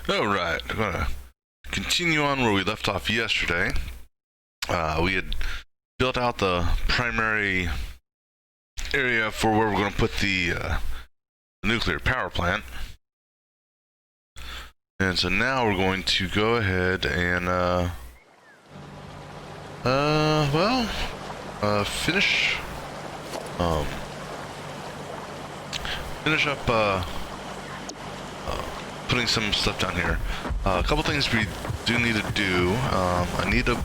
Alright, I'm gonna continue on where we left off yesterday. We had built out the primary area for where we're going to put the nuclear power plant. And so now we're going to go ahead and finish up putting some stuff down here. A couple things we do need to do. I need to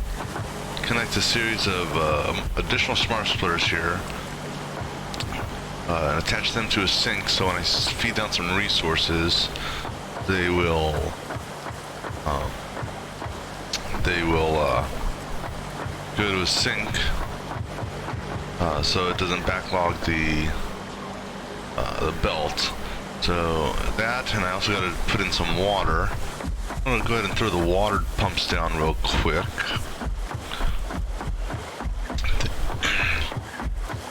connect a series of additional smart splitters here and attach them to a sink, so when I feed down some resources, they will go to a sink, so it doesn't backlog the belt. So that, and I also got to put in some water. I'm going to go ahead and throw the water pumps down real quick.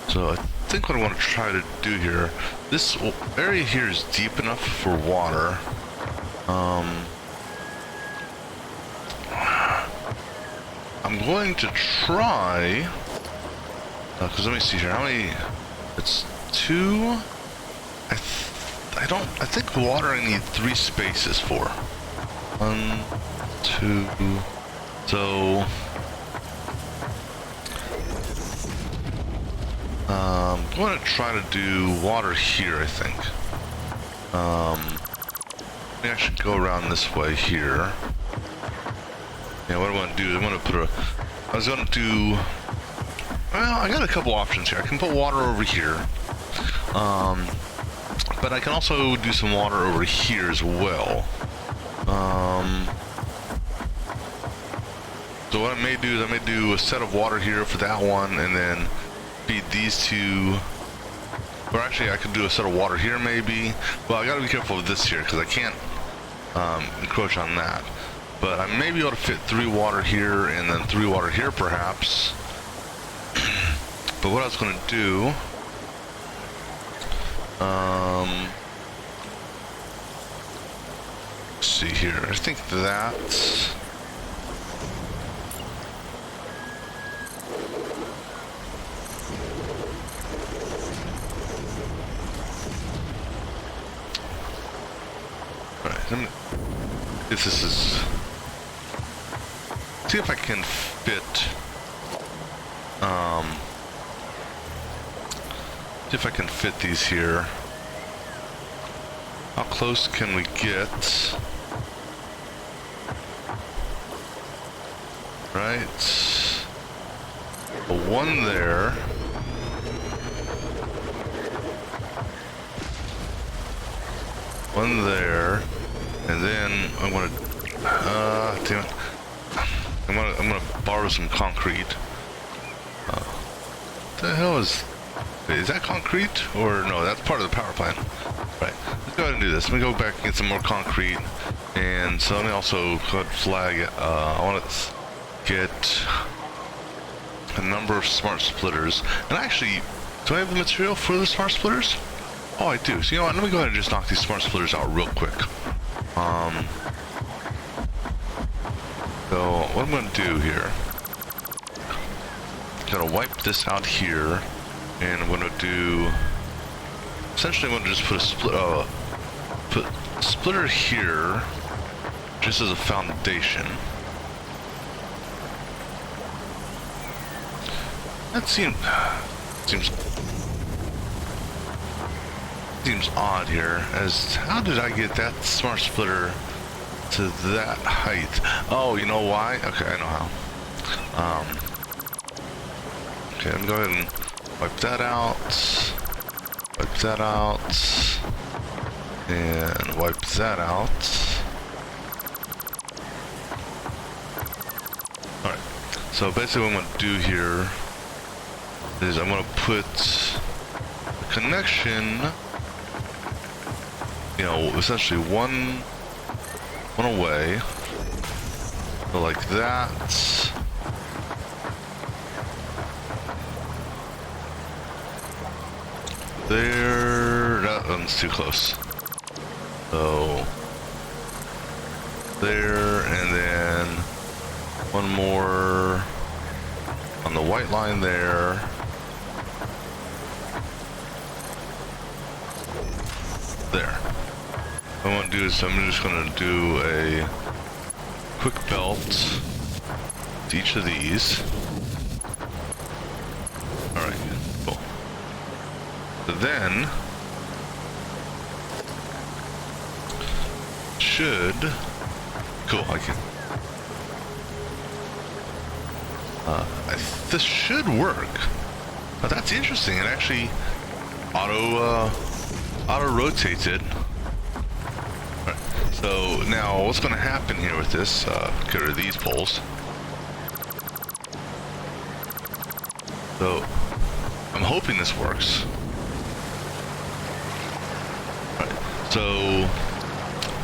So I think what I want to try to do here, this area here is deep enough for water. I'm going to try, because let me see here, how many, it's 2, I think water I need 3 spaces for. 1, 2, so I'm going to try to do water here, I think. Maybe I should go around this way here. Yeah, what I want to do is I'm going to put I was going to do, well, I got a couple options here. I can put water over here. But I can also do some water over here as well. So what I may do is I may do a set of water here for that one, and then feed these two. Or actually, I could do a set of water here maybe. Well, I gotta be careful with this here because I can't encroach on that. But I may be able to fit 3 water here and then 3 water here perhaps. But what I was gonna do, let's see here. I think that's, all right. If this is, see if I can fit. See if I can fit these here. How close can we get? Right. One there. One there. And then I want to, damn it. I'm gonna borrow some concrete. What the hell is that concrete? Or no, that's part of the power plant. Right, let's go ahead and do this. Let me go back and get some more concrete. And so let me also go ahead and flag, I want to get a number of smart splitters. And actually, do I have the material for the smart splitters? Oh, I do. So you know what, let me go ahead and just knock these smart splitters out real quick. So what I'm gonna do here, gotta wipe this out here, and I'm gonna do, essentially I'm gonna just put a splitter here, just as a foundation. That seems odd here. As how did I get that smart splitter to that height? Oh, you know why? Okay, I know how. Okay, I'm going to go ahead and wipe that out, and wipe that out. All right. So basically, what I'm going to do here is I'm going to put a connection, you know, essentially one away, so like that. There, that one's too close. So there, and then one more on the white line there. There. What I want to do is I'm just going to do a quick belt to each of these. Alright, cool. So then, cool, I can, this should work. But that's interesting, it actually auto-rotates it. Right. So now what's going to happen here with this, get rid of these poles. So I'm hoping this works. Right. So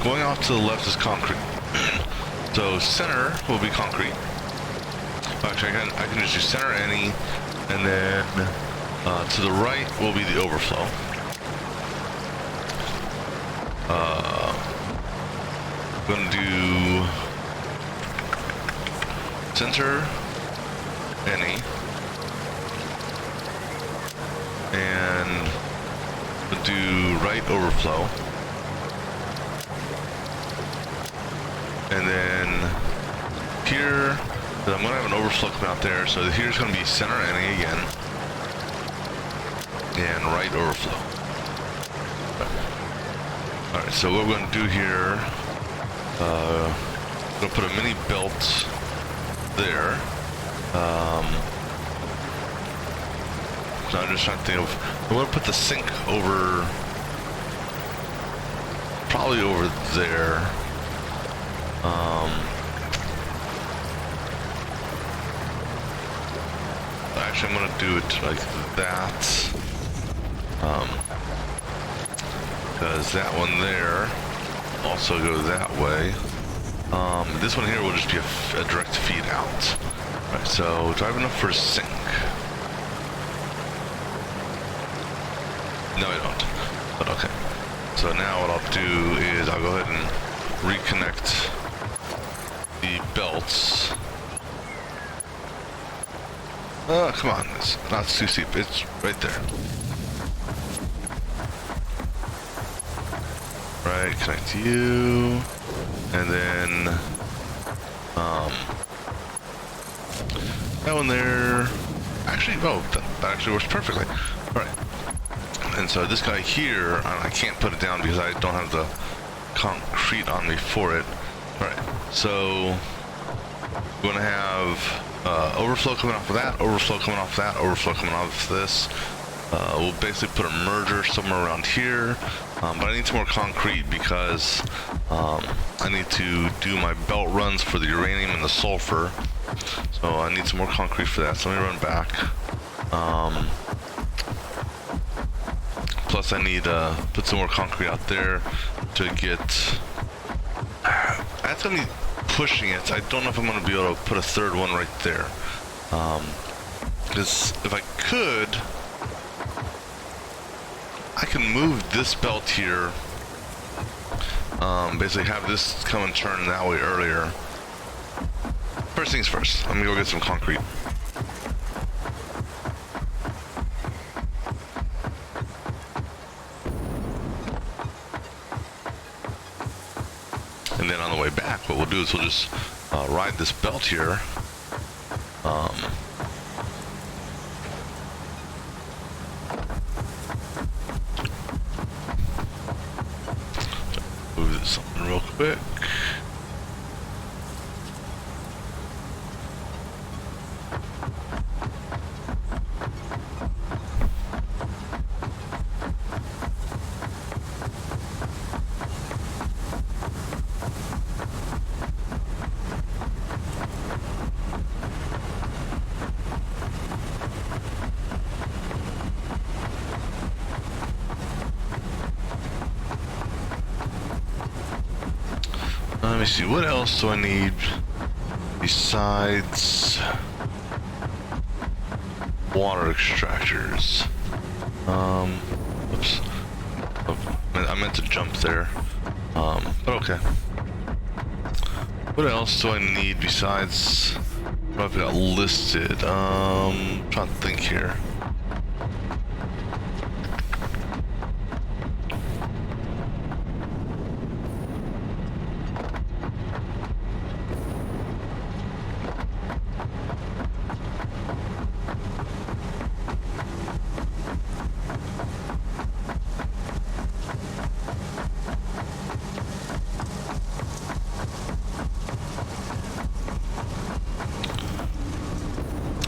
going off to the left is concrete. So center will be concrete. Actually, I can just do center any, and then to the right will be the overflow. I'm gonna do center any, and we'll do right overflow, and then here I'm gonna have an overflow come out there, so here's gonna be center any again, and right overflow. Alright, so what we're gonna do here, I'm gonna put a mini belt there. So I'm just trying to think of, I'm gonna put the sink over, probably over there. Actually, I'm gonna do it like that. Because that one there also go that way. This one here will just be a direct feed out. Right, so do I have enough for a sink? No, I don't. But okay. So now what I'll do is I'll go ahead and reconnect the belts. Oh, come on. It's not too steep. It's right there. Right, connect you. And then that one there. Actually, oh, that actually works perfectly. Alright. And so this guy here, I can't put it down because I don't have the concrete on me for it. Alright, so we're gonna have overflow coming off of that, overflow coming off that, overflow coming off of this. We'll basically put a merger somewhere around here, but I need some more concrete because I need to do my belt runs for the uranium and the sulfur, so I need some more concrete for that. So let me run back. Plus I need to put some more concrete out there to get, that's gonna be pushing it. I don't know if I'm gonna be able to put a third one right there, because if I could, I can move this belt here, basically have this come and turn that way earlier, First things first, let me go get some concrete. And then on the way back, what we'll do is we'll just ride this belt here. Move this something real quick. Let me see, what else do I need besides water extractors? Oops. Oh, I meant to jump there. But okay. What else do I need besides what I've got listed? Trying to think here.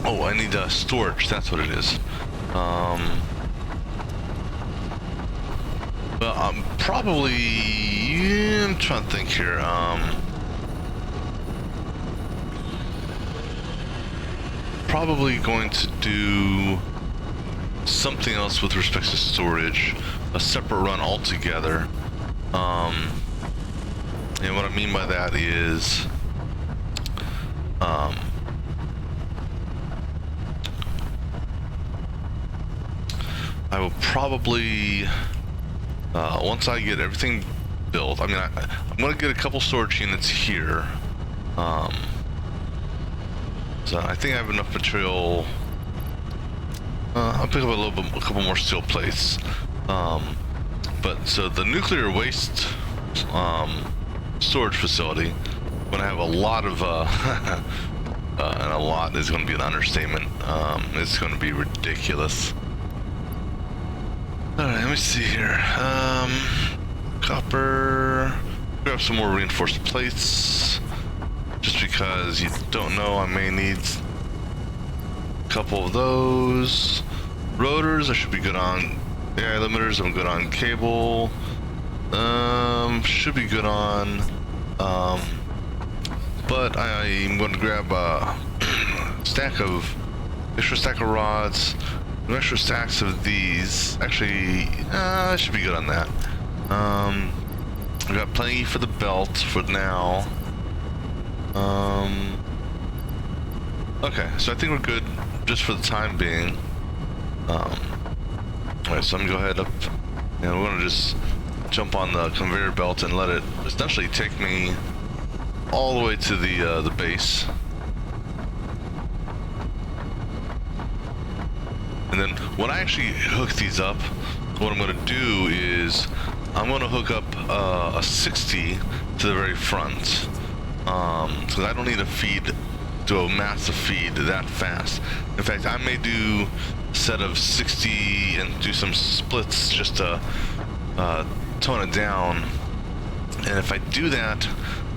Oh, I need storage, that's what it is. Well, I'm trying to think here. Probably going to do something else with respect to storage, a separate run altogether. And what I mean by that is, I will probably, once I get everything built, I mean, I'm going to get a couple storage units here. So I think I have enough material. I'll pick up a couple more steel plates. But so the nuclear waste storage facility, I'm going to have a lot of, and a lot is going to be an understatement. It's going to be ridiculous. Alright, let me see here. Copper. Grab some more reinforced plates. Just because you don't know, I may need a couple of those. Rotors, I should be good on. AI limiters, I'm good on cable. Should be good on. But I'm going to grab a extra stack of rods. Extra stacks of these. Actually, I should be good on that. I've got plenty for the belt for now. Okay, so I think we're good just for the time being. Alright, so I'm gonna go ahead up, and we're gonna just jump on the conveyor belt and let it essentially take me all the way to the base. And then when I actually hook these up, what I'm going to do is I'm going to hook up a 60 to the very front, because I don't need to do a massive feed that fast. In fact, I may do a set of 60 and do some splits just to tone it down. And if I do that,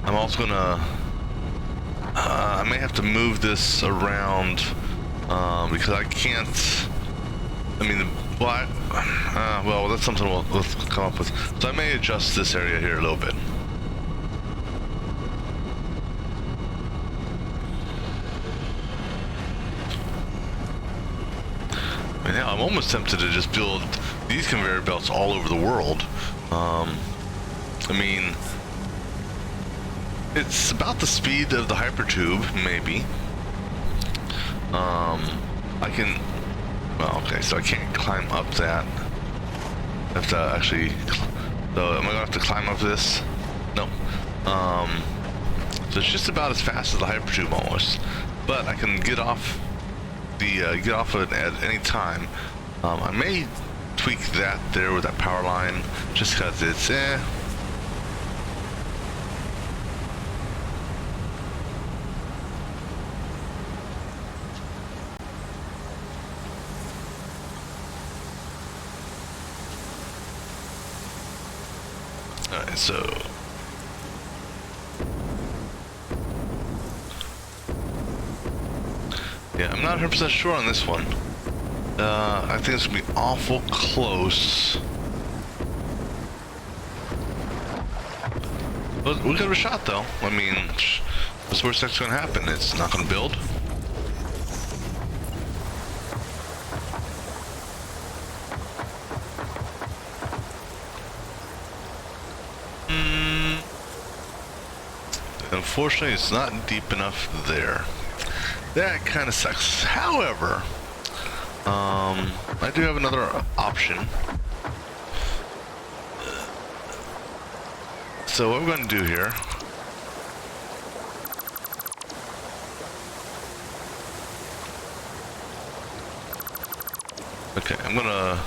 I'm also going to I may have to move this around because I can't. I mean, well, that's something we'll come up with. So I may adjust this area here a little bit. I mean, yeah, I'm almost tempted to just build these conveyor belts all over the world. I mean, it's about the speed of the hypertube, maybe. I can. Well, okay, so I can't climb up that. I have to actually. So am I gonna have to climb up this? No. So it's just about as fast as the Hypertube almost. But I can get off it at any time. I may tweak that there with that power line just because it's Alright, so yeah, I'm not 100% sure on this one. I think it's gonna be awful close. But we got a shot though. I mean, what's the worst that's gonna happen? It's not gonna build. Unfortunately, it's not deep enough there. That kind of sucks. However, I do have another option. So what we're going to do here, okay, I'm going to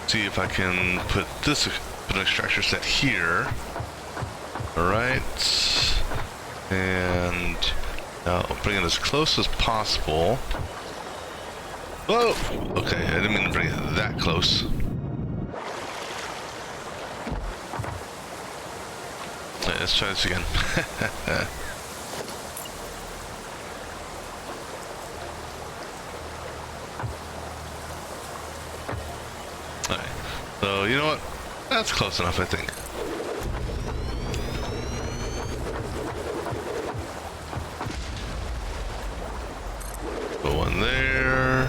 see if I can put an extractor set here. All right. And now bring it as close as possible. Whoa! Okay, I didn't mean to bring it that close. Okay, let's try this again. Alright, so you know what? That's close enough, I think. There.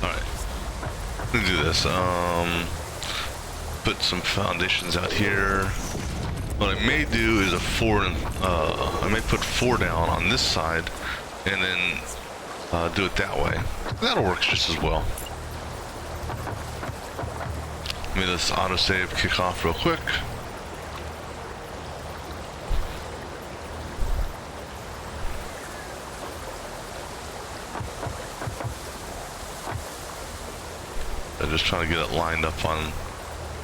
Alright. Let me do this. Put some foundations out here. What I may do is I may put 4 down on this side and then do it that way. That'll work just as well. Let me this autosave kick off real quick. I'm just trying to get it lined up on,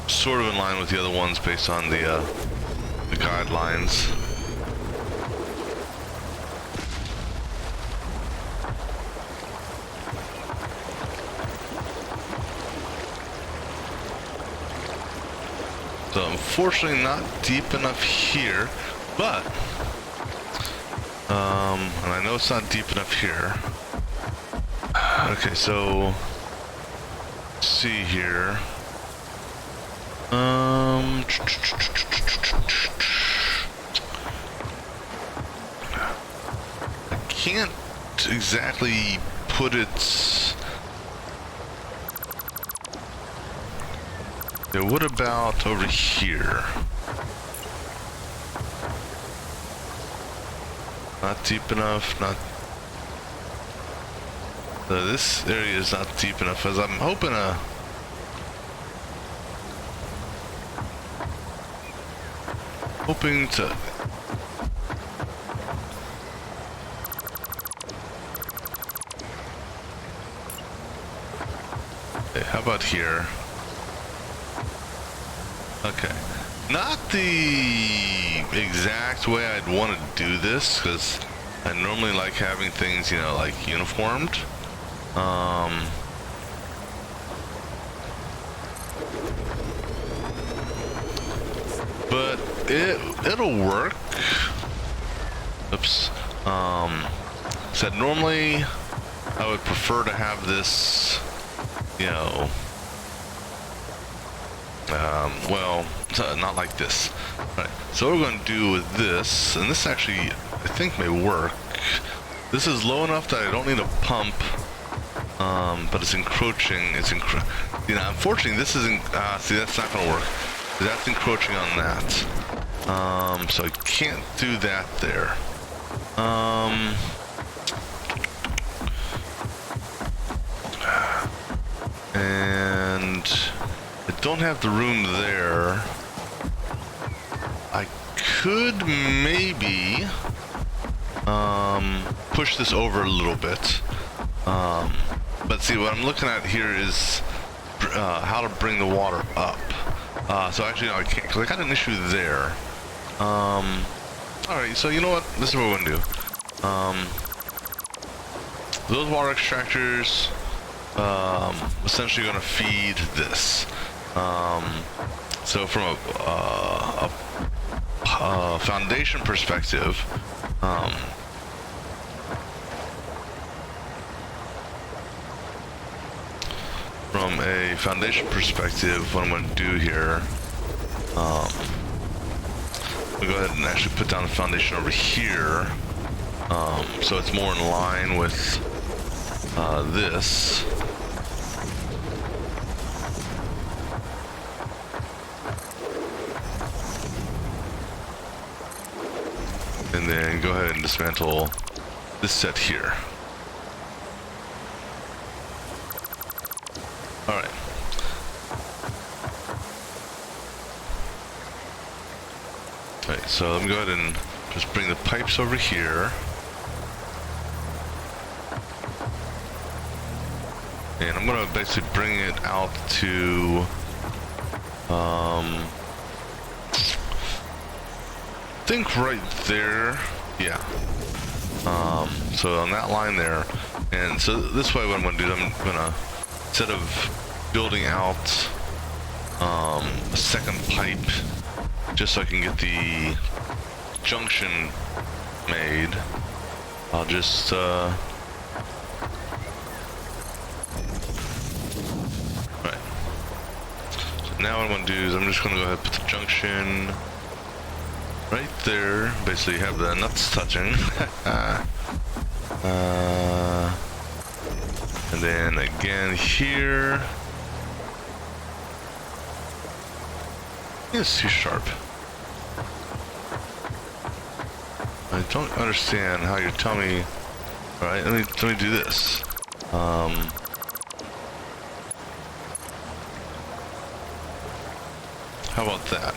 sort of in line with the other ones based on the guidelines. So unfortunately not deep enough here, but, and I know it's not deep enough here. Okay, so, see here. I can't exactly put it. Yeah, what about over here? Not deep enough, not. This area is not deep enough, as I'm hoping to. Okay, how about here? Okay, not the exact way I'd want to do this, because I normally like having things, you know, like uniformed. But it'll work. Oops. Said normally I would prefer to have this, you know, well, not like this. All right. So what we're going to do with this, and this actually I think may work. This is low enough that I don't need a pump. But it's encroaching. You know, unfortunately, this isn't. See, that's not going to work. That's encroaching on that. So I can't do that there. And I don't have the room there. I could maybe push this over a little bit. But see, what I'm looking at here is how to bring the water up. So actually, no, I can't, because I got an issue there. Alright, so you know what? This is what we're going to do. Those water extractors essentially going to feed this. So from a foundation perspective, what I'm going to do here, I'll go ahead and actually put down the foundation over here, so it's more in line with this. And then go ahead and dismantle this set here. Alright. Alright, so let me go ahead and just bring the pipes over here. And I'm gonna basically bring it out to I think right there. Yeah. So on that line there. And so this way what I'm gonna do is I'm gonna, instead of building out a second pipe just so I can get the junction made, I'll just right. So now what I'm gonna do is I'm just gonna go ahead and put the junction right there. Basically have the nuts touching. And then again here. It's too sharp. I don't understand how you're telling me. All right, let me do this. How about that?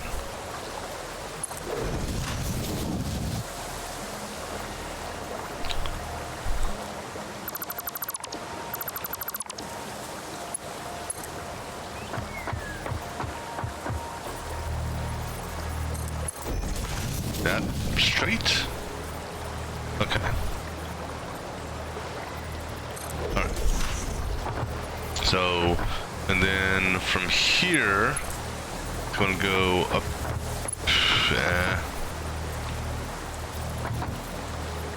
That straight? Okay. Alright. So, and then from here, I'm gonna go up.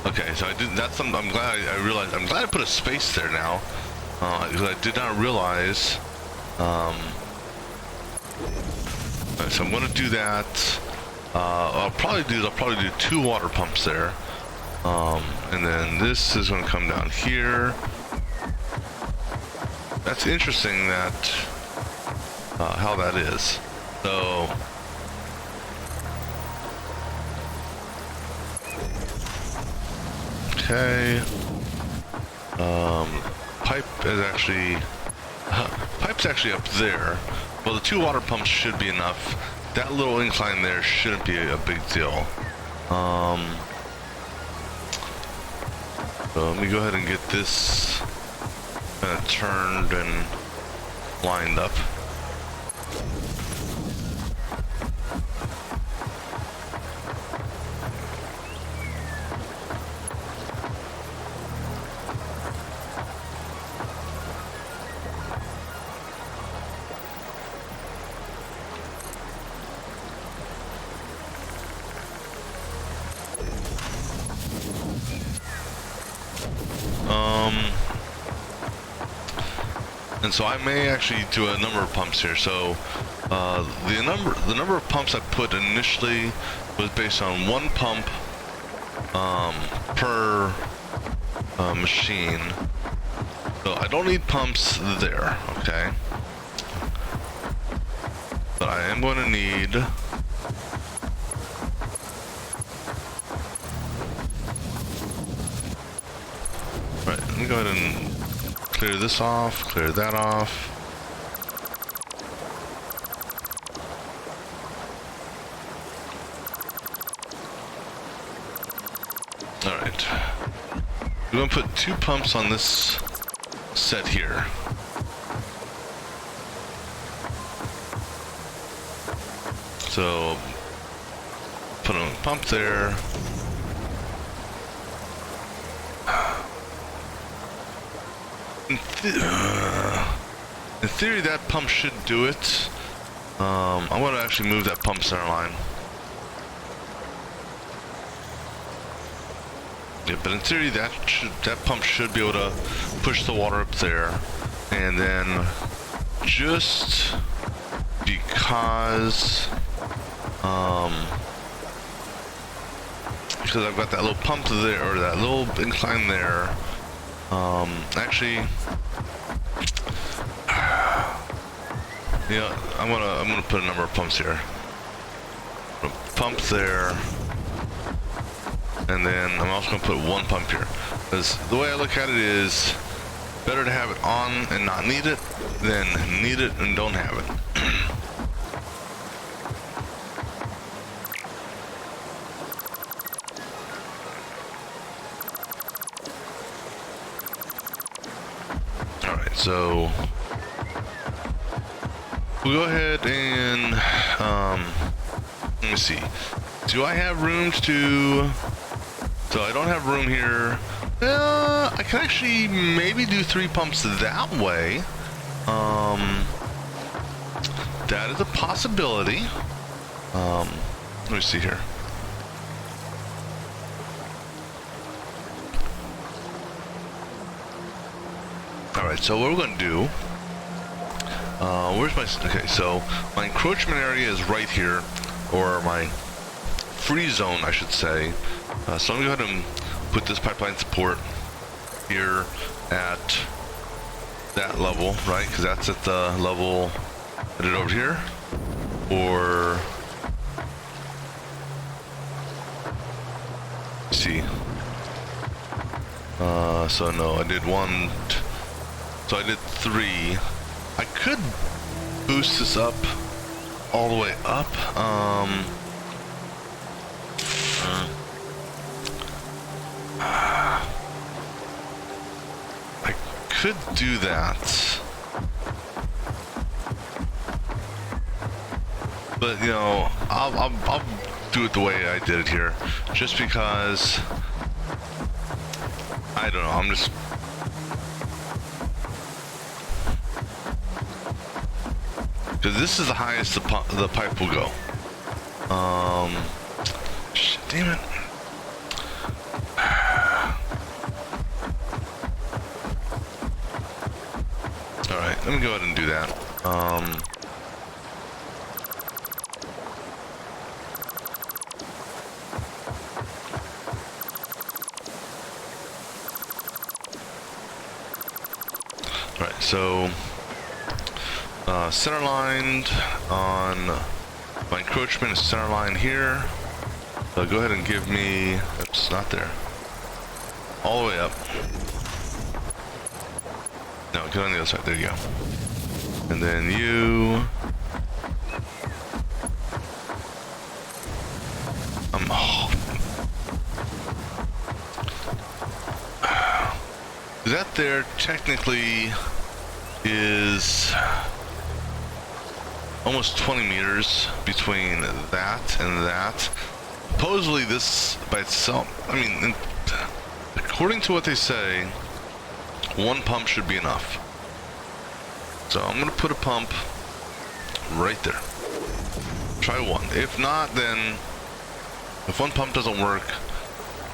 Okay, so I did. That's something. I'm glad I realized. I'm glad I put a space there now, because I did not realize. So I'm gonna do that. I'll probably do 2 water pumps there, and then this is going to come down here. That's interesting that how that is. So okay, pipe's actually up there. Well, the 2 water pumps should be enough. That little incline there shouldn't be a big deal. So let me go ahead and get this kind of turned and lined up. And so I may actually do a number of pumps here. So the number of pumps I put initially was based on 1 pump per machine. So I don't need pumps there, okay? But I am going to need right, let me go ahead and clear this off, clear that off. All right. We're gonna put 2 pumps on this set here. So put a pump there. In theory, that pump should do it. I want to actually move that pump center line. Yeah, but in theory, that pump should be able to push the water up there, and then just because I've got that little pump there, or that little incline there. Actually, yeah, I'm gonna put a number of pumps here. Pump there, and then I'm also gonna put 1 pump here. Because the way I look at it is, better to have it on and not need it than need it and don't have it. So we'll go ahead and let me see. Do I have room to? So I don't have room here. I can actually maybe do 3 pumps that way. That is a possibility. Let me see here. Alright, so what we're going to do, where's my, okay, so my encroachment area is right here, or my free zone, I should say. So I'm going to go ahead and put this pipeline support here at that level, right? Because that's at the level I did over here, or, let's see, so no, I did 1, so I did 3. I could boost this up all the way up. I could do that, but you know, I'll do it the way I did it here, just because I don't know. I'm just. Because this is the highest the pipe will go. Shit, damn it. Alright, let me go ahead and do that. Alright, so center lined on my encroachment is center line here. So go ahead and give me, it's not there, all the way up. No, get on the other side, there you go. And then you, that there technically is almost 20 meters between that and that. Supposedly this by itself, I mean, according to what they say, 1 pump should be enough. So I'm gonna put a pump right there. Try 1. If not, then if 1 pump doesn't work,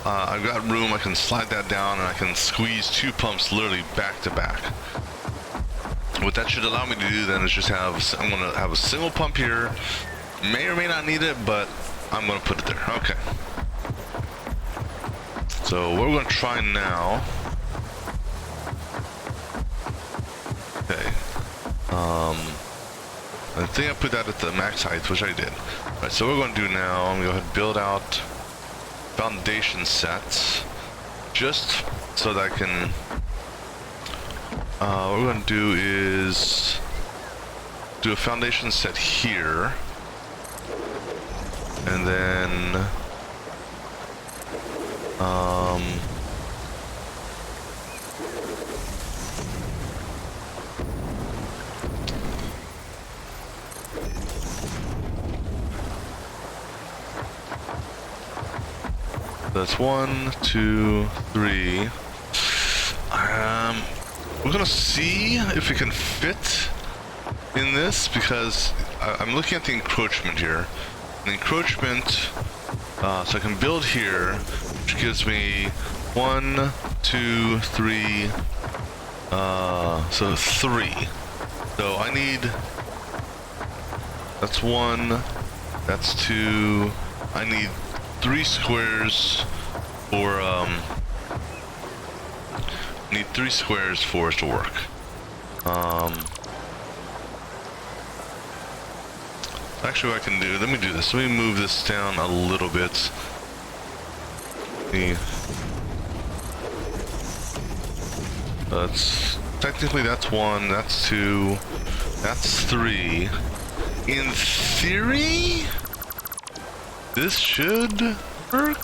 I've got room. I can slide that down and I can squeeze 2 pumps literally back to back. What that should allow me to do then is just have, I'm going to have a single pump here. May or may not need it, but I'm going to put it there. Okay. So what we're going to try now. Okay. I think I put that at the max height, which I did. All right, so what we're going to do now, I'm going to go ahead and build out foundation sets. Just so that I can... what we're going to do is do a foundation set here, and then That's 1, 2, 3. We're gonna see if we can fit in this because I'm looking at the encroachment here. The encroachment, so I can build here, which gives me 1, 2, 3. So 3. So I need. That's 1. That's 2. I need 3 squares for need 3 squares for it to work. Actually, what I can do, let me do this. Let me move this down a little bit. That's technically that's 1, that's 2, that's 3. In theory, this should work.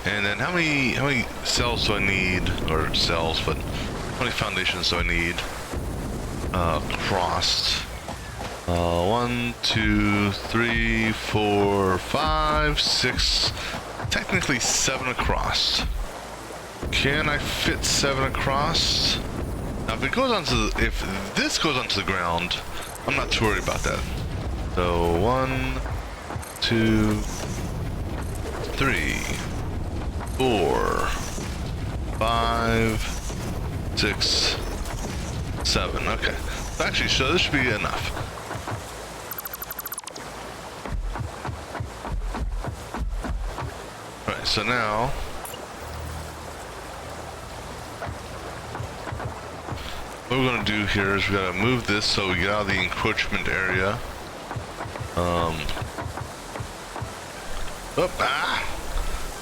And then how many cells do I need, or cells, but how many foundations do I need crossed? 1, 2, 3, 4, 5, 6, technically 7 across. Can I fit 7 across? Now if it goes onto the, if this goes onto the ground, I'm not too worried about that. So 1, 2, 3, 4, 5, 6, 7. Okay. Actually, so this should be enough. Alright, so now what we're gonna do here is we gotta move this so we get out of the encroachment area.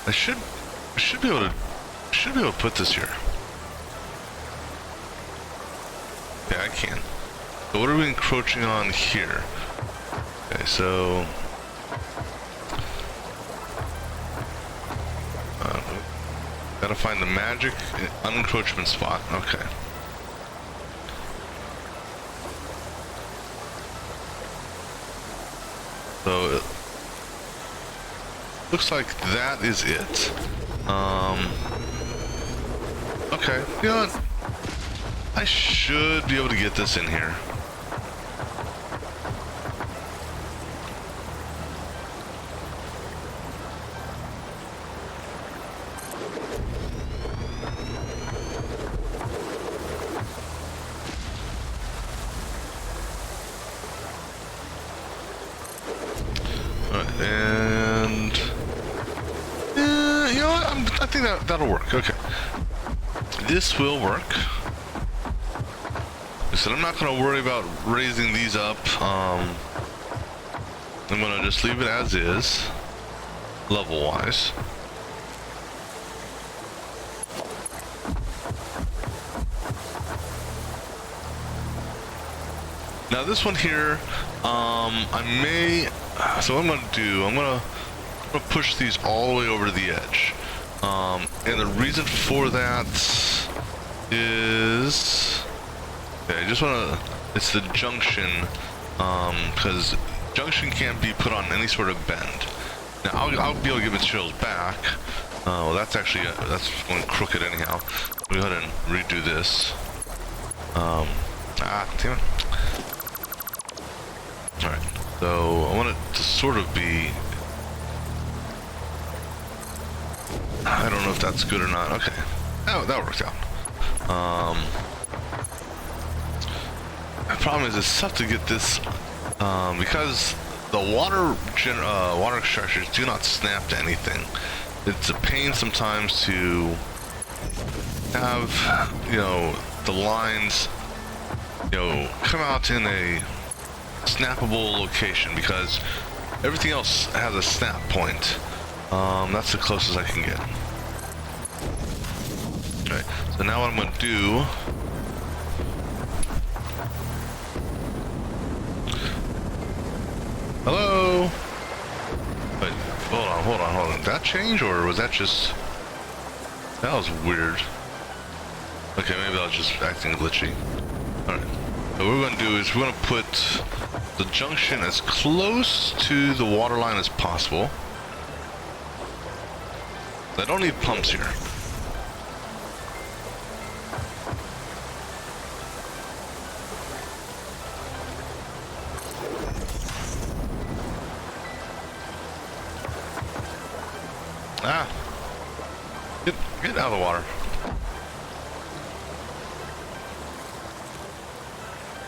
I should be able to put this here. Yeah, I can. So what are we encroaching on here? Okay, so gotta find the magic unencroachment spot. Okay. So it looks like that is it. Okay, you know what? I should be able to get this in here. Alright, and you know what? I think that'll work. Okay. This will work. I said I'm not going to worry about raising these up. I'm going to just leave it as is, level-wise. Now this one here, I may. So what I'm going to do, I'm going to push these all the way over to the edge. And the reason for that is, okay, I just want to, it's the junction, because junction can't be put on any sort of bend. Now I'll be able to get materials back. Well, that's actually, that's going crooked anyhow. Let me go ahead and redo this. Damn it. Alright, so I want it to sort of be, I don't know if that's good or not. Okay, that worked out. The problem is it's tough to get this, because the water extractors do not snap to anything. It's a pain sometimes to have, you know, the lines, you know, come out in a snappable location because everything else has a snap point. That's the closest I can get. Alright, so now what I'm going to do, hello? Wait, hold on. Did that change, or was that just, that was weird. Okay, maybe I was just acting glitchy. Alright, so what we're going to do is we're going to put the junction as close to the water line as possible. I don't need pumps here. Ah! Get out of the water.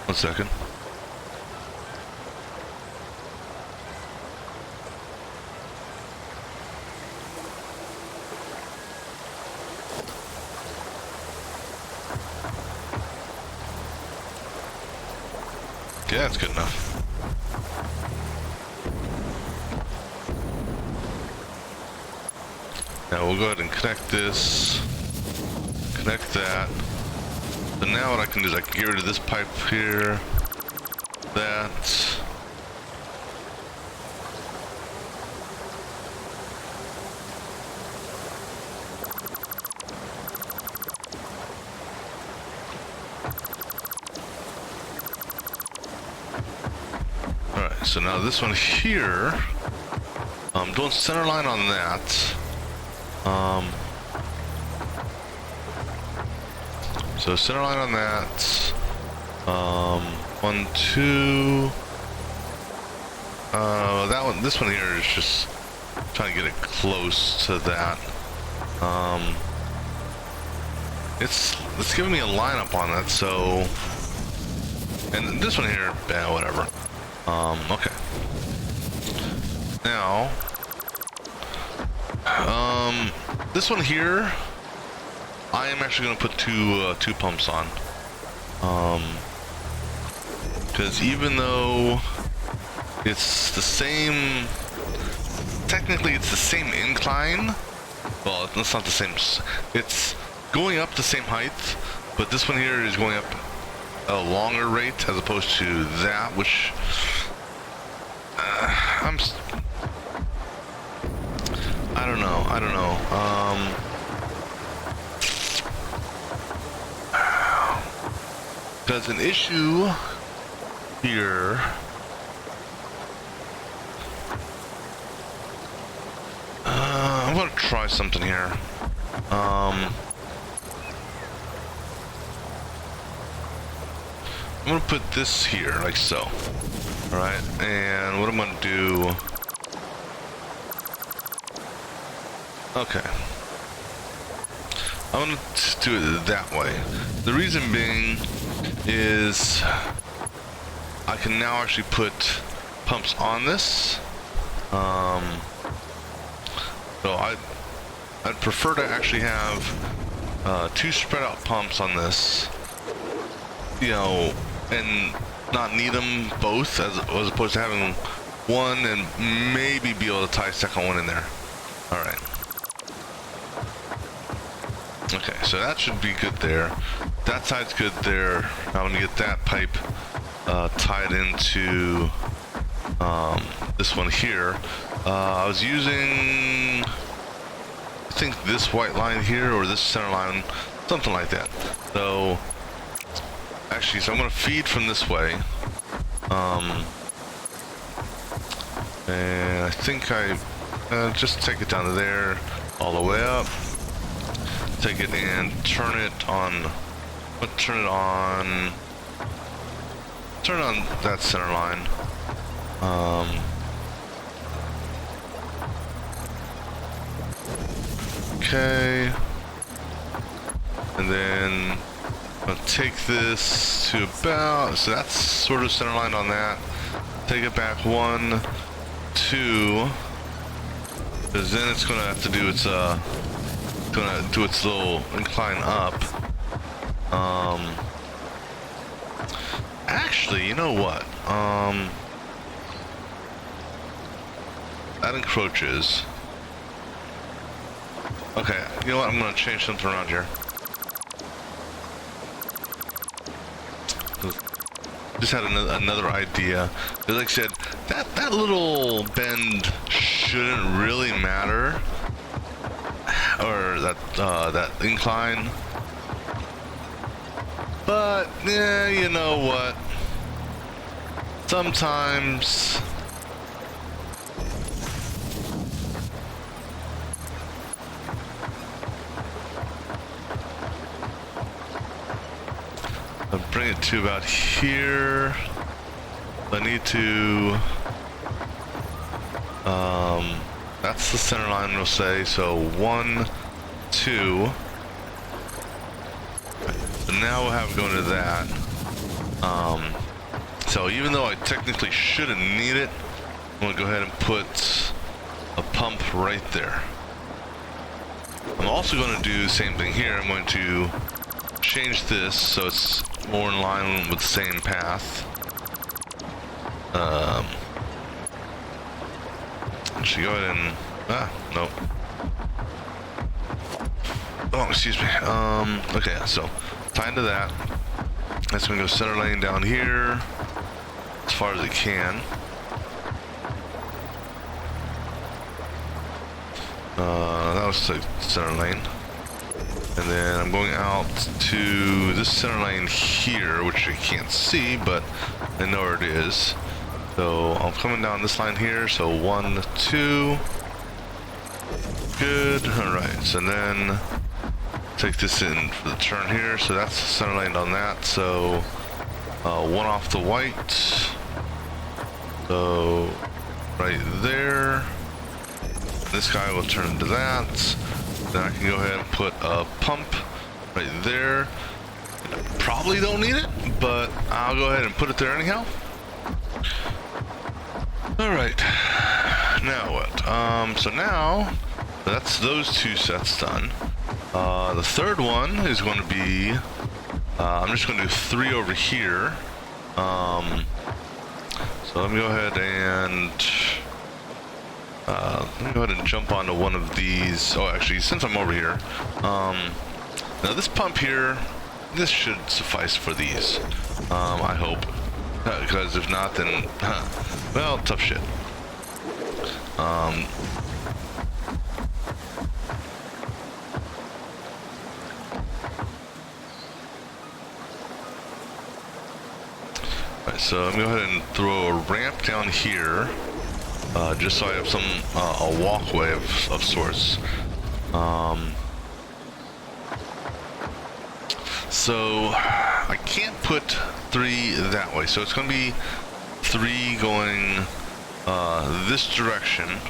One second. Yeah, that's good enough. Now we'll go ahead and connect this, connect that. So now what I can do is I can get rid of this pipe here, that. Alright, so now this one here, I'm doing center line on that. So center line on that. 1, 2. That one, this one here is just trying to get it close to that. It's giving me a lineup on that, so, and this one here, yeah, whatever. Okay. Now, this one here, I am actually going to put two pumps on. Because even though it's the same, technically it's the same incline. Well, it's not the same. It's going up the same height, but this one here is going up at a longer rate as opposed to that, which I don't know. There's an issue here. I'm gonna try something here. I'm gonna put this here, like so. Alright, and what I'm gonna do... Okay. I'm gonna do it that way. The reason being is I can now actually put pumps on this. So I'd prefer to actually have 2 spread out pumps on this, you know, and not need them both as opposed to having one and maybe be able to tie a second one in there. All right. Okay, so that should be good there. That side's good there. Now I'm gonna get that pipe tied into this one here. I was using, I think, this white line here or this center line, something like that. So actually, so I'm gonna feed from this way. And I think I just take it down to there, all the way up. Take it and turn it on. Turn it on that center line. Okay. And then I'll take this to about, so that's sort of center line on that. Take it back 1, 2, because then it's gonna have to do its gonna do its little incline up. Actually, you know what? That encroaches. Okay, you know what? I'm gonna change something around here. Just had another idea. Like I said, that little bend shouldn't really matter, or that incline. But yeah, you know what? sometimes I'll bring it to about here. I need to that's the center line, we'll say. So 1, 2. So now we'll have going to that. So even though I technically shouldn't need it, I'm gonna go ahead and put a pump right there. I'm also going to do the same thing here. I'm going to change this so it's more in line with the same path. Actually, go ahead and no. Oh, excuse me. Okay, so tie into that. That's gonna go center lane down here as far as it can. That was the center lane. And then I'm going out to this center lane here, which I can't see, but I know where it is. So I'm coming down this line here. So 1, 2. Good. All right. So then take this in for the turn here. So that's the center lane on that. So 1 off the white. So right there. This guy will turn into that. Then I can go ahead and put a pump right there. Probably don't need it, but I'll go ahead and put it there anyhow. Alright, now what? So now, that's those 2 sets done. The third one is going to be, I'm just going to do 3 over here. So let me go ahead and jump onto one of these. Oh, actually, since I'm over here, now this pump here, this should suffice for these. I hope, because if not, then, well, tough shit. Alright, so I'm gonna go ahead and throw a ramp down here. Just so I have some a walkway of sorts. So I can't put 3 that way, so it's going to be 3 going this direction,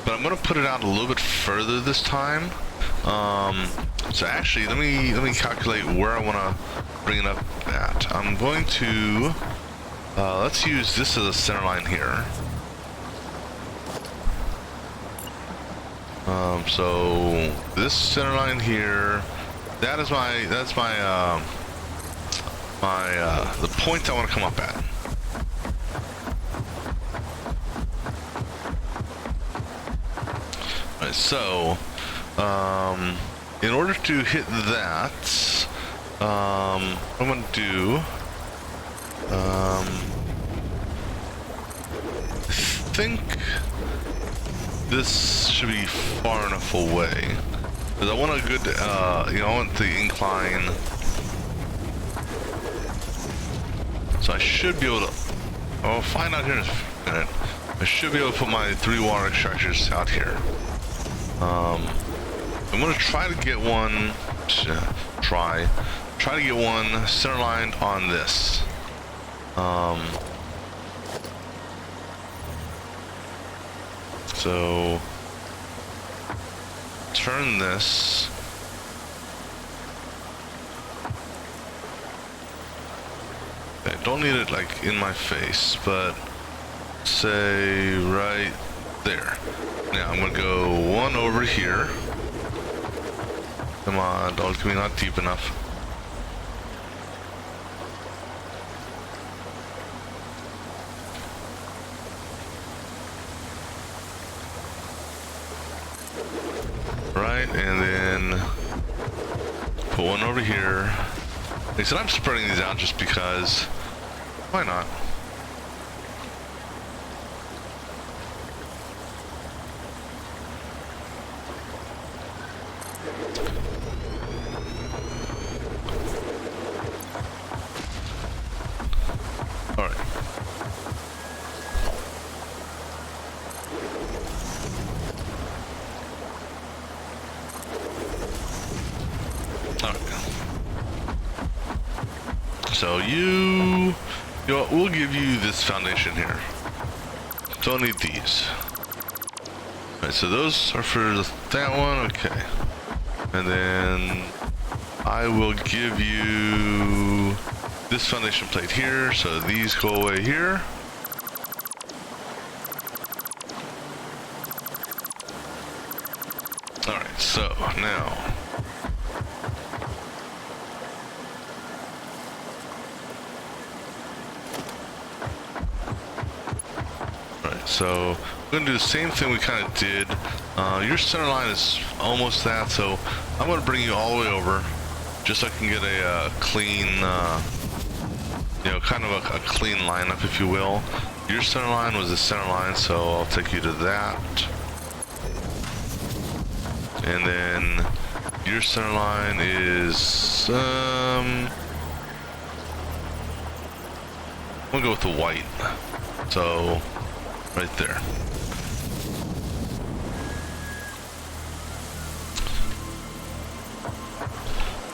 but I'm going to put it out a little bit further this time. So actually, let me calculate where I want to bring it up at. I'm going to let's use this as a center line here. So this center line here, that's my the point I want to come up at. Alright, so in order to hit that, what I'm going to do, I think this should be far enough away, because I want a good, I want the incline, so I should be able to, I'll find out here in a minute, I should be able to put my 3 water extractors out here. I'm going to try to get one, try to get one center lined on this. So turn this. I don't need it like in my face, but say right there. Now I'm gonna go 1 over here. Come on, don't give me not deep enough. Right, and then put 1 over here. Like I said, I'm spreading these out just because. Why not? Alright. So you know what, we'll give you this foundation here. Don't need these. Alright, so those are for that one, okay. And then I will give you this foundation plate here, so these go away here. Alright, so now so we're gonna do the same thing we kind of did. Your center line is almost that, so I'm gonna bring you all the way over, just so I can get a clean, you know, kind of a clean lineup, if you will. Your center line was the center line, so I'll take you to that. And then your center line is, I'm gonna go with the white. So right there.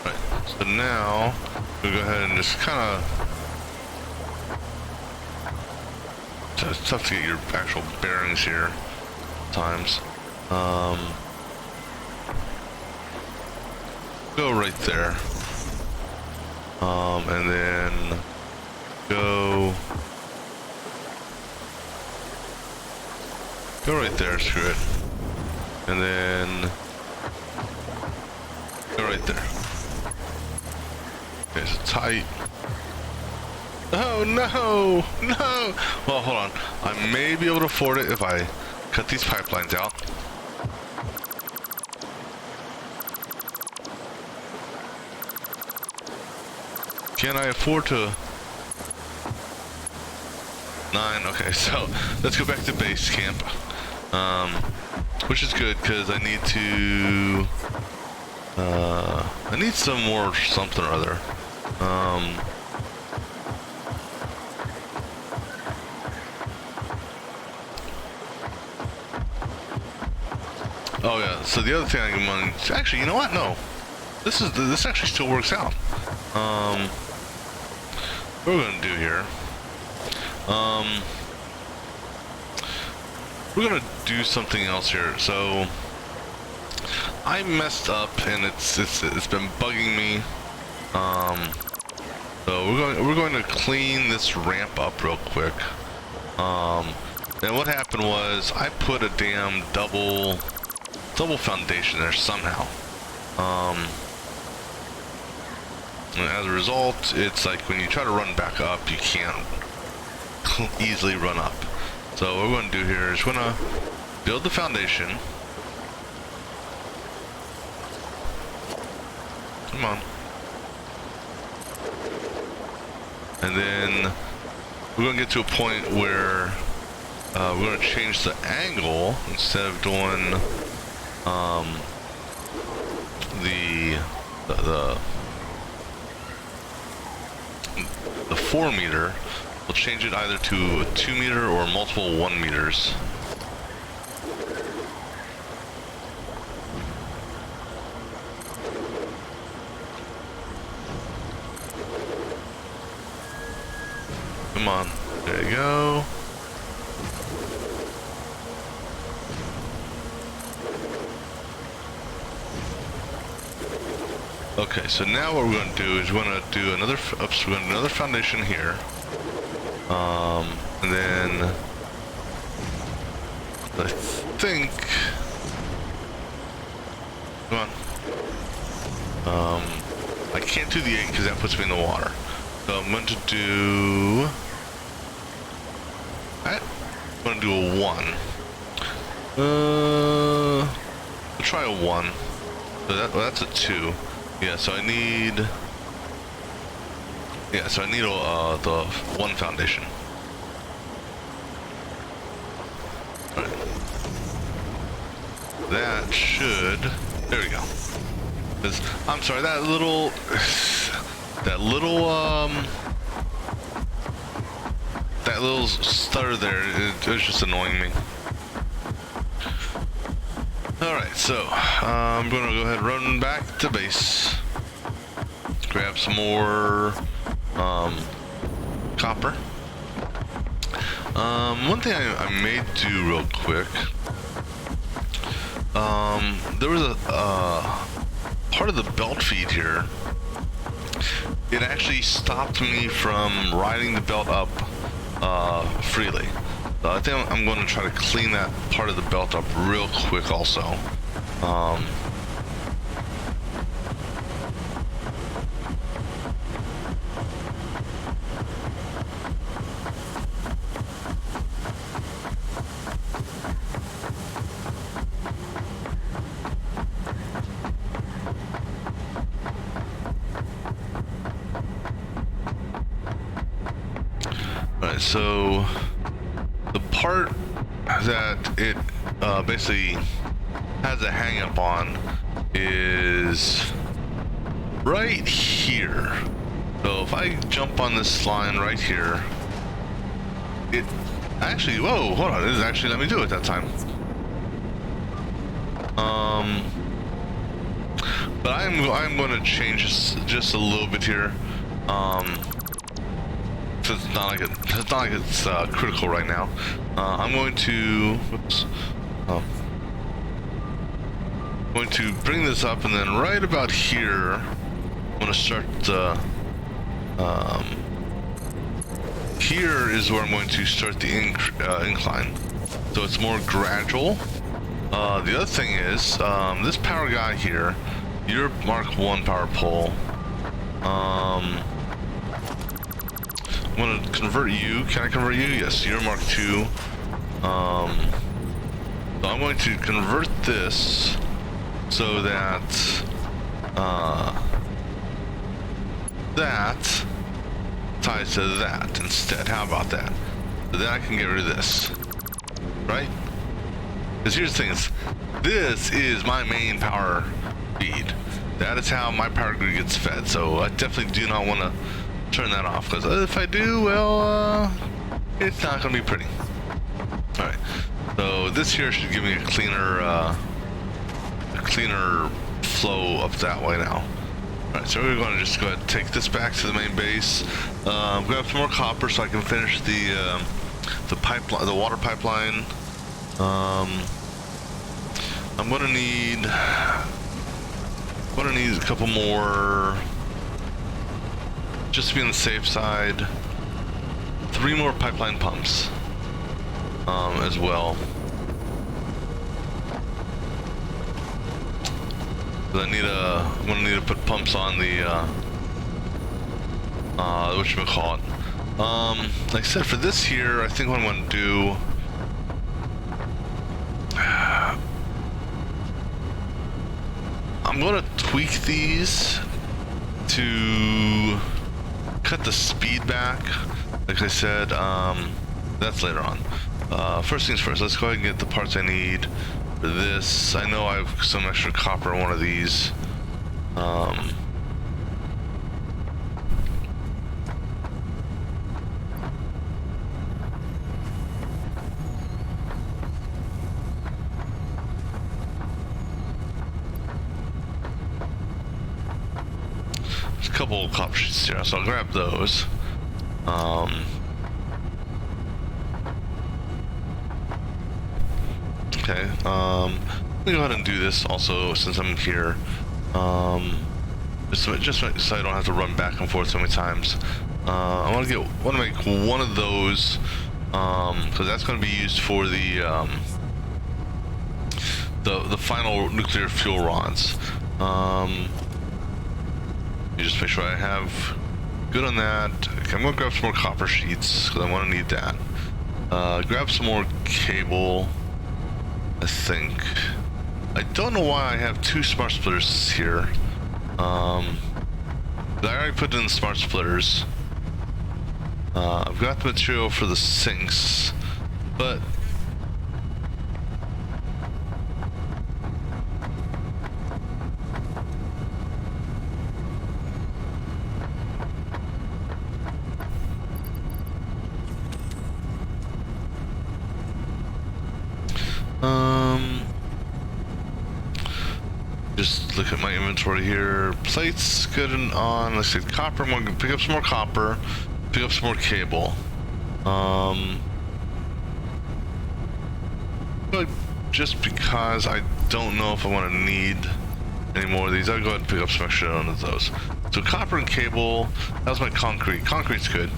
Right, so now we'll go ahead and just kind of, it's tough to get your actual bearings here times. Go right there. And then go right there, screw it. And then go right there. Okay, so tight. Oh no! No! Well, hold on. I may be able to afford it if I cut these pipelines out. Can I afford to? 9, okay, so let's go back to base camp. Which is good because I need to I need some more something or other. Oh yeah, so the other thing I can run, actually, you know what? No. This actually still works out. What we're gonna do here. We're gonna do something else here. So I messed up and it's been bugging me. So we're going to clean this ramp up real quick. And what happened was I put a damn double foundation there somehow. And as a result, it's like when you try to run back up, you can't easily run up. So what we're going to do here is we're going to build the foundation. Come on. And then we're going to get to a point where we're going to change the angle instead of doing the 4 meter. We'll change it either to a 2 meter or multiple 1 meters. Come on, there you go. Okay, so now what we're going to do is we're going to do another foundation here. And then I think, come on. I can't do the 8 because that puts me in the water. So I'm going to do, I'm going to do a 1. I'll try a 1. So that's a 2. Yeah, so I need, the 1 foundation. Alright. That should, there we go. I'm sorry, that little stutter there, it was just annoying me. Alright, so I'm gonna go ahead and run back to base. Grab some more copper. One thing I may do real quick. There was a part of the belt feed here. It actually stopped me from riding the belt up freely. So I think I'm going to try to clean that part of the belt up real quick also. Alright, so the part that it basically has a hang up on is right here. So if I jump on this line right here, it actually, whoa, hold on, it is actually let me do it that time. But I'm going to change this just a little bit here. It's not like it's critical right now. I'm going to, whoops, going to bring this up, and then right about here, I'm going to start the. Here is where I'm going to start the incline, so it's more gradual. The other thing is this power guy here. You're Mark 1 power pole. I'm going to convert you. Can I convert you? Yes, you're Mark 2. So I'm going to convert this so that that ties to that instead. How about that? So then I can get rid of this, right? Because here's the thing: this is my main power feed. That is how my power grid gets fed. So I definitely do not want to turn that off, because if I do, well, it's not going to be pretty. All right. So this here should give me a cleaner flow up that way now. All right. So we're going to just go ahead and take this back to the main base. Grab some more copper so I can finish the pipeline, the water pipeline. I'm going to need a couple more, just to be on the safe side. 3 more pipeline pumps, as well. I'm gonna need to put pumps on the whatchamacallit. Like I said, for this here, I think what I'm gonna do, I'm gonna tweak these to cut the speed back. Like I said, that's later on. First things first, let's go ahead and get the parts I need for this. I know I have some extra copper on one of these. There's a couple of copper sheets here, so I'll grab those. Okay, let me go ahead and do this also since I'm here. Just so I don't have to run back and forth so many times. I want to make one of those, because that's going to be used for the final nuclear fuel rods. You just make sure I have good on that. Okay, I'm gonna grab some more copper sheets because I want to need that. Grab some more cable. I think. I don't know why I have 2 smart splitters here. I already put in the smart splitters. I've got the material for the sinks, but Just look at my inventory here. Plates good and on. Let's see, copper. I'm gonna pick up some more copper. Pick up some more cable. But just because I don't know if I want to need any more of these, I'll go ahead and pick up some extra of those. So copper and cable. That was my concrete. Concrete's good.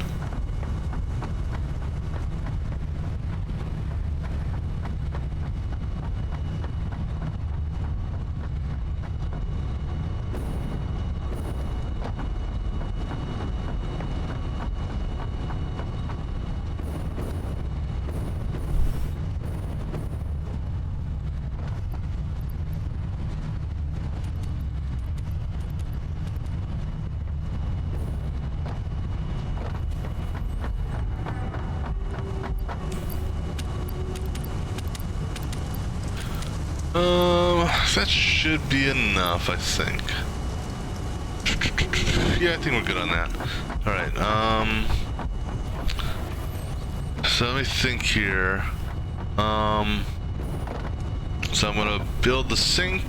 That should be enough, I think. Yeah, I think we're good on that. Alright, so let me think here. So I'm gonna build the sink.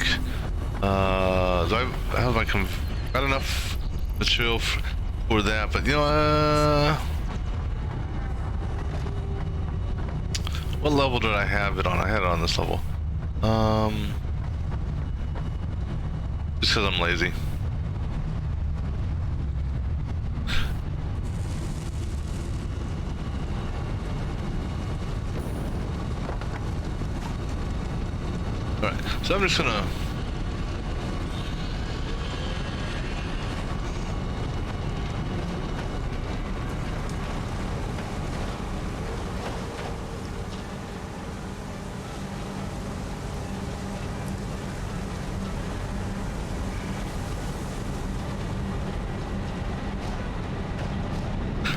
Do I have got enough material for that? But you know, what level did I have it on? I had it on this level. Just because I'm lazy. Alright, so I'm just gonna...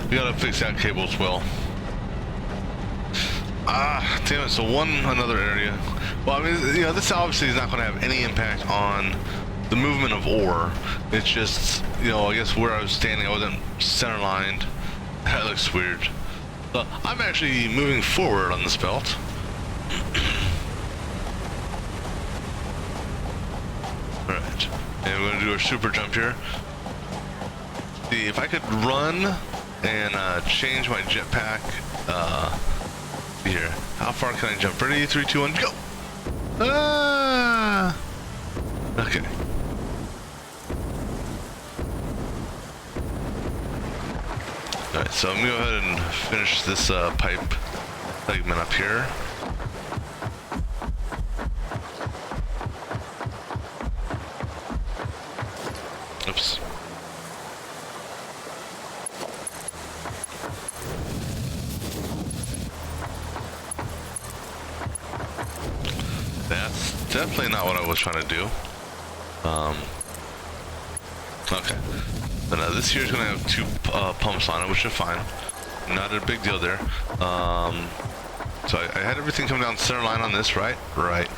We gotta fix that cable as well. Ah, damn it. So another area. Well, I mean, you know, this obviously is not going to have any impact on the movement of ore. It's just, you know, I guess where I was standing, I wasn't center lined. That looks weird. So I'm actually moving forward on this belt. Alright. And we're going to do our super jump here. See, if I could run and change my jetpack. Here, how far can I jump? Ready? 3, 2, 1, go! Ah! Okay. Alright, so I'm gonna go ahead and finish this pipe segment up here. Oops. That's definitely not what I was trying to do. Okay. But now this here is going to have 2 pumps on it, which is fine. Not a big deal there. So I had everything come down center line on this, right? Right.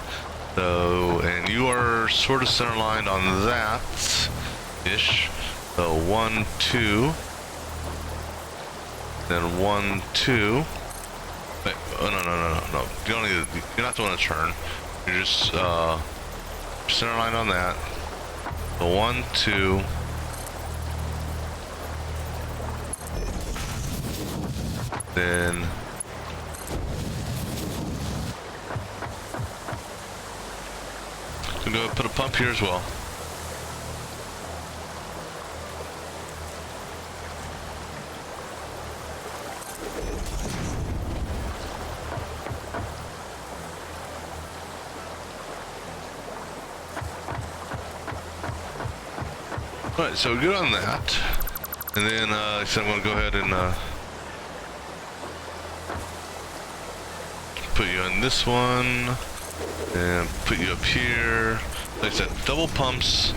So, and you are sort of center lined on that-ish. So 1, 2. Then 1, 2. Wait, oh, no. You don't need to, you're not doing a turn. You're just center line on that. The 1, 2. Then I'm gonna put a pump here as well. Alright, so good on that. And then I said I'm going to go ahead and put you on this one and put you up here. Like I said, double pumps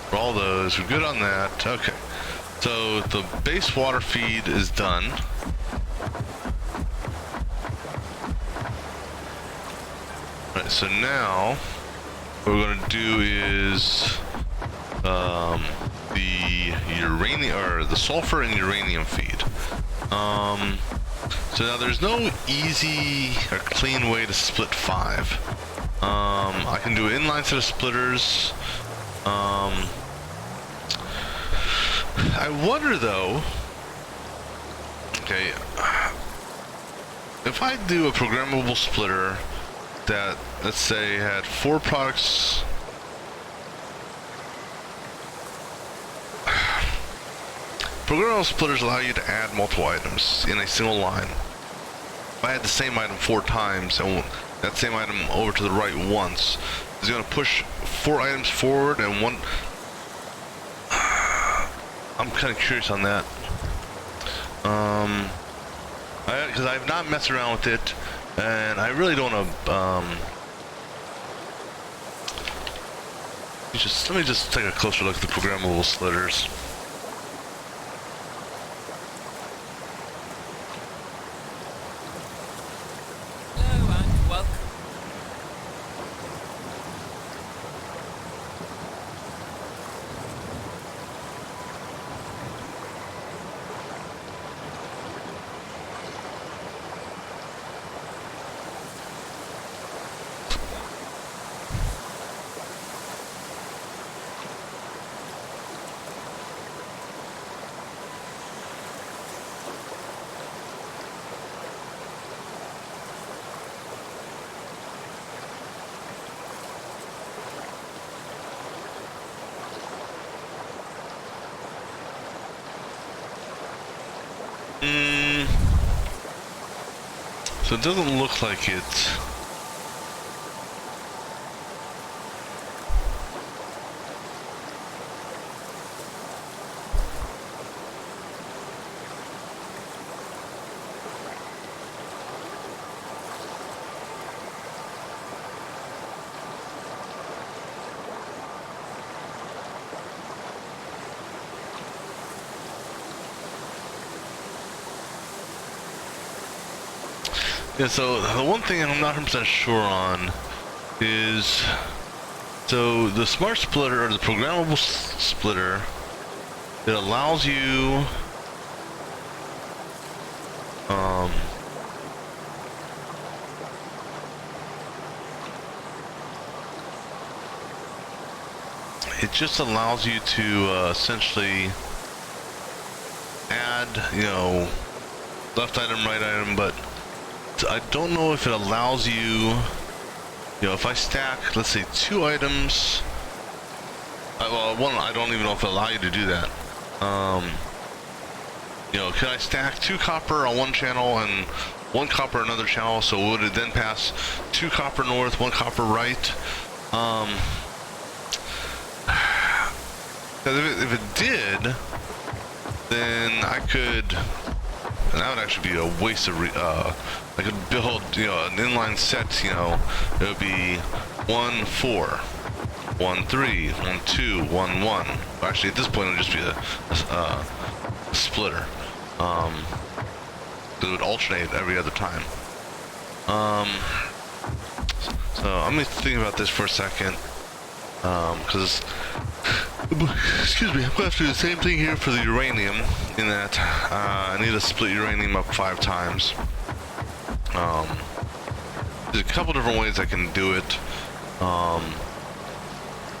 for all those. We're good on that. Okay. So the base water feed is done. Alright, so now what we're going to do is the uranium or the sulfur and uranium feed. So now there's no easy or clean way to split 5. I can do an inline set of splitters. I wonder though, okay, if I do a programmable splitter that, let's say, had 4 products, programmable splitters allow you to add multiple items in a single line. If I had the same item 4 times and that same item over to the right once, it's going to push 4 items forward and 1. I'm kind of curious on that. Because I've not messed around with it, and I really don't want to. Let me just take a closer look at the programmable splitters. Hello and welcome. So it doesn't look like it. Yeah, so the one thing I'm not 100% sure on is, so the smart splitter, or the programmable splitter, it allows you it just allows you to essentially add, left item, right item, but I don't know if it allows you, if I stack, let's say 2 items, well, one, I don't even know if it allows you to do that. Can I stack 2 copper on one channel and 1 copper on another channel? So would it then pass 2 copper north, 1 copper right? If it did, then I could. And that would actually be a waste of, I could build, an inline set, it would be 1 4, 1 3, 1 2, 1 1. Actually, at this point, it would just be a splitter. It would alternate every other time. So I'm gonna think about this for a second, because excuse me, I'm gonna have to do the same thing here for the uranium, in that I need to split uranium up 5 times. There's a couple different ways I can do it.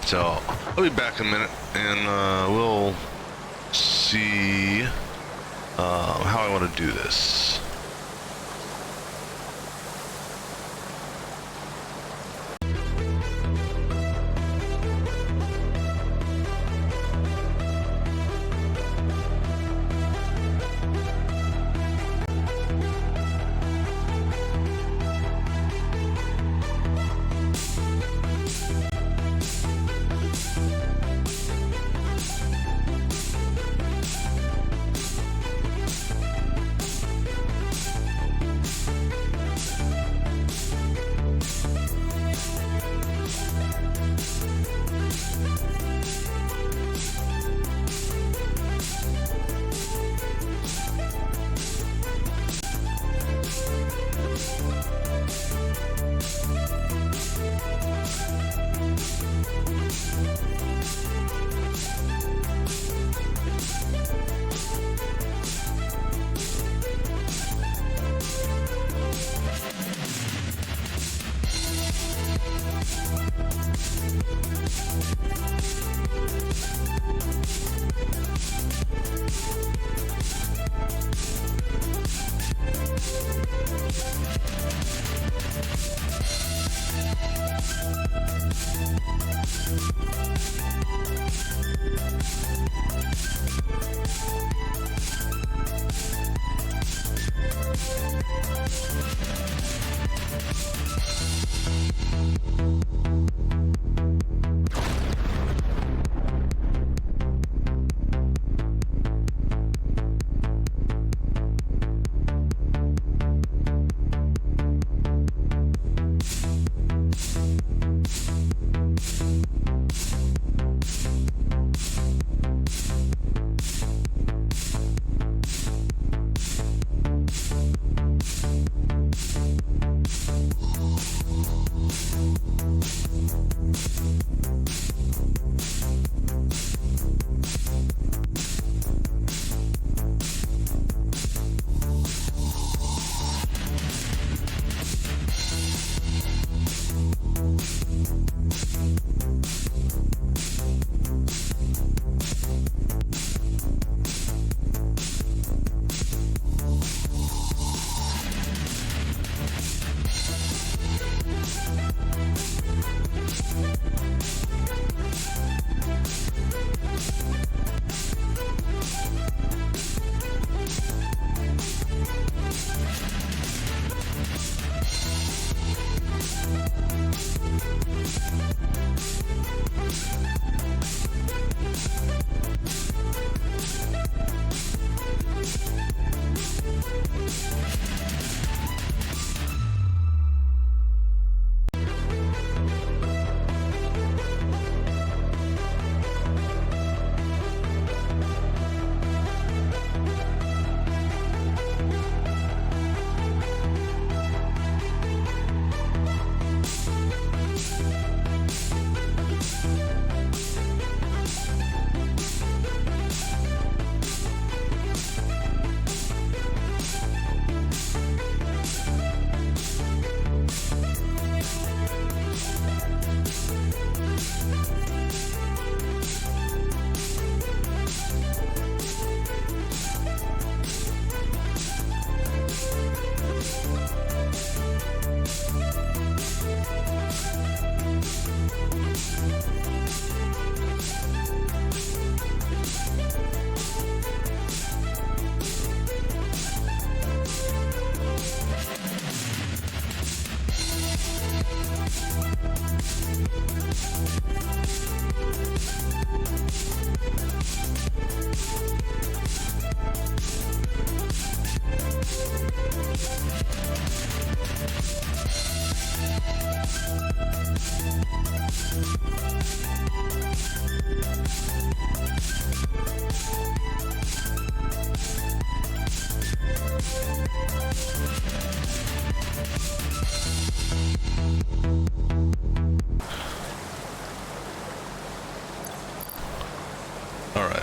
So I'll be back in a minute, and we'll see how I want to do this.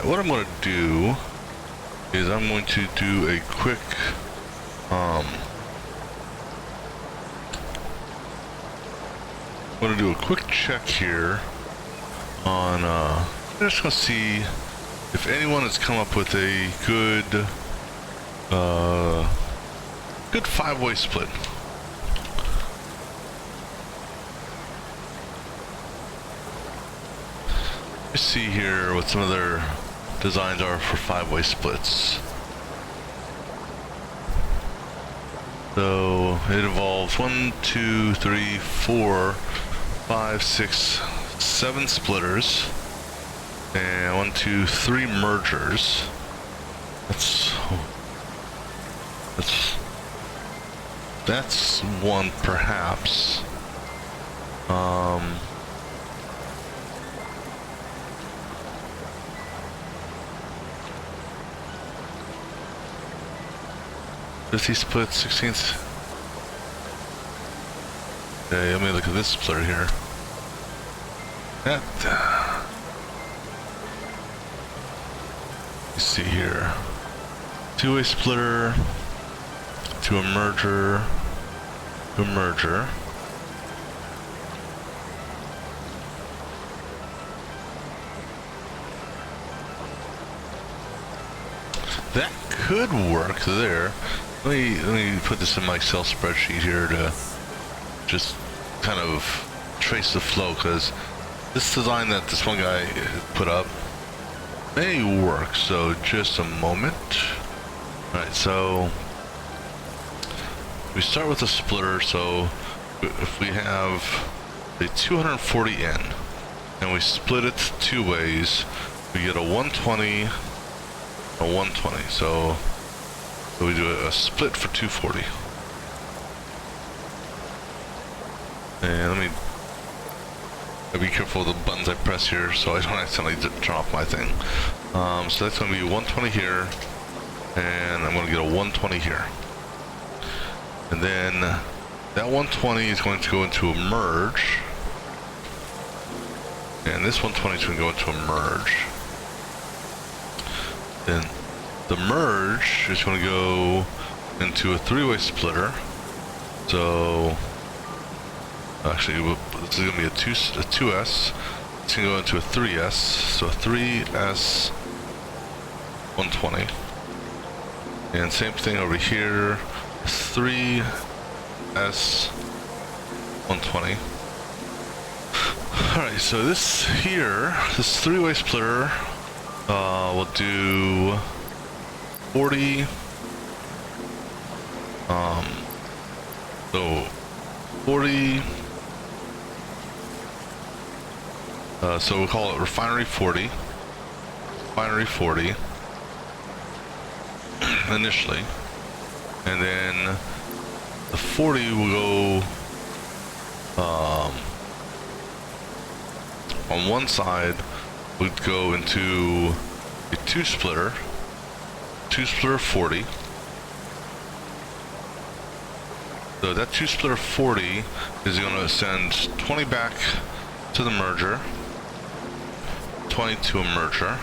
What I'm going to do is I'm going to do a quick I'm going to do a quick check here on I'm just going to see if anyone has come up with a good good five-way split. Let's see here what some of their designs are for five-way splits. So it involves 1, 2, 3, 4, 5, 6, 7 splitters, and 1, 2, 3 mergers. That's one perhaps. Does he split 16th? Okay, let me look at this splitter here. That you see here, two-way splitter to a merger, to a merger. that could work there. Let me put this in my Excel spreadsheet here to just kind of trace the flow, because this design that this one guy put up may work. So just a moment. All right, so we start with a splitter. So if we have a 240 in and we split it two ways, we get a 120, a 120. So we do a split for 240. And let me be careful of the buttons I press here so I don't accidentally turn off my thing. So that's going to be 120 here, and I'm going to get a 120 here. And then that 120 is going to go into a merge, and this 120 is going to go into a merge. Then the merge is going to go into a three-way splitter. So actually, this is going to be a 2S. It's going to go into a 3S. So a 3S 120. And same thing over here. 3S 120. Alright, so this here, this three-way splitter, will do 40. So 40. So we'll call it refinery 40. Refinery 40 initially, and then the 40 will go on one side. Would go into a two splitter 40. So that two splitter 40 is going to send 20 back to the merger, 20 to a merger.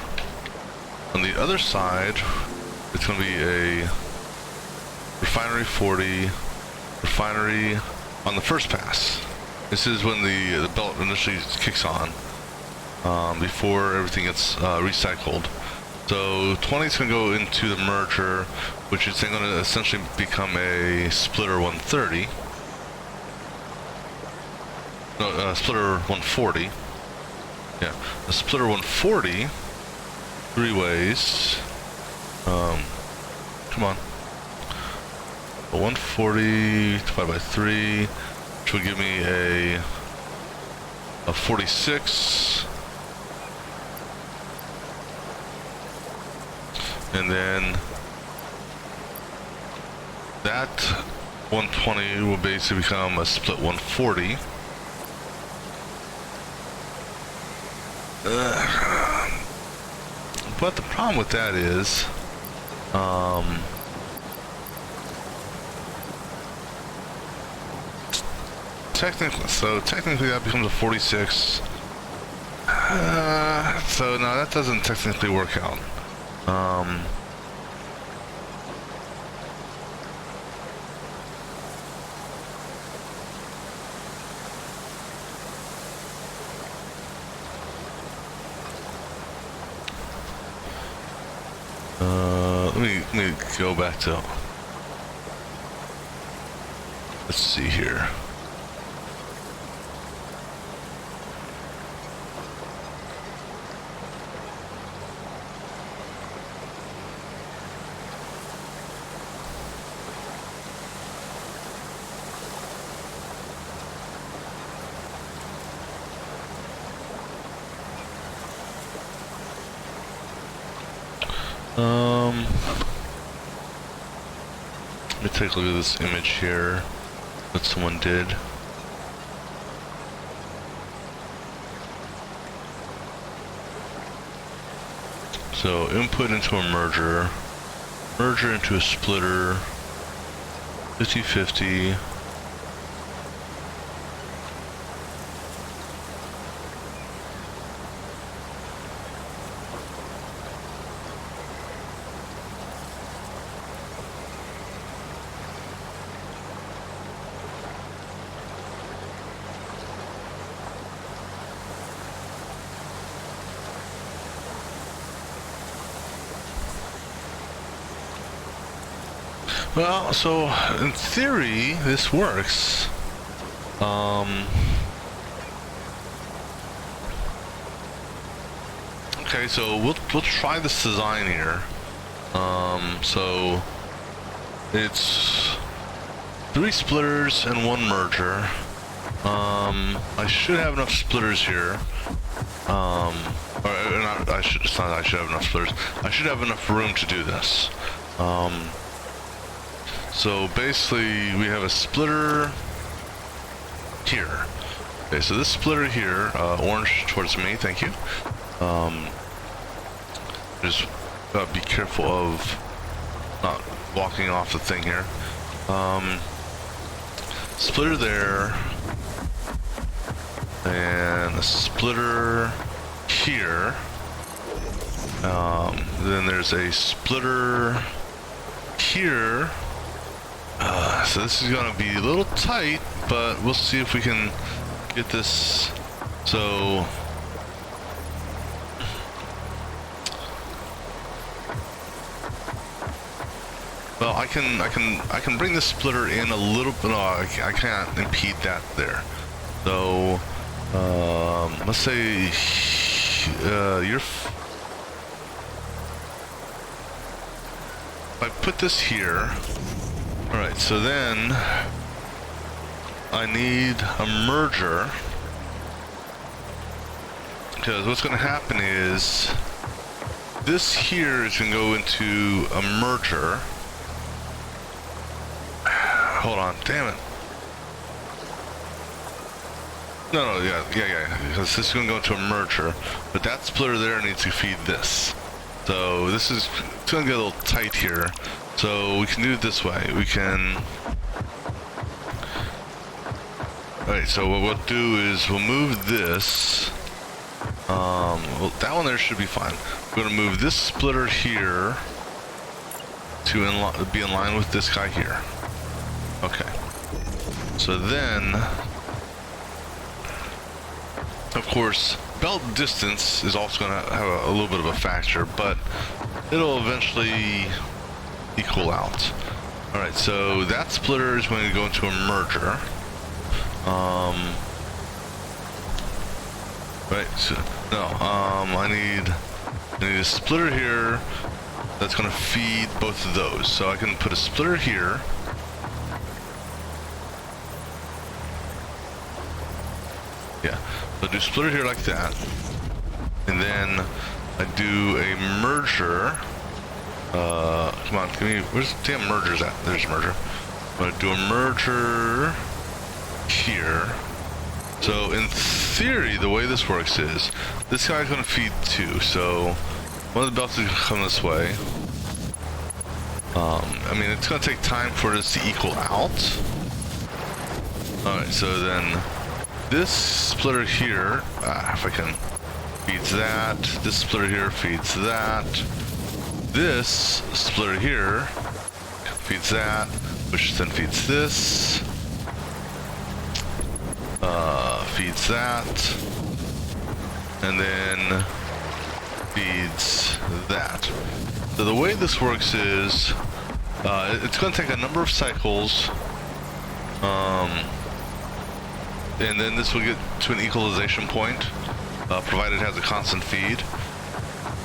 On the other side, it's going to be a refinery 40, refinery on the first pass. This is when the belt initially kicks on, before everything gets recycled. So 20 is going to go into the merger, which is then going to essentially become a splitter 130. No, splitter 140. Yeah, a splitter 140, three ways. Come on. A 140 divided by 3, which will give me a 46. And then that 120 will basically become a split 140. But the problem with that is, technically that becomes a 46. So no, that doesn't technically work out. Let me go back to, let's see here. Let me take a look at this image here that someone did. So input into a merger, merger into a splitter, 50-50. Well, so in theory, this works. Okay, so we'll try this design here. So it's 3 splitters and 1 merger. I should have enough splitters here. Or not, I should have enough splitters. I should have enough room to do this. So basically we have a splitter here. Okay, so this splitter here, orange towards me, thank you. Just be careful of not walking off the thing here. Splitter there, and a splitter here. Then there's a splitter here. So this is gonna be a little tight, but we'll see if we can get this. So well, I can bring the splitter in a little bit. No, I can't impede that there. So let's say if I put this here. All right, so then I need a merger, because what's going to happen is this here is going to go into a merger. Hold on, damn it. No, yeah, because this is going to go into a merger, but that splitter there needs to feed this. So this is, it's going to get a little tight here. So we can do it this way. We can... Alright, so what we'll do is we'll move this. Well, that one there should be fine. We're going to move this splitter here to be in line with this guy here. Okay. So then, of course, belt distance is also going to have a little bit of a factor, but it'll eventually equal out. Alright, so that splitter is going to go into a merger. Right, so, no, I need a splitter here that's going to feed both of those. So I can put a splitter here. Yeah, so do splitter here like that. And then I do a merger. Come on, give me, where's the damn mergers at? There's a merger. I'm gonna do a merger here. So in theory, the way this works is, this guy's gonna feed 2, so one of the belts is gonna come this way. I mean, it's gonna take time for this to equal out. Alright, so then this splitter here, if I can, feeds that. This splitter here feeds that. This splitter here feeds that, which then feeds this, feeds that, and then feeds that. So the way this works is, it's going to take a number of cycles, and then this will get to an equalization point, provided it has a constant feed.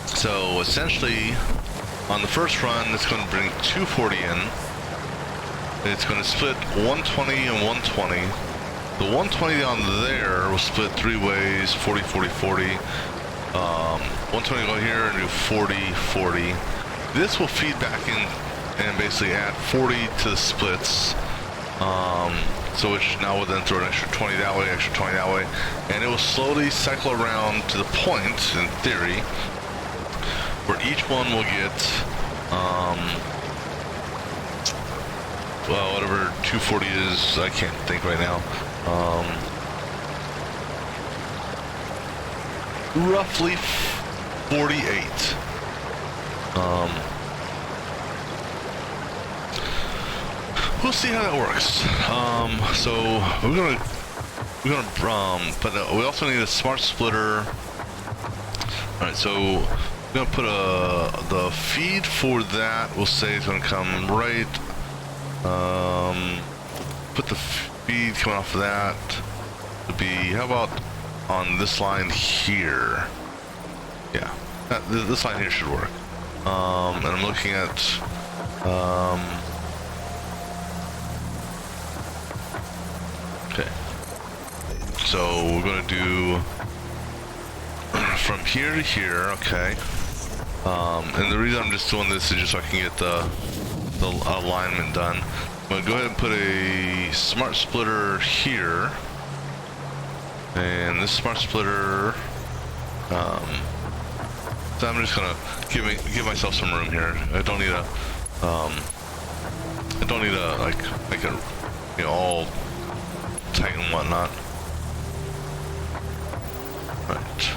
So essentially, on the first run, it's going to bring 240 in. It's going to split 120 and 120. The 120 on there will split 3 ways, 40, 40, 40. 120 go here and do 40, 40. This will feed back in and basically add 40 to the splits. So which now will then throw an extra 20 that way, extra 20 that way. And it will slowly cycle around to the point, in theory, where each one will get, well, whatever 240 is, I can't think right now. Roughly 48. We'll see how that works. So we're gonna, but we also need a smart splitter. All right, so we're gonna put the feed for that. We'll say it's gonna come right Put the feed coming off of that to be, how about on this line here? Yeah, this line here should work. And I'm looking at, okay. So we're gonna do from here to here, okay. And the reason I'm just doing this is just so I can get the alignment done. I'm gonna go ahead and put a smart splitter here, and this smart splitter. So I'm just gonna give myself some room here. I don't need a like make it, you know, all tight and whatnot. Right.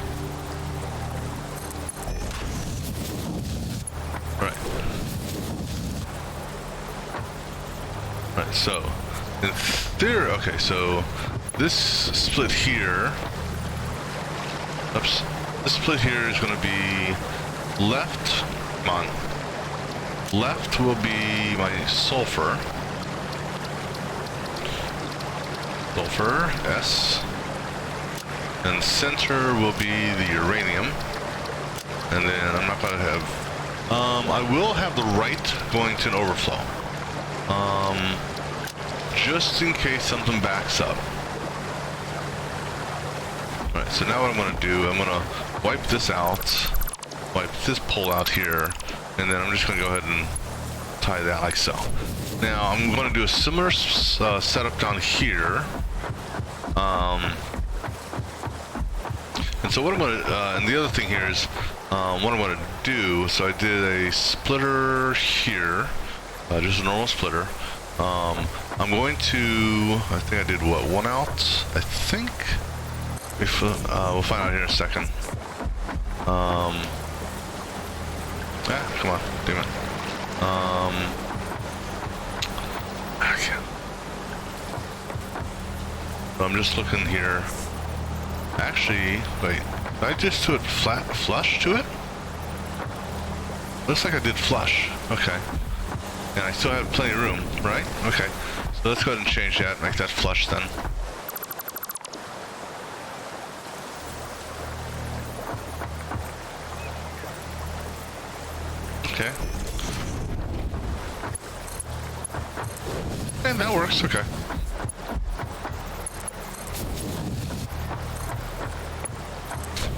Right, so in theory, okay, so this split here, oops, this split here is going to be left, come on, left will be my sulfur, S, and center will be the uranium, and then I'm not going to have, I will have the right going to an overflow. Just in case something backs up. Alright, so now what I'm going to do, I'm going to wipe this out, wipe this pole out here, and then I'm just going to go ahead and tie that like so. Now, I'm going to do a similar setup down here. And so what I'm going to, and the other thing here is, what I'm going to do, so I did a splitter here, just a normal splitter. I'm going to, I think I did what, one out, I think? If, we'll find out here in a second. Come on, damn it. Okay. So I'm just looking here. Actually, wait, did I just do it flush to it? Looks like I did flush, okay. And I still have plenty of room, right? Okay. So let's go ahead and change that, make that flush then. Okay. And that works, okay.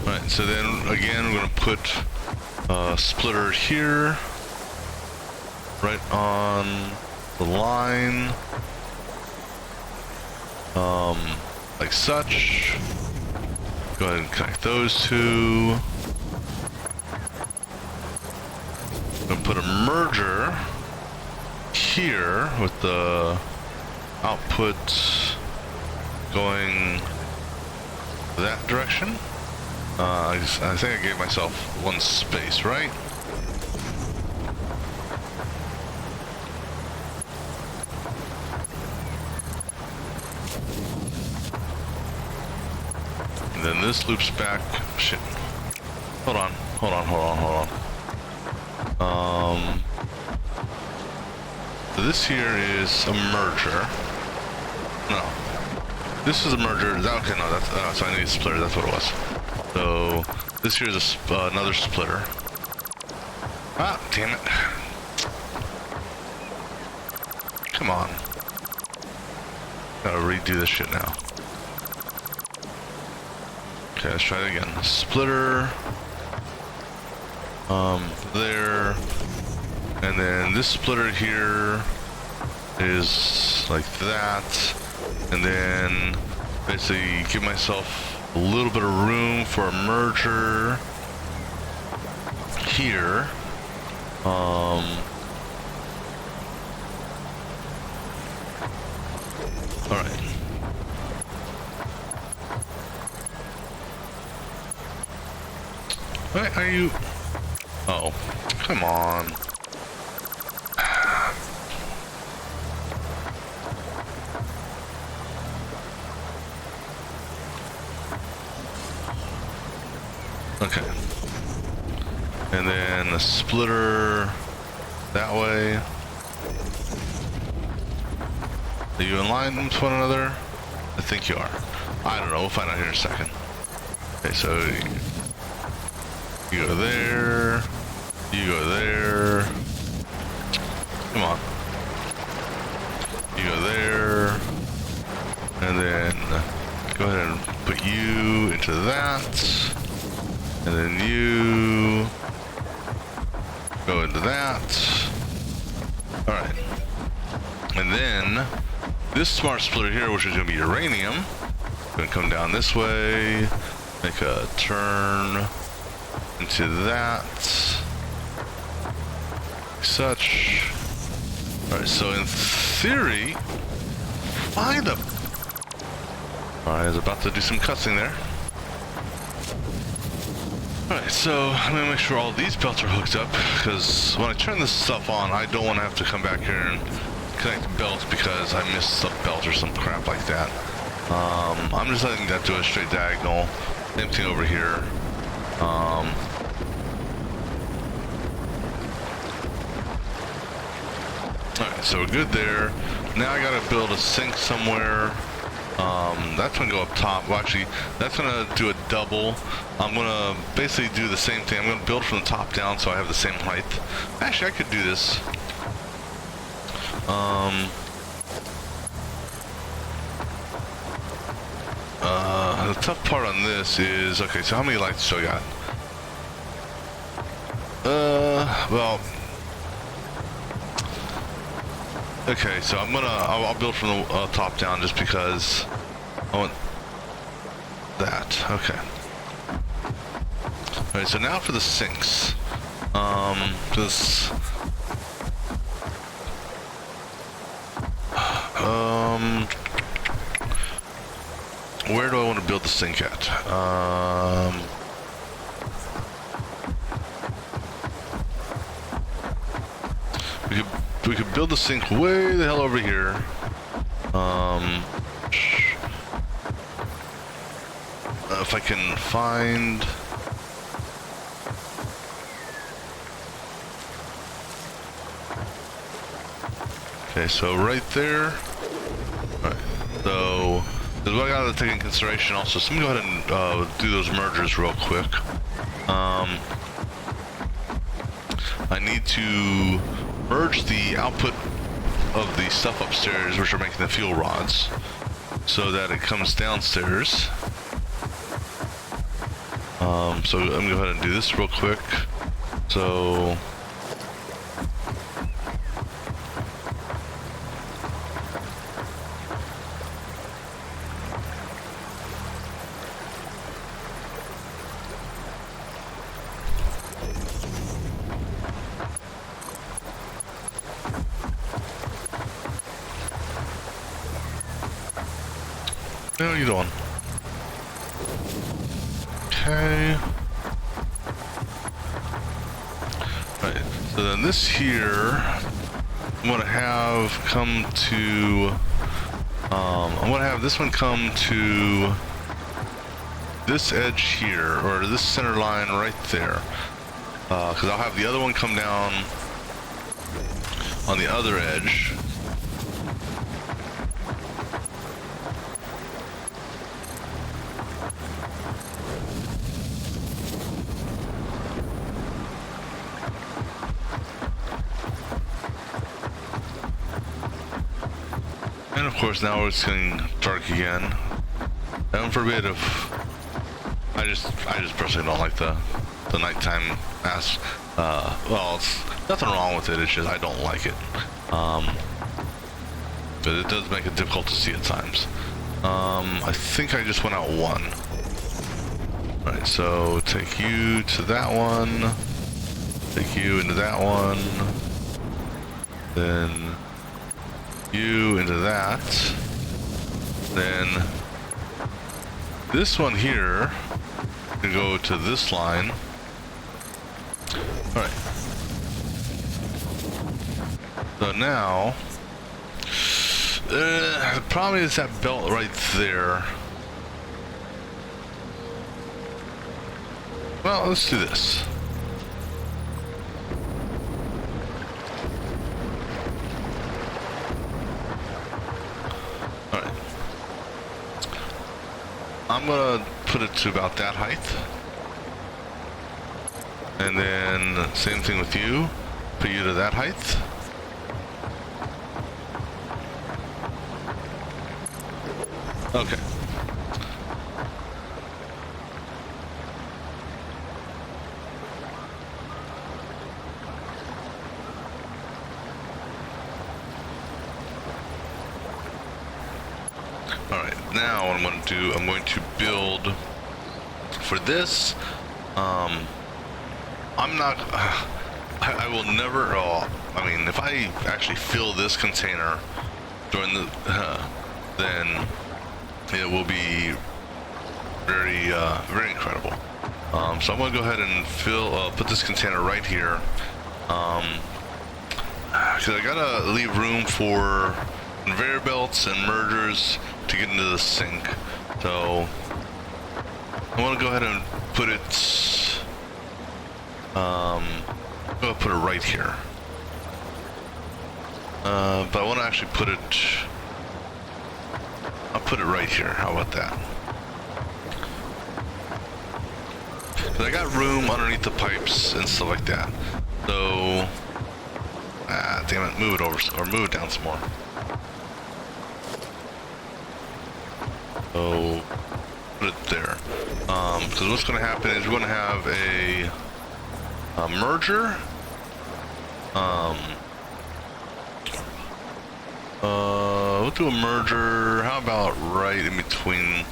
Alright, so then again we're gonna put a splitter here. Right on the line, like such. Go ahead and connect those two. I'm gonna put a merger here with the output going that direction. I think I gave myself one space, right? Then this loops back. Shit. Hold on. So this here is a merger. No. This is a merger. Okay, no, that's, so I need a splitter. That's what it was. So this here is another splitter. Ah, damn it. Come on. Gotta redo this shit now. Okay, let's try it again. Splitter. There. And then this splitter here is like that. And then basically give myself a little bit of room for a merger here. Alright. Why are you... Oh, come on. Okay. And then a splitter that way. Are you in line with one another? I think you are. I don't know. We'll find out here in a second. Okay, so you go there. You go there. Come on. You go there. And then go ahead and put you into that. And then you go into that. Alright. And then this smart splitter here, which is going to be uranium, going to come down this way, make a turn into that, such. Alright, so in theory, find them. Alright, I was about to do some cussing there. Alright, so I'm going to make sure all these belts are hooked up, because when I turn this stuff on, I don't want to have to come back here and connect the belts because I missed a belt or some crap like that. I'm just letting that do a straight diagonal. Same thing over here. Alright, so we're good there. Now I gotta build a sink somewhere. That's gonna go up top. Well, actually, that's gonna do a double. I'm gonna basically do the same thing. I'm gonna build from the top down so I have the same height. Actually, I could do this. The tough part on this is, okay, so how many lights do I got? Well, okay, so I'll build from the top down just because I want that. Okay. Alright, so now for the sinks. Where do I want to build the sink at? We could build the sink way the hell over here. If I can find. Okay, so right there. Alright, so there's what I gotta take in consideration also. So I'm gonna go ahead and do those mergers real quick. I need to merge the output of the stuff upstairs, which are making the fuel rods, so that it comes downstairs. So I'm gonna go ahead and do this real quick. So what are you doing? Okay. Right. So then this here, I'm gonna have come to. I'm gonna have this one come to this edge here, or this center line right there, because I'll have the other one come down on the other edge. And of course now it's getting dark again. Heaven forbid if I just personally don't like the nighttime ass. Well, it's nothing wrong with it. It's just I don't like it. But it does make it difficult to see at times. I think I just went out one. Alright, so take you to that one. Take you into that one. Then you into that. Then this one here can go to this line. Alright. So now the problem is that belt right there. Well, let's do this. I'm gonna put it to about that height. And then same thing with you. Put you to that height. Okay. Alright, now what I'm going to do, I'm going to build for this. I'm not, I will never, I mean, if I actually fill this container during the, then it will be very, very incredible. So I'm going to go ahead and put this container right here. Because I gotta leave room for conveyor belts and mergers to get into the sink. So I want to go ahead and put it, I'm going to put it right here. But I want to actually put it, I'll put it right here. How about that? Because I got room underneath the pipes and stuff like that. So, damn it, move it over, or move it down some more. So, put it there. Because what's going to happen is we're going to have a merger. We'll do a merger. How about right in between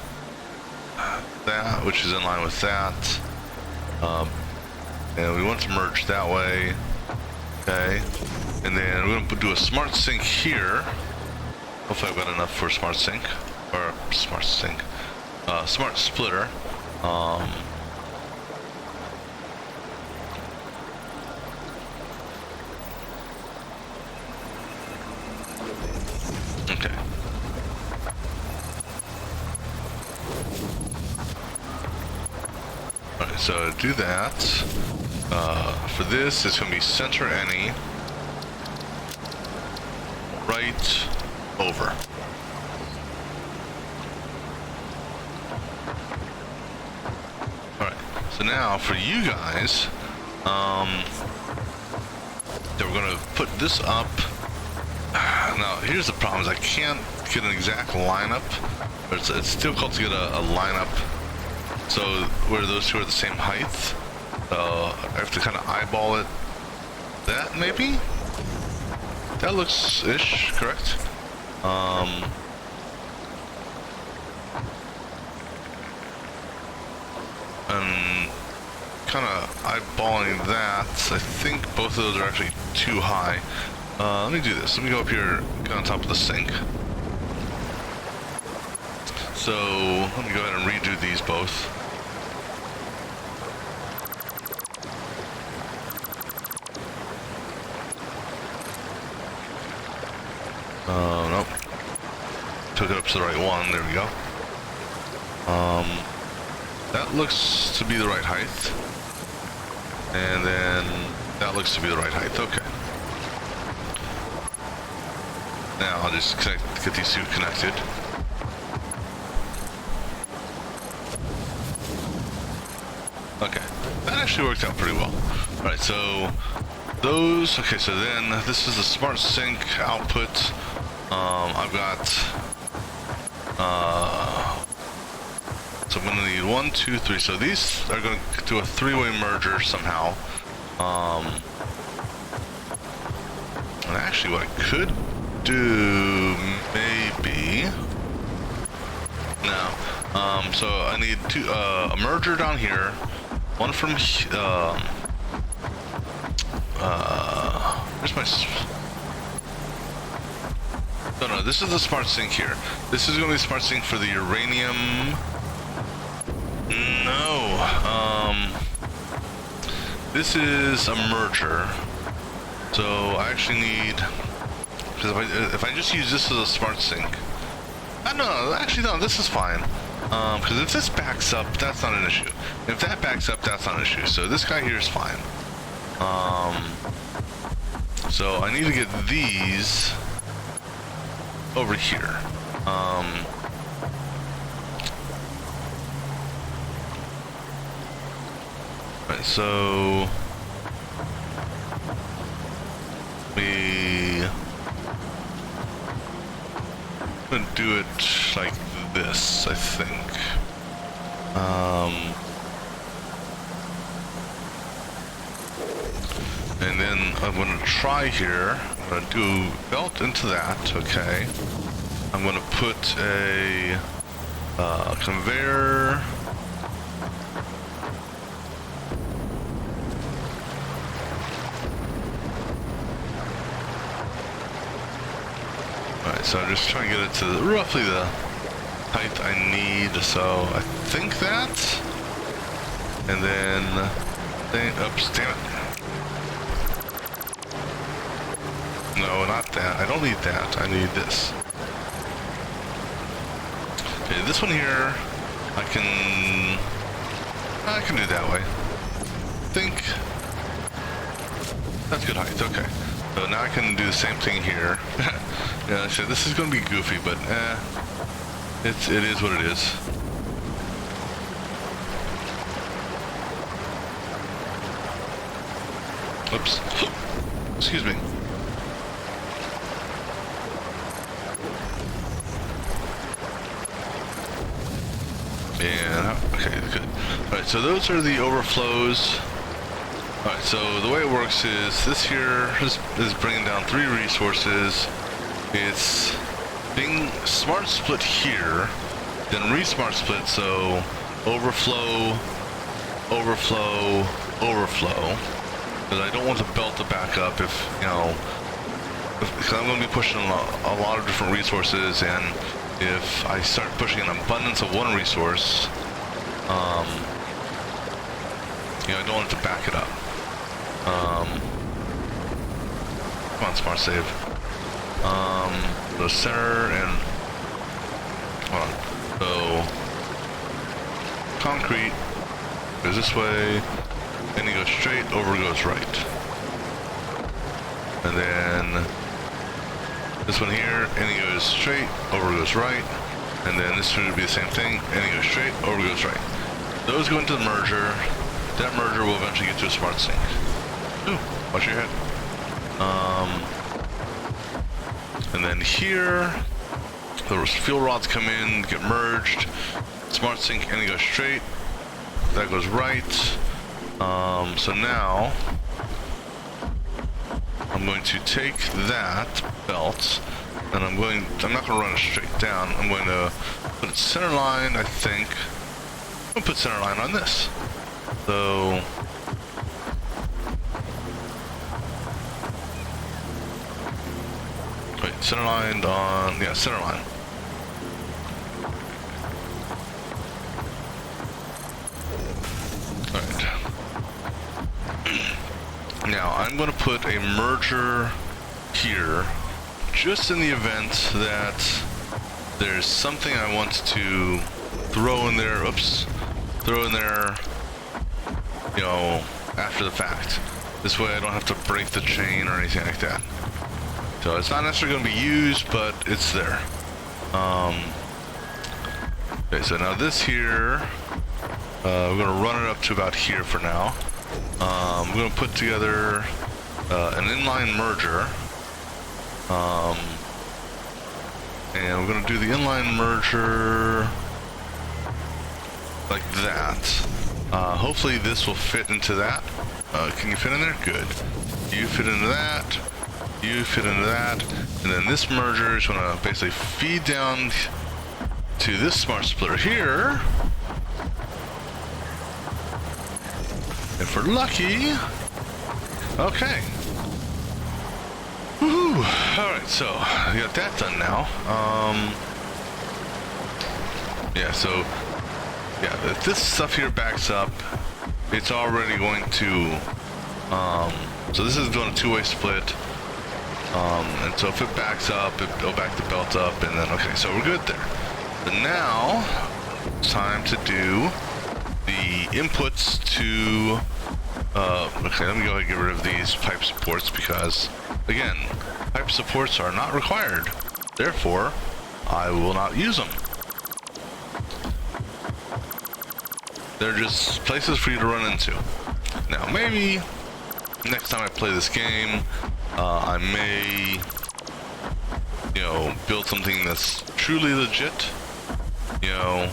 that, which is in line with that. And we want to merge that way. Okay. And then we're going to do a smart sink here. Hopefully I've got enough for a smart sink. Or smart sink. Smart splitter. Okay. Okay, so do that. For this, it's going to be center any. Right over. Alright, so now for you guys, we're going to put this up. Now, here's the problem, is I can't get an exact lineup. It's difficult to get a lineup so where those two are the same height. I have to kind of eyeball it. That, maybe? That looks ish, correct? And kind of eyeballing that, I think both of those are actually too high. Let me do this. Let me go up here, get on top of the sink. So, let me go ahead and redo these both. Nope. Took it up to the right one. There we go. That looks to be the right height. And then that looks to be the right height. Okay. Now I'll just get these two connected. Okay. That actually worked out pretty well. Alright, so those, okay, so then this is the smart sink output. I've got, so I'm gonna need 1, 2, 3. So these are gonna do a three-way merger somehow. And actually what I could do, maybe, no. So I need a merger down here, one from, where's my, no, this is the smart sink here. This is going to be the smart sink for the uranium. No. This is a merger. So I actually need, because if I just use this as a smart sink, no, actually no, this is fine. Because if this backs up, that's not an issue. If that backs up, that's not an issue. So this guy here is fine. So I need to get these over here. Alright, so I'm gonna do it like this, I think. And then I'm gonna try here. I'm gonna do belt into that, okay. I'm gonna put a conveyor. Alright, so I'm just trying to get it to roughly the height I need, so I think that. And then, oops, damn it. No, not that. I don't need that. I need this. Okay, this one here, I can do it that way. I think that's good height. Okay. So now I can do the same thing here. Yeah, I said this is going to be goofy, but it is what it is. Oops. Excuse me. And okay, good. All right, so those are the overflows. All right, so the way it works is this here is bringing down 3 resources. It's being smart split here, then re-smart split, so overflow, overflow, overflow. Because I don't want the belt to back up if, you know, because I'm going to be pushing a lot of different resources, and if I start pushing an abundance of one resource, you know, I don't want it to back it up. Come on, smart save. The center and hold on. So concrete goes this way, and he goes straight, over goes right. And then this one here, and he goes straight, over goes right. And then this should be the same thing, and he goes straight, over goes right. Those go into the merger. That merger will eventually get to a smart sink. Ooh, watch your head. And then here, the fuel rods come in, get merged, smart sink, and they go straight. That goes right. So now I'm going to take that belt, and I'm not going to run it straight down. I'm going to put it center line, I think. I'm going to put center line on this. So wait, center line on, yeah, center line. Alright. Now I'm going to put a merger here, just in the event that there's something I want to throw in there, throw in there, you know, after the fact. This way I don't have to break the chain or anything like that. So it's not necessarily going to be used, but it's there. Okay, so now this here, we're going to run it up to about here for now. We're going to put together an inline merger. And we're going to do the inline merger like that. Hopefully this will fit into that. Can you fit in there? Good. You fit into that. You fit into that. And then this merger is going to basically feed down to this smart splitter here. If we're lucky. Okay. Woohoo! Alright, so we got that done now. Yeah, so yeah, if this stuff here backs up, it's already going to so this is doing a two-way split. And so if it backs up, it'll back the belt up, and then okay, so we're good there. But now it's time to do the inputs to okay, let me go ahead and get rid of these pipe supports because again, pipe supports are not required. Therefore, I will not use them. They're just places for you to run into. Now maybe next time I play this game, I may, you know, build something that's truly legit, you know,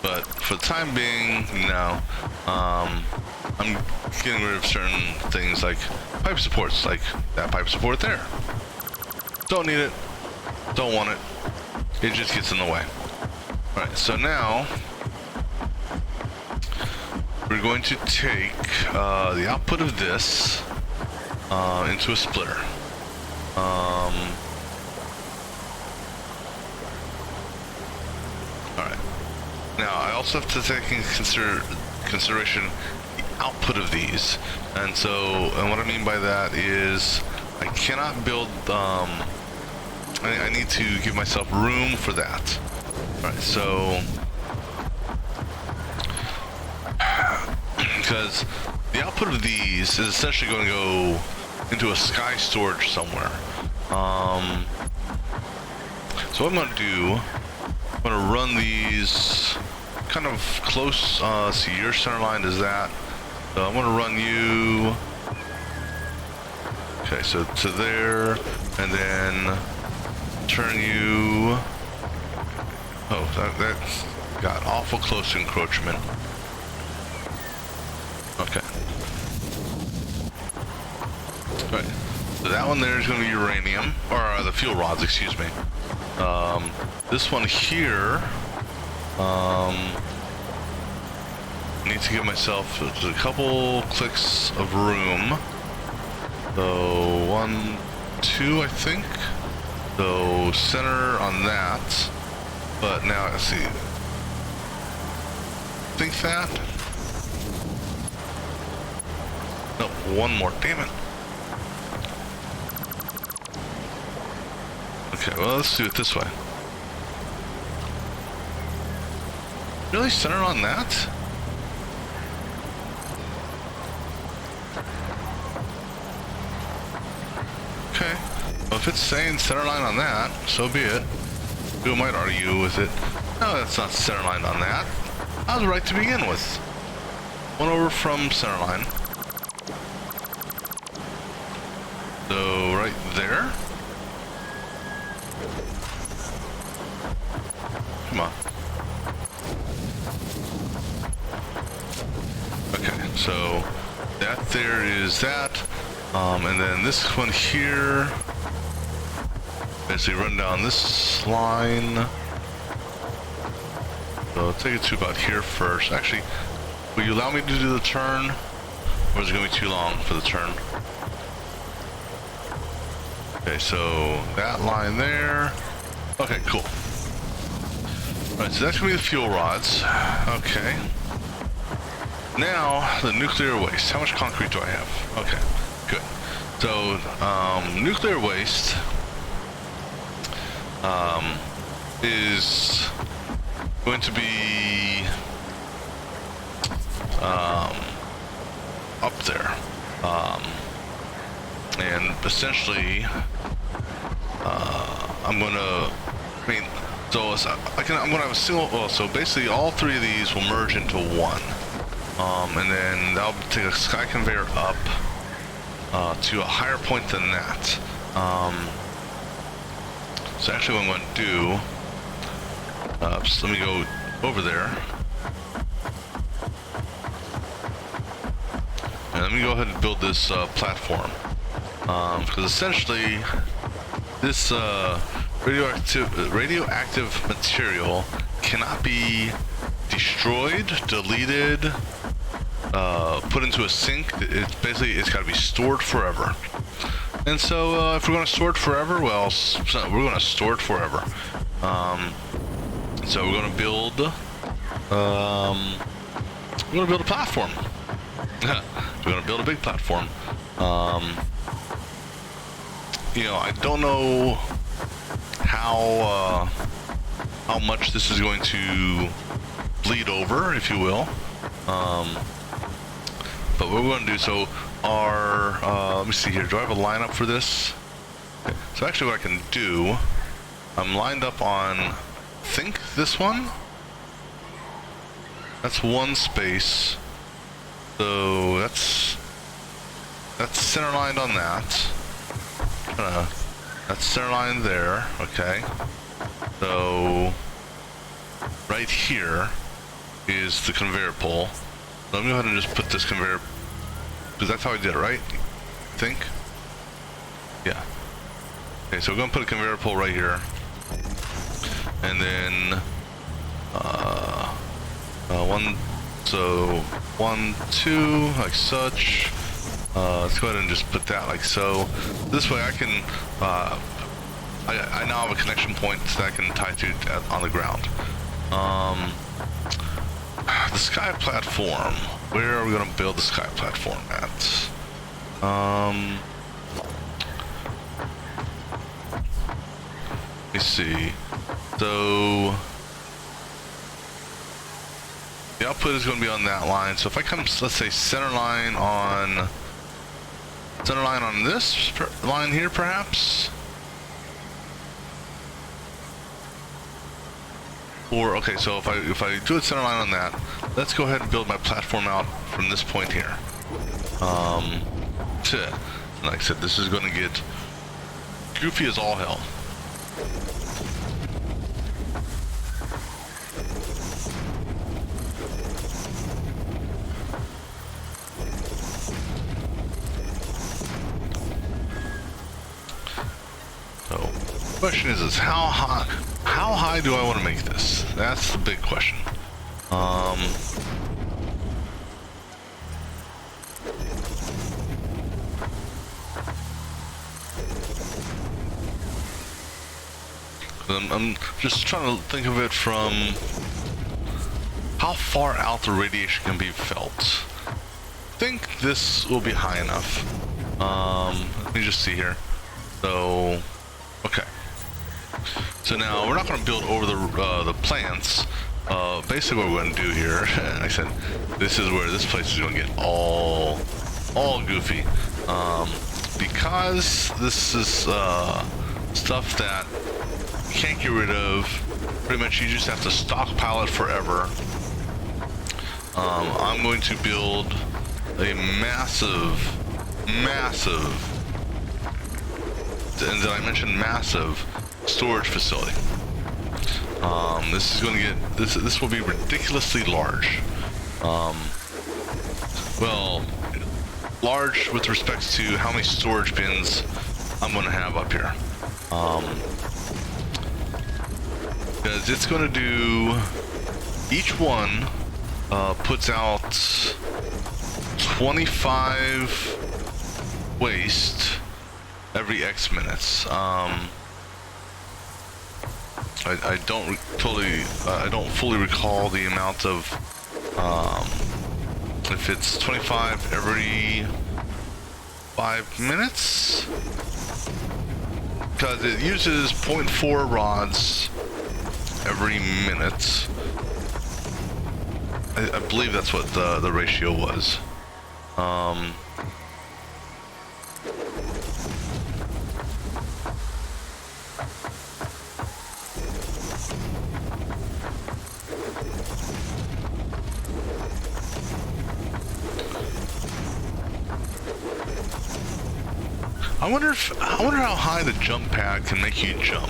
but for the time being, no. I'm getting rid of certain things like pipe supports, like that pipe support there. Don't need it, don't want it, it just gets in the way. Alright, so now we're going to take the output of this into a splitter. Alright. Now I also have to take into consideration the output of these. And what I mean by that is I cannot build, I need to give myself room for that. Alright, so because the output of these is essentially going to go into a sky storage somewhere. So what I'm going to do, I'm going to run these kind of close. See, your center line is that. So I'm going to run you. Okay, so to there, and then turn you. Oh, that got awful close to encroachment. Okay. Right. So that one there is going to be uranium, or the fuel rods, excuse me. This one here, need to give myself a couple clicks of room. So 1, 2, I think. So center on that. But now let's see. Think that. No, one more. Damn it. Okay, well, let's do it this way. Really center on that? Okay. Well, if it's saying center line on that, so be it. People might argue with it. No, that's not center line on that. I was right to begin with. 1 over from center line. So, right there. Come on. Okay, so that there is that. And then this one here. Basically run down this line. So I'll take it to about here first. Actually, will you allow me to do the turn? Or is it going to be too long for the turn? Okay, so that line there. Okay, cool. Alright, so that's going to be the fuel rods. Okay. Now, the nuclear waste. How much concrete do I have? Okay, good. So, nuclear waste is going to be up there. And essentially, I'm gonna, I'm gonna have a single, well, so basically all 3 of these will merge into one. And then that'll take a sky conveyor up to a higher point than that. So actually what I'm going to do, so let me go over there. And let me go ahead and build this platform. Because essentially, this radioactive material cannot be destroyed, deleted, put into a sink. It's got to be stored forever. And so if we're going to store it forever, well, we're going to store it forever. So we're going to build a platform. We're going to build a big platform. You know, I don't know how much this is going to bleed over, if you will. But what we're going to do, so let me see here, do I have a lineup for this? Okay. So actually what I can do, I'm lined up on, I think this one? That's one space. So that's center lined on that. That's center line there. Okay. So right here is the conveyor pole. Let me go ahead and just put this conveyor, because that's how I did it, right? I think. Yeah. Okay, so we're gonna put a conveyor pole right here, and then one, two, like such. Let's go ahead and just put that like so. This way I can, I now have a connection point that I can tie to on the ground. The sky platform. Where are we gonna build the sky platform at? Let me see. So the output is going to be on that line. So if I come, let's say center line on this line here, perhaps. Or okay, so if I do a center line on that, let's go ahead and build my platform out from this point here. Like I said, this is going to get goofy as all hell. So, the question is how high do I want to make this? That's the big question. I'm just trying to think of it from how far out the radiation can be felt. I think this will be high enough. Let me just see here. So, okay. So now we're not going to build over the plants. Basically, what we're going to do here, like I said, this is where this place is going to get all goofy, because this is stuff that you can't get rid of. Pretty much, you just have to stockpile it forever. I'm going to build a massive, and did I mention massive storage facility? This is going to get this will be ridiculously large. Well, large with respect to how many storage bins I'm going to have up here. Because it's going to do, each one puts out 25 waste every X minutes. I don't fully recall the amount of, if it's 25 every 5 minutes, because it uses 0.4 rods every minute. I believe that's what the ratio was. I wonder how high the jump pad can make you jump.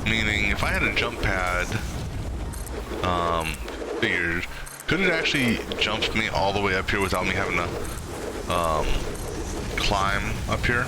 Meaning, if I had a jump pad, figured, could it actually jump me all the way up here without me having to climb up here?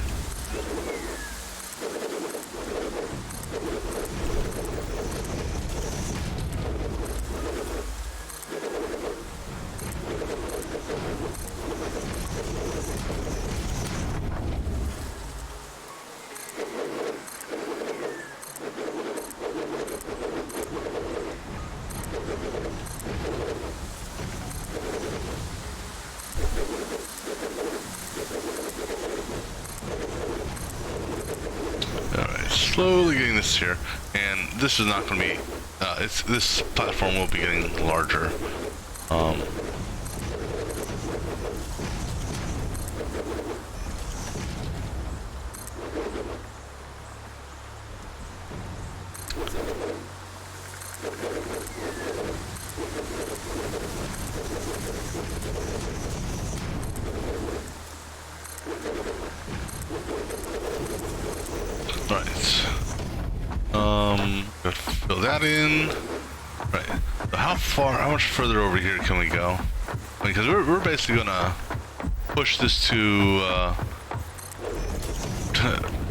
Slowly getting this here, and this is not going to be, this platform will be getting larger. Right. Gotta fill that in. Right. So how much further over here can we go? Because we're basically gonna push this to,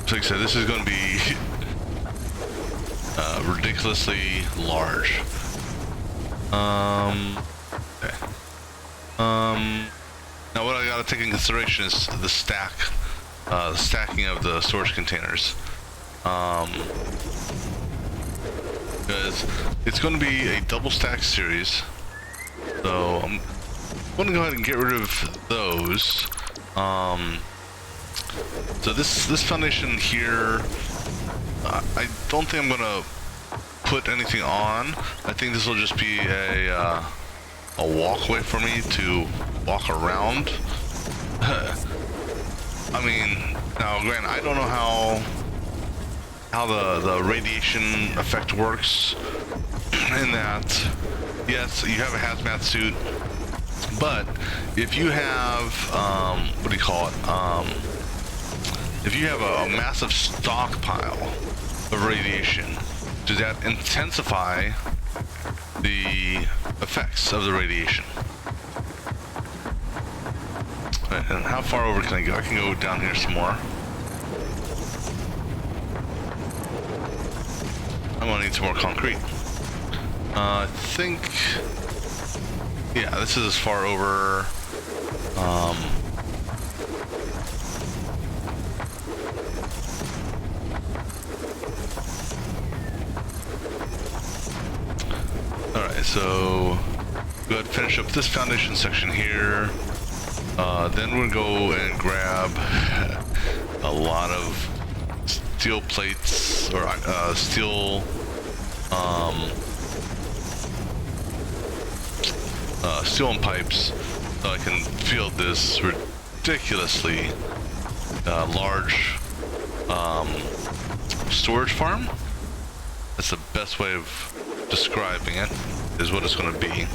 like I said, this is gonna be ridiculously large. Okay. Now what I gotta take in consideration is the stacking of the storage containers. Because it's going to be a double stack series, so I'm going to go ahead and get rid of those. So this foundation here, I don't think I'm going to put anything on. I think this will just be a walkway for me to walk around. I mean, now granted, I don't know how the radiation effect works, in that, yes, you have a hazmat suit, but if you have, what do you call it, if you have a massive stockpile of radiation, does that intensify the effects of the radiation? Right, and how far over can I go? I can go down here some more. I'm gonna need some more concrete. I think, yeah, this is as far over. All right, so go ahead and finish up this foundation section here. Then we're gonna go and grab a lot of steel plates, or steel steel and pipes, so I can field this ridiculously large storage farm. That's the best way of describing it, is what it's going to be.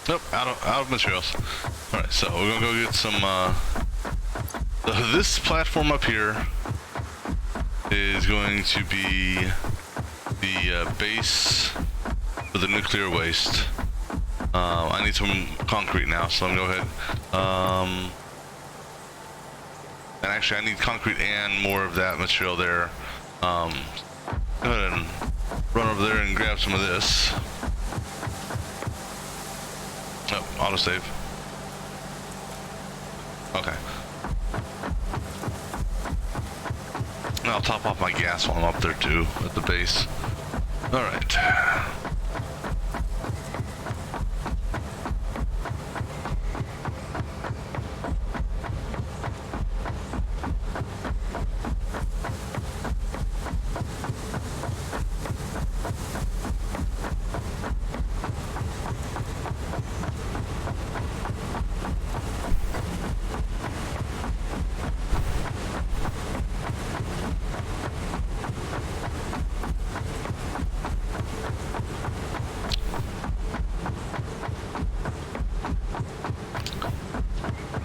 Nope, out of materials. Alright, so we're gonna go get some, this platform up here is going to be the base for the nuclear waste. I need some concrete now, so I'm gonna go ahead. And actually I need concrete and more of that material there. Go ahead and run over there and grab some of this. Oh, autosave. Okay. And I'll top off my gas while I'm up there too, at the base. Alright.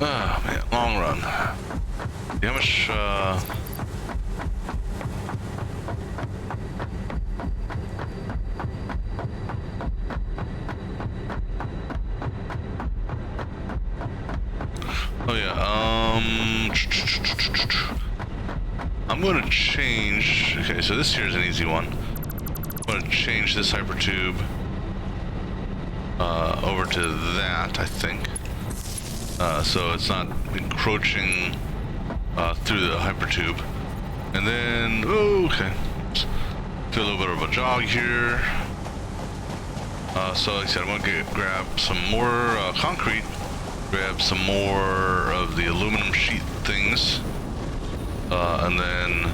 Oh man, long run. See how much, oh yeah, I'm gonna change, okay, so this here is an easy one. I'm gonna change this hypertube, over to that, I think. So it's not encroaching through the hypertube. And then, oh, okay, do a little bit of a jog here. So like I said, I'm gonna grab some more concrete, grab some more of the aluminum sheet things, and then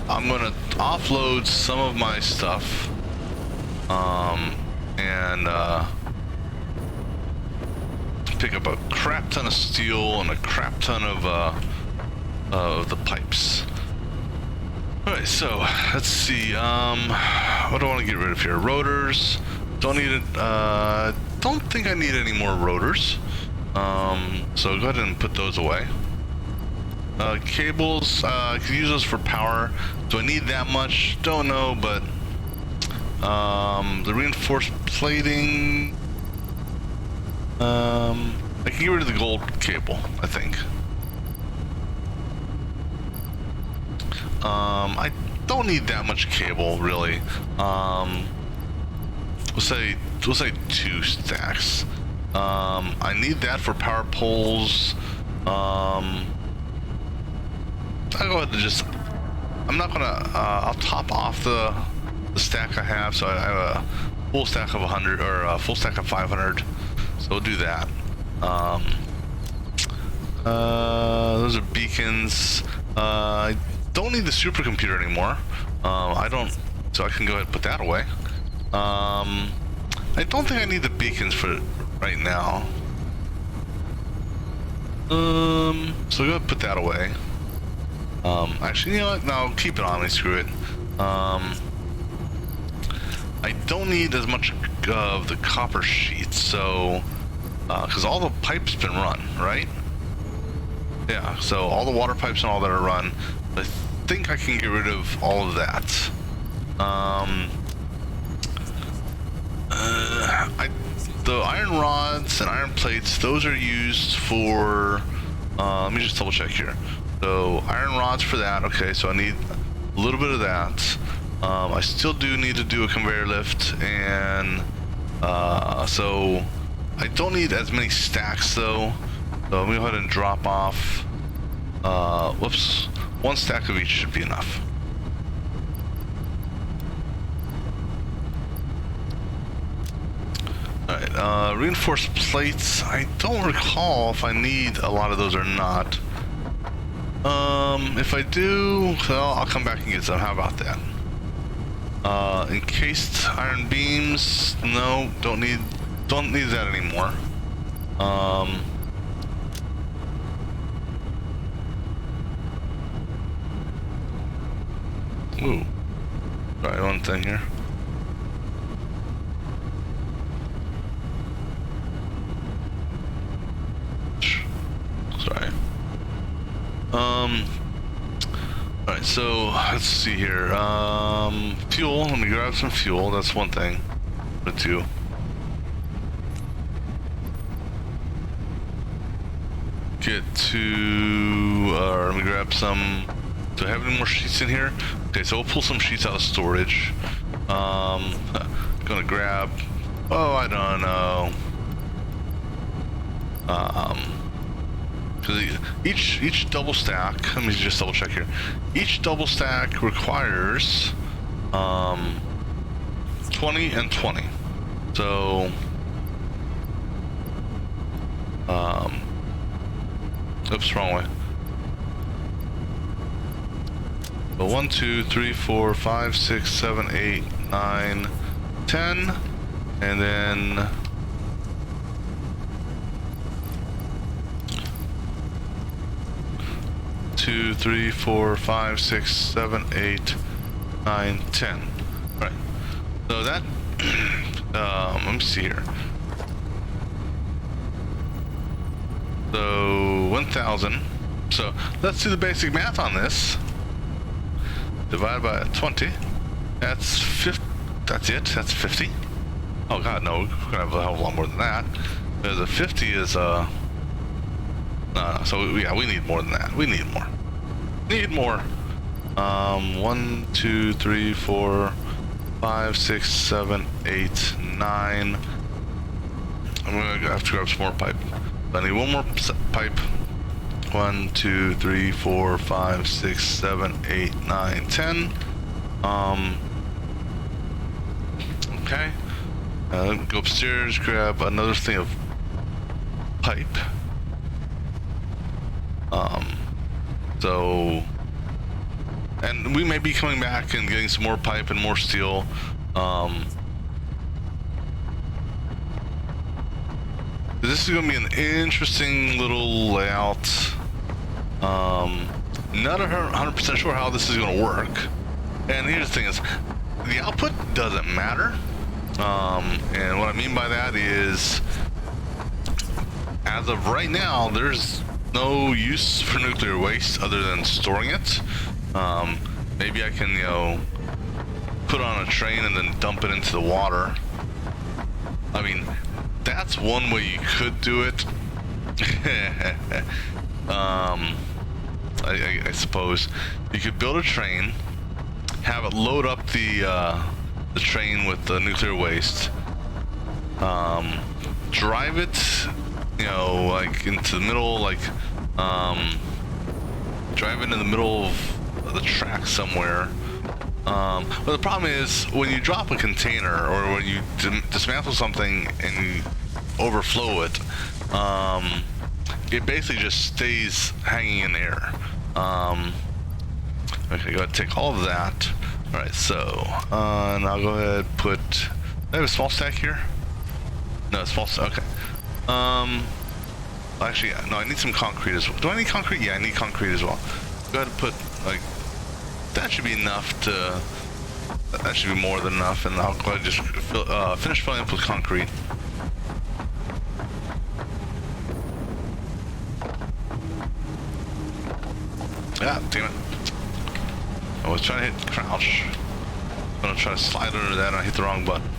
I'm gonna offload some of my stuff, and pick up a crap ton of steel and a crap ton of of the pipes. Alright, so let's see. What do I want to get rid of here? Rotors. Don't need it. Don't think I need any more rotors. So go ahead and put those away. Cables. I could use those for power. Do I need that much? Don't know, but the reinforced plating. I can get rid of the gold cable, I think. I don't need that much cable, really. We'll say 2 stacks. I need that for power poles. I'll go ahead and just. I'm not gonna. I'll top off the stack I have, so I have a full stack of 100 or a full stack of 500. So we'll do that. Those are beacons. I don't need the supercomputer anymore. I don't, so I can go ahead and put that away. I don't think I need the beacons for right now. So go ahead and put that away. Actually, you know what? No, keep it on me. Screw it. I don't need as much of the copper sheets, so because all the pipes been run, right? Yeah. So all the water pipes and all that are run. I think I can get rid of all of that. The iron rods and iron plates, those are used for, let me just double check here. So iron rods for that, okay, so I need a little bit of that. I still do need to do a conveyor lift, and so I don't need as many stacks though. So let me go ahead and drop off, whoops, 1 stack of each should be enough. Alright, reinforced plates. I don't recall if I need a lot of those or not. If I do, well, I'll come back and get some. How about that? Encased iron beams. No, don't need that anymore. Ooh. Try one thing here. Sorry. Alright, so let's see here. Fuel. Let me grab some fuel. That's one thing. Number 2. Get to. Let me grab some. Do I have any more sheets in here? Okay, so we'll pull some sheets out of storage. Gonna grab. Oh, I don't know. Because each double stack. Let me just double check here. Each double stack requires 20 and 20. So oops, wrong way. So 1, 2, 3, 4, 5, 6, 7, 8, 9, 10, and then 2, 3, 4, 5, 6, 7, 8, 9, 10. Right. So that let me see here. So 1,000. So let's do the basic math on this. Divided by 20. That's 50. That's it. That's 50. Oh god, no. We're gonna have a hell of a lot more than that. Because a 50 is no. So yeah, we need more than that. We need more. Need more. 1, 2, 3, 4, 5, 6, 7, 8, 9. I'm gonna have to grab some more pipe. I need one more pipe. 1, 2, 3, 4, 5, 6, 7, 8, 9, 10. Okay. Let me go upstairs, grab another thing of pipe. So, and we may be coming back and getting some more pipe and more steel. This is going to be an interesting little layout. Not 100% sure how this is going to work. And here's the thing is, the output doesn't matter. And what I mean by that is, as of right now, there's no use for nuclear waste other than storing it. Maybe I can, you know, put on a train and then dump it into the water. I mean, that's one way you could do it. I suppose you could build a train, have it load up the train with the nuclear waste, drive it, you know, like into the middle, like drive it in the middle of the track somewhere. But the problem is when you drop a container or when you dismantle something and you overflow it, it basically just stays hanging in air. Okay, go ahead and take all of that. All right, so and I'll go ahead and put. Do I have a small stack here? No, small stack. Okay. Actually, no, I need some concrete as well. Do I need concrete? Yeah, I need concrete as well. Go ahead and put like. That should be enough to. That should be more than enough, and I'll go ahead and just finish filling up with concrete. Ah, damn it. I was trying to hit crouch. I'm gonna try to slide under that and I hit the wrong button.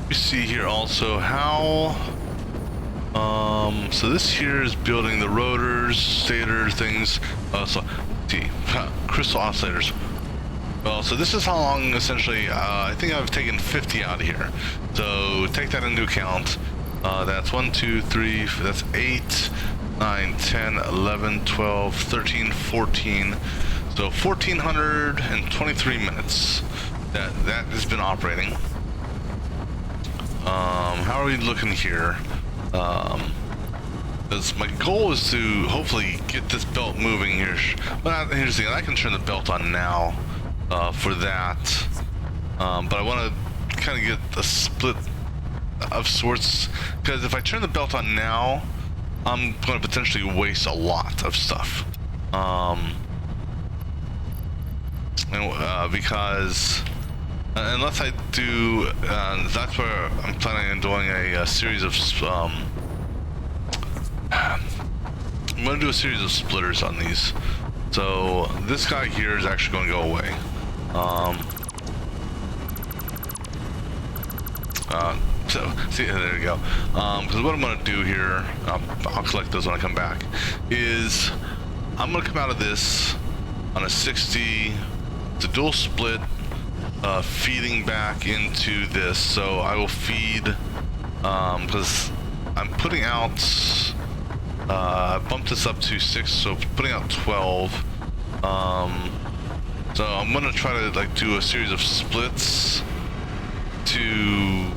You see here also how so this here is building the rotors, stator things, so see crystal oscillators. Well, so this is how long essentially I think I've taken 50 out of here, so take that into account. That's 1 2 3 that's 8 9 10 11 12 13 14, so 1423 minutes that has been operating. How are we looking here? Because my goal is to hopefully get this belt moving here. But here's the thing, I can turn the belt on now for that. But I want to kind of get a split of sorts, because if I turn the belt on now, I'm going to potentially waste a lot of stuff. Unless I do, that's where I'm planning on doing a series of, I'm going to do a series of splitters on these. So this guy here is actually going to go away. So see, there you go. Because what I'm going to do here, I'll collect those when I come back, is I'm going to come out of this on a 60, it's a dual split, feeding back into this. So I will feed, because I'm putting out, I bumped this up to 6, so putting out 12. So I'm gonna try to like do a series of splits to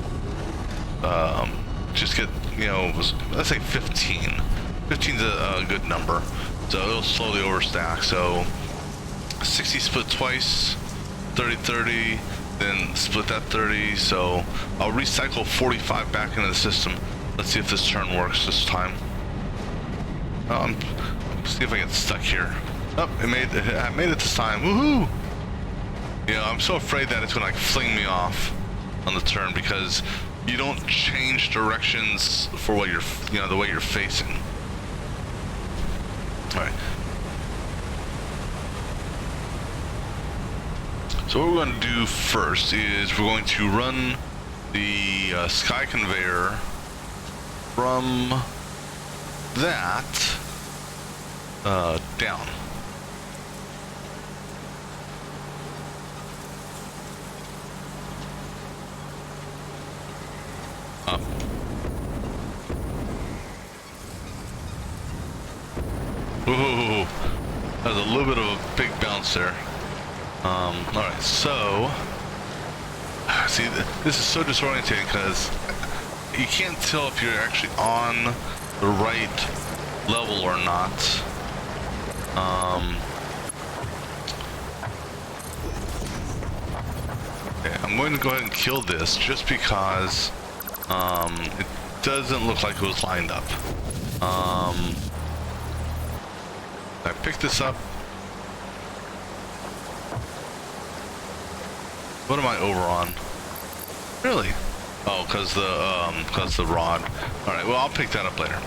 just get, you know, let's say 15. 15 is a good number, so it'll slowly overstack. So 60 split twice, 30 30, then split that 30. So I'll recycle 45 back into the system. Let's see if this turn works this time. See if I get stuck here. Oh, I made it this time. Woohoo! You know, I'm so afraid that it's gonna like fling me off on the turn, because you don't change directions for what you're, you know, the way you're facing. All right. So what we're going to do first is we're going to run the sky conveyor from that down. Up. Ooh, that was a little bit of a big bounce there. Alright, so See, this is so disorienting because you can't tell if you're actually on the right level or not. Okay, I'm going to go ahead and kill this just because it doesn't look like it was lined up. I picked this up. What am I over on? Really? Oh, cause the rod. All right. Well, I'll pick that up later.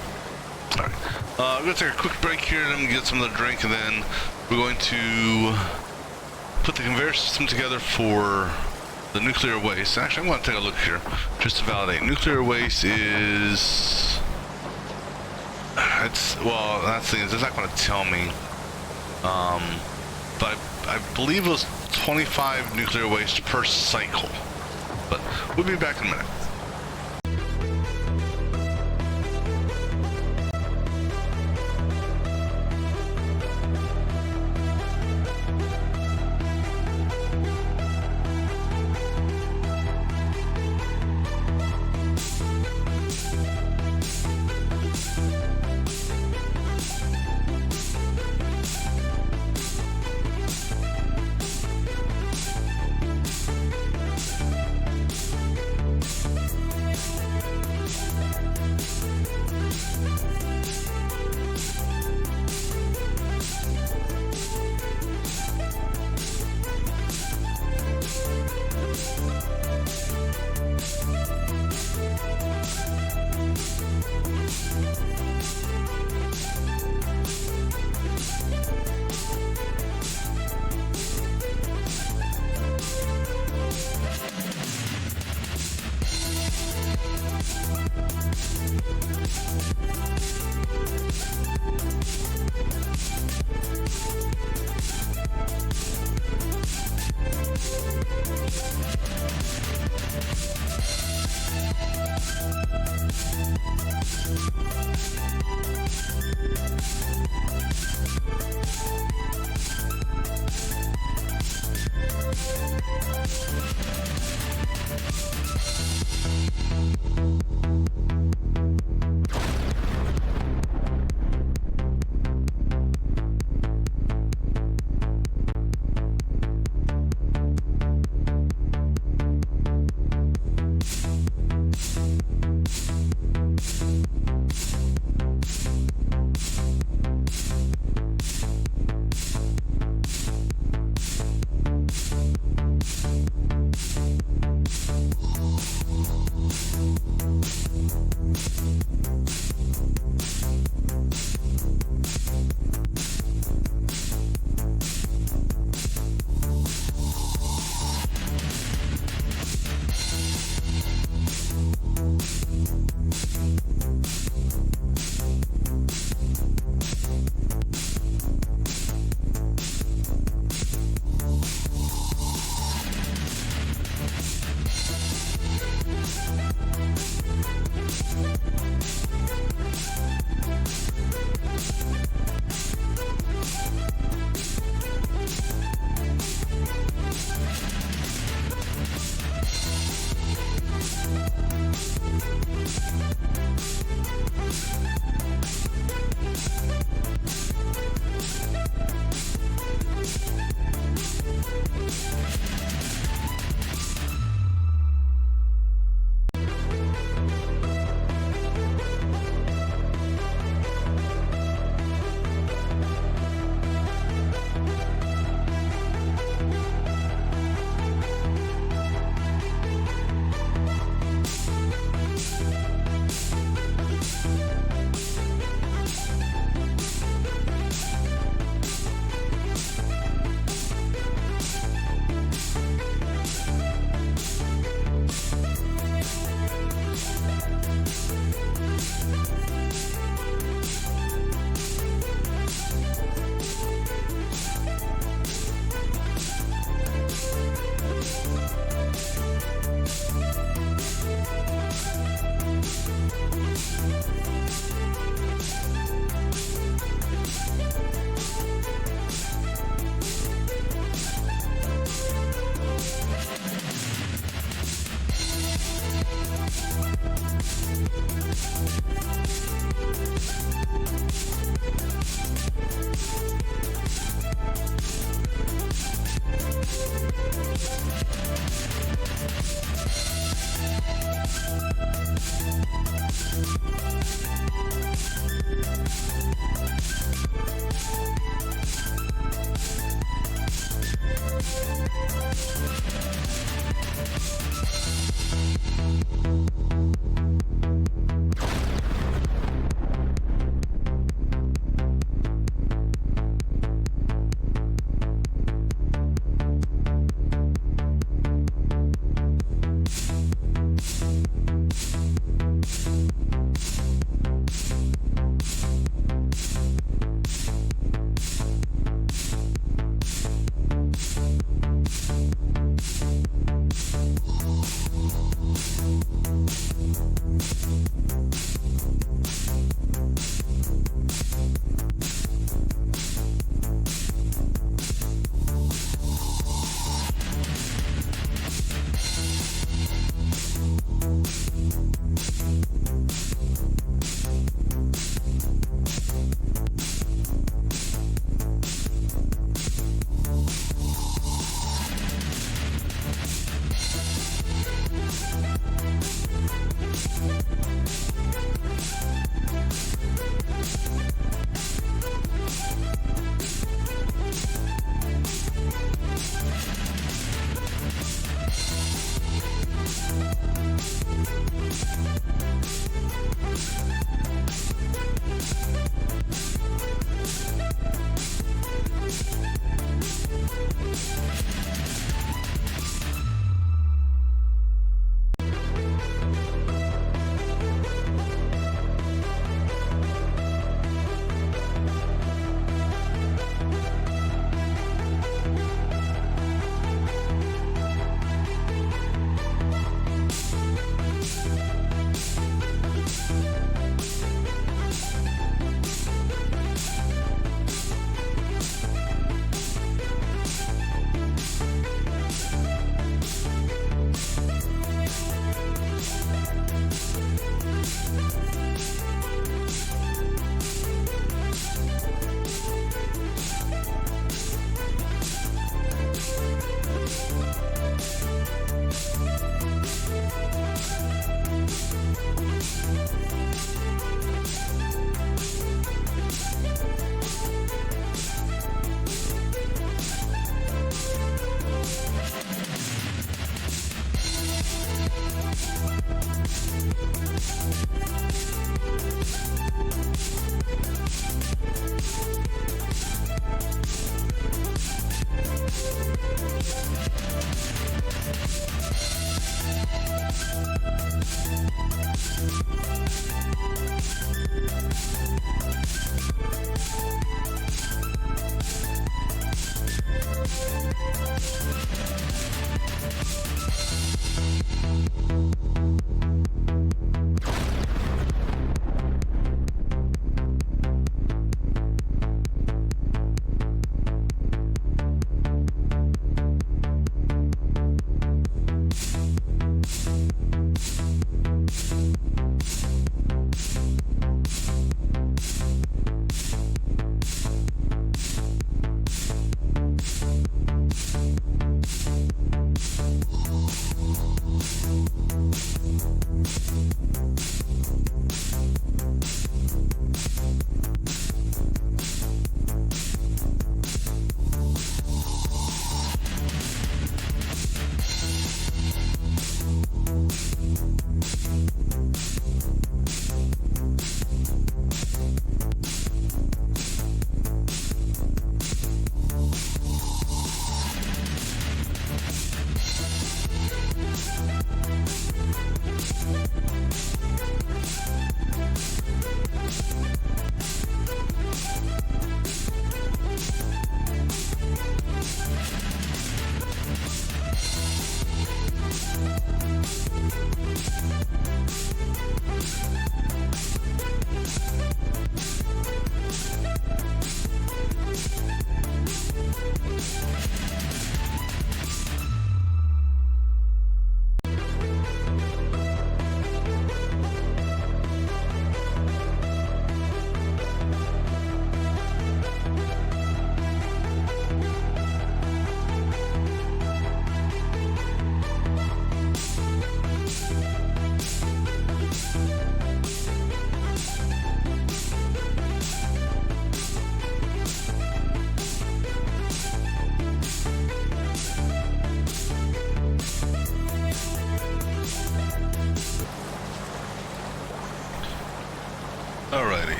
All right. I'm gonna take a quick break here, and then get some of the drink, and then we're going to put the conveyor system together for the nuclear waste. Actually, I'm going to take a look here just to validate. Nuclear waste is. Well, that's the thing. It's not going to tell me. But I believe it was 25 nuclear waste per cycle. But we'll be back in a minute.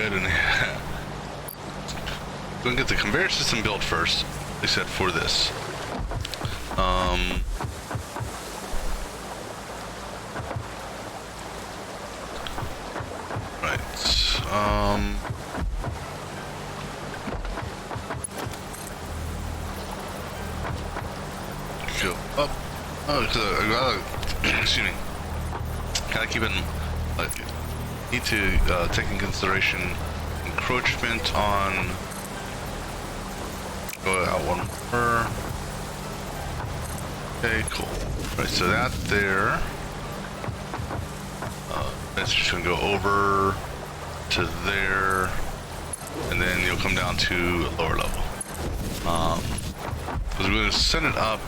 ahead and go and get the conveyor system built first. They said for this. Right. Go up. Oh, because I gotta, excuse me. Gotta keep it in, need to take in consideration encroachment on. Go out one more. Okay, cool. Right, so that there. That's just gonna go over to there, and then you'll come down to a lower level. Because we're gonna set it up.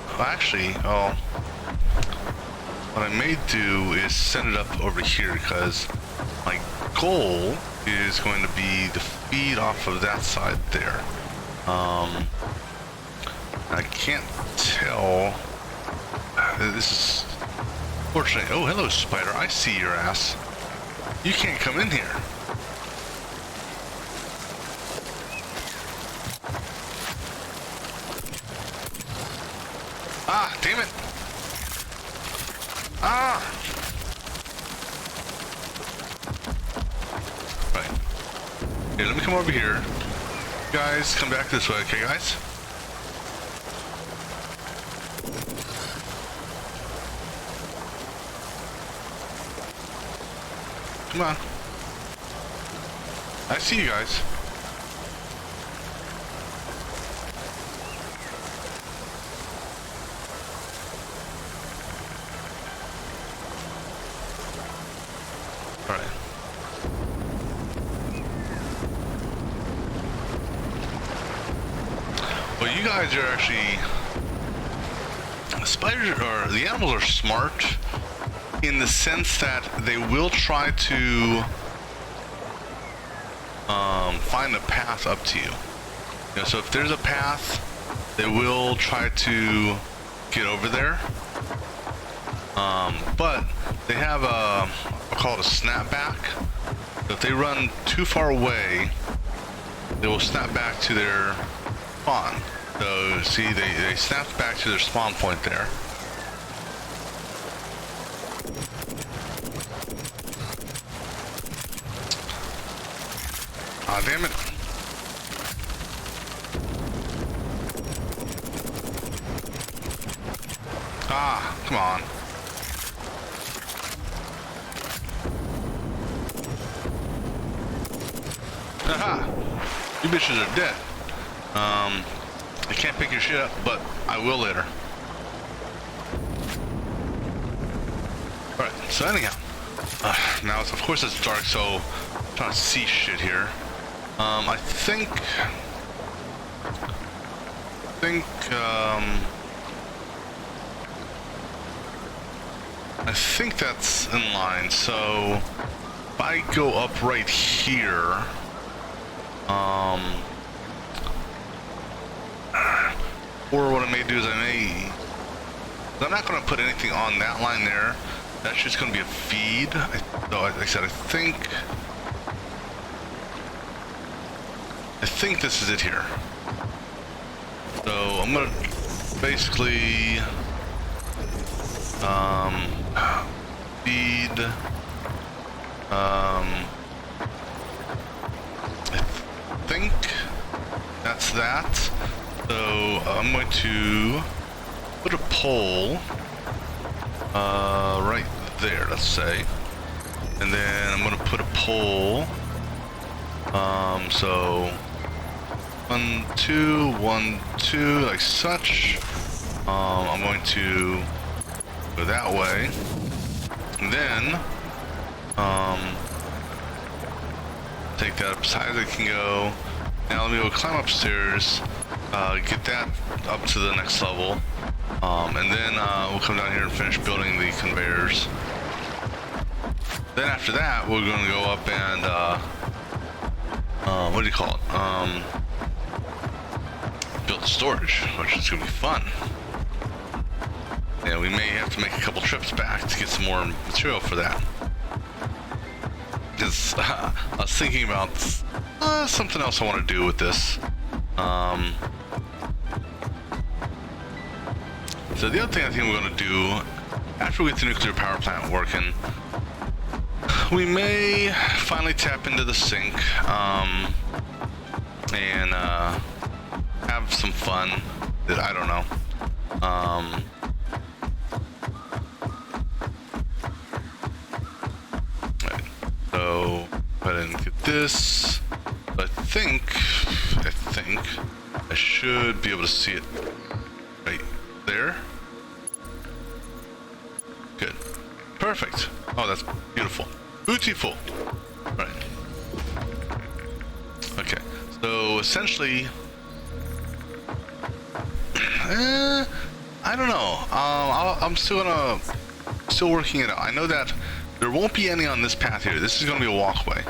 Well, actually, what I may do is set it up over here, because my goal is going to be the feed off of that side there. I can't tell. This is fortunate. Oh, hello, spider. I see your ass. You can't come in here. Ah, damn it. Ah. Right. Here, let me come over here. You guys, come back this way, okay, guys? Come on. I see you guys. All right. Well, you guys are actually, the spiders, or the animals are smart in the sense that they will try to find a path up to you. You know, so if there's a path, they will try to get over there. But they have a, I'll call it a snapback. If they run too far away, they will snap back to their spawn. So see, they snapped back to their spawn point there. Ah, damn it. Ah, come on. Haha! You bitches are dead. I can't pick your shit up, but I will later. Alright, so anyhow. Now, of course it's dark, so I'm trying to see shit here. I think that's in line. So if I go up right here, or what I may do is I'm not going to put anything on that line there. That's just going to be a feed. So like I said, I think this is it here. So I'm gonna basically feed I think that's that. So I'm going to put a pole right there, let's say, and then I'm going to put a pole. So 1, 2, 1, 2, like such. I'm going to go that way, and then take that up as high as I can go. Now let me go climb upstairs, get that up to the next level, and then we'll come down here and finish building the conveyors. Then after that, we're going to go up and what do you call it? Build the storage, which is going to be fun. Yeah, we may have to make a couple trips back to get some more material for that. Because I was thinking about something else I want to do with this. So the other thing I think we're going to do, after we get the nuclear power plant working, we may finally tap into the sink and have some fun. That I don't know. Right. So go ahead and get this. I think I should be able to see it right there. Good. Perfect. Oh, that's beautiful. Beautiful. Right. Okay. So essentially, I don't know. I'm still working it out. I know that there won't be any on this path here. This is going to be a walkway,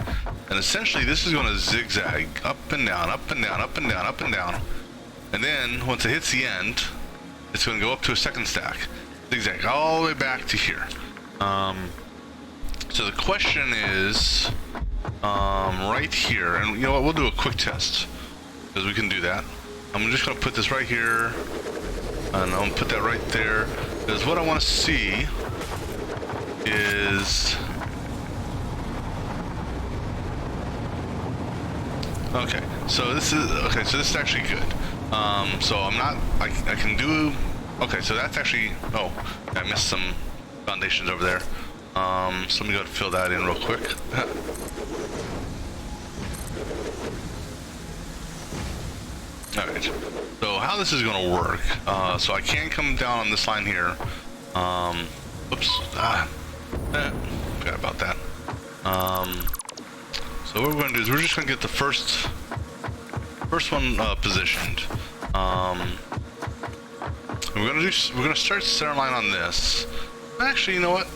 and essentially this is going to zigzag up and down, up and down, up and down, up and down, and then once it hits the end, it's going to go up to a second stack, zigzag all the way back to here. So the question is, right here, and you know what? We'll do a quick test because we can do that. I'm just going to put this right here, and I'm going to put that right there, because what I want to see is... Okay, so this is actually good. So I'm not, I can do, okay, so that's actually, oh, I missed some foundations over there. So let me go and fill that in real quick. Alright, so how this is going to work, so I can come down on this line here, oops, forgot about that. So what we're going to do is we're just going to get the first one positioned. We're going to start center line on this. Actually, you know what?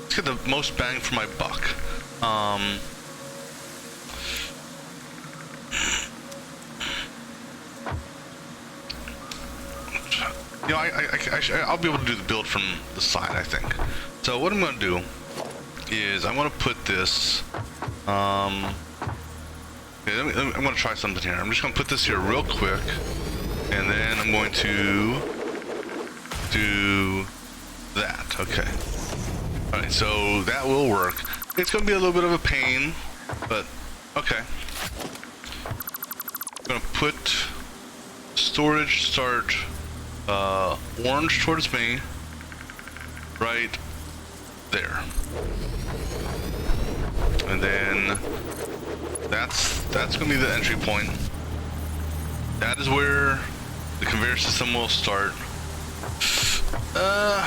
Let's get the most bang for my buck. You know, I'll be able to do the build from the side, I think. So what I'm going to do is I'm going to put this. Okay, I'm going to try something here. I'm just going to put this here real quick, and then I'm going to do that. Okay. All right, so that will work. It's going to be a little bit of a pain, but okay. I'm going to put storage start orange towards me, right there, and then that's going to be the entry point. That is where the conveyor system will start.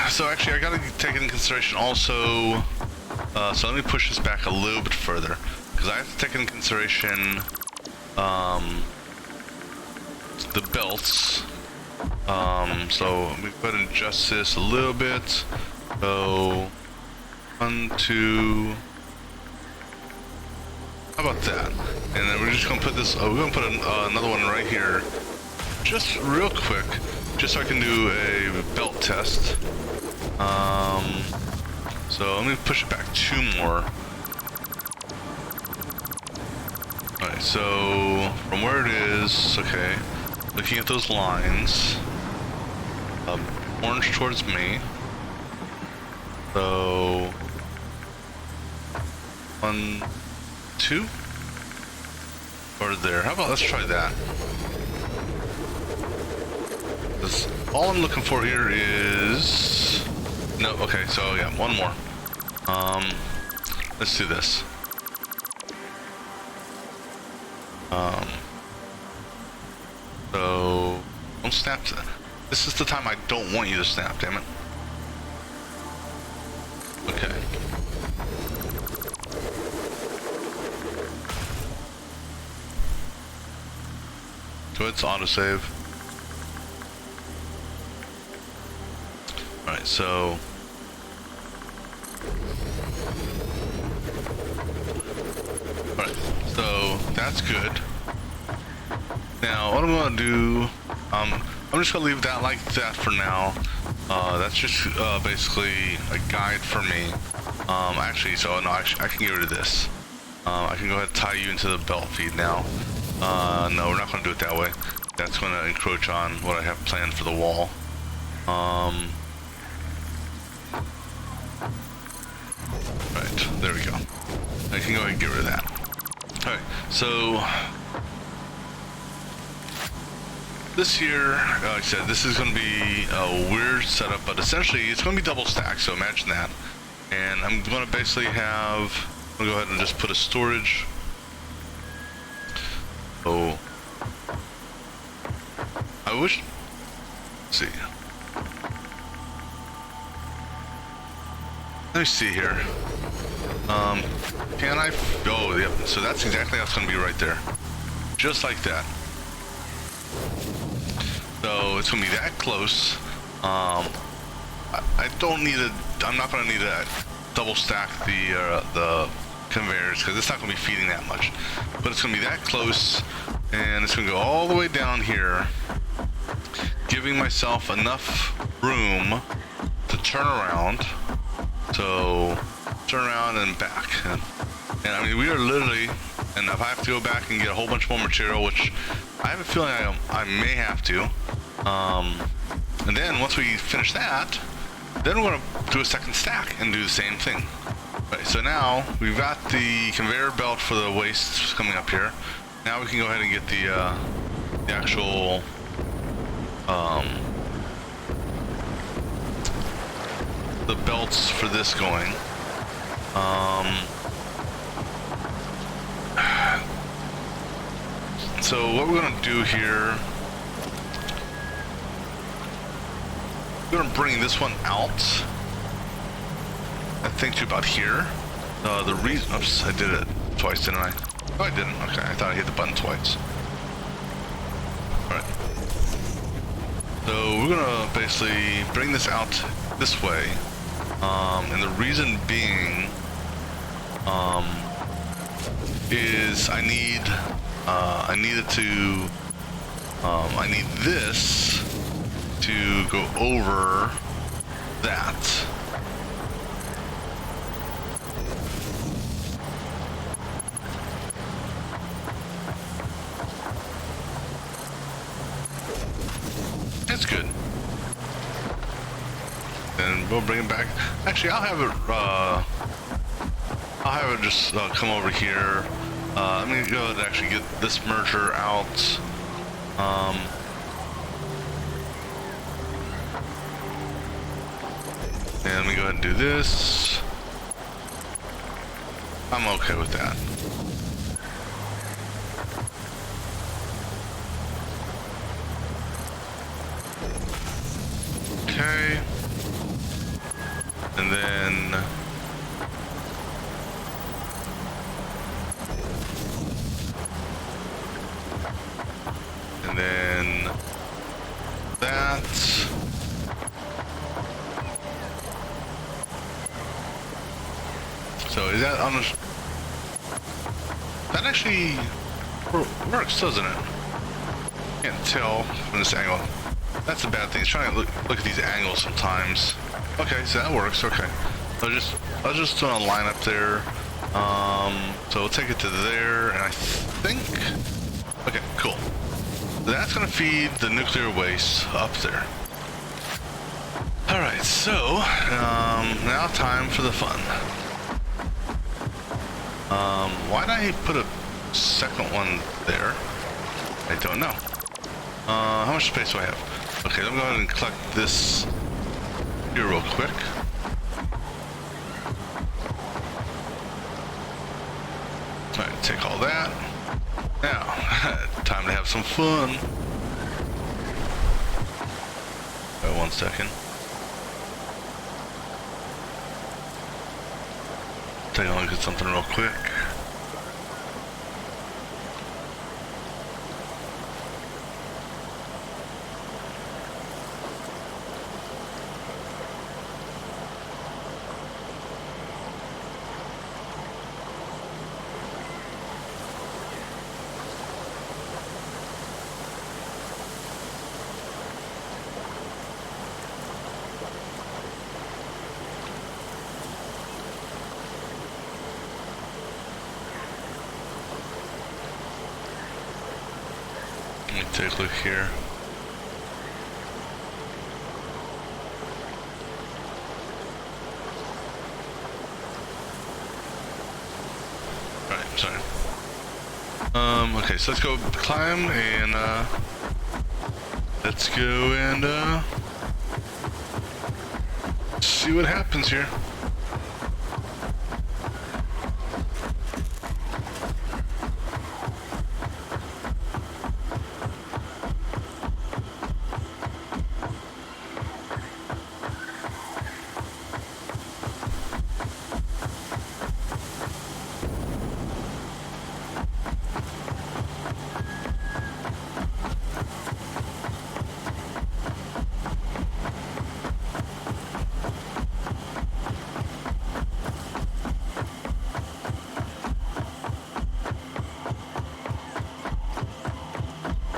So actually I gotta take into consideration also, so let me push this back a little bit further, because I have to take into consideration the belts. So let me go ahead and adjust this a little bit. So 1, 2, how about that? And then we're just gonna put this, we're gonna put another one right here, just real quick, just so I can do a belt test. So let me push it back 2 more. Alright, so from where it is, okay, looking at those lines, orange towards me. So 1, 2, or there. How about let's try that? Because all I'm looking for here is no. Okay, so yeah, 1 more. Let's do this. So don't snap. This is the time I don't want you to snap. Damn it. Okay. So it's autosave. Alright, so alright, so that's good. Now what I'm gonna do, I'm just gonna leave that like that for now. That's just basically a guide for me. Actually, so no, I can get rid of this. I can go ahead and tie you into the belt feed now. No, we're not going to do it that way. That's going to encroach on what I have planned for the wall. Right, there we go. I can go ahead and get rid of that. Alright, so this here, like I said, this is going to be a weird setup, but essentially it's going to be double stacked, so imagine that. And I'm going to basically have, I'm going to go ahead and just put a storage. Oh, I wish, let's see. Let me see here. Can I, oh, yep, so that's exactly how it's going to be right there. Just like that. So it's going to be that close. I don't need a, I'm not going to need to double stack the conveyors because it's not going to be feeding that much. But it's going to be that close, and it's going to go all the way down here, giving myself enough room to turn around. So turn around and back. And I mean, we are literally, and if I have to go back and get a whole bunch more material, which I have a feeling I may have to, and then once we finish that, then we're going to do a second stack and do the same thing. Right, so now we've got the conveyor belt for the waste coming up here. Now we can go ahead and get the actual the belts for this going. So what we're going to do here, we're going to bring this one out, I think, to about here. The reason, oops, I did it twice, didn't I? Oh, I didn't. Okay, I thought I hit the button twice. Alright. So we're going to basically bring this out this way. And the reason being is I need this to go over that. That's good. And we'll bring it back. Actually, I'll have it just come over here. I'm gonna go ahead and actually get this merger out. And let me go ahead and do this. I'm okay with that. Okay. And then that. So is that on the, that actually works, doesn't it? Can't tell from this angle. That's the bad thing. It's trying to look at these angles sometimes. Okay, so that works. Okay, I was just doing a line up there. So we'll take it to there, and I think. Okay, cool. That's gonna feed the nuclear waste up there. All right, so now time for the fun. Why did I put a second one there? I don't know. How much space do I have? Okay, let me go ahead and collect this here real quick. All right, take all that. Now, time to have some fun. Wait 1 second. Take a look at something real quick. take a look here. Alright, sorry. Okay, so let's go climb and let's go and see what happens here.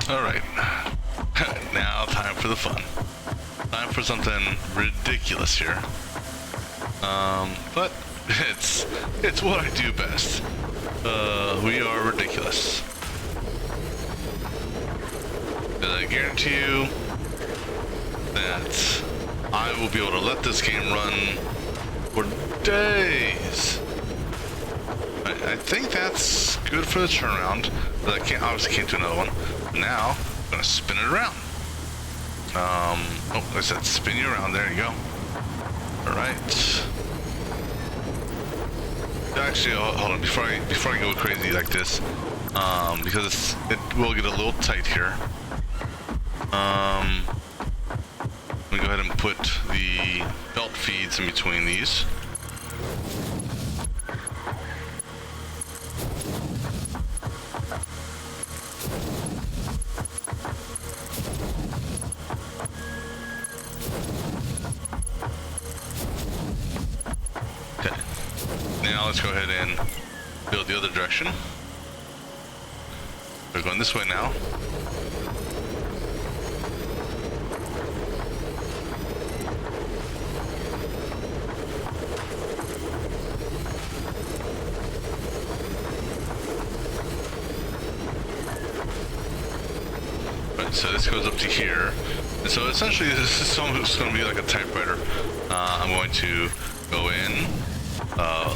Alright, now time for the fun. Time for something ridiculous here. But it's what I do best. We are ridiculous. And I guarantee you that I will be able to let this game run for days. I think that's good for the turnaround, but I obviously can't do another one. Now, I'm gonna spin it around. Oh, I said spin you around, there you go. Alright. Actually, hold on, before I go crazy like this, because it will get a little tight here. Let me go ahead and put the belt feeds in between these. Now let's go ahead and build the other direction. We're going this way now. Right, so this goes up to here. And so essentially this is almost going to be like a typewriter. I'm going to go in,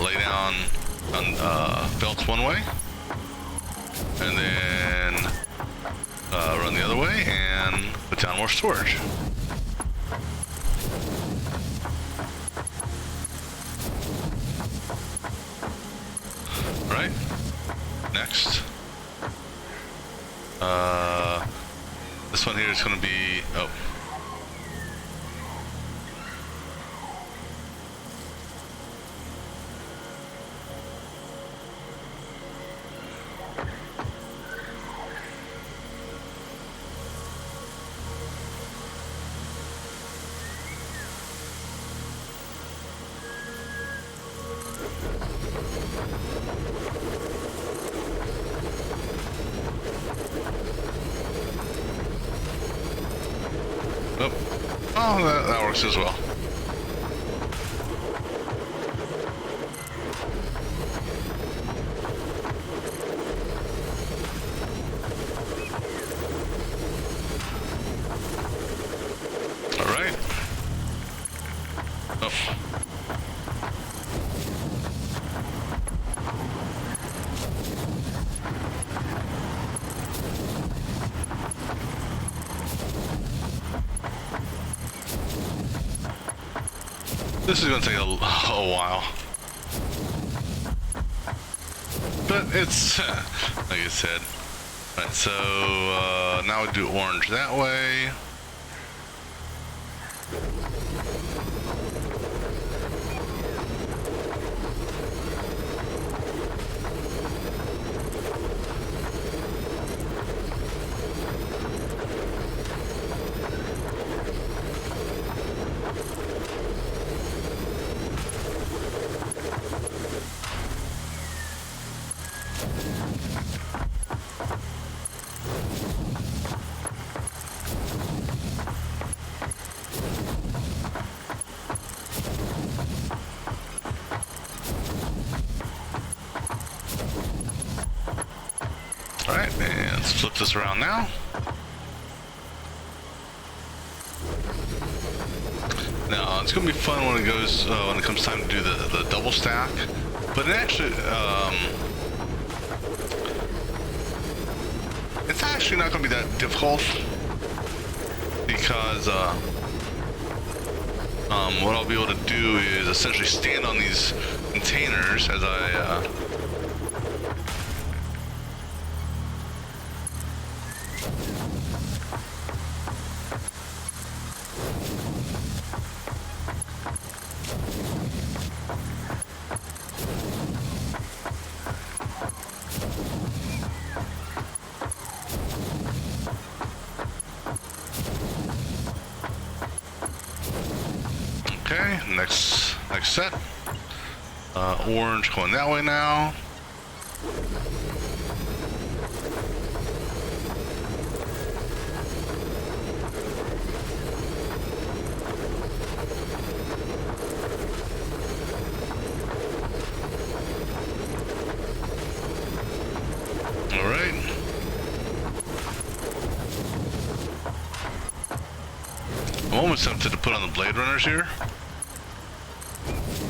lay down on belts one way, and then run the other way and put down more storage. Right, next. This one here is going to be, oh. Oh, that works as well. All right. Oh. This is going to take a while, but it's like I said. Right, so now we do orange that way. Alright, and let's flip this around now. it's gonna be fun when it comes time to do the double stack. But it actually, it's actually not gonna be that difficult because what I'll be able to do is essentially stand on these containers as I okay, next set. Orange going that way now. All right. I'm almost tempted to put on the Blade Runners here,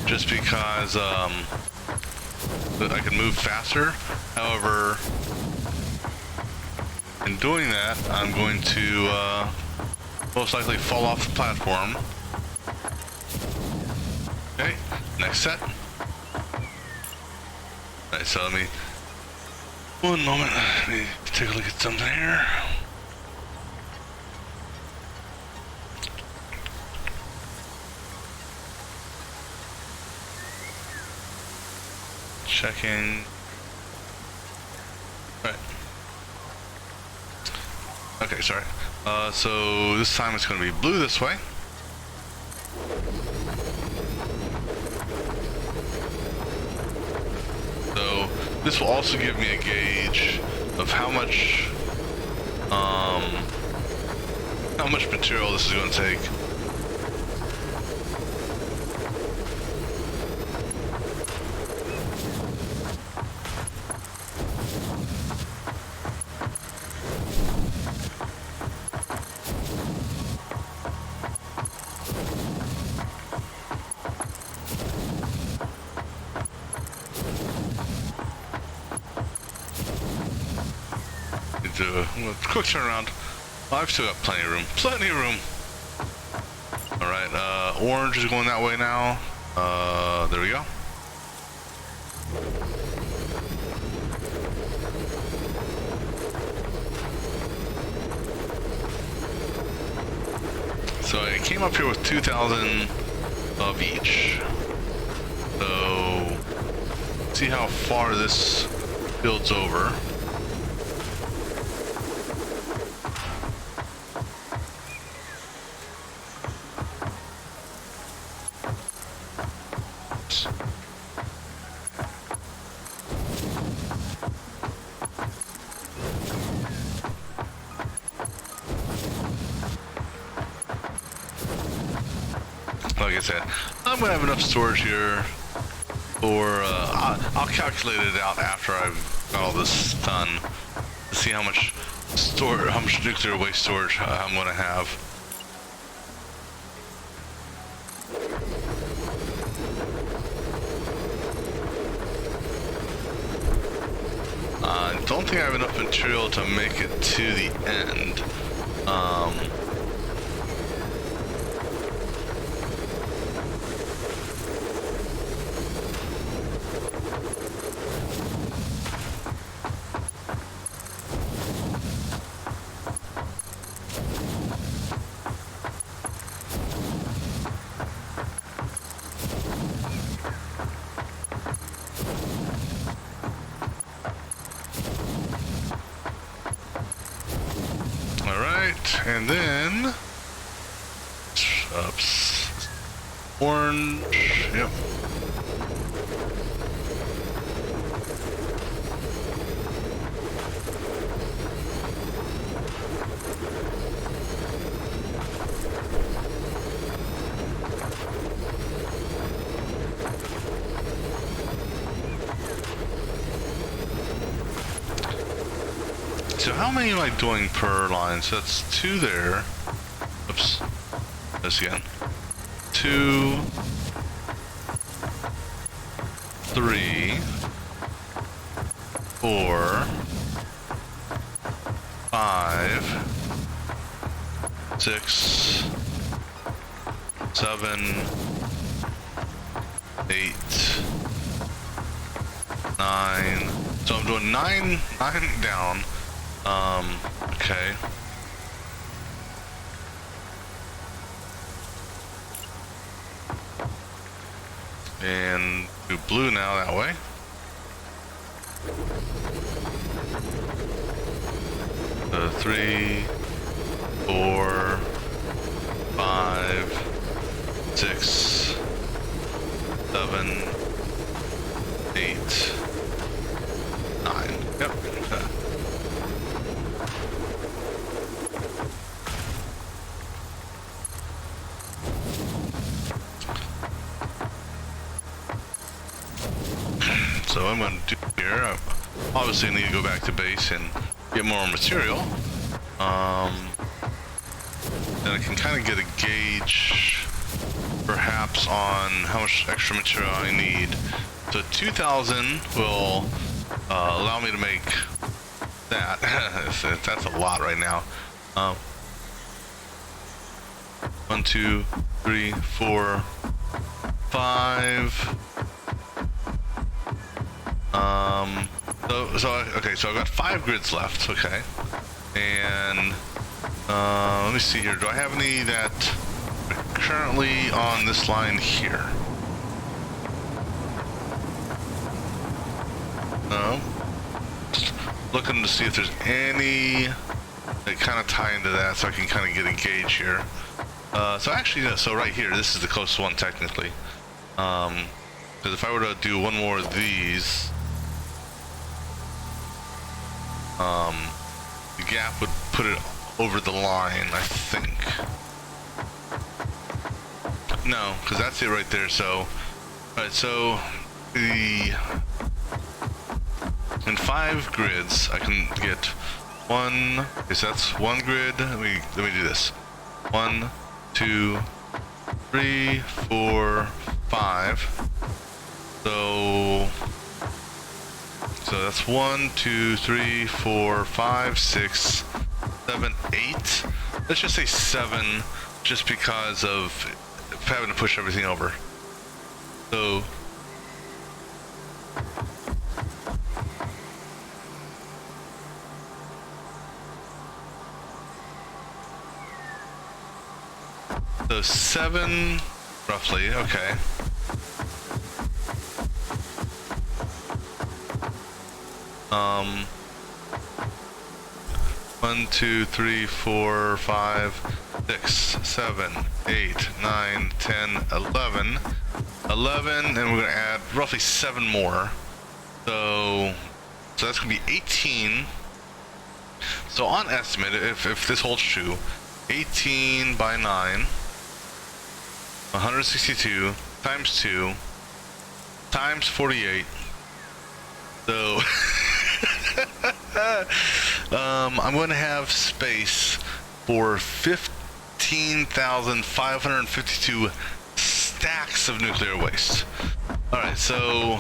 just because I can move faster. However, in doing that, I'm going to most likely fall off the platform. Okay, next set. Alright, so let me, one moment, let me take a look at something here. Checking. Right. Okay, sorry. So this time it's going to be blue this way. So this will also give me a gauge of how much material this is going to take. Do a quick turnaround. I've still got plenty of room. Plenty of room. Alright, orange is going that way now. There we go. So I came up here with 2,000 of each. So, see how far this builds over. Like I said, I'm gonna have enough storage here for, I'll calculate it out after I've got all this done to see how much nuclear waste storage I'm gonna have. I don't think I have enough material to make it to the end. And then, oops, orange, yep. So how many am I doing per line? So that's 2 there. Oops. This again. 2, 3, 4, 5, 6, 7, 8, 9. So I'm doing 9 down. Okay. And do blue now that way. So 3, 4, 5, 6, 7, 8, 9. Yep. So I'm going to do here, I obviously need to go back to base and get more material. Then I can kind of get a gauge perhaps on how much extra material I need. So 2,000 will allow me to make that. That's a lot right now. 1, 2, 3, 4, 5. Okay, so I've got 5 grids left, okay. And let me see here. Do I have any that are currently on this line here? No. Just looking to see if there's any that kind of tie into that, so I can kind of get a gauge here. So actually, so right here, this is the closest one technically. Because if I were to do one more of these, the gap would put it over the line, I think. No, because that's it right there. So, alright, so in 5 grids, I can get 1. Okay, so that's 1 grid. Let me do this. 1, 2, 3, 4, 5. So that's 1, 2, 3, 4, 5, 6, 7, 8. Let's just say 7, just because of having to push everything over. So so 7 roughly, okay. 1, 2, 3, 4, 5, 6, 7, 8, 9, 10, 11. 11, and we're gonna add roughly 7 more. So that's gonna be 18. So on estimate, if this holds true, 18 by 9, 162 times 2 times 48. So I'm going to have space for 15,552 stacks of nuclear waste. All right, so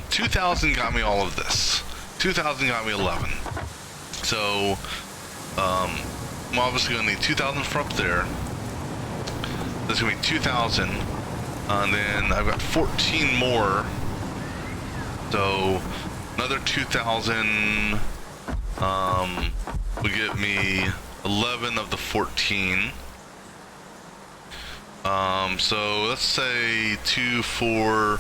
2,000 got me all of this. 2,000 got me 11. So I'm obviously going to need 2,000 for up there. There's going to be 2,000, and then I've got 14 more. So another 2,000 will get me 11 of the 14. So let's say 2, 4.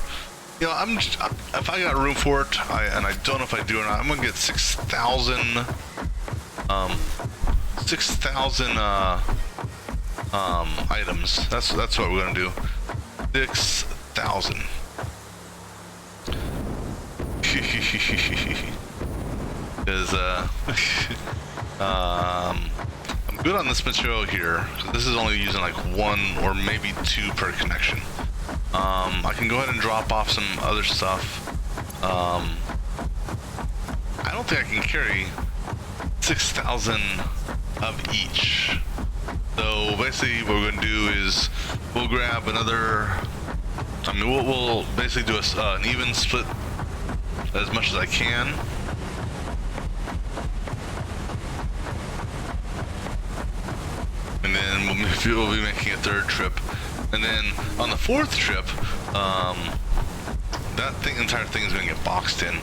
You know, if I got room for it, and I don't know if I do or not, I'm gonna get 6,000. 6,000 items. That's what we're gonna do. 6,000. Because I'm good on this material here. This is only using like 1 or maybe 2 per connection. I can go ahead and drop off some other stuff. I don't think I can carry 6,000 of each. So basically what we're going to do is we'll grab another, I mean we'll basically do an even split as much as I can. And then we'll be making a third trip. And then on the fourth trip, that entire thing is going to get boxed in.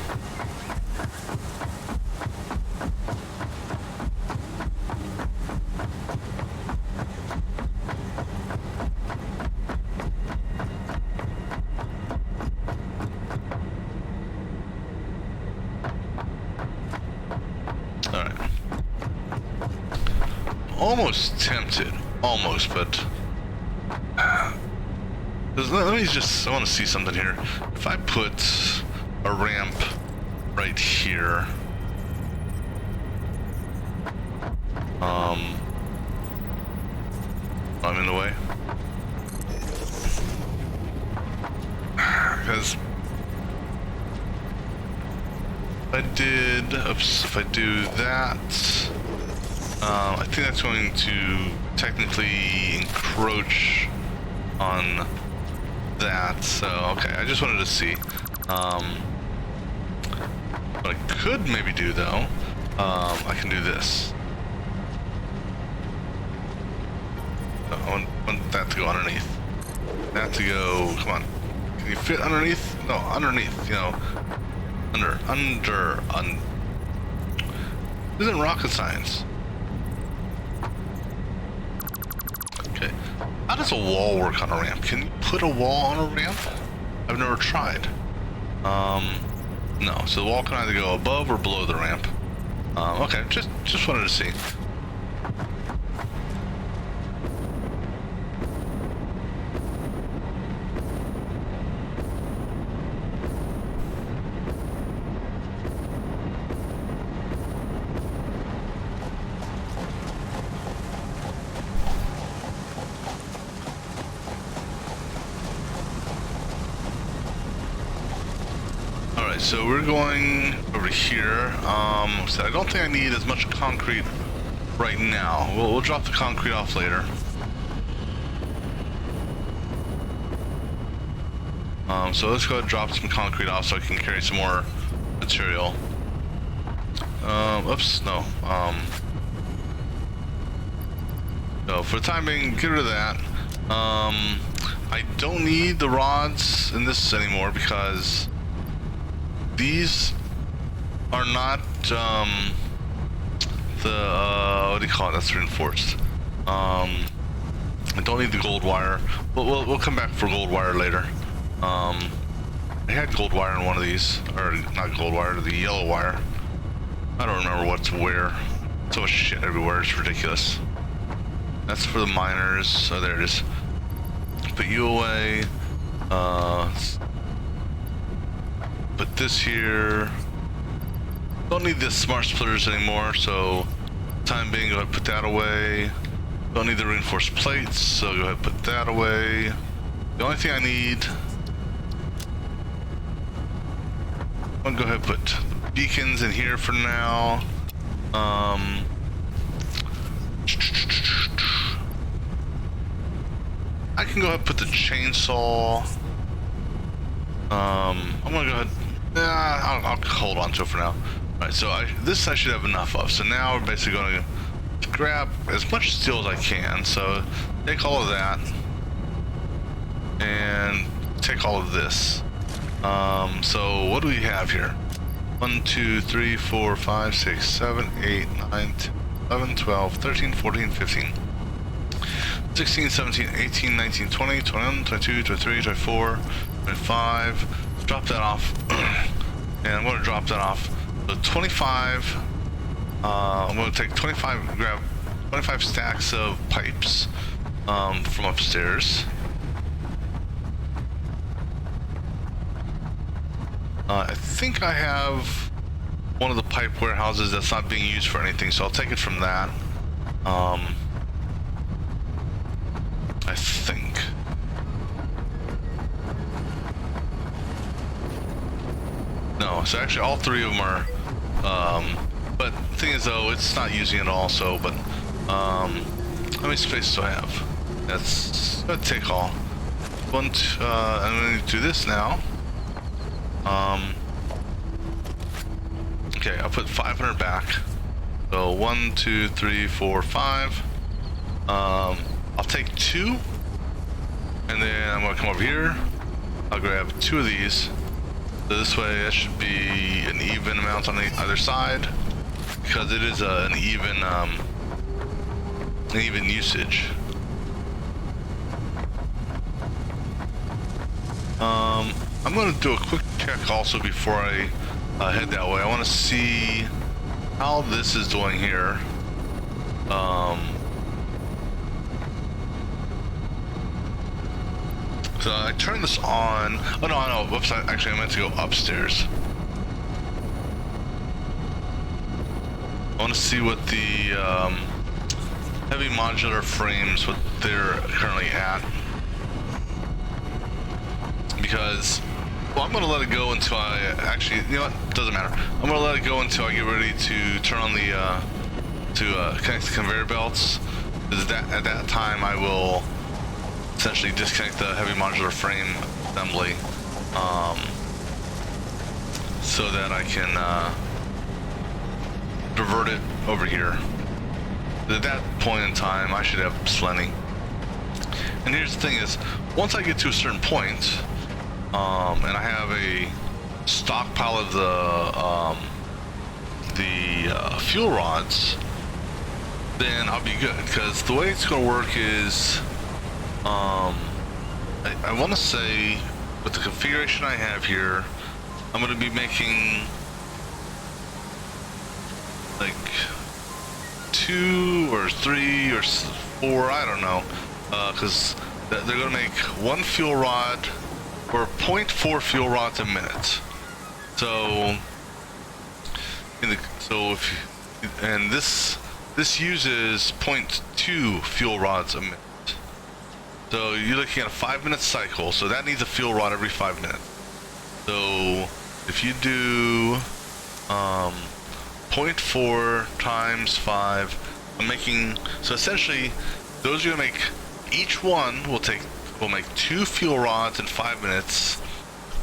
Almost tempted, but let me just, I want to see something here. If I put a ramp right here, I'm in the way, because if I do that, I think that's going to technically encroach on that, so okay, I just wanted to see. What I could maybe do though, I can do this. I want that to go underneath. That to go, come on. Can you fit underneath? No, underneath, you know. This isn't rocket science. Okay. How does a wall work on a ramp? Can you put a wall on a ramp? I've never tried. No. So the wall can either go above or below the ramp. Okay, just wanted to see. So we're going over here. So I don't think I need as much concrete right now. We'll drop the concrete off later. So let's go ahead and drop some concrete off so I can carry some more material. Oops, no. So for the time being, get rid of that. I don't need the rods in this anymore because these are not what do you call it? That's reinforced. I don't need the gold wire. We'll come back for gold wire later. I had gold wire in one of these, or not gold wire, the yellow wire. I don't remember what's where. So much shit everywhere. It's ridiculous. That's for the miners. Oh, there it is. Put you away. Put this here. Don't need the smart splitters anymore, so time being, go ahead and put that away. Don't need the reinforced plates, so go ahead and put that away. The only thing I need, I'm gonna go ahead and put beacons in here for now. I can go ahead and put the chainsaw. I'm gonna go ahead. I'll hold on to it for now. Alright, so this I should have enough of. So now we're basically going to grab as much steel as I can. So take all of that and take all of this. So what do we have here? 1, 2, 3, 4, 5, 6, 7, 8, 9, 10, 11, 12, 13, 14, 15, 16, 17, 18, 19, 20, 21, 22, 23, 24, 25. Drop that off. And I'm going to drop that off. So 25. I'm going to take 25, grab 25 stacks of pipes from upstairs. I think I have one of the pipe warehouses that's not being used for anything, so I'll take it from that. I think. No, so actually all three of them are, but the thing is though, it's not using it all, so, but, How many spaces do I have? That's gonna take all. I'm gonna do this now. Okay, I'll put 500 back. So 1, 2, 3, 4, 5. I'll take 2, and then I'm gonna come over here. I'll grab 2 of these. So this way, that should be an even amount on the other side, because it is an even usage. I'm going to do a quick check also before I head that way. I want to see how this is doing here. So I turned this on. Oh no, whoops, actually I meant to go upstairs. I want to see what the heavy modular frames, what they're currently at. Because, well, I'm going to let it go until I, actually, you know what, doesn't matter. I'm going to let it go until I get ready to turn on the, connect the conveyor belts. Because at that time I will essentially disconnect the heavy modular frame assembly, so that I can divert it over here. At that point in time, I should have plenty. And here's the thing is, once I get to a certain point, and I have a stockpile of the fuel rods, then I'll be good. Because the way it's going to work is, I want to say, with the configuration I have here, I'm going to be making like 2 or 3 or 4, I don't know, because they're going to make 1 fuel rod or 0.4 fuel rods a minute. So, this uses 0.2 fuel rods a minute. So you're looking at a 5-minute cycle, so that needs a fuel rod every 5 minutes. So if you do 0.4 times 5, I'm making, so essentially those are gonna make, each one will make 2 fuel rods in 5 minutes,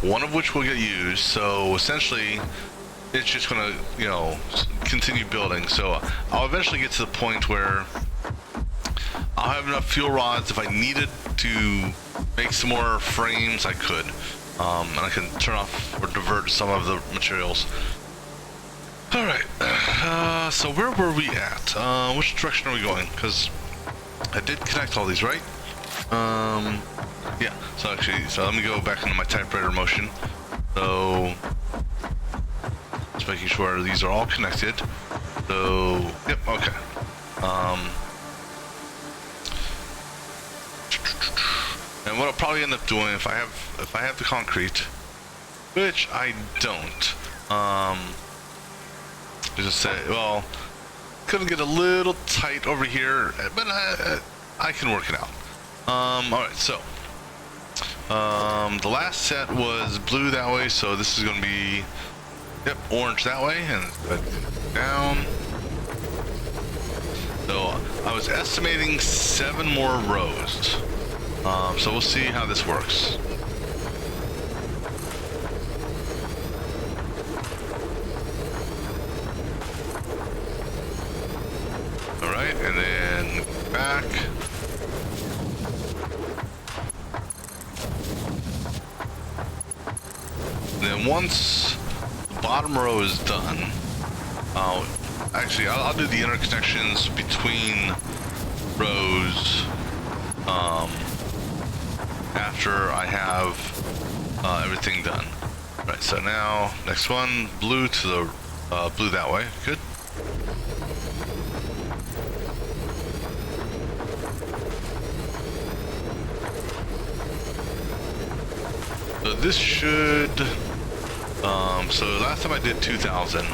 one of which will get used. So essentially it's just gonna, you know, continue building. So I'll eventually get to the point where I'll have enough fuel rods. If I needed to make some more frames, I could. And I can turn off or divert some of the materials. Alright, so where were we at? Which direction are we going? Because I did connect all these, right? Yeah, so let me go back into my typewriter motion. So, just making sure these are all connected. So, yep, okay. And what I'll probably end up doing, if I have the concrete, which I don't, just say, well, gonna get a little tight over here, but I can work it out. Alright, so the last set was blue that way, so this is gonna be, yep, orange that way, and down. So I was estimating 7 more rows. So we'll see how this works. Alright, and then back. And then once the bottom row is done, I'll do the interconnections between rows after I have everything done. Right, so now next one, blue to the blue that way. Good. So this should, so last time I did 2,000.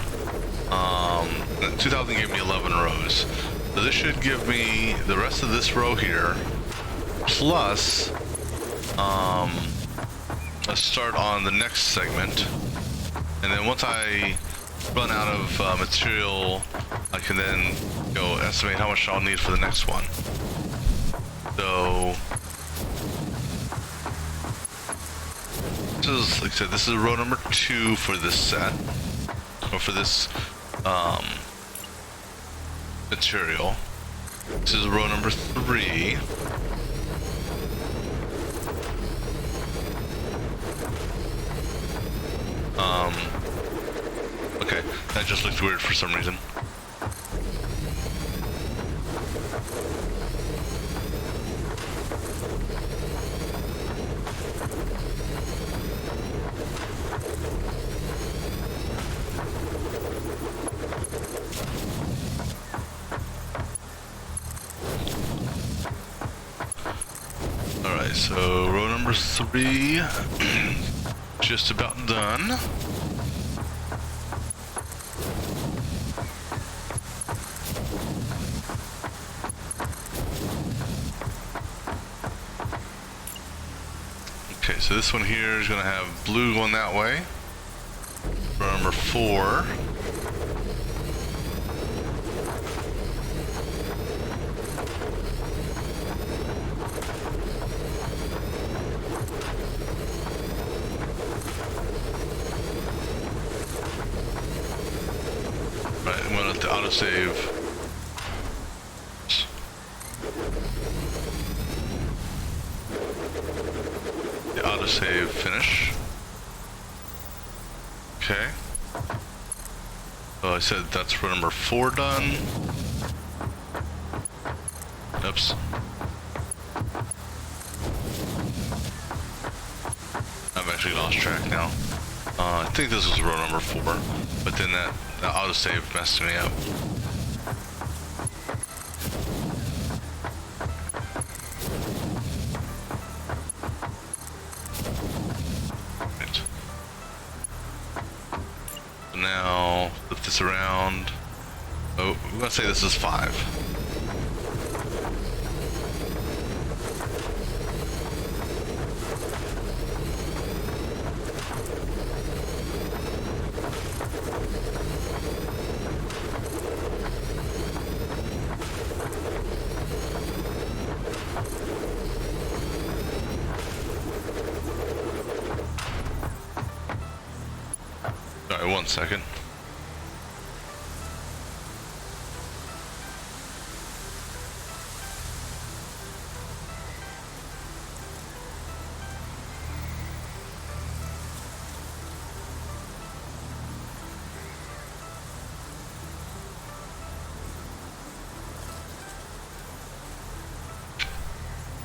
2,000 gave me 11 rows. So this should give me the rest of this row here, plus let's start on the next segment, and then once I run out of material, I can then go estimate how much I'll need for the next one. So this is, like I said, this is row number 2 for this set, or for this material. This is row number 3. Okay, that just looked weird for some reason. Alright, so row number 3, just about done. Okay, so this one here is going to have blue going that way. Row number 4. Right, I'm going to let the autosave. Autosave finish. Okay. So I said that's row number 4 done. Oops. I've actually lost track now. I think this was row number 4, but then that autosave messed me up. Now flip this around. Oh, we're gonna say this is 5. Sorry, 1 second.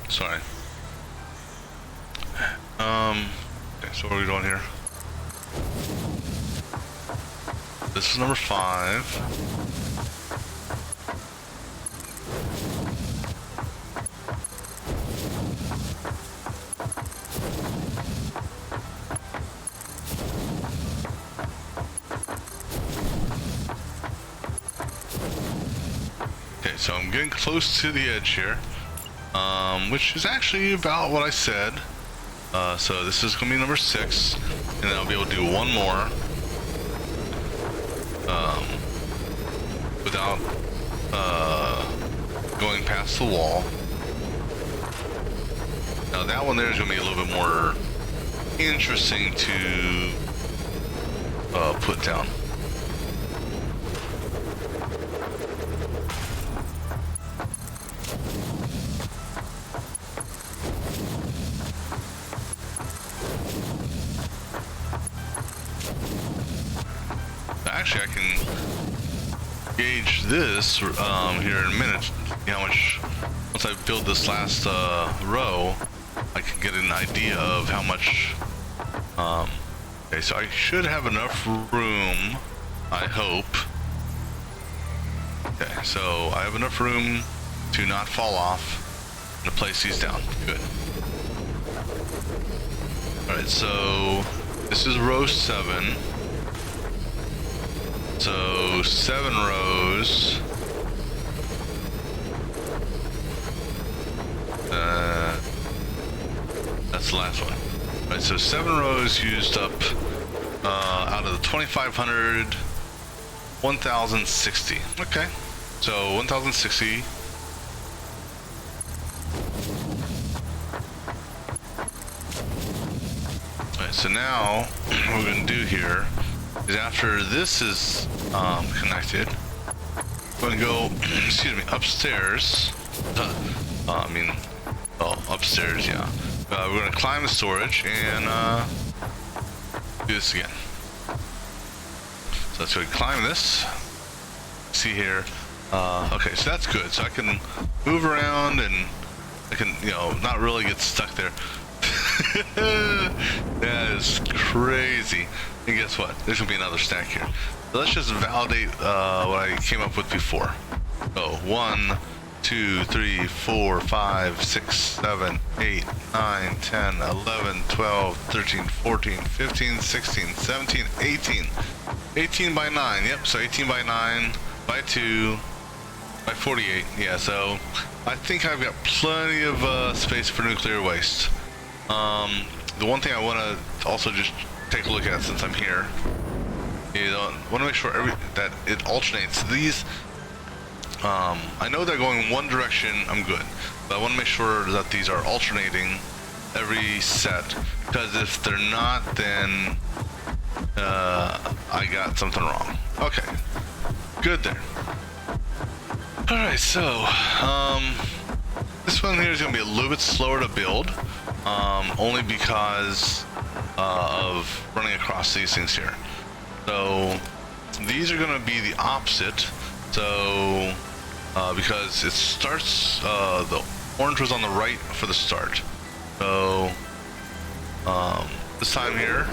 Sorry. Okay, so what are we doing here? This is number 5. Okay, so I'm getting close to the edge here, which is actually about what I said. So this is gonna be number 6, and then I'll be able to do one more. Without going past the wall. Now that one there is going to be a little bit more interesting to put down. Actually, I can gauge this here in a minute. You know how much, once I build this last row, I can get an idea of how much. Okay, so I should have enough room, I hope. Okay, so I have enough room to not fall off and to place these down. Good. Alright, so this is row 7. So 7 rows. That's the last one. All right, so 7 rows used up out of the 2,500, 1,060. Okay, so 1,060. so now what we're gonna do here is after this is connected, we're gonna go, excuse me, upstairs. Upstairs, yeah. We're gonna climb the storage and do this again. So let's go climb this. See here. Okay, so that's good. So I can move around and I can, not really get stuck there. That is crazy. And guess what? There's gonna be another stack here. So let's just validate what I came up with before. So 1, 2, 3, 4, 5, 6, 7, 8, 9, 10, 11, 12, 13, 14, 15, 16, 17, 18. 18 by 9. Yep, so 18 by 9 by 2 by 48. Yeah, so I think I've got plenty of space for nuclear waste. The one thing I want to also just take a look at since I'm here, want to make sure that it alternates. These, I know they're going one direction, I'm good, but I want to make sure that these are alternating every set, because if they're not, then I got something wrong. Okay, good there. Alright, so this one here is going to be a little bit slower to build, only because of running across these things here. So these are going to be the opposite. So because it starts, the orange was on the right for the start. So this time here,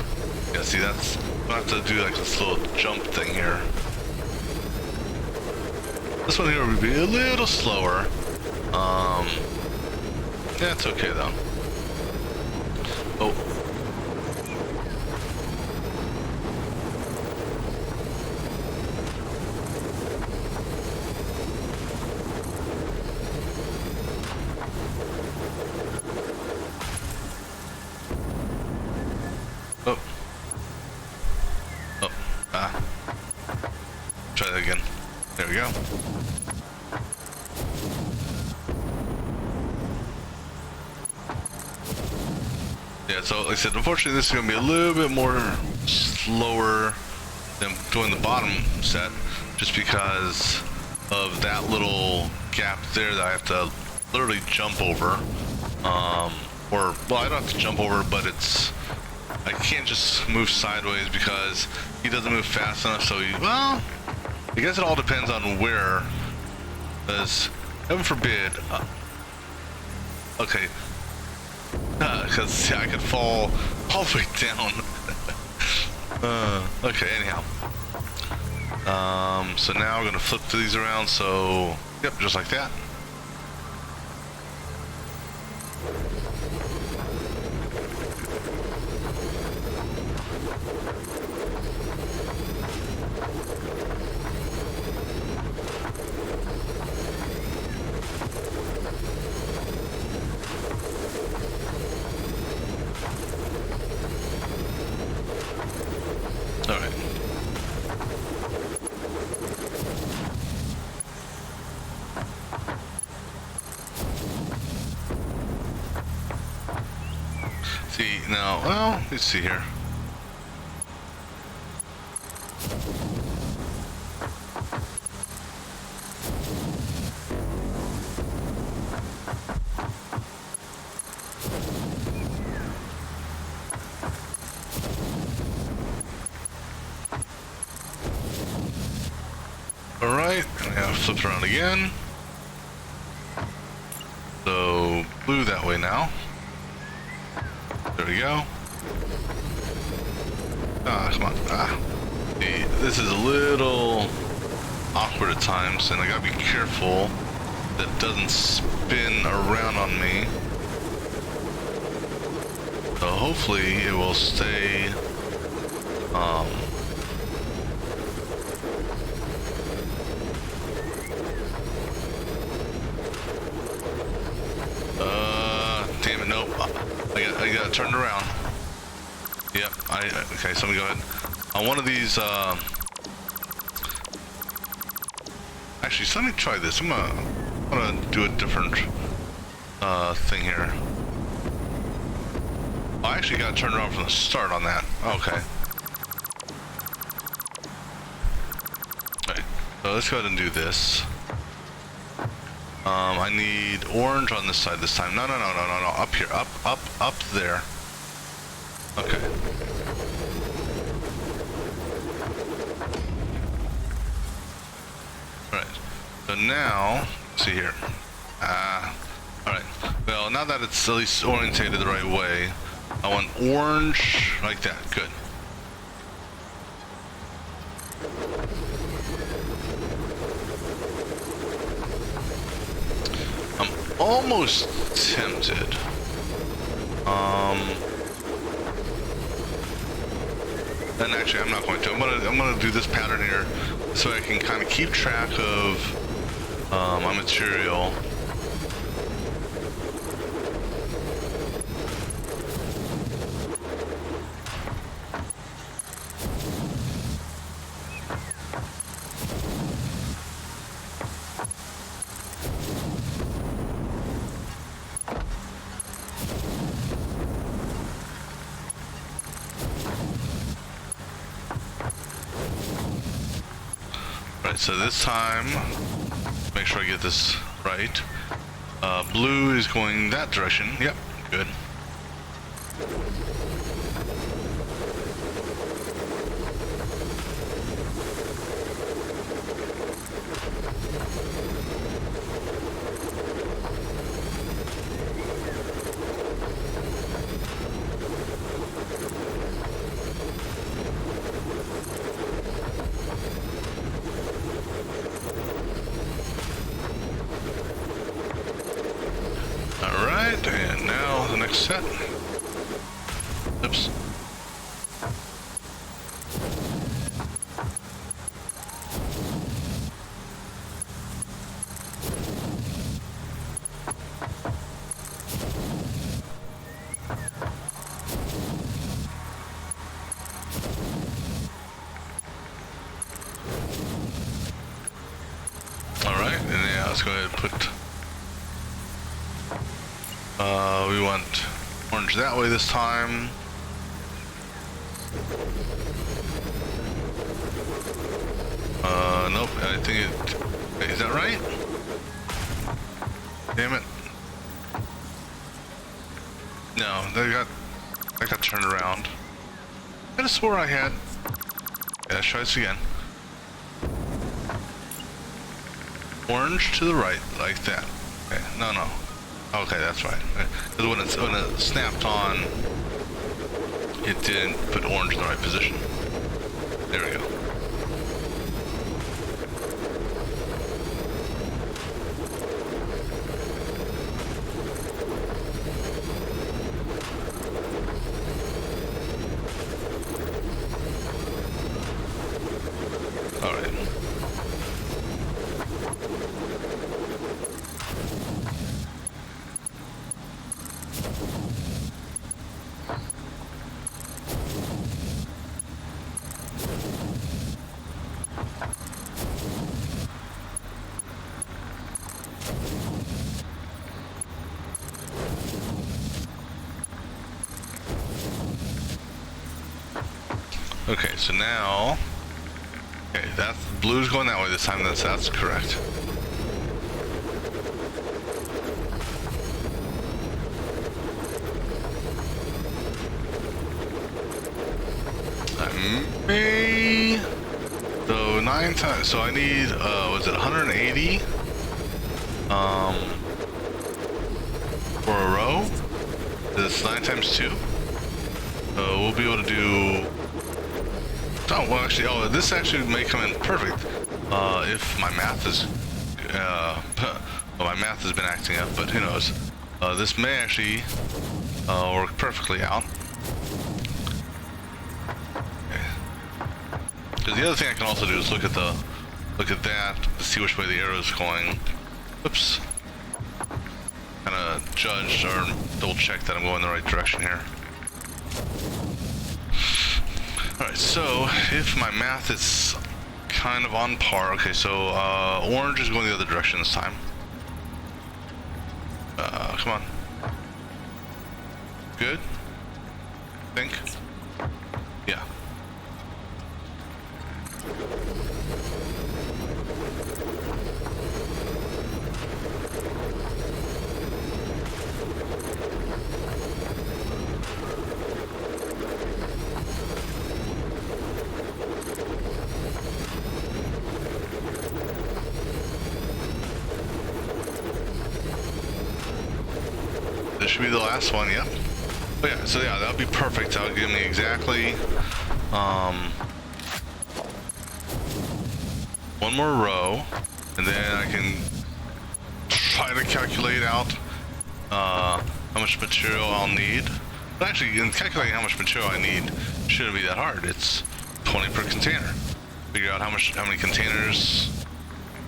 yeah, see, that's, I have to do like this little jump thing here. This one here would be a little slower. Yeah, it's okay though. Oh. Oh. Oh. Ah. Try that again. There we go. Yeah, so like I said, unfortunately this is going to be a little bit more slower than doing the bottom set, just because of that little gap there that I have to literally jump over. Well, I don't have to jump over, but I can't just move sideways because he doesn't move fast enough, so well, I guess it all depends on where, because heaven forbid, okay, because I could fall all the way down. Okay, anyhow. So now we're gonna flip these around, so, yep, just like that. Alright. See, now, well, let's see here. Alright, now flip around again. So, blue that way now. There we go. Ah, come on. Ah. See, this is a little awkward at times, and I gotta be careful that it doesn't spin around on me. So hopefully it will stay, damn it, nope. I got turned around. Yep, okay, so let me go ahead. On one of these, actually, so let me try this. I'm gonna do a different, thing here. I actually got to turn around from the start on that. Okay. Alright, so let's go ahead and do this. I need orange on this side this time. No. Up here. Up there. Okay. Alright. So now, let's see here. Alright. Well, now that it's at least orientated the right way, I want orange like that. Good. I'm almost tempted. And actually, I'm not going to. I'm gonna do this pattern here, so I can kind of keep track of my material. So this time, make sure I get this right. Blue is going that direction. Yep, good. And now the next set. Oops. All right, and yeah, let's go ahead and put. We want orange that way this time. Nope, I think it... Wait, is that right? Damn it. No, I got turned around. I could have swore I had. Yeah, let's try this again. Orange to the right, like that. Okay, no. Okay, that's right. Because when it snapped on, it didn't put orange in the right position. There we go. All right. Okay, so now, okay, that's blue's going that way this time. That's correct. I may. So 9 times. So I need. Was it 180? For a row. This 9 times 2. So we'll be able to do. Oh, well, actually, this actually may come in perfect if my math is, well, my math has been acting up, but who knows. This may actually work perfectly out. Because the other thing I can also do is look at that to see which way the arrow is going. Oops. Kind of judge or double check that I'm going the right direction here. Alright, so if my math is kind of on par, okay, so orange is going the other direction this time. Come on. Good. think. Yeah. This should be the last one, yep. But yeah, so yeah, that'll be perfect. That'll give me exactly one more row, and then I can try to calculate out how much material I'll need. But actually, in calculating how much material I need shouldn't be that hard. It's 20 per container. Figure out how many containers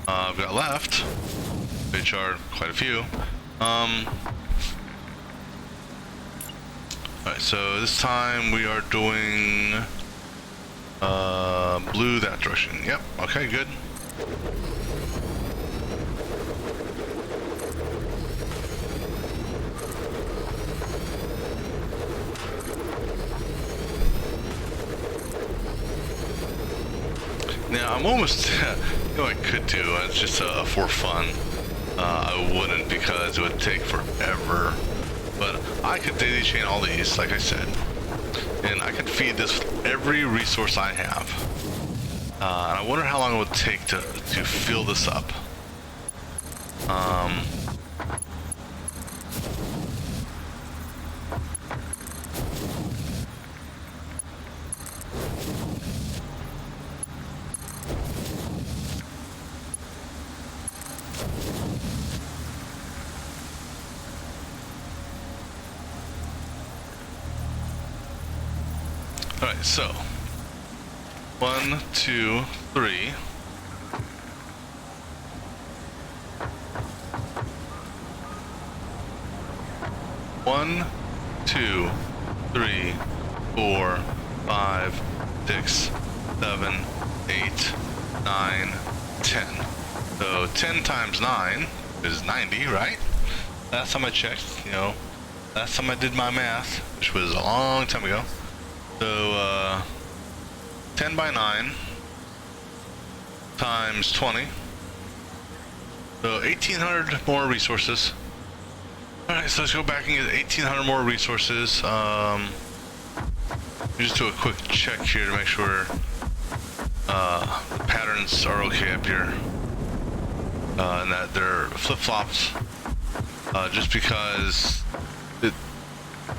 I've got left, which are quite a few. Alright, so this time we are doing blue that direction. Yep, okay, good. Now I'm almost, you know what I could do, it's just for fun. I wouldn't because it would take forever. But I could daisy chain all these, like I said, and I could feed this with every resource I have. And I wonder how long it would take to fill this up. Alright, so 1, 2, 3. One, 2, 3, 4, 5, 6, 7, 8, 9, 10. So 10 times 9 is 90, right? Last time I checked, you know, last time I did my math, which was a long time ago. So 10 by 9 times 20. So 1,800 more resources. Alright, so let's go back and get 1,800 more resources. Just do a quick check here to make sure the patterns are okay up here. And that they're flip-flops. Just because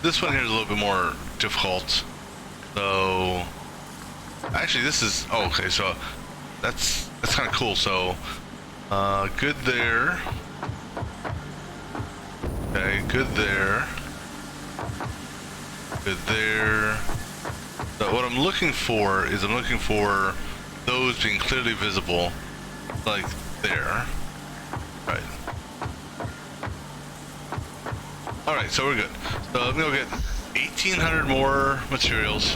this one here is a little bit more difficult. So actually this is okay, so that's kind of cool. So good there. Okay, good there. Good there. So what I'm looking for is I'm looking for those being clearly visible, like there. Right. Alright, so we're good. So let me go get 1,800 more materials.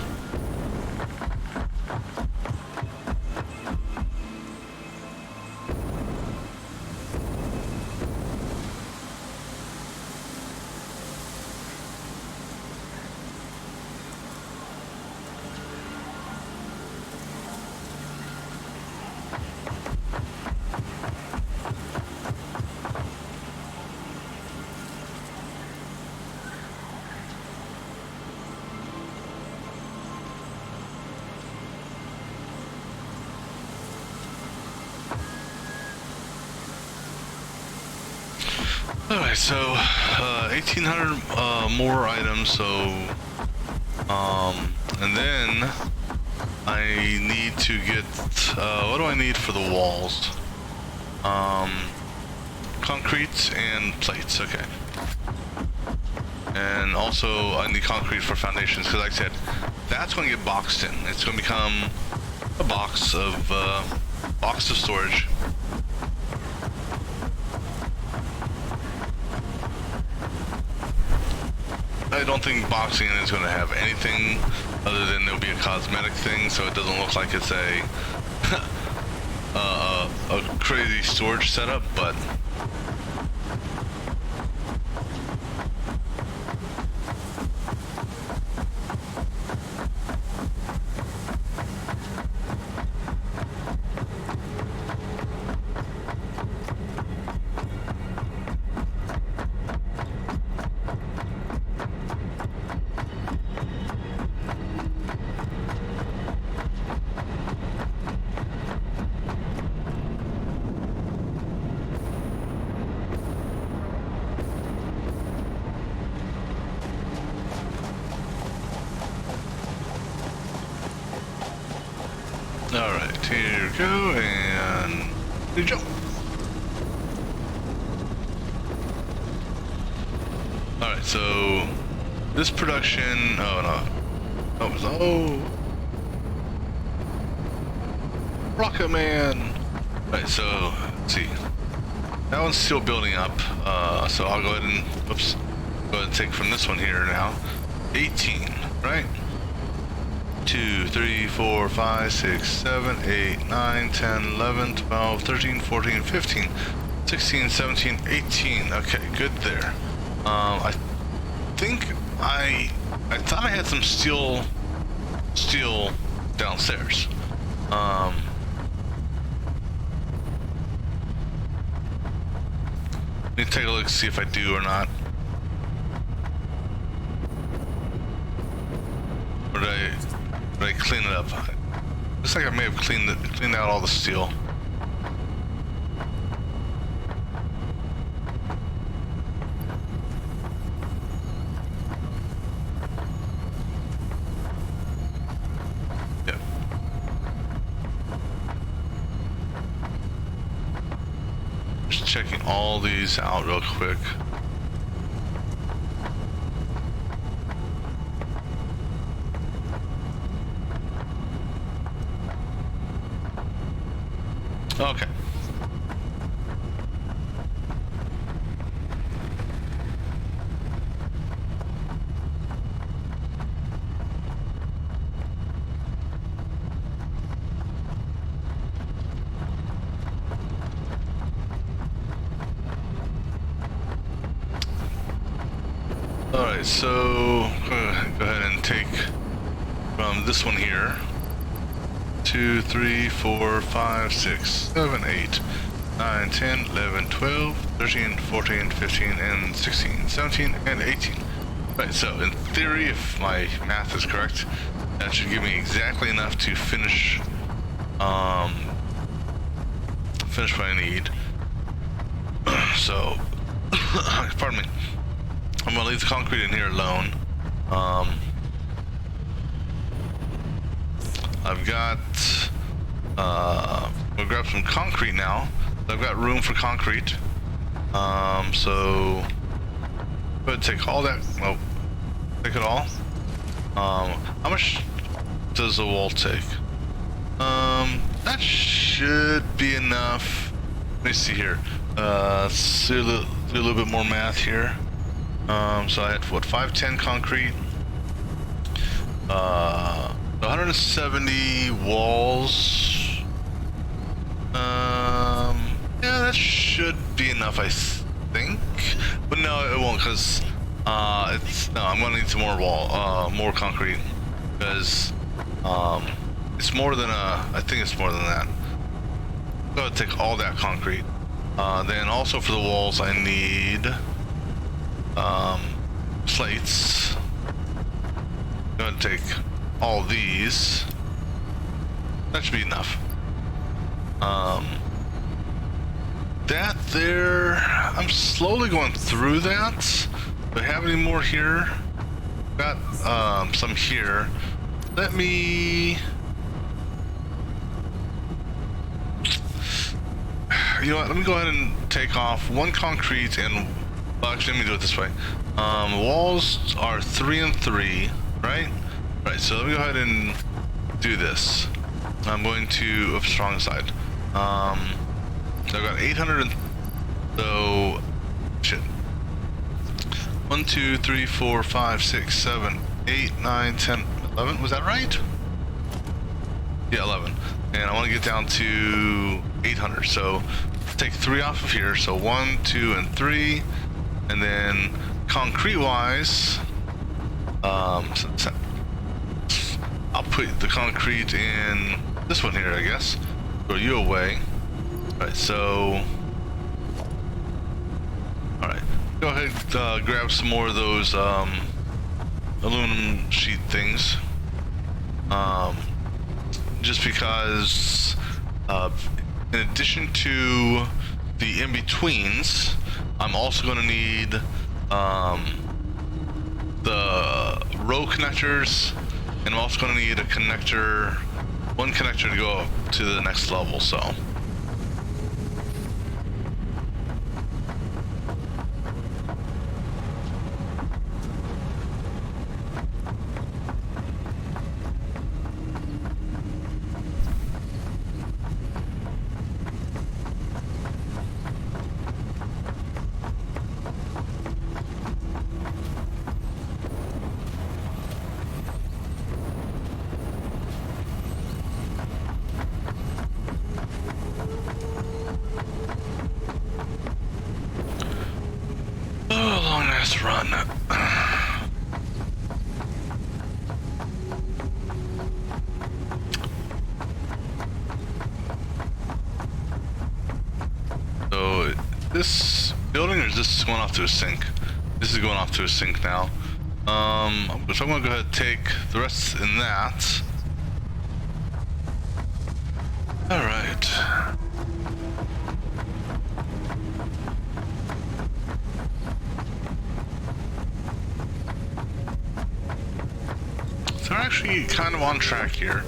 Alright, so 1,800 more items, so and then I need to get what do I need for the walls? Concrete and plates, okay. And also I need concrete for foundations, because like I said, that's going to get boxed in. It's going to become a box of storage. I don't think boxing is going to have anything other than there'll be a cosmetic thing, so it doesn't look like it's a crazy storage setup, but Here we go, and you jump. Alright, so this production, oh no. Oh, Rocket Man! Alright, so let's see. That one's still building up, so I'll go ahead and, oops, go ahead and take from this one here now. 18, right? 2, 3, 4, 5, 6, 7, 8, 9, 10, 11, 12, 13, 14, 15, 16, 17, 18. Okay, good there. I think I thought I had some steel downstairs. Let me take a look, see if I do or not. Or did I clean it up? Looks like I may have cleaned out all the steel. Yep. Just checking all these out real quick. Okay. Alright, so go ahead and take from this one here. 2, 3, 4, 5, 6, 7, 8, 9, 10, 11, 12, 13, 14, 15, and 16, 17, and 18. Right, so in theory, if my math is correct, that should give me exactly enough to finish what I need. So, pardon me. I'm gonna leave the concrete in here alone. I've got, we'll grab some concrete now. I've got room for concrete. So, go ahead and take all that, well, take it all. How much does the wall take? That should be enough. Let me see here. Let's do a little bit more math here. So I had, what, 510 concrete? 170 walls. Yeah, that should be enough, I think. But no, it won't, because I'm gonna need some more concrete, because it's more than I think it's more than that. I'm gonna take all that concrete. Then also for the walls, I need plates. I'm gonna take all these. That should be enough. That there, I'm slowly going through that. Do I have any more here? Got some here. Let me, you know what, let me go ahead and take off one concrete and, well, actually, let me do it this way. Walls are 3 and 3, right? Right, so let me go ahead and do this. I'm going to, strong side. So I've got 800 and, so, shit. 1, 2, 3, 4, 5, 6, 7, 8, 9, 10, 11, was that right? Yeah, 11. And I want to get down to 800, so take 3 off of here, so 1, 2, and 3, and then concrete-wise, I'll put the concrete in this one here, I guess. Throw you away. Alright, so, alright, go ahead, grab some more of those aluminum sheet things. Just because, in addition to the in-betweens, I'm also going to need the row connectors, and I'm also going to need a connector one connector to go up to the next level, so. Run. So this building, or is this going off to a sink? This is going off to a sink now. So I'm gonna go ahead and take the rest in that. All right. So we're actually kind of on track here.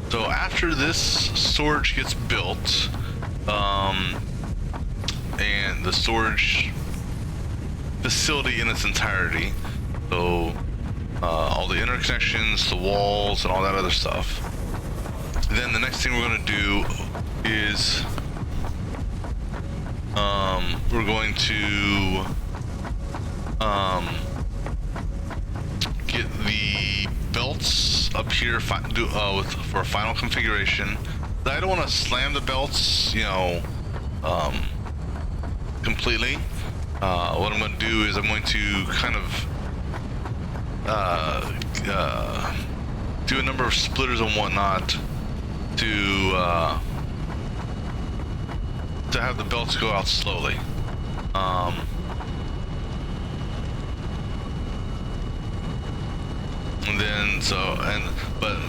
So after this storage gets built, and the storage facility in its entirety, so all the interconnections, the walls, and all that other stuff, then the next thing we're going to do is we're going to get the belts up here for a final configuration. I don't want to slam the belts, you know, completely. What I'm going to do is I'm going to kind of do a number of splitters and whatnot to have the belts go out slowly. And then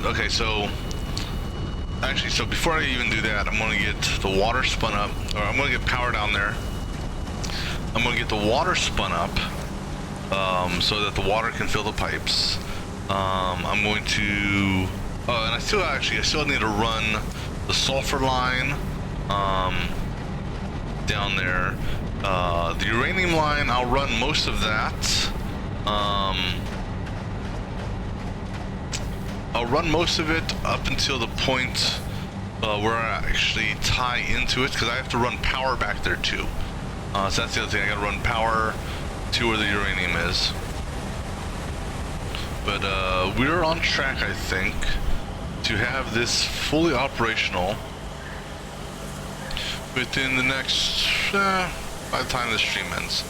okay, so actually, so before I even do that, I'm gonna get the water spun up, or I'm gonna get power down there. I'm gonna get the water spun up so that the water can fill the pipes. I'm going to, oh, and I still need to run the sulfur line down there. The uranium line, I'll run most of that. I'll run most of it up until the point where I actually tie into it, because I have to run power back there too. So that's the other thing, I gotta run power to where the uranium is. But we're on track, I think, to have this fully operational within the next, by the time the stream ends.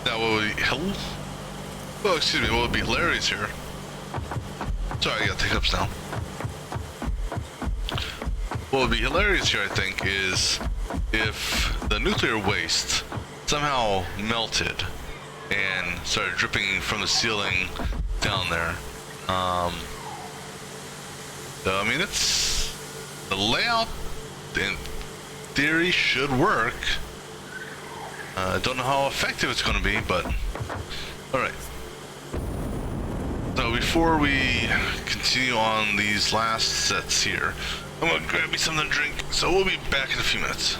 That will be, oh, excuse me, what would be hilarious here? Sorry, I got hiccups now. What would be hilarious here, I think, is if the nuclear waste somehow melted and started dripping from the ceiling down there. So, I mean, it's the layout in theory should work. I don't know how effective it's going to be, but all right. So before we continue on these last sets here, I'm gonna grab me something to drink. So we'll be back in a few minutes.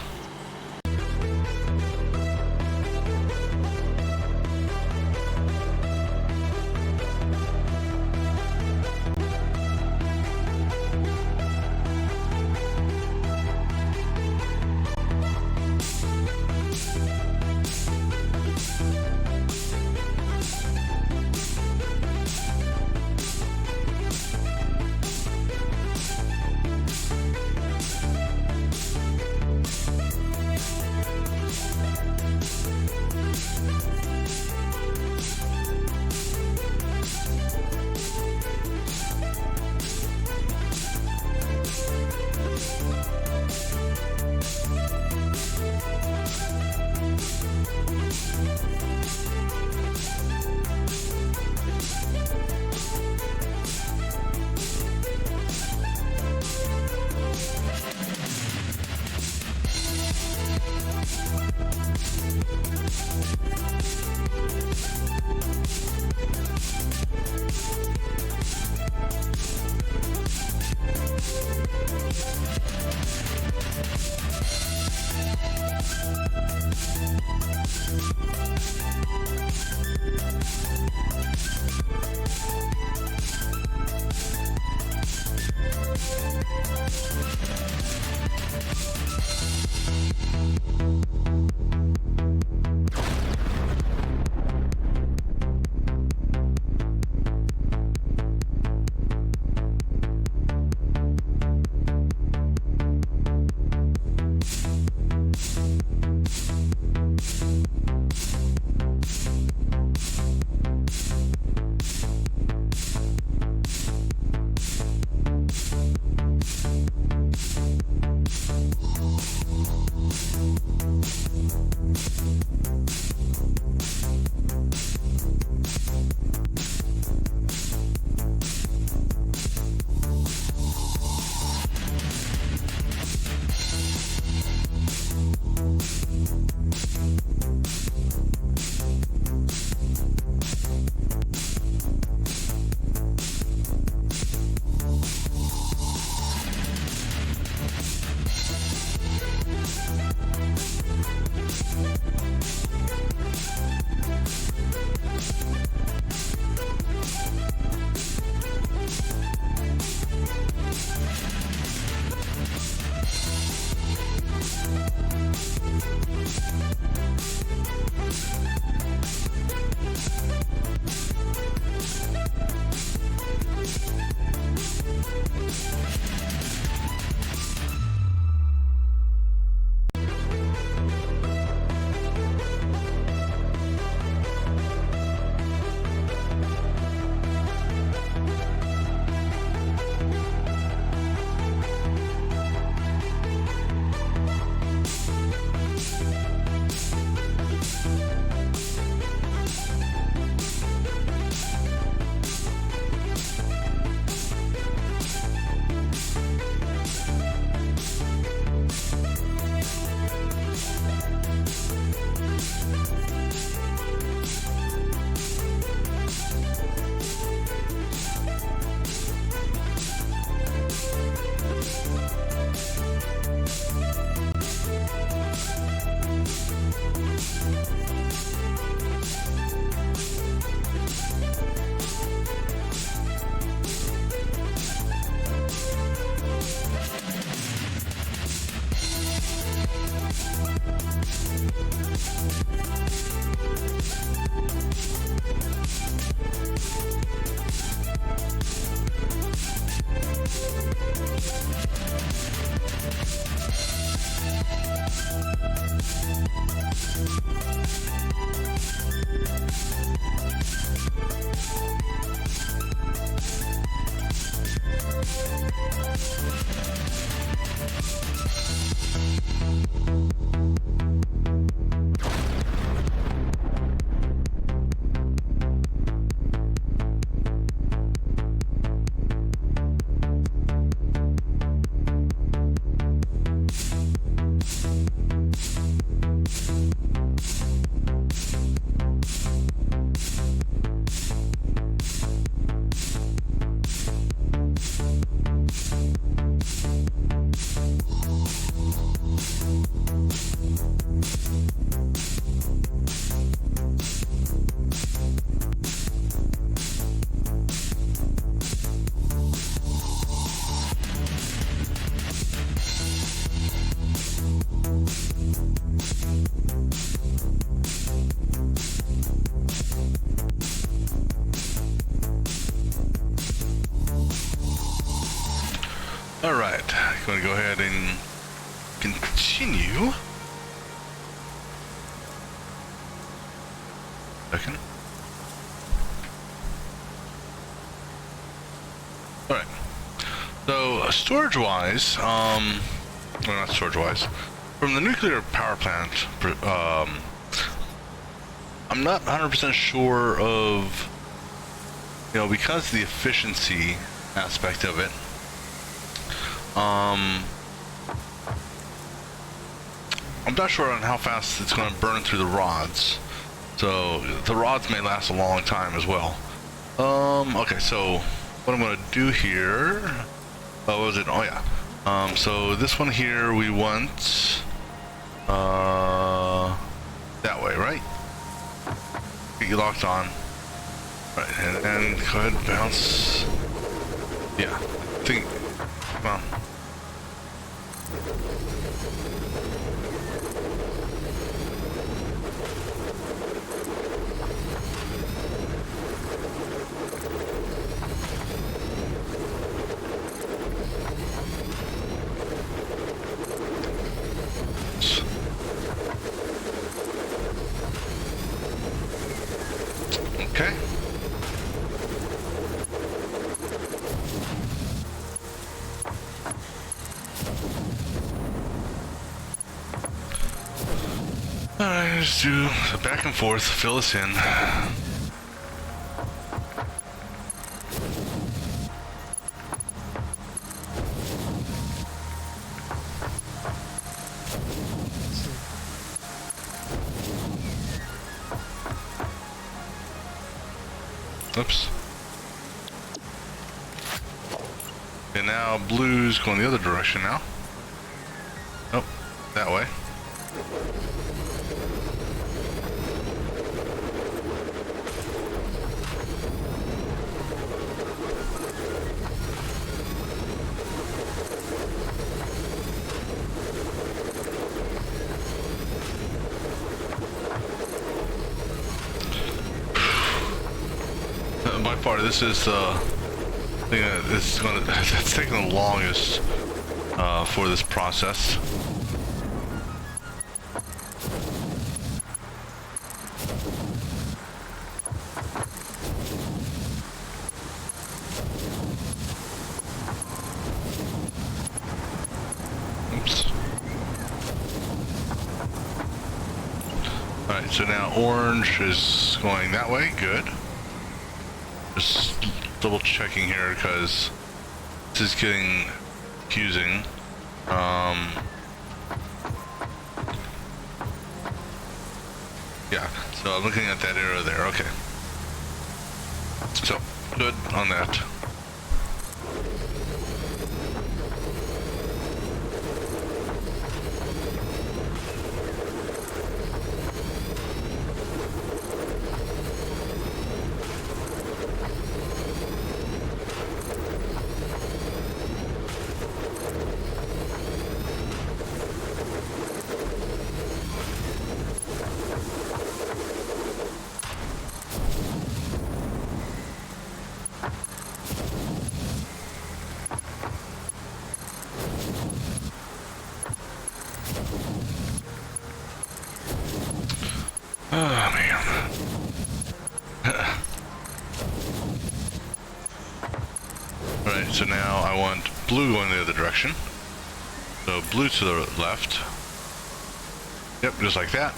All right, I'm going to go ahead and continue. Second. All right. So storage-wise, well, not storage-wise, from the nuclear power plant, I'm not 100% sure of, because of the efficiency aspect of it. I'm not sure on how fast it's going to burn through the rods. So the rods may last a long time as well. Okay, so what I'm going to do here, what was it? Oh yeah. So this one here we want that way, right? Get you locked on. Right, and go ahead and bounce. Yeah, I think, come on. Okay. Alright, let's do the back and forth, fill this in. Oops. And now blue's going the other direction now. Nope, that way. By far, this is the thing that's taking the longest for this process. Oops. All right, so now orange is going that way. Good. Just double checking here because this is getting confusing. Yeah, so I'm looking at that arrow there. Okay. So, good on that. Alright, so now I want blue going the other direction. So blue to the left. Yep, just like that.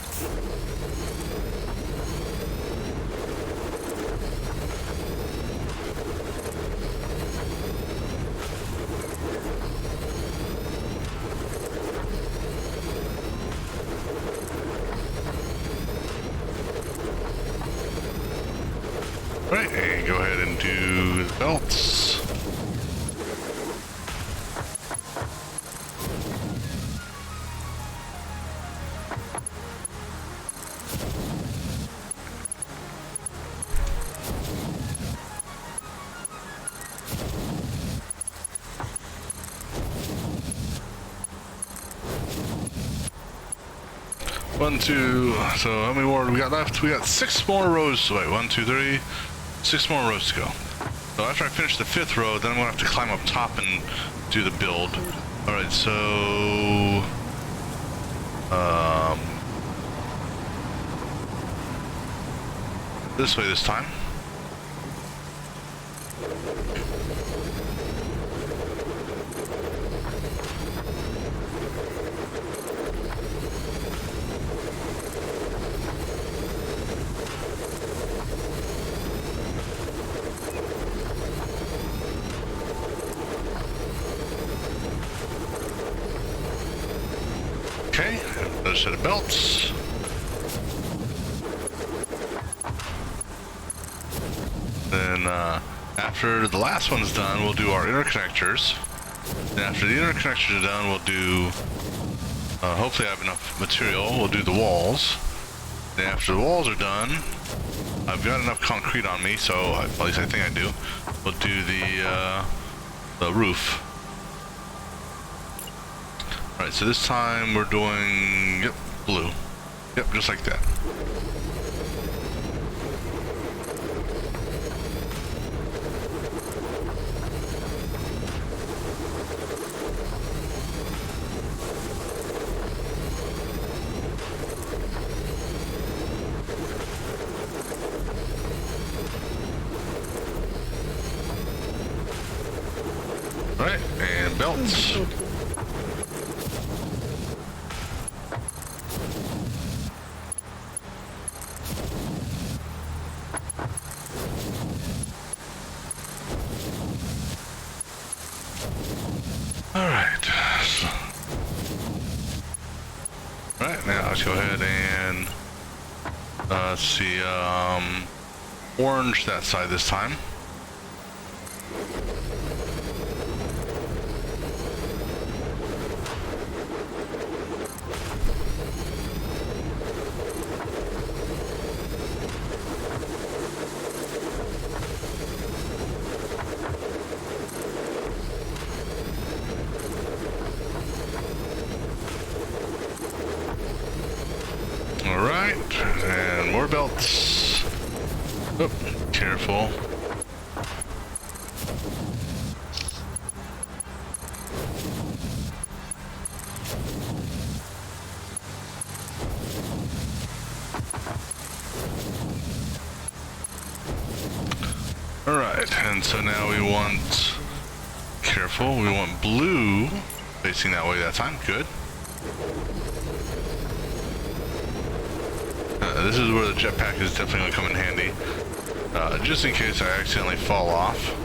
Right, and go ahead and do the belts. One, two, so how many more do we got left? We got 6 more rows. Wait, 1, 2, 3, 6 more rows to go. So after I finish the 5th row, then I'm gonna have to climb up top and do the build. Alright, so this way this time. Okay, another set of belts. Then after the last one's done, we'll do our interconnectors. Then after the interconnectors are done, we'll do, hopefully I have enough material, we'll do the walls. Then after the walls are done, I've got enough concrete on me, so at least I think I do. We'll do the roof. Alright, so this time we're doing, yep, blue. Yep, just like that. Alright, and belts. Alright, now let's go ahead and let's see, orange that side this time. Alright, and more belts. Oh, careful. Alright, and so now we want, careful, we want blue facing that way that time, good. This is where the jetpack is definitely going to come in handy, just in case I accidentally fall off.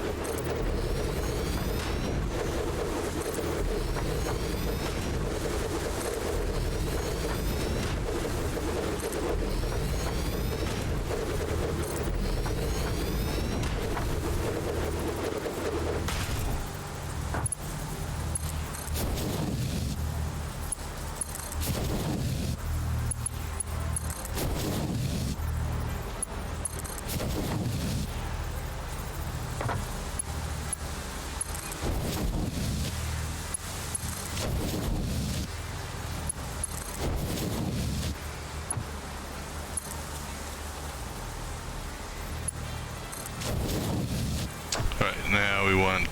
Alright, now we want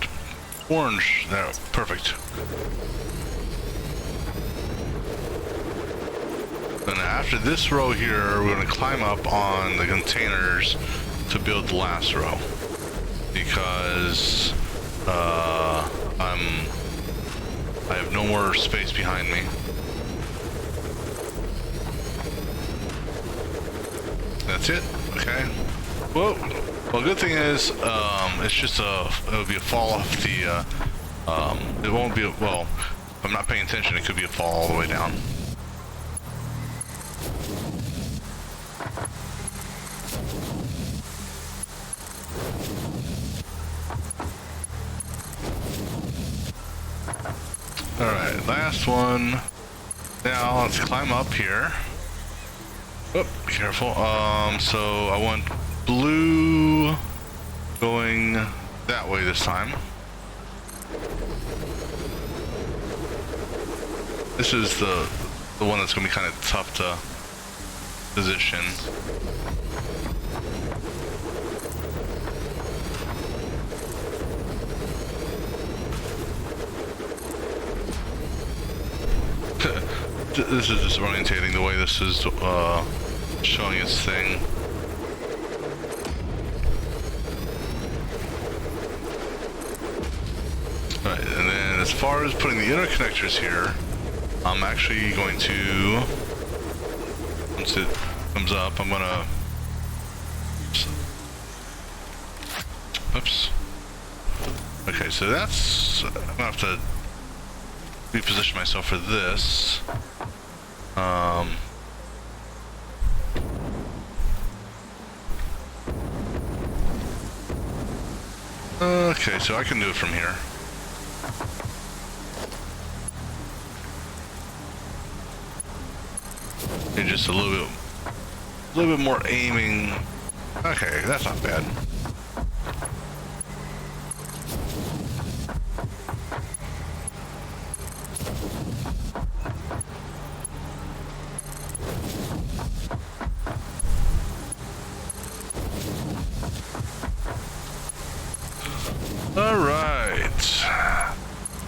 orange. There, perfect. Then after this row here, we're going to climb up on the containers to build the last row. Because I have no more space behind me. That's it. Okay. Well, good thing is, it's just it'll be a fall off the, it won't be, well, if I'm not paying attention, it could be a fall all the way down. Alright, last one. Now, let's climb up here. Oh, be careful. So I want blue going that way this time. This is the one that's gonna be kind of tough to position. This is just orientating the way this is showing its thing. Right, and then as far as putting the interconnectors here, I'm actually going to, once it comes up, I'm gonna, oops. Okay, so that's, I'm gonna have to reposition myself for this. Okay, so I can do it from here. And just a little bit more aiming. Okay, that's not bad. All right.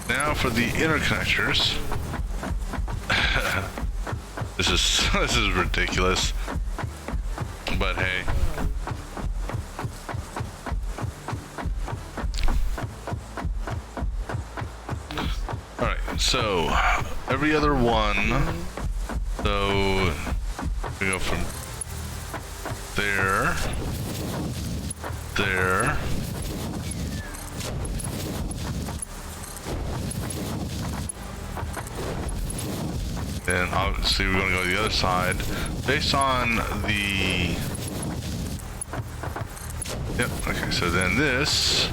Now for the interconnectors. This is ridiculous. But hey. All right. So every other one. So we go from there, there. And obviously we're going to go to the other side based on the, yep, okay, so then this,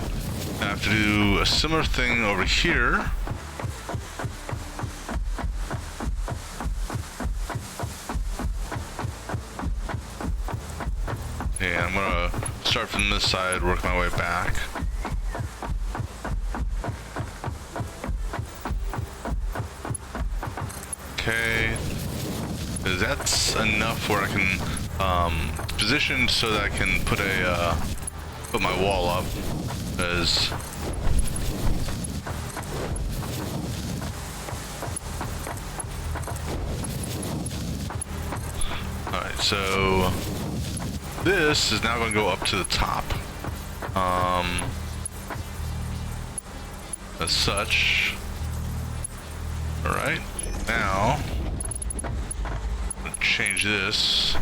I have to do a similar thing over here. And I'm going to start from this side, work my way back. Okay, that's enough where I can position so that I can put put my wall up. As all right, so this is now going to go up to the top. As such. All right. Now, change this,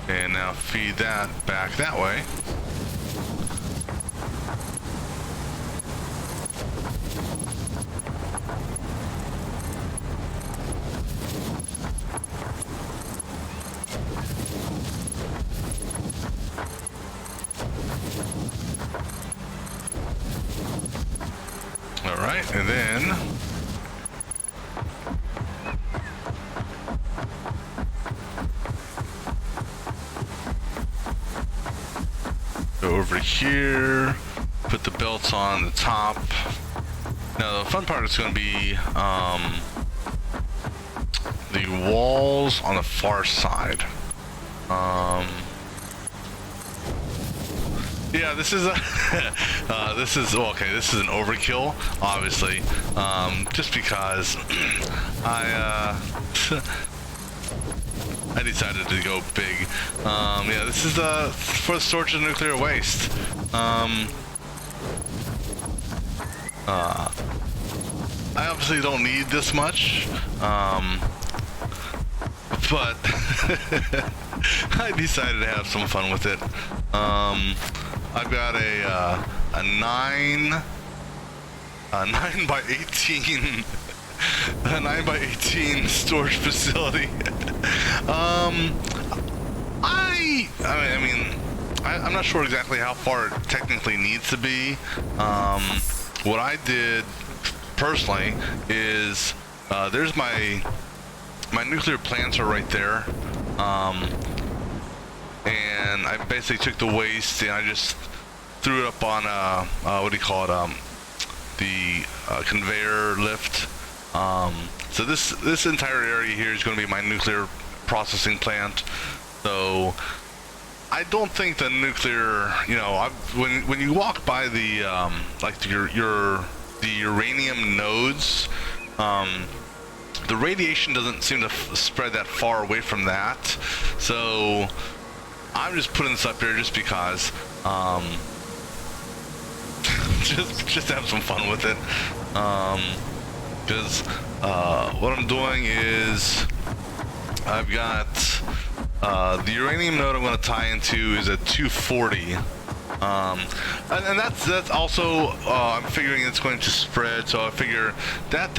and now feed that back that way. All right, and then over here, put the belts on the top. Now the fun part is going to be the walls on the far side. Yeah, this is a this is okay. This is an overkill, obviously, just because I decided to go big. Yeah, this is for the storage of nuclear waste. I obviously don't need this much, but I decided to have some fun with it. I've got a 9 by 18 a 9 by 18 storage facility. I'm not sure exactly how far it technically needs to be. What I did personally is there's my nuclear plants are right there, and I basically took the waste and I just threw it up on what do you call it, the conveyor lift. So this entire area here is going to be my nuclear processing plant. So I don't think the nuclear, when you walk by the like the uranium nodes, the radiation doesn't seem to spread that far away from that. So I'm just putting this up here just because, just to have some fun with it. Because what I'm doing is I've got the uranium node I'm going to tie into is at 240, and that's also I'm figuring it's going to spread. So I figure that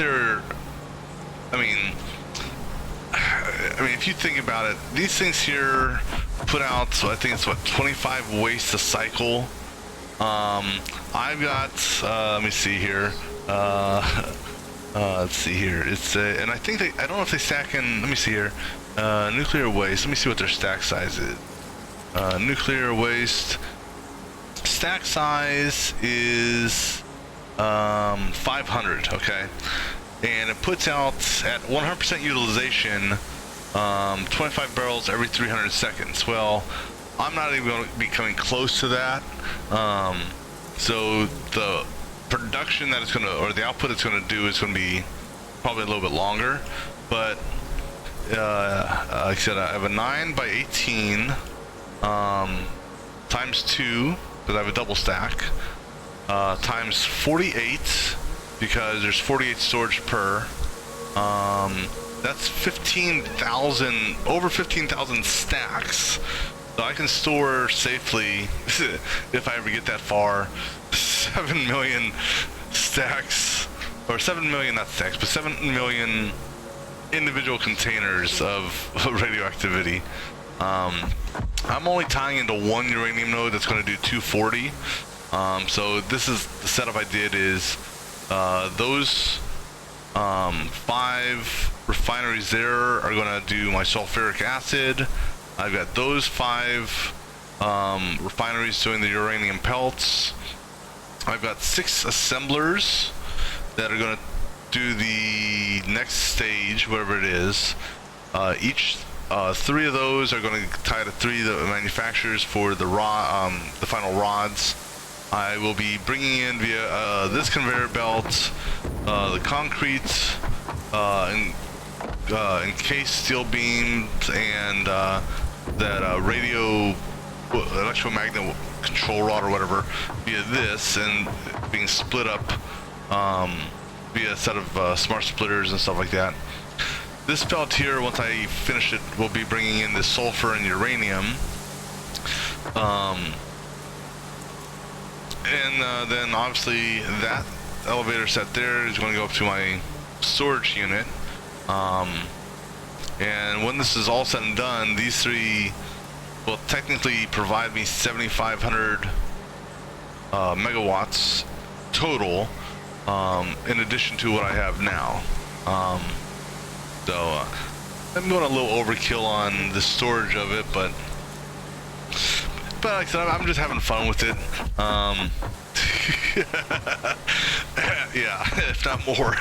if you think about it, these things here put out, so I think it's 25 wastes a cycle. I've got let me see here. Let's see here. It's and I think I don't know if they stack in. Let me see here. Nuclear waste. Let me see what their stack size is. Nuclear waste stack size is 500. Okay, and it puts out at 100% utilization 25 barrels every 300 seconds. Well, I'm not even going to be coming close to that. So the production that it's going to, or the output it's going to do is going to be probably a little bit longer. But like I said, I have a 9 by 18 times 2 because I have a double stack, times 48 because there's 48 storage per. That's 15,000, over 15,000 stacks. So I can store safely, if I ever get that far, 7 million stacks, or 7 million, not stacks, but 7 million individual containers of radioactivity. I'm only tying into one uranium node that's going to do 240. So this is the setup I did is those 5 refineries there are going to do my sulfuric acid. I've got those 5 refineries doing the uranium pelts. I've got 6 assemblers that are going to do the next stage, whatever it is. Each 3 of those are going to tie to 3 of the manufacturers for the the final rods. I will be bringing in via this conveyor belt the concrete, encased steel beams, and that radio electromagnet control rod or whatever via this, and being split up via a set of smart splitters and stuff like that. This belt here, once I finish it, will be bringing in the sulfur and uranium, and then obviously that elevator set there is going to go up to my storage unit. And when this is all said and done, these 3 will technically provide me 7,500 megawatts total, in addition to what I have now. So I'm going a little overkill on the storage of it, but like I said, I'm just having fun with it. Yeah, if not more.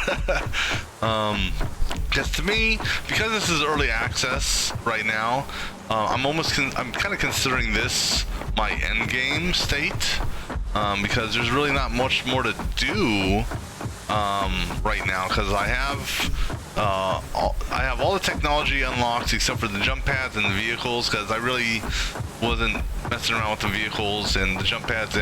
Because to me, because this is early access right now, I'm kind of considering this my end game state, because there's really not much more to do right now, because I have all the technology unlocked except for the jump pads and the vehicles, because I really wasn't messing around with the vehicles and the jump pads.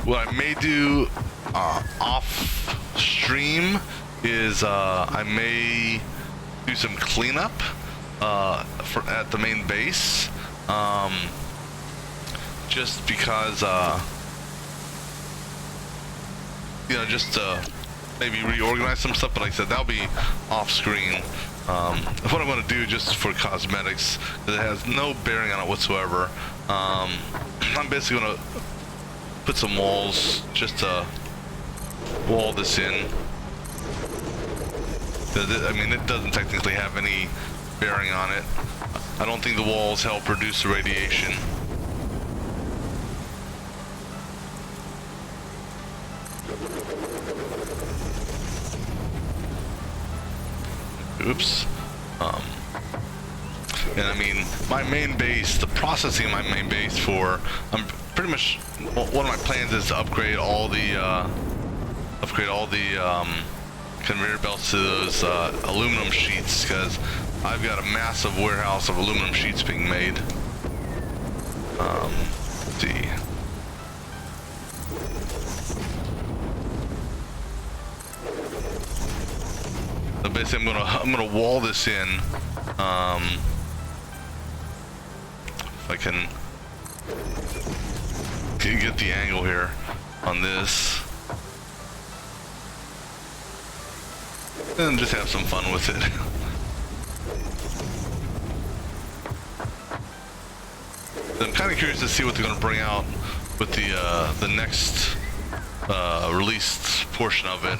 What I may do off stream is I may do some cleanup at the main base, just because you know, just to maybe reorganize some stuff. But like I said, that'll be off screen. What I'm going to do just for cosmetics, it has no bearing on it whatsoever. I'm basically going to put some walls just to wall this in. I mean, it doesn't technically have any bearing on it. I don't think the walls help reduce the radiation. Oops. And I mean, my main base, the processing of my main base for, I'm pretty much, one of my plans is to upgrade all the conveyor belts to those aluminum sheets, because I've got a massive warehouse of aluminum sheets being made. Let's see. So basically, I'm gonna wall this in. If I can get the angle here on this, and just have some fun with it. I'm kind of curious to see what they're going to bring out with the next released portion of it.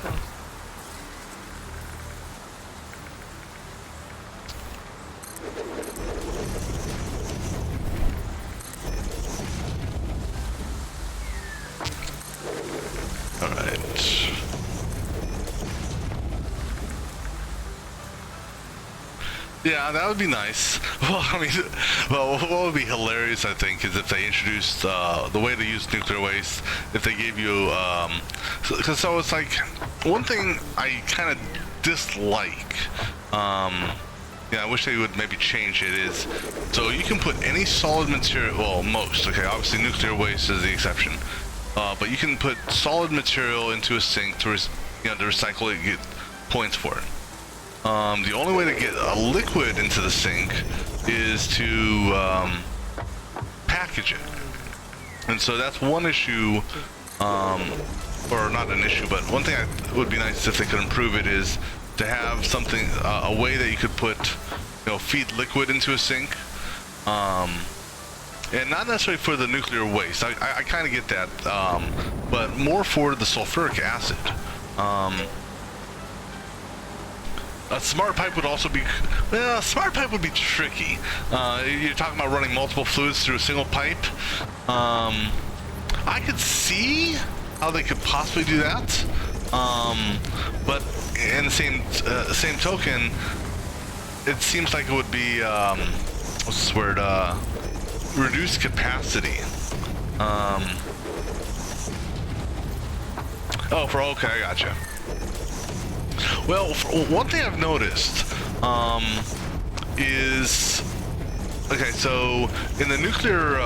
All right. Yeah, that would be nice. Well, I mean, well, what would be hilarious, I think, is if they introduced the way to use nuclear waste. If they gave you, so it's like one thing I kind of dislike. Yeah, I wish they would maybe change it. Is so you can put any solid material. Well, most. Okay, obviously nuclear waste is the exception. But you can put solid material into a sink to, to recycle it, get points for it. The only way to get a liquid into the sink is to package it. And so that's one issue, or not an issue, but one thing that would be nice if they could improve it is to have something, a way that you could put, feed liquid into a sink. And not necessarily for the nuclear waste. I kind of get that, but more for the sulfuric acid. A smart pipe would also be, well, a smart pipe would be tricky. You're talking about running multiple fluids through a single pipe. I could see how they could possibly do that, but in the same token, it seems like it would be, what's this word, reduced capacity. Okay, I gotcha. Well, one thing I've noticed is, okay, so in the nuclear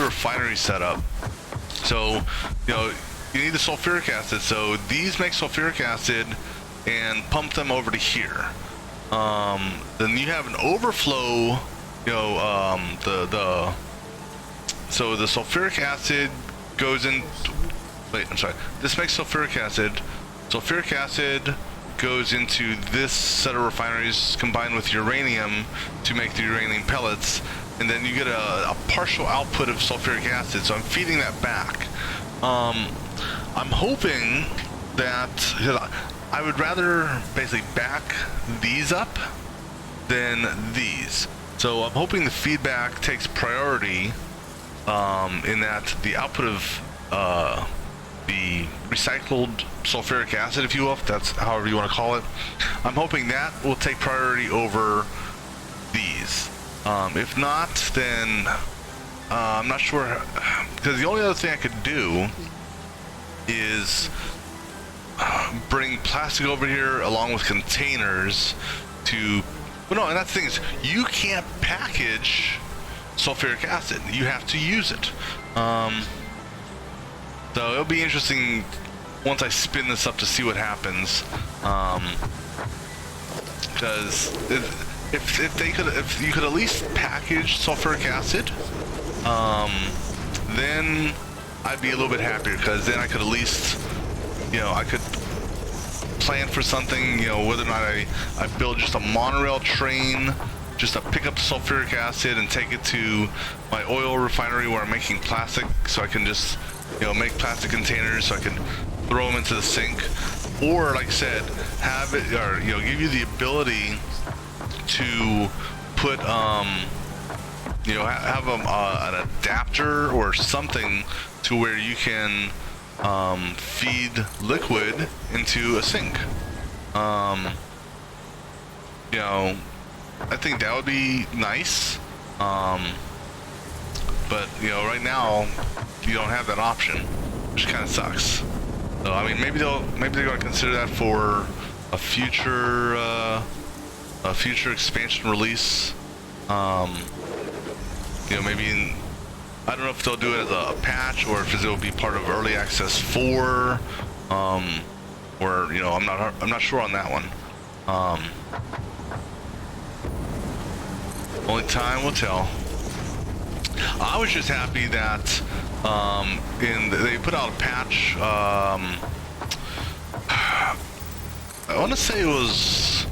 refinery setup, so you need the sulfuric acid. So these make sulfuric acid and pump them over to here. Then you have an overflow. So the sulfuric acid goes in. Wait, I'm sorry. This makes sulfuric acid. Sulfuric acid goes into this set of refineries combined with uranium to make the uranium pellets, and then you get a partial output of sulfuric acid. So I'm feeding that back. I'm hoping that I would rather basically back these up than these. So I'm hoping the feedback takes priority in that the output of the recycled sulfuric acid, if you will, if that's however you want to call it, I'm hoping that will take priority over these. If not, then I'm not sure, because the only other thing I could do is bring plastic over here along with containers to, well, no, and that's the thing is, you can't package sulfuric acid. You have to use it. So it'll be interesting once I spin this up to see what happens. Because if you could at least package sulfuric acid, then I'd be a little bit happier, because then I could at least, I could plan for something, whether or not I build just a monorail train just to pick up the sulfuric acid and take it to my oil refinery where I'm making plastic, so I can just, make plastic containers so I can throw them into the sink. Or, like I said, have it, or, give you the ability to put, have an adapter or something to where you can feed liquid into a sink. I think that would be nice. But right now you don't have that option, which kind of sucks. So I mean, maybe they're going to consider that for a future expansion release. Maybe I don't know if they'll do it as a patch or if it'll be part of early access 4. Or I'm not sure on that one. Only time will tell. I was just happy that they put out a patch. I want to say it was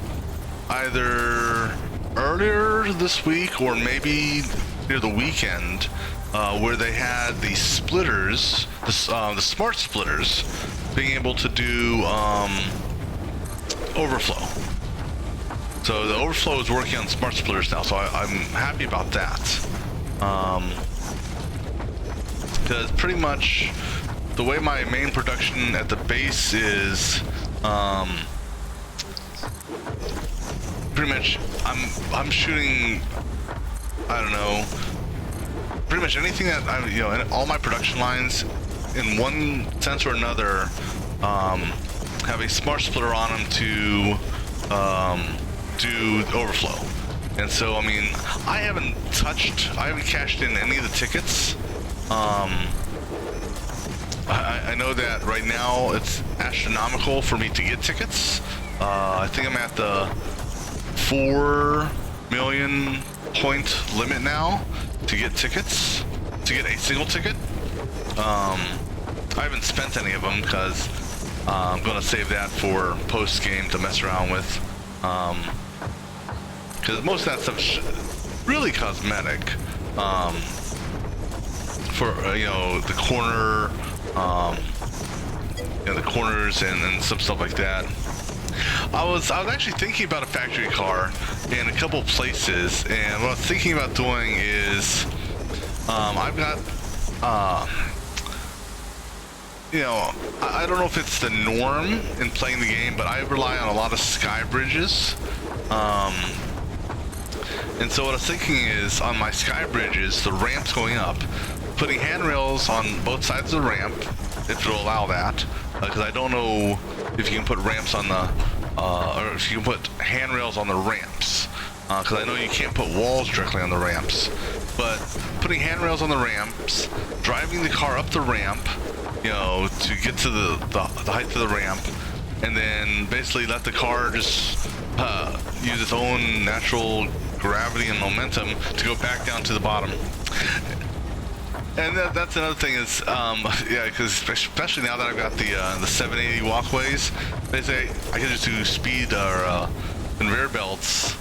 either earlier this week or maybe near the weekend, where they had the splitters, the smart splitters, being able to do overflow. So the overflow is working on smart splitters now, so I'm happy about that. Because pretty much the way my main production at the base is, pretty much I'm shooting, I don't know, pretty much anything that in all my production lines, in one sense or another, have a smart splitter on them to do overflow. And so, I mean, I haven't cashed in any of the tickets. I know that right now it's astronomical for me to get tickets. I think I'm at the 4 million point limit now to get tickets, to get a single ticket. I haven't spent any of them because I'm going to save that for post-game to mess around with. Because most of that stuff's really cosmetic. For the corner, the corners and some stuff like that. I was actually thinking about a factory car in a couple places, and what I was thinking about doing is, I've got, I don't know if it's the norm in playing the game, but I rely on a lot of sky bridges. And so what I was thinking is, on my sky bridges, the ramps going up, putting handrails on both sides of the ramp, if it'll allow that, because I don't know if you can put ramps on the, or if you can put handrails on the ramps, because I know you can't put walls directly on the ramps, but putting handrails on the ramps, driving the car up the ramp, to get to the height of the ramp, and then basically let the car just use its own natural gravity and momentum to go back down to the bottom. And that's another thing is, yeah, because especially now that I've got the 780 walkways, basically I can just do speed or conveyor belts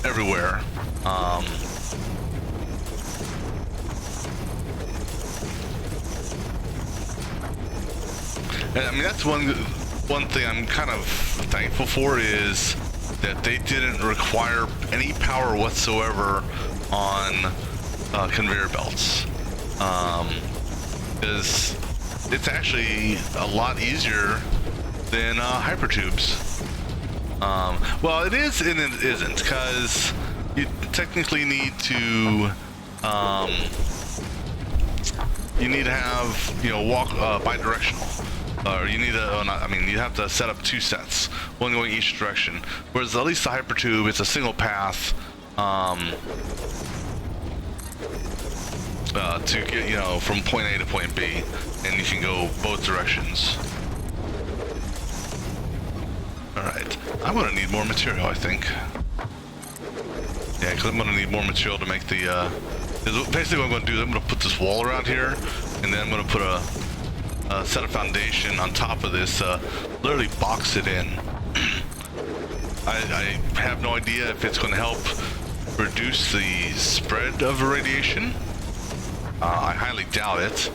everywhere. And I mean, that's one thing I'm kind of thankful for, is that they didn't require any power whatsoever on conveyor belts. Because it's actually a lot easier than hypertubes. Well, it is and it isn't, because you technically need to you need to have, you know, walk bi-directional. Or you need to, you have to set up 2 sets, one going each direction. Whereas at least the hypertube, it's a single path to get, you know, from point A to point B, and you can go both directions. All right, I'm gonna need more material, I think. Yeah, because I'm gonna need more material to make the. Basically, what I'm gonna do is I'm gonna put this wall around here, and then I'm gonna put a set of foundation on top of this, literally box it in. I have no idea if it's going to help reduce the spread of radiation. I highly doubt it.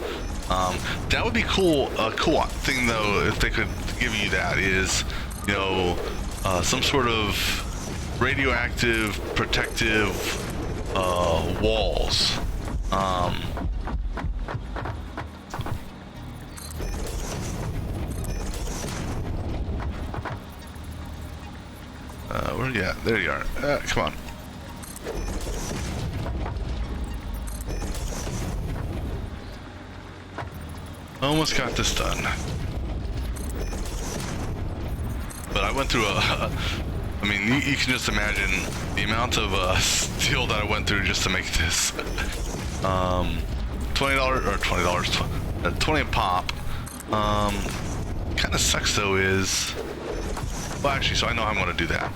That would be cool. A cool thing though, if they could give you that, is, you know, some sort of radioactive protective walls. Where are you at? There you are. Come on. Almost got this done. But I went through I mean, you can just imagine the amount of steel that I went through just to make this. $20 or $20, 20 a pop. Kind of sucks though is, well, actually, so I know how I'm going to do that.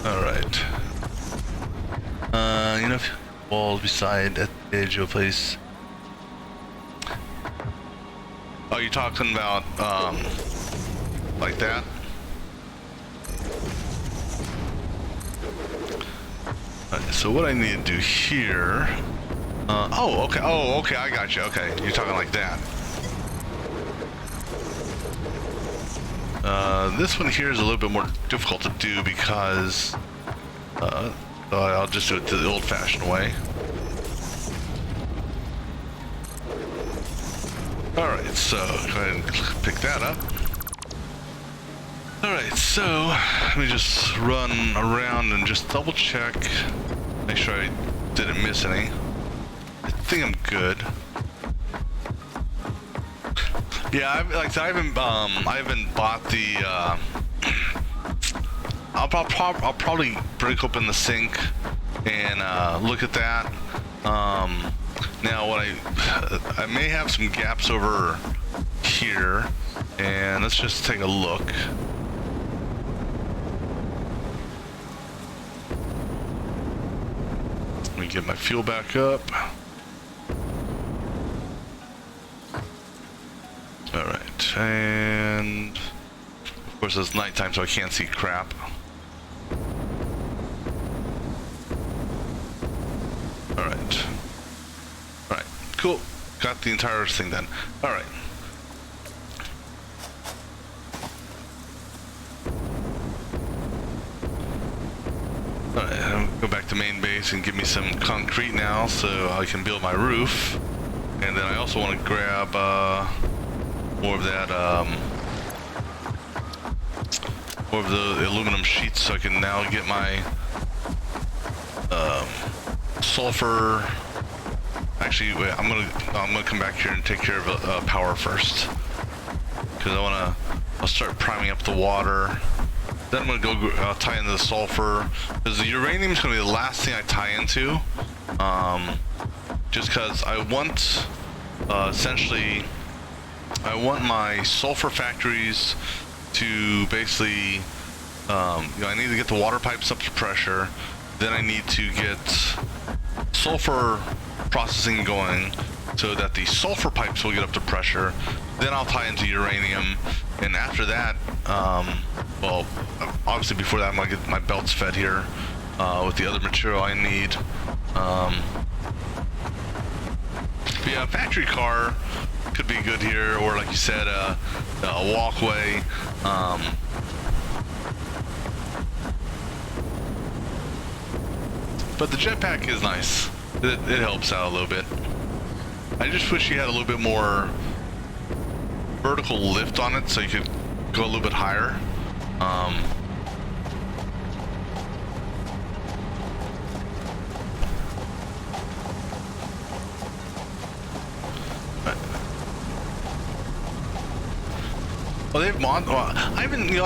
Alright. You know, walls beside at the edge of a place. Oh, you're talking about, like that? So what I need to do here, oh, okay, I got you, okay, you're talking like that. This one here is a little bit more difficult to do because, I'll just do it the old-fashioned way. Alright, so, go ahead and pick that up. Alright, so, let me just run around and just double check. Make sure I didn't miss any. I think I'm good. Yeah, I haven't bought the. I'll probably break open the sink and look at that. Now, what I may have some gaps over here, and let's just take a look. Let me get my fuel back up. Alright, and of course it's nighttime, so I can't see crap. Alright. Alright, cool. Got the entire thing done. Alright. Alright, I'm gonna go back to main base and give me some concrete now so I can build my roof. And then I also want to grab more of that, more of the aluminum sheets so I can now get my sulfur. Actually, wait, I'm gonna come back here and take care of power first, because I'll start priming up the water. Then I'm gonna go tie into the sulfur, because the uranium is gonna be the last thing I tie into. Just because I want, essentially, I want my sulfur factories to basically, you know, I need to get the water pipes up to pressure. Then I need to get sulfur processing going so that the sulfur pipes will get up to pressure. Then I'll tie into uranium, and after that, well, obviously before that I'm gonna get my belts fed here with the other material I need. But yeah, a factory car could be good here, or like you said, a walkway. But the jetpack is nice. It helps out a little bit. I just wish you had a little bit more vertical lift on it, so you could go a little bit higher. Well, they have mods. Well,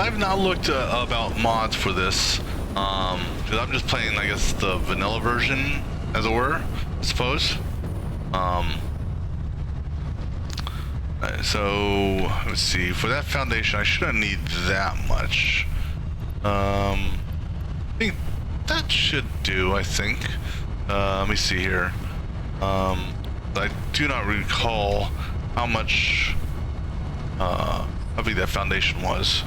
I've not looked about mods for this, because I'm just playing, I guess, the vanilla version, as it were, I suppose. So let's see. For that foundation, I shouldn't need that much. I think that should do. I think. Let me see here. I do not recall how much. How big that foundation was.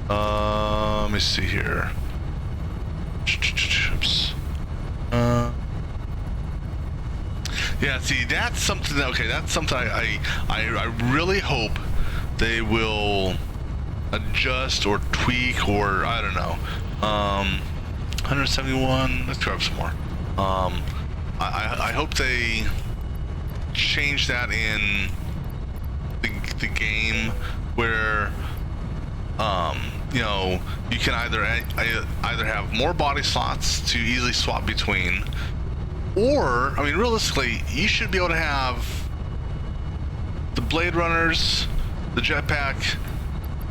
Let me see here. Oops. Yeah, see, that's something that, okay, that's something I really hope they will adjust or tweak, or I don't know. 171, let's grab some more. I hope they change that in the game, where you know, you can either have more body slots to easily swap between, or, I mean, realistically, you should be able to have the Blade Runners, the jetpack,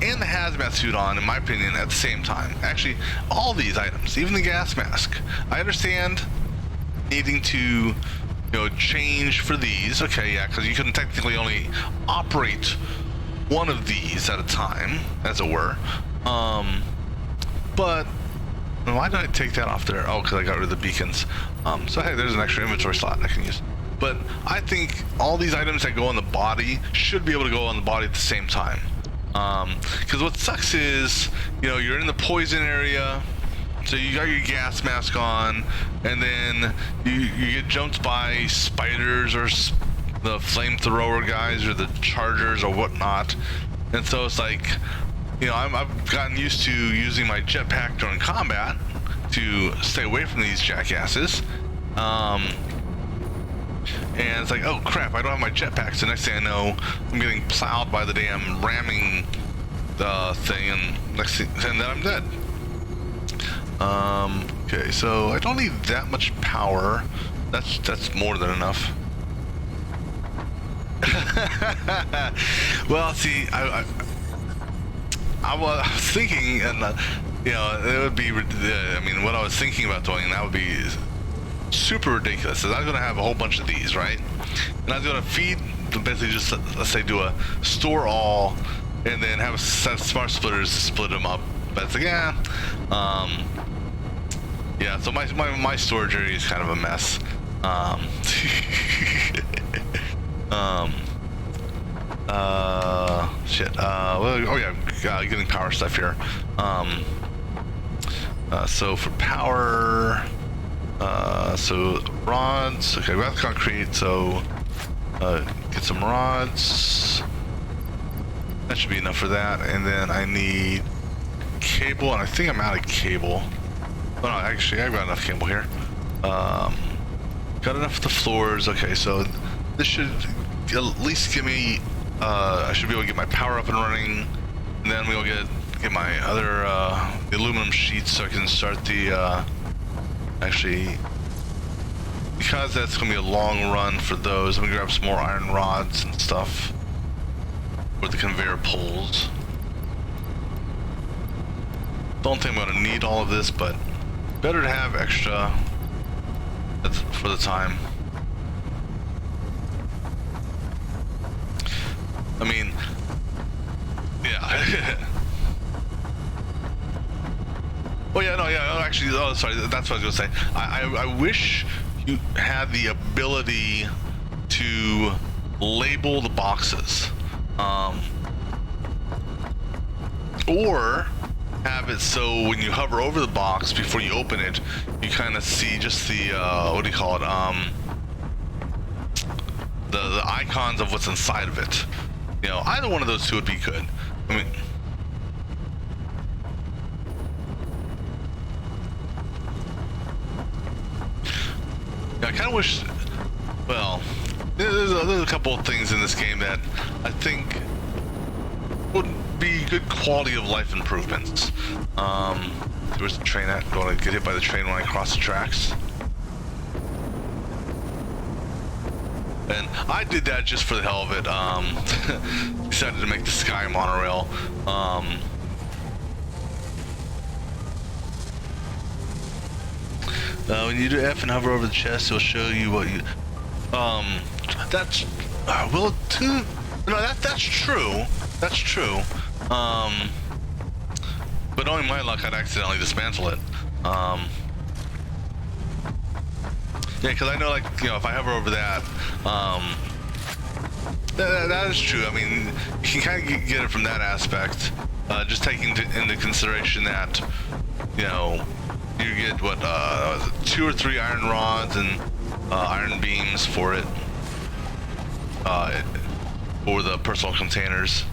and the hazmat suit on, in my opinion, at the same time. Actually, all these items, even the gas mask. I understand needing to, you know, change for these. Okay, yeah, because you can technically only operate one of these at a time, as it were. But why did I take that off there? Oh, because I got rid of the beacons. So hey, there's an extra inventory slot I can use. But I think all these items that go on the body should be able to go on the body at the same time. Because what sucks is, you know, you're in the poison area, so you got your gas mask on, and then you get jumped by spiders or the flamethrower guys or the chargers or whatnot, and so it's like, you know, I've gotten used to using my jetpack during combat to stay away from these jackasses, and it's like, oh crap, I don't have my jetpack. So next thing I know, I'm getting plowed by the damn ramming thing, and next thing, and then I'm dead. Okay, so I don't need that much power. That's more than enough. Well, see, I was thinking, and you know, it would be, I mean, what I was thinking about doing, that would be super ridiculous, is I was going to have a whole bunch of these, right? And I was going to feed, basically just, let's say, do a store all, and then have a set of smart splitters to split them up. But it's like, yeah, yeah, so my storage area is kind of a mess. Shit, well, oh yeah, getting power stuff here. So for power, so rods, okay, we have concrete, so get some rods. That should be enough for that, and then I need cable, and I think I'm out of cable. Oh no, actually, I've got enough cable here. Got enough of the floors. Okay, so this should at least give me, I should be able to get my power up and running, and then we'll get my other the aluminum sheets, so I can start the actually, because that's gonna be a long run for those. I'm gonna grab some more iron rods and stuff with the conveyor pulls. Don't think I'm gonna need all of this, but better to have extra for the time. I mean, yeah. Oh yeah, no, yeah. Oh, actually, oh, sorry. That's what I was gonna say. I wish you had the ability to label the boxes, or have it so when you hover over the box before you open it, you kind of see just the what do you call it? The icons of what's inside of it. You know, either one of those two would be good. I mean, yeah, I kind of wish. Well, there's a couple of things in this game that I think good quality of life improvements. Where's the train at? Going to get hit by the train when I cross the tracks. And I did that just for the hell of it. Decided to make the sky monorail. When you do F and hover over the chest, it'll show you what you. That's. Will it too? No, that's true. That's true. But knowing my luck, I'd accidentally dismantle it. Yeah, because I know, like, you know, if I hover over that, that is true. I mean, you can kind of get it from that aspect. Just taking into consideration that, you know, you get what 2 or 3 iron rods and iron beams for it, for the personal containers.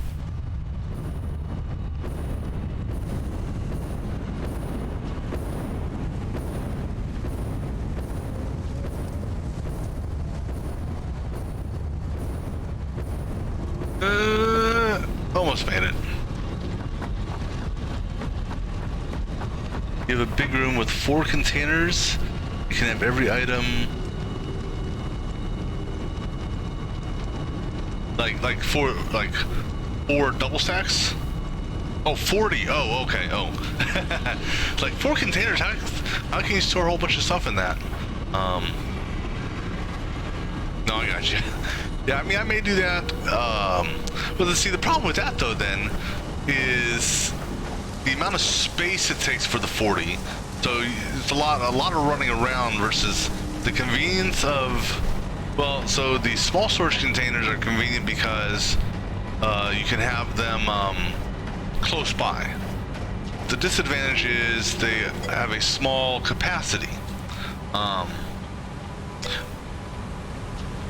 Almost made it. You have a big room with 4 containers. You can have every item. Like 4 double stacks. Oh, 40. Oh, okay. Oh, like 4 containers. How can you store a whole bunch of stuff in that? No, I got you. Yeah, I mean, I may do that. But see, the problem with that though, then, is the amount of space it takes for the 40. So it's a lot of running around versus the convenience of. Well, so the small storage containers are convenient because you can have them close by. The disadvantage is they have a small capacity.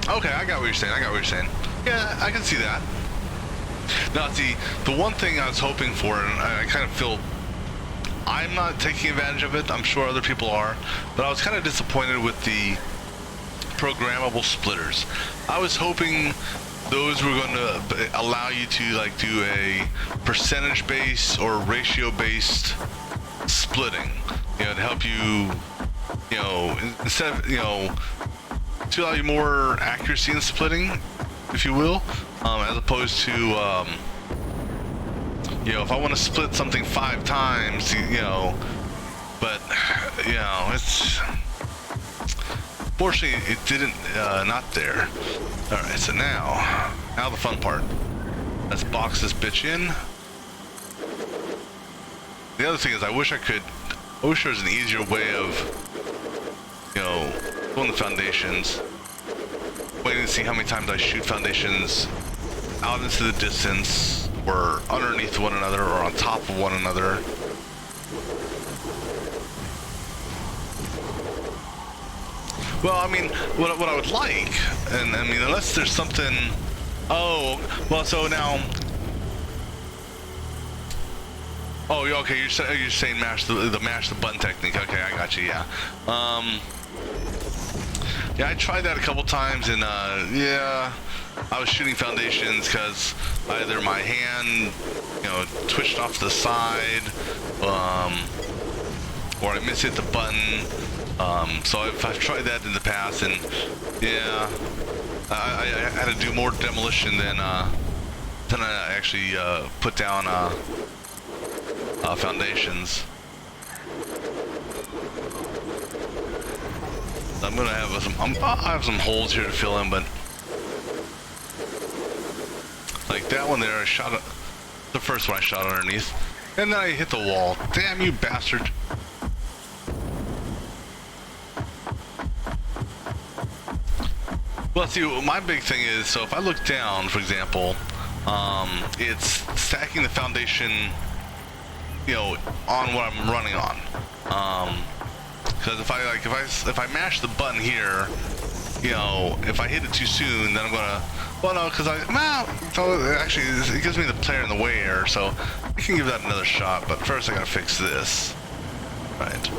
Okay, I got what you're saying. Yeah, I can see that. Now, see, the one thing I was hoping for, and I kind of feel I'm not taking advantage of it, I'm sure other people are, but I was kind of disappointed with the programmable splitters. I was hoping those were going to allow you to like do a percentage based or ratio based splitting, you know, to help you, you know, instead of, you know, to allow you more accuracy in splitting, if you will, as opposed to, you know, if I want to split something 5 times, you know, but, you know, it's, fortunately, it didn't, not there. All right, so now the fun part. Let's box this bitch in. The other thing is, I wish there was an easier way of, you know, doing the foundations. Waiting to see how many times I shoot foundations out into the distance, or underneath one another, or on top of one another. Well, I mean, what I would like, and I mean, unless there's something. Oh, well, so now. Oh, okay. You're saying mash the button technique. Okay, I got you. Yeah. Yeah, I tried that a couple times, and yeah, I was shooting foundations because either my hand, you know, twitched off to the side, or I mishit the button. So I've tried that in the past, and yeah, I had to do more demolition than I actually put down foundations. I'm gonna have I have some holes here to fill in, but like that one there, I shot it, the first one I shot underneath, and then I hit the wall. Damn you bastard! Well, see, my big thing is, so if I look down, for example, it's stacking the foundation, you know, on what I'm running on. Because if I mash the button here, you know, if I hit it too soon, then I'm gonna, well, no, because actually it gives me the player in the way here, so I can give that another shot. But first I gotta fix this. Right.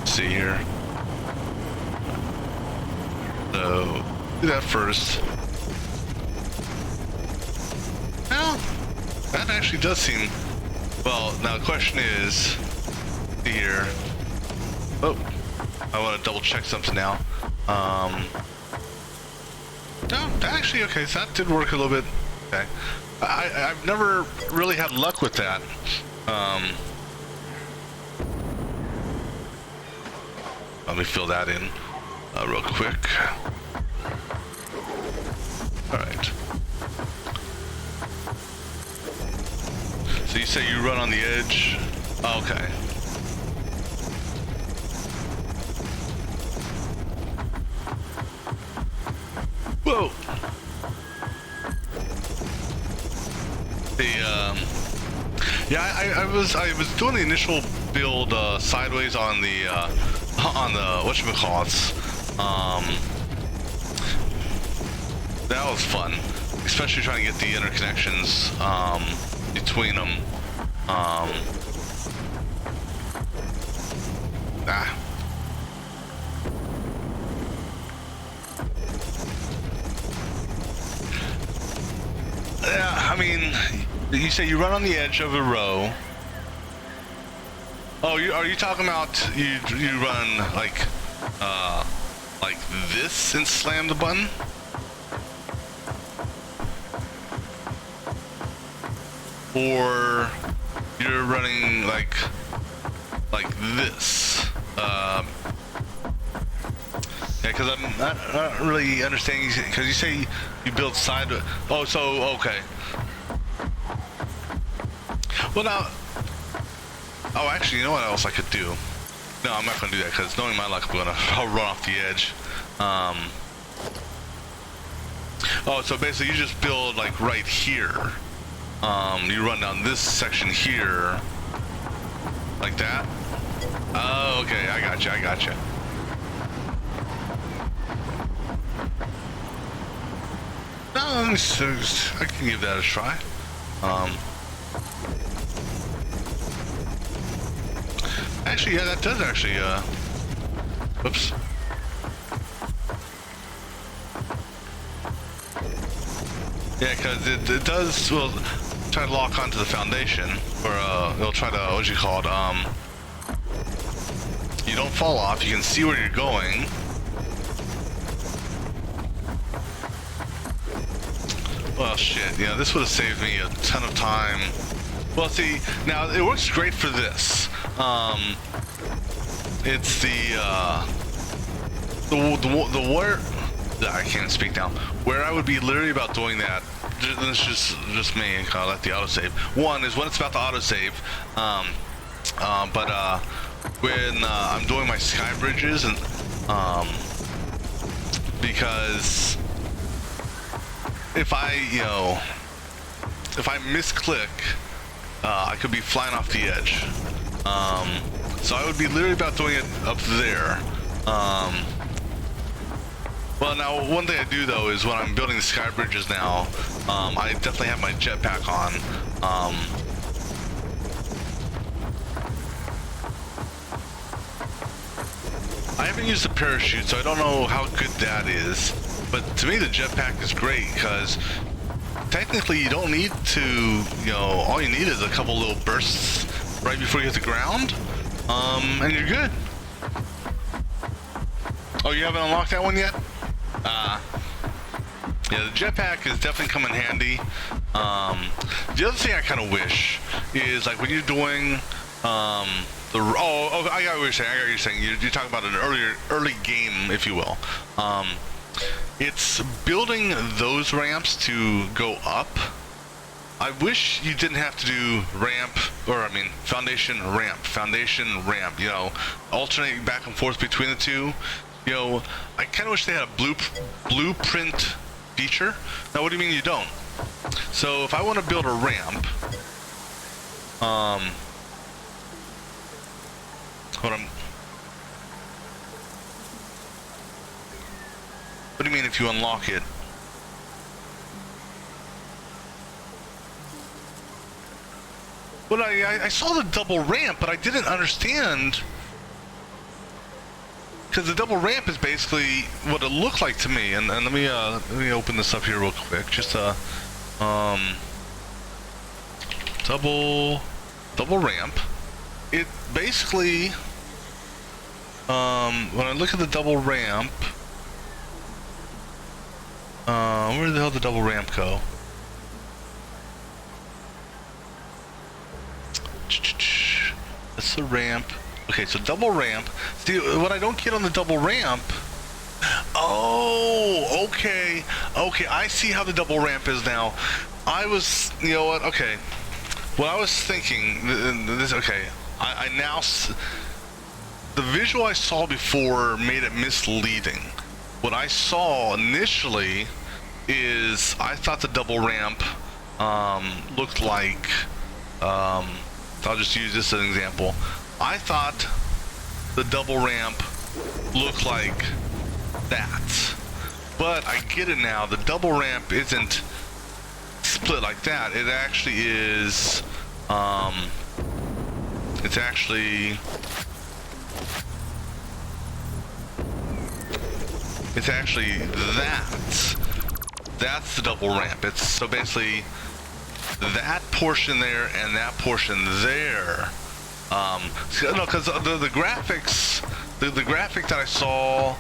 See here. So do that first. That actually does seem... Well, now the question is... Here... Oh, I want to double check something now. No, actually, okay, so that did work a little bit. Okay. I've never really had luck with that. Let me fill that in real quick. All right. So you say you run on the edge? Okay. Whoa. Yeah, I was doing the initial build sideways on the whatchamacallits. That was fun, especially trying to get the interconnections between them. Yeah, I mean, you say you run on the edge of a row. Oh, are you talking about you run like this and slam the button? Or you're running like this? Yeah, because I'm not really understanding, because you say you build side... Oh, so, okay. Well, now... Oh, actually, you know what else I could do? No, I'm not going to do that, because knowing my luck, I'll run off the edge. Oh, so basically you just build, like, right here. You run down this section here. Like that? Oh, okay, I got you. No, I can give that a try. Actually, yeah, that does actually, whoops. Yeah, because it does, well, try to lock onto the foundation, or, it'll try to, what do you call it, you don't fall off, you can see where you're going. Well, shit, yeah, this would have saved me a ton of time. Well, see, now, it works great for this. It's the where... I can't speak now. Where I would be literally about doing that, this is just me, and I'll let the autosave. One is when it's about to autosave, but when I'm doing my sky bridges, and because if I misclick, I could be flying off the edge. So I would be literally about doing it up there. Well, now, one thing I do, though, is when I'm building the sky bridges now, I definitely have my jetpack on. I haven't used the parachute, so I don't know how good that is. But to me, the jetpack is great, because technically you don't need to, all you need is a couple little bursts right before you hit the ground, and you're good. Oh, you haven't unlocked that one yet? Yeah, the jetpack is definitely come in handy. The other thing I kind of wish is, like, when you're doing I got what you're saying. You're talking about an early game, if you will. It's building those ramps to go up. I wish you didn't have to do foundation, ramp, alternating back and forth between the two. I kind of wish they had a blueprint feature. Now, what do you mean you don't? So if I want to build a ramp, what do you mean if you unlock it? Well, I saw the double ramp, but I didn't understand, because the double ramp is basically what it looked like to me. And let me open this up here real quick, just to double ramp. It basically, when I look at the double ramp, where the hell did the double ramp go? That's the ramp. Okay, so double ramp. See, what I don't get on the double ramp. Oh, okay. Okay, I see how the double ramp is now. I was, you know what? Okay. What I was thinking, this, okay. I now, the visual I saw before made it misleading. What I saw initially is I thought the double ramp looked like, I'll just use this as an example. I thought the double ramp looked like that, but I get it now. The double ramp isn't split like that. It actually is, it's actually that's the double ramp. It's so basically that portion there and that portion there. No, because the graphics, the graphic that I saw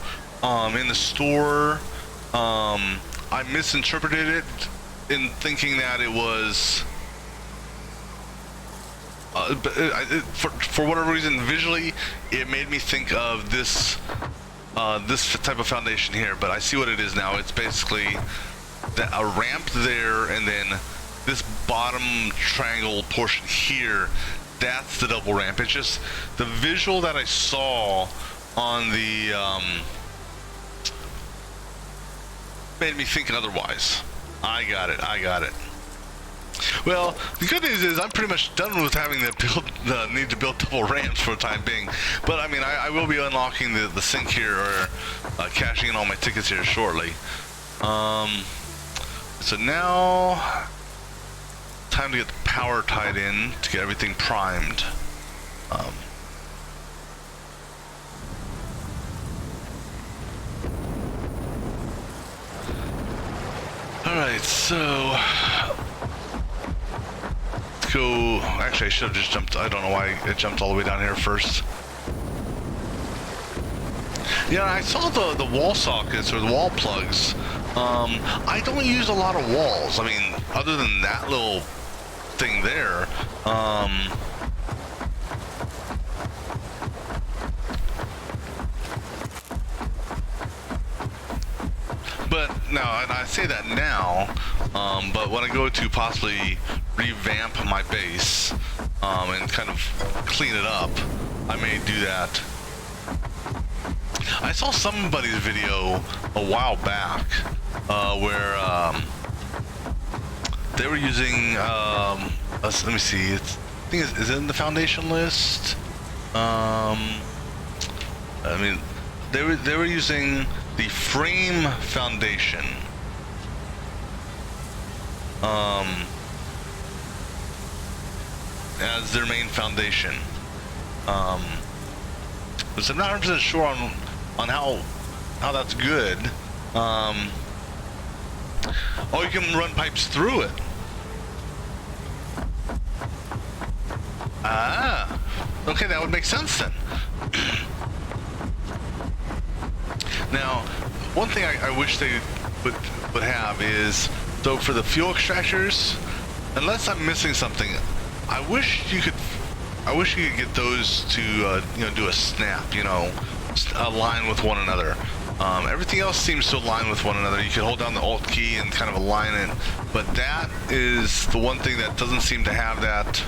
in the store, I misinterpreted it in thinking that it was for whatever reason visually it made me think of this this type of foundation here, but I see what it is now. It's basically a ramp there, and then this bottom triangle portion here, that's the double ramp. It's just the visual that I saw on the made me think otherwise. I got it. Well, the good news is I'm pretty much done with having to build need to build double ramps for the time being. But I mean, I will be unlocking the sync here, or cashing in all my tickets here shortly. So now, time to get the power tied in to get everything primed. Alright, so let's go. Actually, I should have just jumped. I don't know why it jumped all the way down here first. Yeah, I saw the wall sockets or the wall plugs. I don't use a lot of walls. I mean, other than that little thing there. But now, and I say that now, but when I go to possibly revamp my base and kind of clean it up, I may do that. I saw somebody's video a while back where they were using, let me see, I think is it in the foundation list? I mean, they were using the frame foundation as their main foundation. But I'm not 100% sure on how that's good. Oh, you can run pipes through it. Ah, okay, that would make sense then. Now, one thing I wish they would have is, so for the fuel extractors, unless I'm missing something, I wish you could get those to you know, do a snap, you know, align with one another. Everything else seems to align with one another. You can hold down the Alt key and kind of align it, but that is the one thing that doesn't seem to have that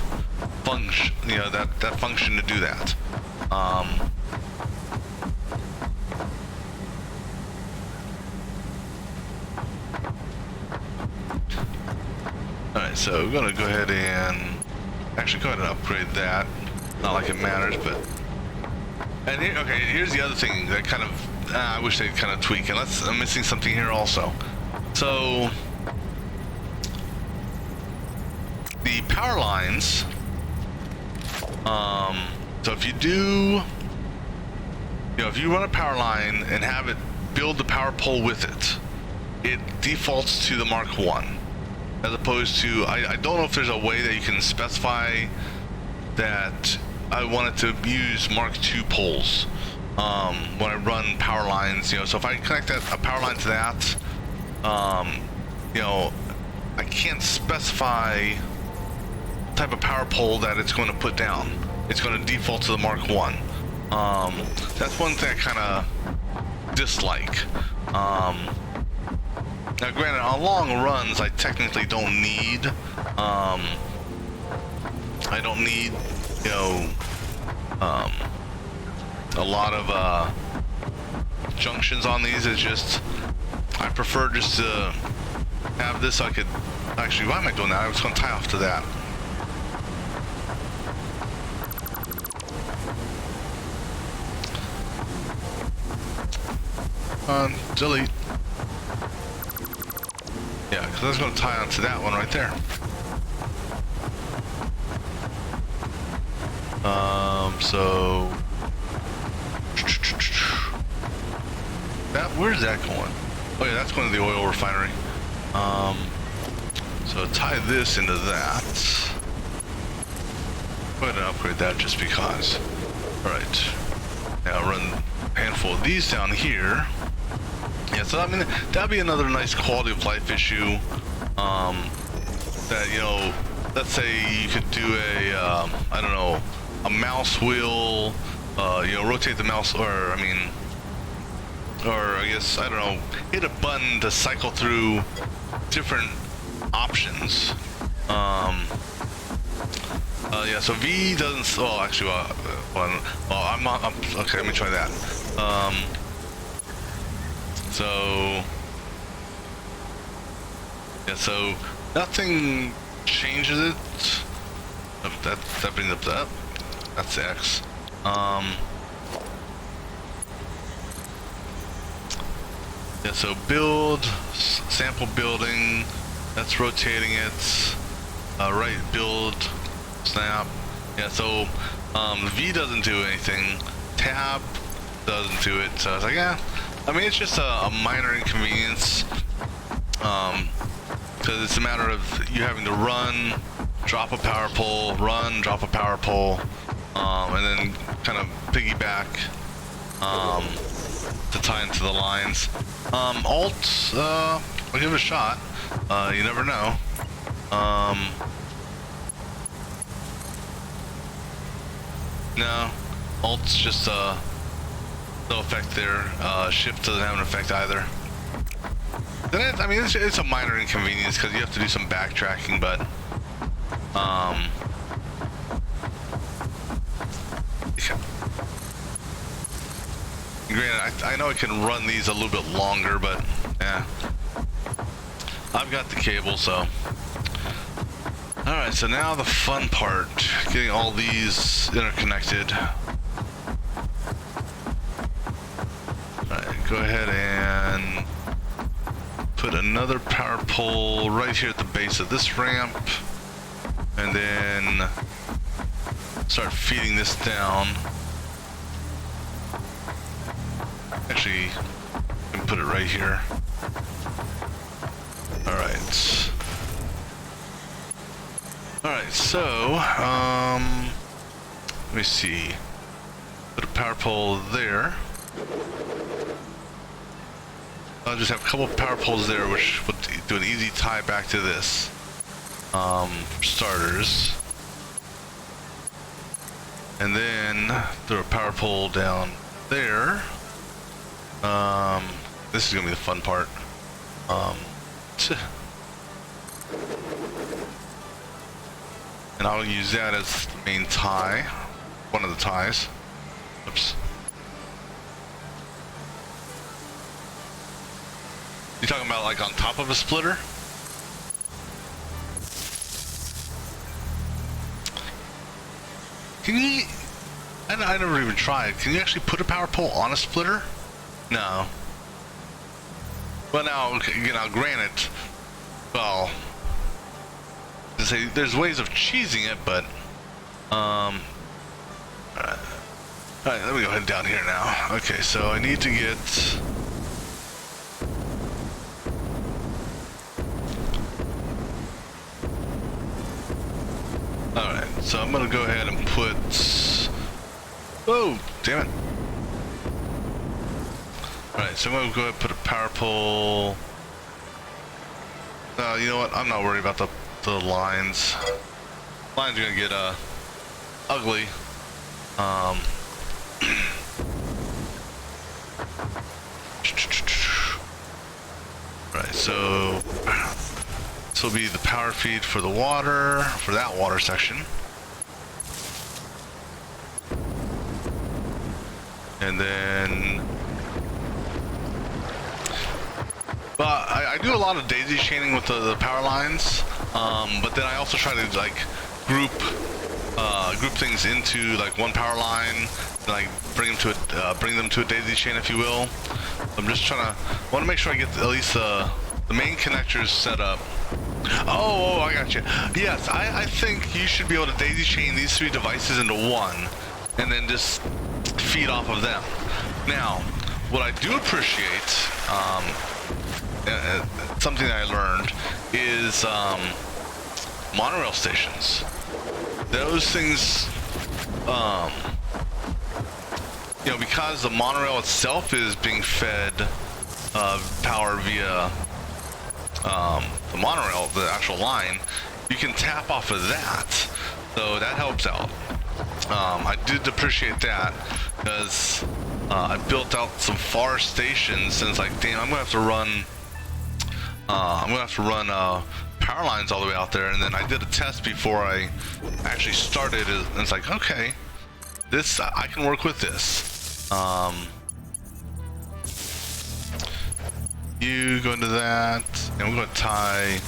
function, you know, that function to do that. Alright, so we're gonna go ahead and actually go ahead and upgrade that. Not like it matters, but, and here, okay, here's the other thing that kind of I wish they'd kind of tweak, and I'm missing something here also. So the power lines, so if you do, you know, if you run a power line and have it build the power pole with it, it defaults to the Mark 1. as opposed to, I don't know if there's a way that you can specify that I wanted to use Mark II poles when I run power lines, you know. So if I connect a power line to that, you know, I can't specify type of power pole that it's going to put down. It's going to default to the Mark I. That's one thing I kind of dislike. Now granted, on long runs, I technically don't need, you know, a lot of junctions on these. It's just, I prefer just to have this. I could, actually, why am I doing that? I was going to tie off to that. Delete. Yeah, because I was going to tie onto that one right there. So that, where's that going? Oh yeah, that's going to the oil refinery. So tie this into that. Go ahead and upgrade that just because. All right. Now run a handful of these down here. Yeah, so I mean, that'd be another nice quality of life issue. That, you know, let's say you could do a, I don't know, a mouse wheel, you know, rotate the mouse, or I guess, I don't know, hit a button to cycle through different options. Yeah, so V doesn't, well, actually, okay, let me try that. So, yeah, so nothing changes it. That brings up that. That's X. Yeah, so build, sample building, that's rotating it. Right, build, snap. Yeah, so V doesn't do anything. Tab doesn't do it. So I was like, yeah. I mean, it's just a minor inconvenience. Because it's a matter of you having to run, drop a power pole, run, drop a power pole, and then kind of piggyback to tie into the lines. Alt, I'll give it a shot. You never know. No, Alt's just no effect there. Shift doesn't have an effect either. Then I mean, it's a minor inconvenience because you have to do some backtracking, but yeah. Granted, I know I can run these a little bit longer, but yeah, I've got the cable, so. All right, so now the fun part, getting all these interconnected. Go ahead and put another power pole right here at the base of this ramp, and then start feeding this down. Actually, I can put it right here. Alright. Alright, so, let me see. Put a power pole there. I'll just have a couple of power poles there, which would do an easy tie back to this. For starters. And then throw a power pole down there. This is gonna be the fun part. And I'll use that as the main tie. One of the ties. Oops. You talking about like on top of a splitter? Can you... I never even tried. Can you actually put a power pole on a splitter? No. Well, now, you know, granted, well, there's ways of cheesing it, but, alright, let me go ahead down here now. Okay, so I need to get so I'm gonna go ahead and put. Whoa, damn it! All right, so I'm gonna go ahead and put a power pole. You know what? I'm not worried about the lines. Lines are gonna get ugly. Right, so this will be the power feed for the water, for that water section. And then, I do a lot of daisy chaining with the power lines, but then I also try to like group things into like one power line, and like bring them to a daisy chain, if you will. I'm just want to make sure I get at least the main connectors set up. Oh, I got you. Yes, I think you should be able to daisy chain these three devices into one, and then just feed off of them. Now, what I do appreciate, something that I learned, is monorail stations. Those things, you know, because the monorail itself is being fed power via the monorail, the actual line, you can tap off of that, so that helps out. I did appreciate that, because I built out some far stations, and it's like, damn, I'm gonna have to run power lines all the way out there. And then I did a test before I actually started, and it's like, okay, this, I can work with this. You go into that, and we're going to tie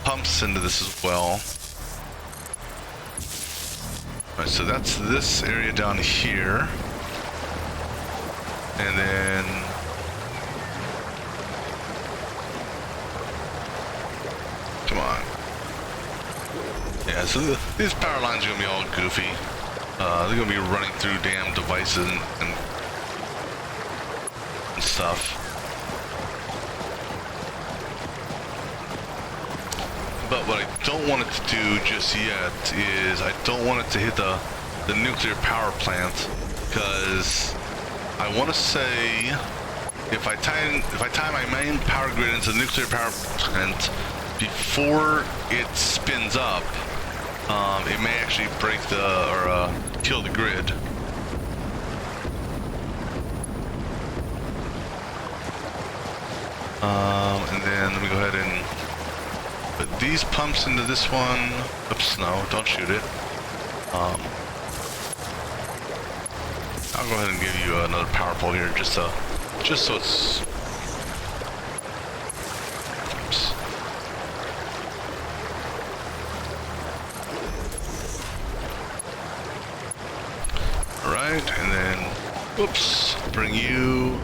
pumps into this as well. All right, so that's this area down here, and then come on. Yeah, so these power lines are going to be all goofy. They're going to be running through damn devices and stuff. But what I don't want it to do just yet is I don't want it to hit the nuclear power plant, because I want to say if I tie my main power grid into the nuclear power plant before it spins up, it may actually break or kill the grid. And then let me go ahead and put these pumps into this one. Oops, no, don't shoot it. I'll go ahead and give you another power pole here, just so it's. Oops. All right, and then, whoops, bring you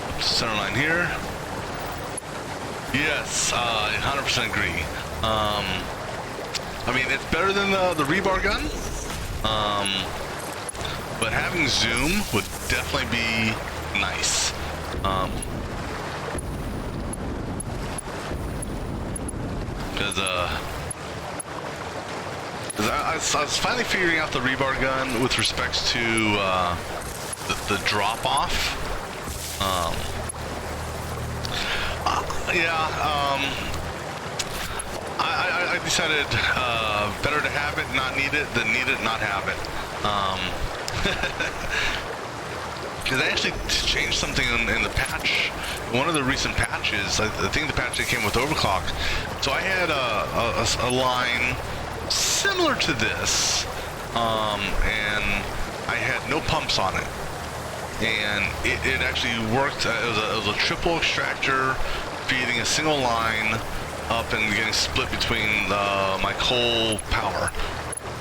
up to center line here. Yes, 100% agree. I mean, it's better than the rebar gun, but having zoom would definitely be nice. Because I was finally figuring out the rebar gun with respects to the drop off. I decided better to have it, not need it, than need it, not have it. Because I actually changed something in the patch. One of the recent patches, I think the patch that came with overclock. So I had a line similar to this, and I had no pumps on it. And it actually worked. It was a triple extractor feeding a single line up and getting split between my coal power.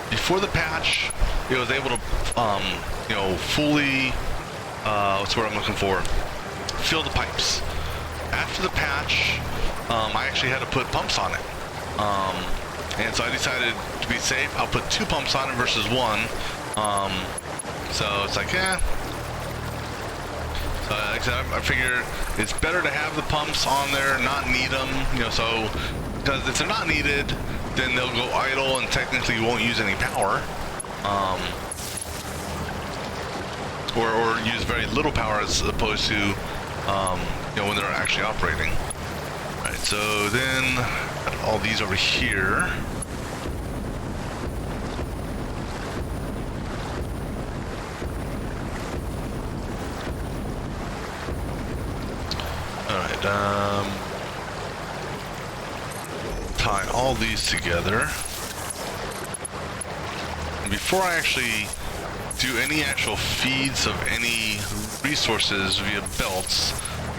Before the patch, it was able to, fully, what's the word I'm looking for? Fill the pipes. After the patch, I actually had to put pumps on it. And so I decided to be safe, I'll put 2 pumps on it versus 1. So it's like, So like I said, I figure it's better to have the pumps on there, not need them, so, because if they're not needed, then they'll go idle and technically you won't use any power. Or use very little power as opposed to, when they're actually operating. Alright, so then got all these over here. Alright, tie all these together. And before I actually do any actual feeds of any resources via belts,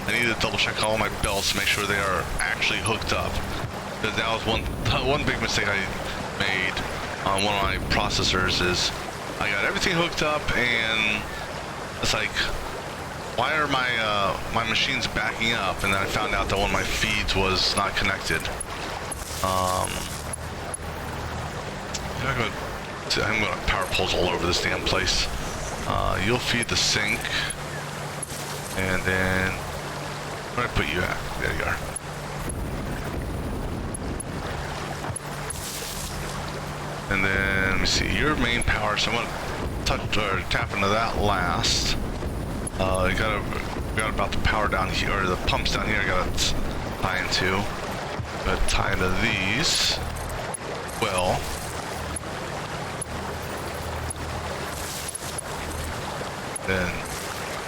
I need to double check all my belts to make sure they are actually hooked up. Because that was one big mistake I made on one of my processors is I got everything hooked up and it's like, why are my machines backing up? And then I found out that one of my feeds was not connected. I'm gonna power poles all over this damn place. You'll feed the sink, and then where did I put you at? There you are. And then let me see your main power. So I'm gonna touch or tap into that last. I got about the power down here, or the pumps down here. I gotta tie into. Gotta tie into these. Well. Then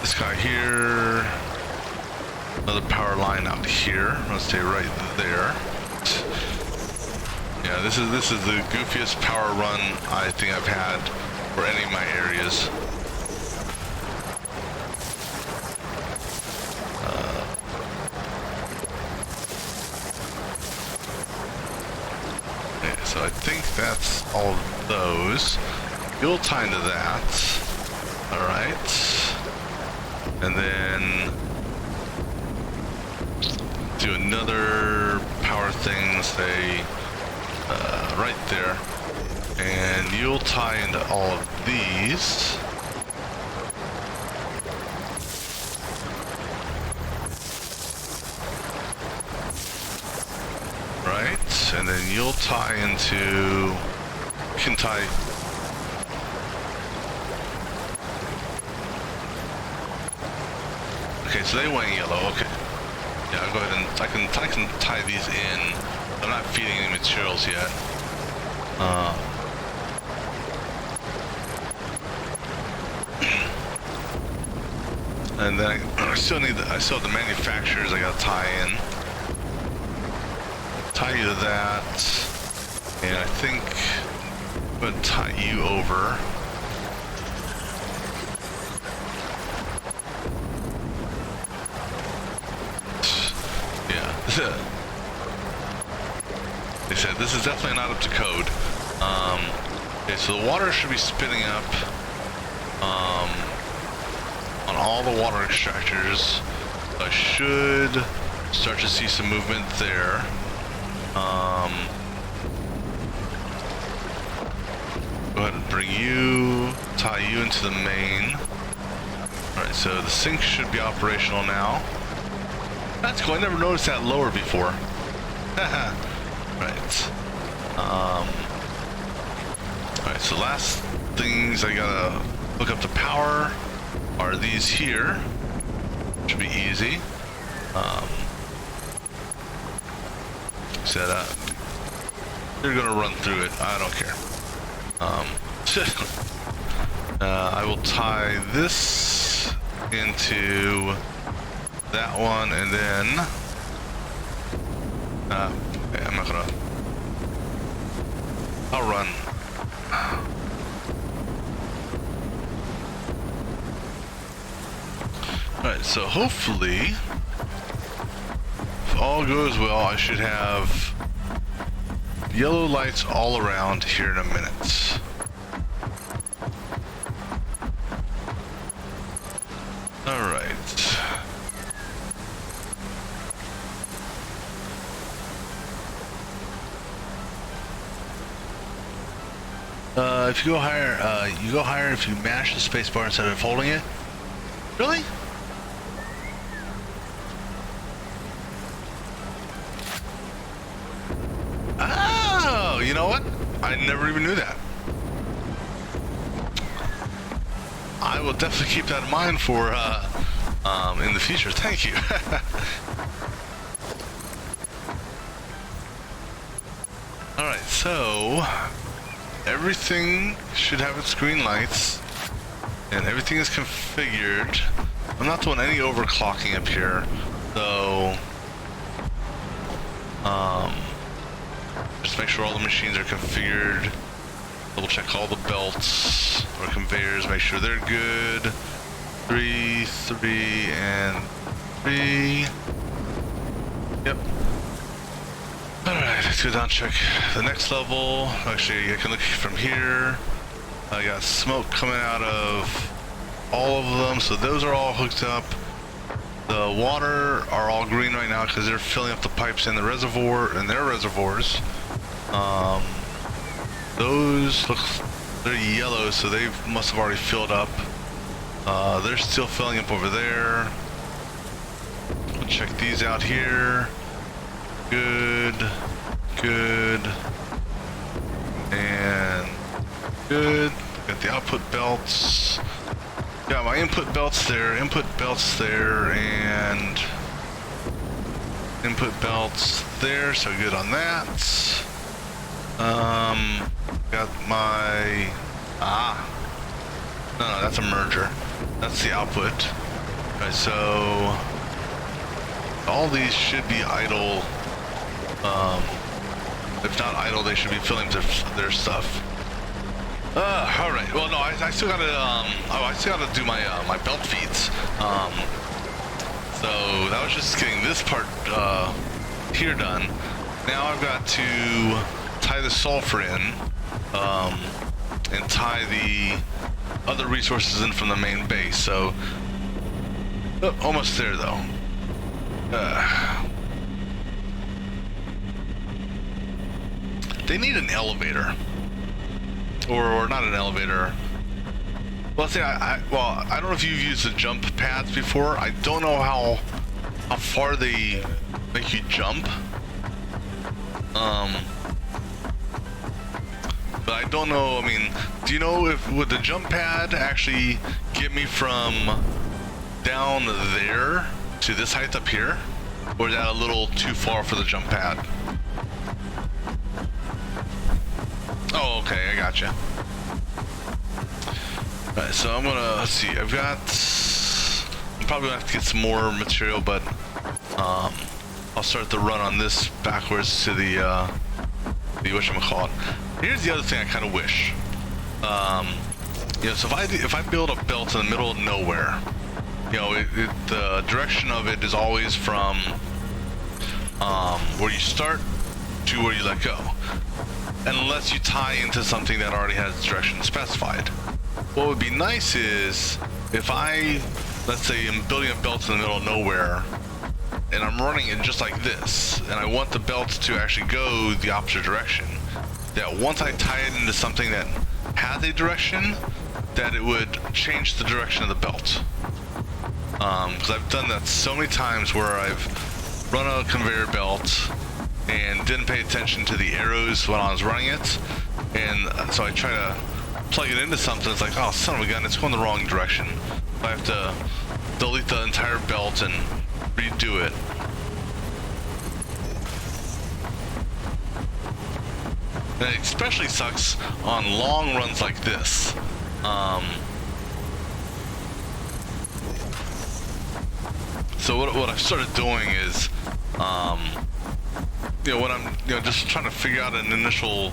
this guy here, another power line out here. Let's stay right there. Yeah, this is the goofiest power run I think I've had for any of my areas. Okay, so I think that's all of those. You'll tie into that. Alright, and then do another power thing, say, right there, and you'll tie into all of these. Right, and then you'll tie into, you can tie, okay, so they went yellow, okay. Yeah, I'll go ahead and I can tie these in. I'm not feeding any materials yet. And then I still have the manufacturers I gotta tie in. Tie you to that. And I think I'm gonna tie you over. They said this is definitely not up to code. Okay, so the water should be spinning up on all the water extractors. I should start to see some movement there. Go ahead and bring you, tie you into the main. Alright, so the sink should be operational now. That's cool, I never noticed that lower before. Right. Alright, so last things I gotta hook up the power are these here. Should be easy. Said you're gonna run through it, I don't care. I will tie this into that one, and then okay, I'm not gonna, I'll run. Alright, so hopefully if all goes well, I should have yellow lights all around here in a minute. Alright. If you go higher if you mash the space bar instead of holding it. Really? Oh, You know what? I never even knew that. I will definitely keep that in mind for in the future. Thank you. Alright, so everything should have its green lights and everything is configured. I'm not doing any overclocking up here, so just make sure all the machines are configured. Double check all the belts or conveyors, make sure they're good. 3, 3, and 3. Yep. Alright, let's go down and check the next level. Actually, I can look from here. I got smoke coming out of all of them, so those are all hooked up. The water are all green right now because they're filling up the pipes in the reservoir and their reservoirs. Those look, they're yellow, so they must have already filled up. They're still filling up over there. We'll check these out here. Good, good, and good. Got the output belts. Got my input belts there, and input there, so good on that. Got my, no, that's a merger. That's the output. Alright, so all these should be idle. If not idle, they should be filling their stuff. Alright, well no, I still gotta, I still gotta do my, my belt feeds. So that was just getting this part, here done. Now I've got to tie the sulfur in, and tie the other resources in from the main base, so, almost there though. They need an elevator. Or not an elevator. Well, let's say well, I don't know if you've used the jump pads before. I don't know how far they make you jump. But I don't know, I mean, do you know if would the jump pad actually get me from down there to this height up here? Or is that a little too far for the jump pad? Oh, okay, I gotcha. Alright, so I'm gonna, let's see, I'm probably gonna have to get some more material, but I'll start the run on this backwards to the whatchamacallit. Here's the other thing I kind of wish. You know, so if I build a belt in the middle of nowhere, you know, the direction of it is always from where you start to where you let go, unless you tie into something that already has direction specified. What would be nice is if let's say I'm building a belt in the middle of nowhere and I'm running it just like this, and I want the belt to actually go the opposite direction, that once I tie it into something that has a direction, that it would change the direction of the belt. Because I've done that so many times where I've run a conveyor belt and didn't pay attention to the arrows when I was running it, and so I try to plug it into something. It's like, oh son of a gun, it's going the wrong direction. I have to delete the entire belt and redo it. And it especially sucks on long runs like this. So what I've started doing is, you know, when I'm, you know, just trying to figure out an initial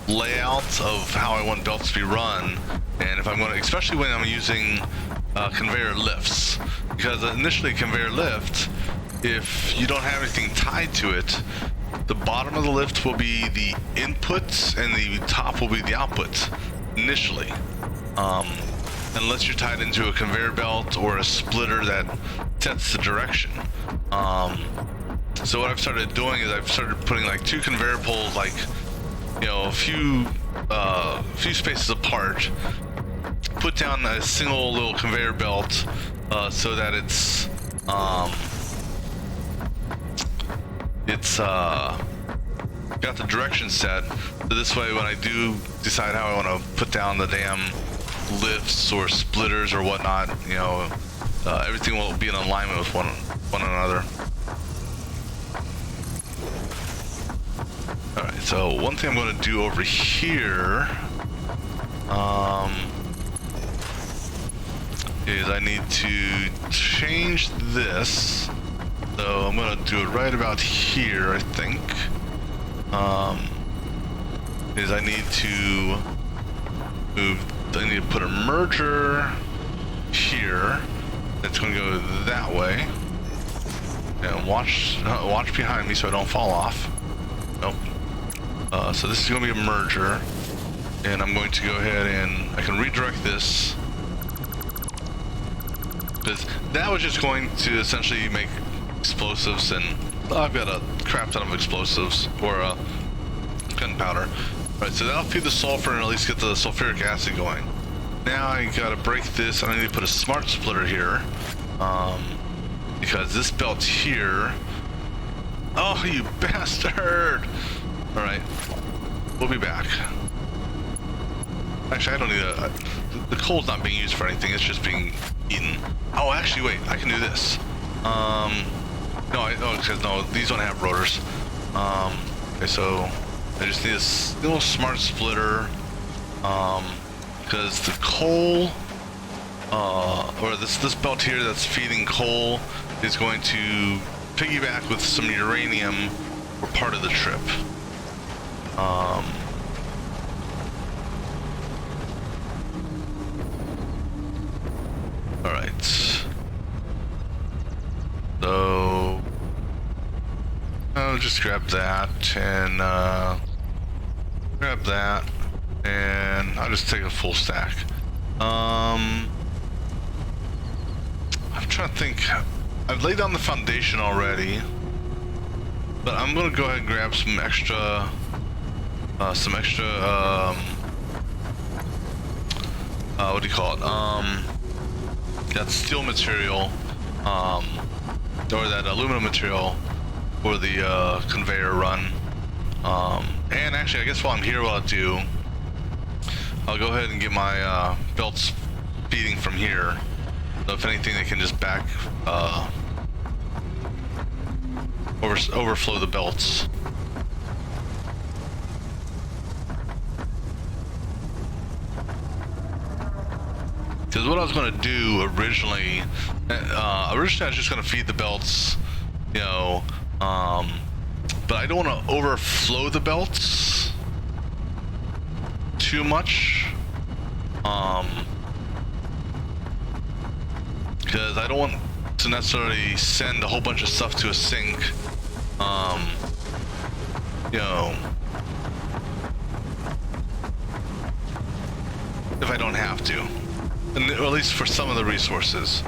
layout of how I want belts to be run, and if I'm going to, especially when I'm using conveyor lifts, because initially conveyor lift, if you don't have anything tied to it, the bottom of the lift will be the inputs and the top will be the outputs initially, unless you're tied into a conveyor belt or a splitter that sets the direction. So what I've started doing is I've started putting like 2 conveyor poles, like, you know, a few spaces apart, put down a single little conveyor belt, so that got the direction set. So this way, when I do decide how I want to put down the damn lifts or splitters or whatnot, you know, everything will be in alignment with one another. All right. So one thing I'm going to do over here, is I need to change this. So I'm going to do it right about here, I think. Is I need to put a merger here. That's going to go that way. And watch behind me so I don't fall off. Nope. So this is going to be a merger. And I'm going to go ahead and I can redirect this. Because that was just going to essentially make explosives, and I've got a crap ton of explosives, or gunpowder. Right, so that'll feed the sulfur and at least get the sulfuric acid going. Now I gotta break this, and I need to put a smart splitter here, because this belt here. Oh, you bastard! All right, we'll be back. Actually, I don't need the coal's not being used for anything. It's just being eaten. Oh, actually, wait. I can do this. No, these don't have rotors. Okay, so I just need a little smart splitter. Because the coal, or this belt here that's feeding coal is going to piggyback with some uranium for part of the trip. All right. So I'll just grab that and grab that, and I'll just take a full stack. I'm trying to think. I've laid down the foundation already, but I'm gonna go ahead and grab some extra what do you call it? That steel material, or that aluminum material for the conveyor run. And actually, I guess while I'm here, what I'll go ahead and get my belts feeding from here. So if anything, they can just back overflow the belts. Because what I was going to do originally I was just going to feed the belts, you know, but I don't want to overflow the belts too much, because I don't want to necessarily send a whole bunch of stuff to a sink, you know, if I don't have to. And, or at least for some of the resources.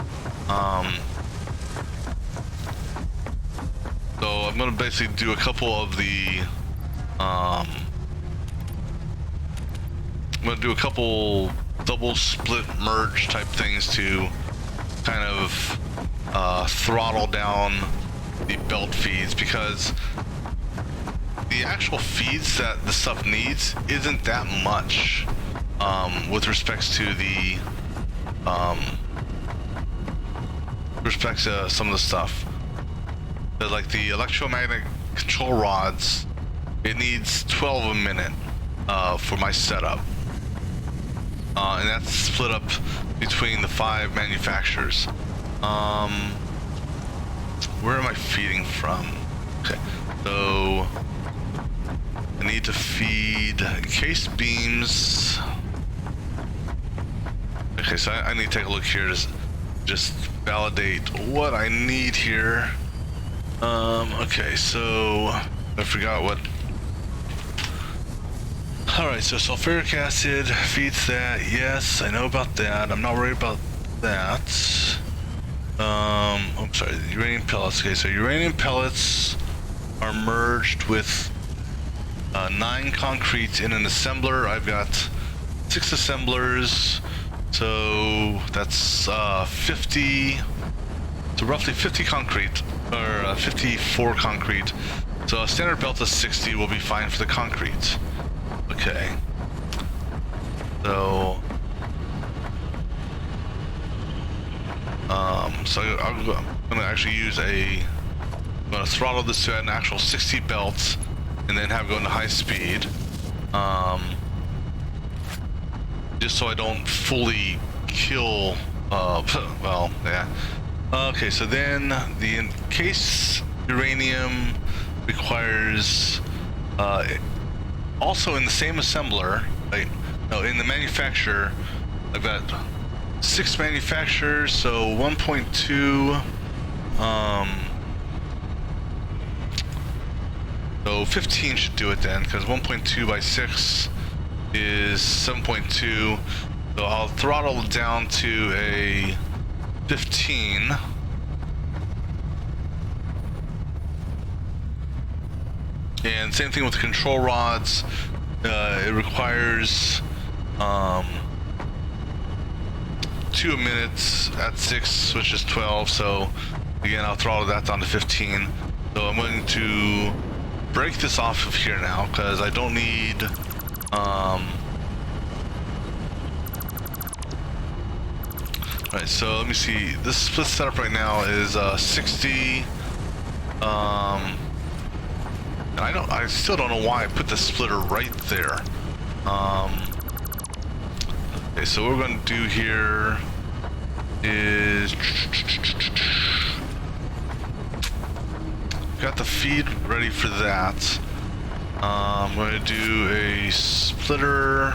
So I'm gonna basically do a couple of the I'm gonna do a couple double split merge type things to kind of throttle down the belt feeds, because the actual feeds that the stuff needs isn't that much with respects to the respects to some of the stuff. But like the electromagnetic control rods, it needs 12 a minute for my setup, and that's split up between the 5 manufacturers. Where am I feeding from? Okay, so I need to feed encased beams. Okay, so I need to take a look here to just validate what I need here. Okay, so I forgot what. Alright, so sulfuric acid feeds that. Yes, I know about that. I'm not worried about that. I'm sorry, uranium pellets. Okay, so uranium pellets are merged with 9 concrete in an assembler. I've got 6 assemblers. So that's 50, so roughly 50 concrete, or 54 concrete So a standard belt of 60 will be fine for the concrete. Okay. So I'm gonna actually use I'm gonna throttle this to an actual 60 belt and then have it go into high speed. Just so I don't fully kill, well, yeah. Okay, so then the encased uranium requires, also in the same assembler, like, no, in the manufacturer, I've got 6 manufacturers, so 1.2, so 15 should do it then, because 1.2 by 6 is 7.2, so I'll throttle it down to a 15. And same thing with the control rods. It requires 2 a minute at 6, which is 12. So again, I'll throttle that down to 15. So I'm going to break this off of here now because I don't need Alright, so let me see. This split setup right now is 60. And I still don't know why I put the splitter right there. Okay, so what we're going to do here is got the feed ready for that. I'm going to do a splitter.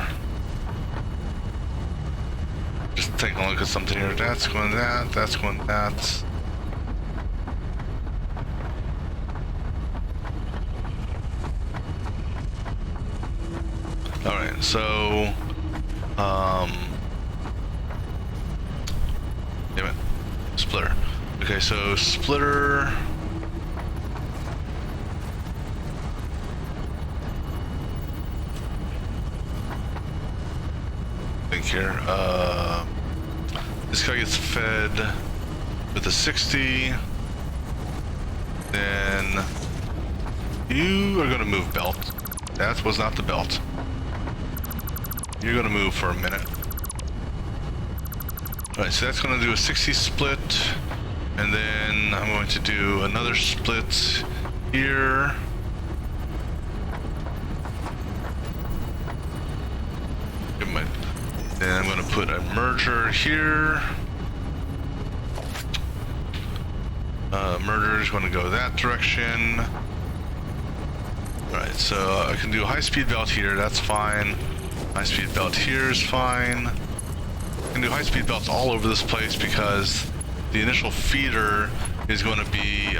Just take a look at something here. That's going that. That's going that. All right, so damn it, splitter. Okay, so splitter. Think here. This guy gets fed with a 60. Then you are gonna move belt. That was not the belt. You're gonna move for a minute. Alright, so that's gonna do a 60 split, and then I'm going to do another split here. Then I'm gonna put a merger here. Merger is gonna go that direction. Alright, so I can do a high-speed belt here, that's fine. High-speed belt here is fine. I can do high-speed belts all over this place because the initial feeder is going to be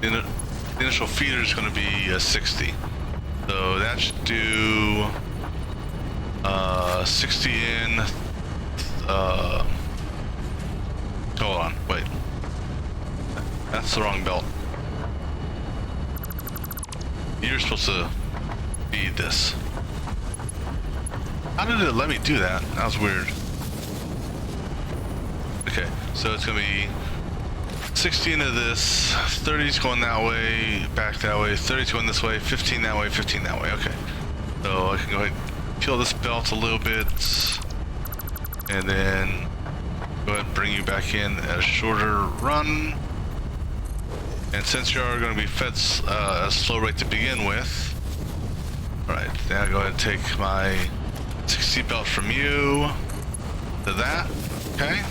the initial feeder is going to be a 60. So that should do 60 in. Hold on, wait. That's the wrong belt. You're supposed to feed this. How did it let me do that? That was weird. Okay, so it's gonna be 60 into this, 30's going that way, back that way, 30's going this way, 15 that way, 15 that way. Okay, so I can go ahead and peel this belt a little bit, and then go ahead and bring you back in at a shorter run. And since you are going to be fed a slow rate to begin with, alright, now go ahead and take my 60 belt from you to that, okay?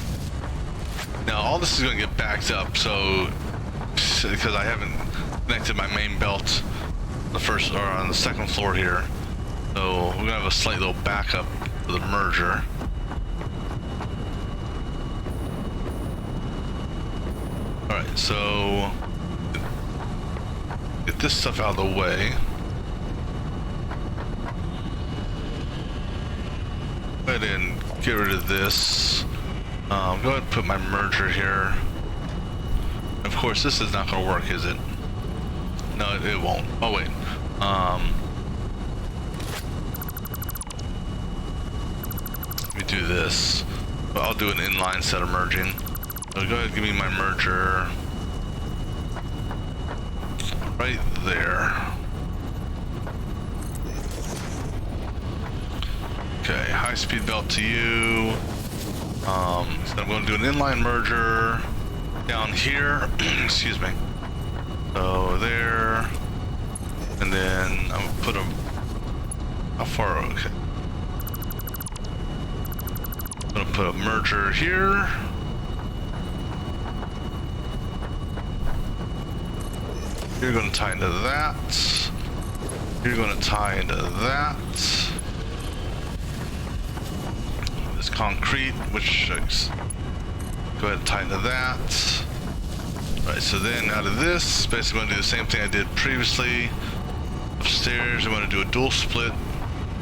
Now all this is going to get backed up, so, because I haven't connected my main belt on the first, or on the second floor here, so we're going to have a slight little backup for the merger. Alright, so get this stuff out of the way. Go ahead and get rid of this. Go ahead and put my merger here. Of course, this is not going to work, is it? No, it won't. Oh, wait. Let me do this. But I'll do an inline set of merging. So go ahead and give me my merger right there. Okay, high speed belt to you. So I'm going to do an inline merger down here. Excuse me. So there, and then I'm gonna put a. How far? Okay. I'm gonna put a merger here. You're gonna tie into that. You're gonna tie into that. This concrete, which go ahead and tie into that. Alright, so then out of this, basically I'm gonna do the same thing I did previously. Upstairs, I'm gonna do a dual split,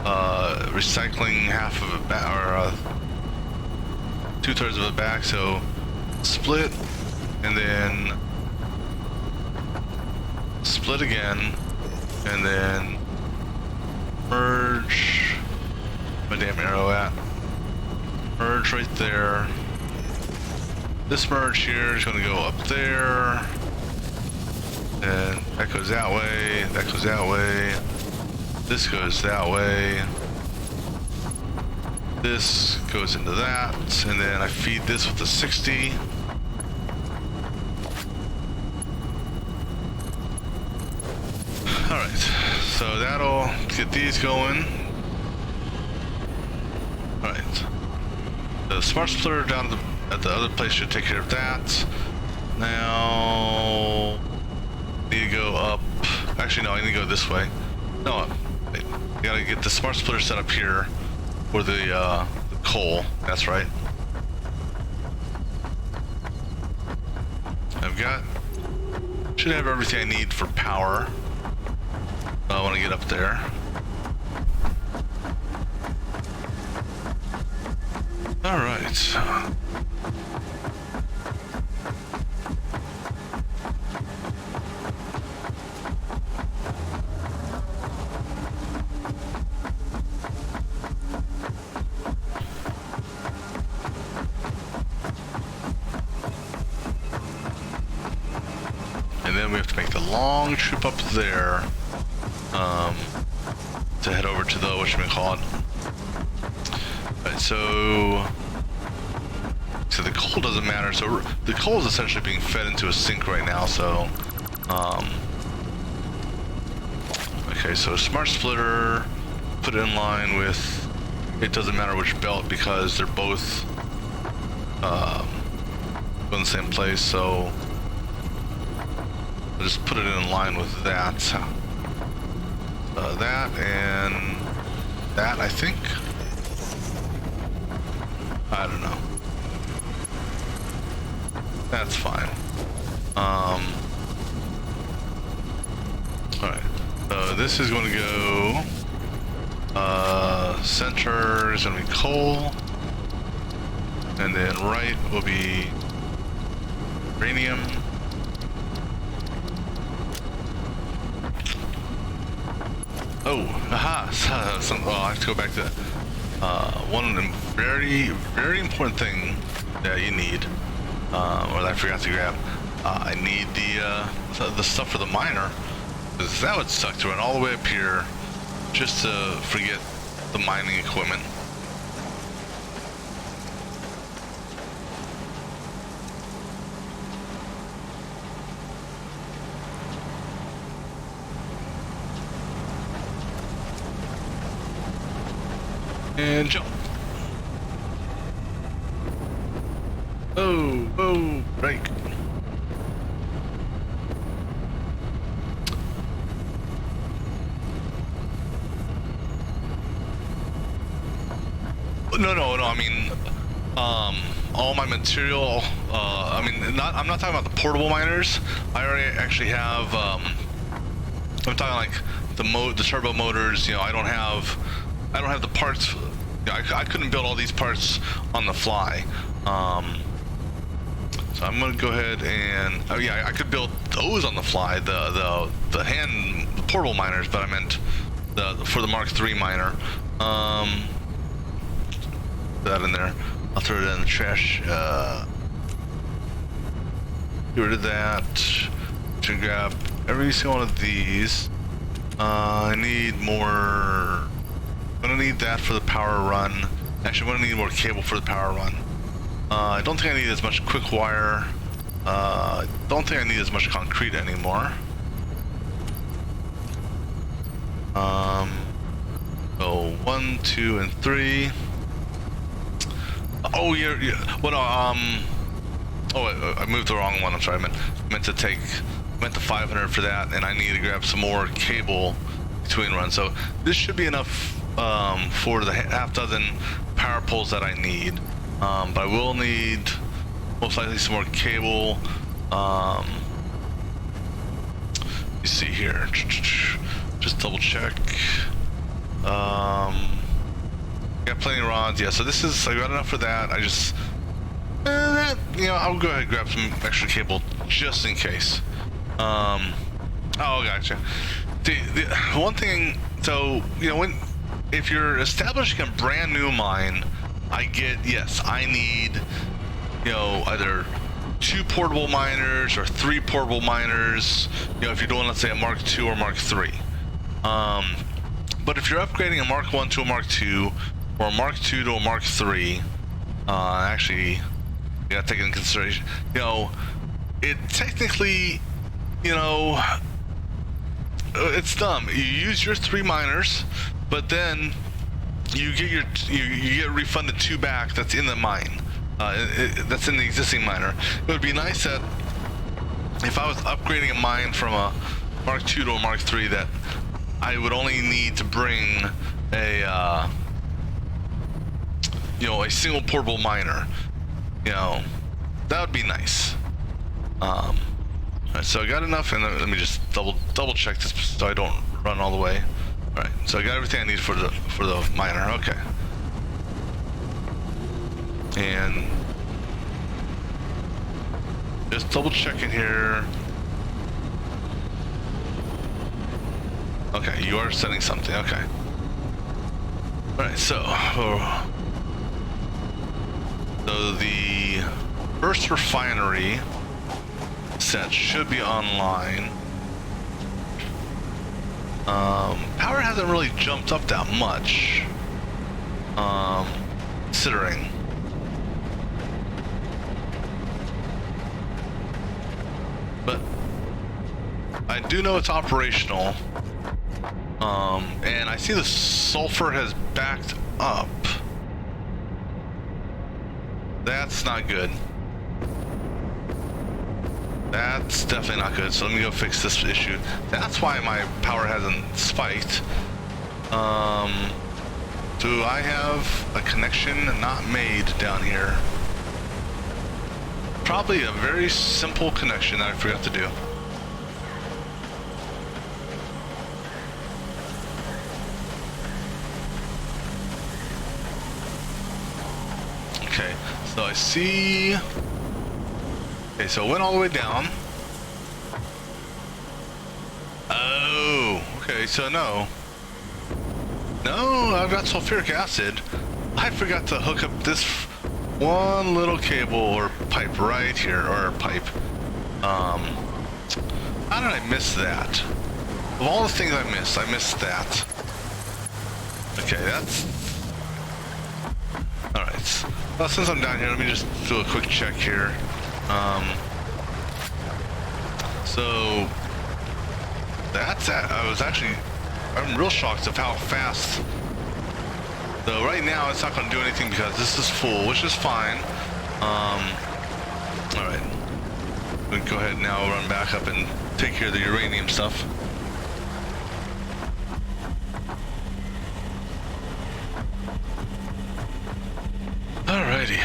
recycling half of it back, or 2/3 of it back. So split, and then split again, and then merge. My damn arrow at merge right there. This merge here is going to go up there, and that goes that way, that goes that way, this goes that way, this goes into that, and then I feed this with the 60. Alright, so that'll get these going. Alright, the smart splitter down at the other place should take care of that. Now, need to go up. Actually, no, I need to go this way. No, wait, I gotta get the smart splitter set up here for the coal. That's right. Should have everything I need for power. I want to get up there. All right. And then we have to make the long trip up there to head over to the whatchamacallit. Alright, so the coal doesn't matter. So the coal is essentially being fed into a sink right now. So okay, so smart splitter, put it in line with. It doesn't matter which belt because they're both in the same place. So I'll just put it in line with that. That and that, I think. I don't know. That's fine. Alright. So this is going to go. Center is going to be coal. And then right will be uranium. Oh, aha! Oh, I have to go back to one very, very important thing that you need, or that I forgot to grab. I need the stuff for the miner, because that would suck to run all the way up here just to forget the mining equipment. And jump. Oh, oh, break. No, I mean, all my material, I mean, I'm not talking about the portable miners. I already actually have, I'm talking like the turbo motors, you know, I don't have the parts. You know, I couldn't build all these parts on the fly. So I'm gonna go ahead and, oh yeah, I could build those on the fly, the portable miners, but I meant for the Mark III miner. That in there. I'll throw it in the trash. Get rid of that. Should grab every single one of these. I need more. I'm gonna need that for the power run. Actually, I'm gonna need more cable for the power run. I don't think I need as much quick wire. Don't think I need as much concrete anymore. So 1, 2, and 3. Oh, yeah. What? Oh, I moved the wrong one. I'm sorry. I meant to take. Meant the 500 for that, and I need to grab some more cable between runs. So this should be enough for the half dozen power poles that I need. But I will need most likely some more cable. You see here. Just double check. Got plenty of rods. Yeah. So this is. I got enough for that. I just. I'll go ahead and grab some extra cable just in case. Oh, gotcha. The one thing, so, if you're establishing a brand new mine, I get, yes, I need, either 2 portable miners or 3 portable miners, if you're doing, let's say, a Mark II or Mark III. But if you're upgrading a Mark I to a Mark II or a Mark II to a Mark III, actually, you gotta take it into consideration, it technically, it's dumb. You use your 3 miners, but then you get you get refunded 2 back. That's in the mine. That's in the existing miner. It would be nice that if I was upgrading a mine from a Mark II to a Mark III, that I would only need to bring a a single portable miner. That would be nice. Alright, so I got enough, and let me just double check this so I don't run all the way. Alright, so I got everything I need for the miner. Okay. And just double checking here. Okay, you are setting something. Okay. Alright, so the first refinery set should be online. Power hasn't really jumped up that much, considering. But I do know it's operational. And I see the sulfur has backed up. That's not good. That's definitely not good. So let me go fix this issue. That's why my power hasn't spiked. Do I have a connection not made down here? Probably a very simple connection that I forgot to do. Okay, so I see. Okay, so it went all the way down. Oh, okay, so no, I've got sulfuric acid. I forgot to hook up this one little cable or pipe right here, or pipe. How did I miss that? Of all the things I missed that. Okay, that's... Alright, well, since I'm down here, let me just do a quick check here. So that's I'm real shocked of how fast. So right now it's not going to do anything because this is full, which is fine. All right, we can go ahead now, run back up and take care of the uranium stuff. Alrighty.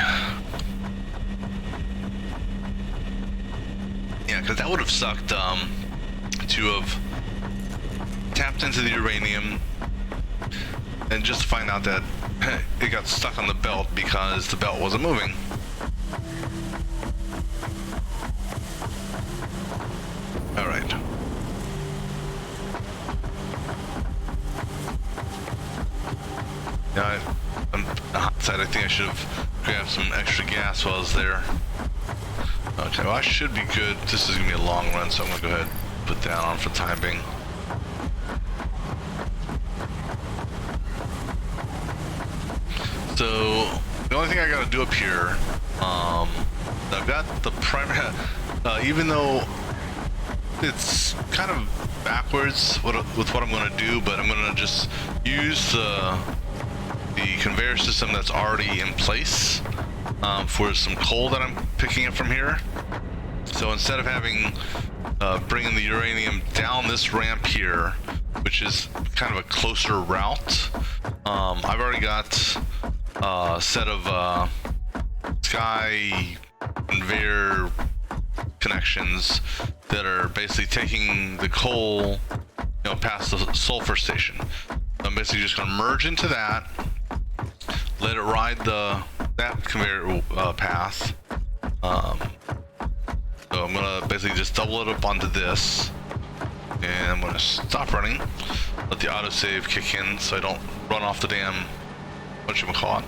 Yeah, because that would have sucked to have tapped into the uranium and just find out that it got stuck on the belt because the belt wasn't moving. All right. Now, on the hot side, I think I should have grab some extra gas while I was there. Okay, well I should be good. This is gonna be a long run, so I'm gonna go ahead and put that on for the time being. So the only thing I gotta do up here, I've got the primary, even though it's kind of backwards with what I'm gonna do, but I'm gonna just use the conveyor system that's already in place for some coal that I'm picking up from here. So instead of having bringing the uranium down this ramp here, which is kind of a closer route, I've already got a set of sky conveyor connections that are basically taking the coal, past the sulfur station. I'm basically just going to merge into that, let it ride that conveyor path. So I'm going to basically just double it up onto this, and I'm going to stop running, let the autosave kick in so I don't run off the damn whatchamacallit.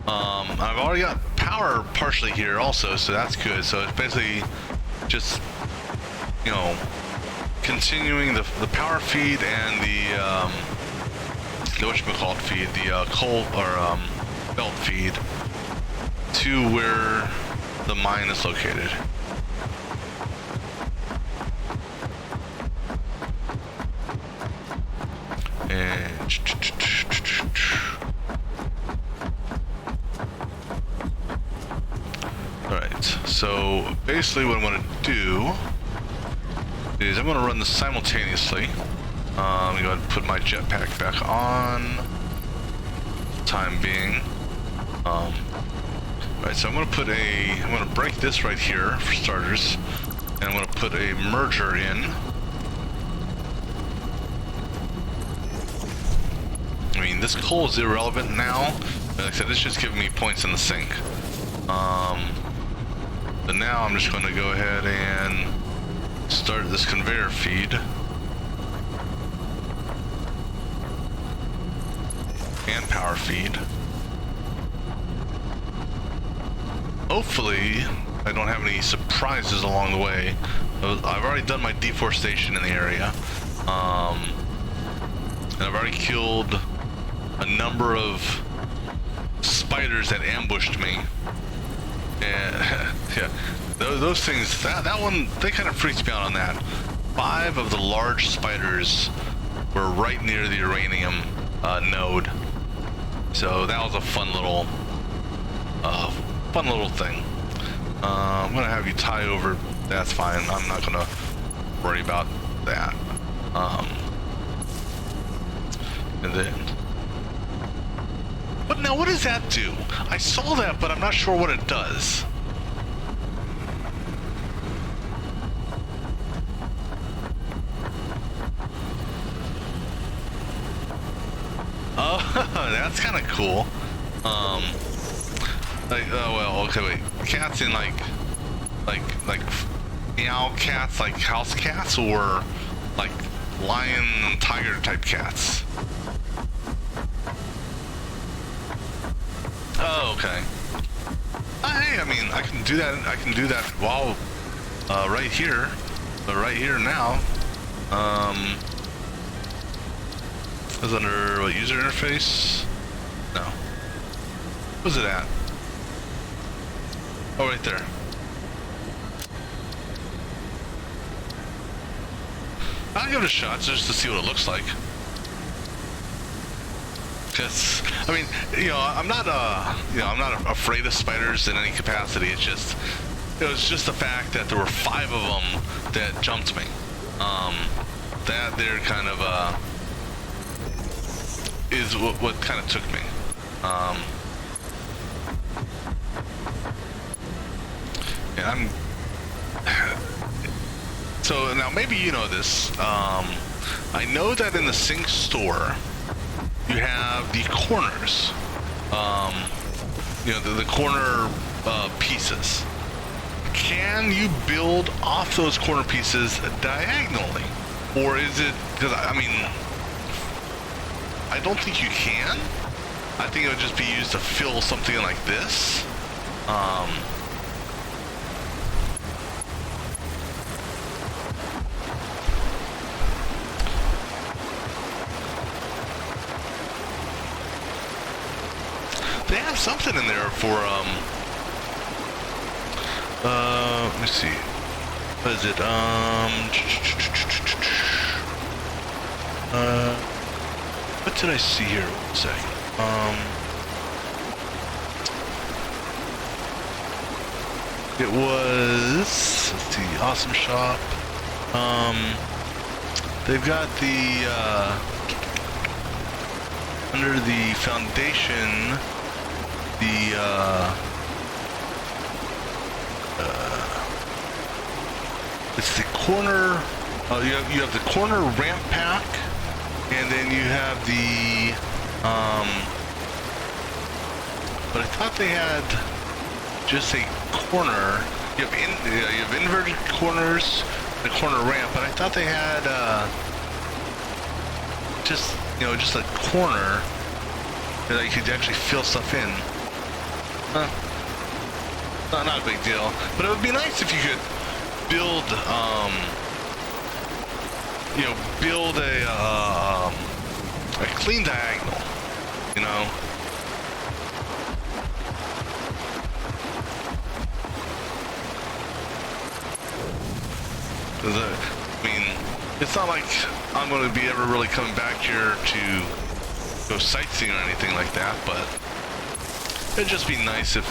I've already got power partially here also, so that's good. So it's basically just, continuing the power feed and the whatchamacallit feed, the coal or belt feed to where the mine is located. And alright, so basically what I'm going to do is I'm going to run this simultaneously. I'm going to go ahead and put my jetpack back on, time being. Right, so I'm going to break this right here for starters, and I'm going to put a merger in. I mean, this coal is irrelevant now. Like I said, it's just giving me points in the sink. But now I'm just going to go ahead and start this conveyor feed. And power feed. Hopefully, I don't have any surprises along the way. I've already done my deforestation in the area. And I've already killed a number of spiders that ambushed me. And yeah, those things, that one, they kind of freaked me out on that. 5 of the large spiders were right near the uranium node. So that was a fun little thing. I'm gonna have you tie over. That's fine. I'm not gonna worry about that. And then, but now what does that do? I saw that, but I'm not sure what it does. Oh, that's kind of cool. Well, okay, wait. Cats in like meow cats, like house cats, or like lion and tiger type cats? Oh, okay. Hey, I mean, I can do that. I can do that while right here, right here now. Is under what, user interface? No. Where's it at? Oh, right there. I'll give it a shot just to see what it looks like. Cause, I mean, I'm not afraid of spiders in any capacity. It was just the fact that there were 5 of them that jumped me. That they're kind of is what kind of took me. And so now maybe you know this. I know that in the Sync store you have the corners. The corner pieces. Can you build off those corner pieces diagonally, or is it? Because I mean, I don't think you can. I think it would just be used to fill something like this. They have something in there for, let me see. What is it? What did I see here? 1 second. It was, let's see, Awesome Shop. They've got the, under the foundation, it's the corner, you have the corner ramp pack, and then you have the, but I thought they had just a corner. You have inverted corners, the corner ramp, but I thought they had, just a corner that you could actually fill stuff in. Not a big deal, but it would be nice if you could build, build a clean diagonal, you know. I mean, it's not like I'm going to be ever really coming back here to go sightseeing or anything like that, but it'd just be nice if,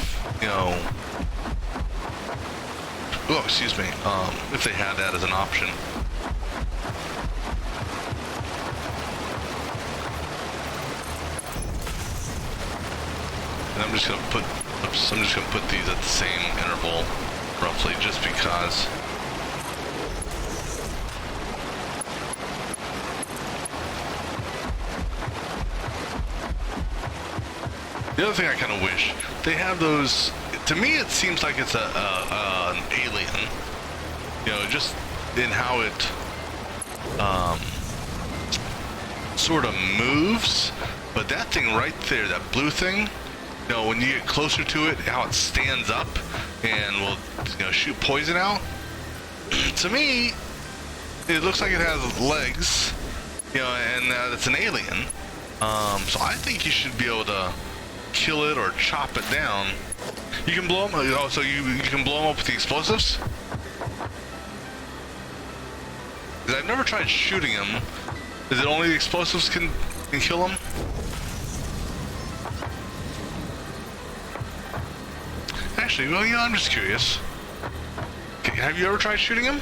oh, excuse me, if they had that as an option. And I'm just gonna put these at the same interval, roughly, just because. The other thing I kind of wish, they have those, to me it seems like it's an alien, just in how it sort of moves, but that thing right there, that blue thing, when you get closer to it, how it stands up and will shoot poison out, to me, it looks like it has legs, and it's an alien, so I think you should be able to kill it or chop it down. You can blow them. Oh, so you can blow them up with the explosives? Because I've never tried shooting them. Is it only the explosives can kill them? Actually, well, I'm just curious. Okay, have you ever tried shooting them?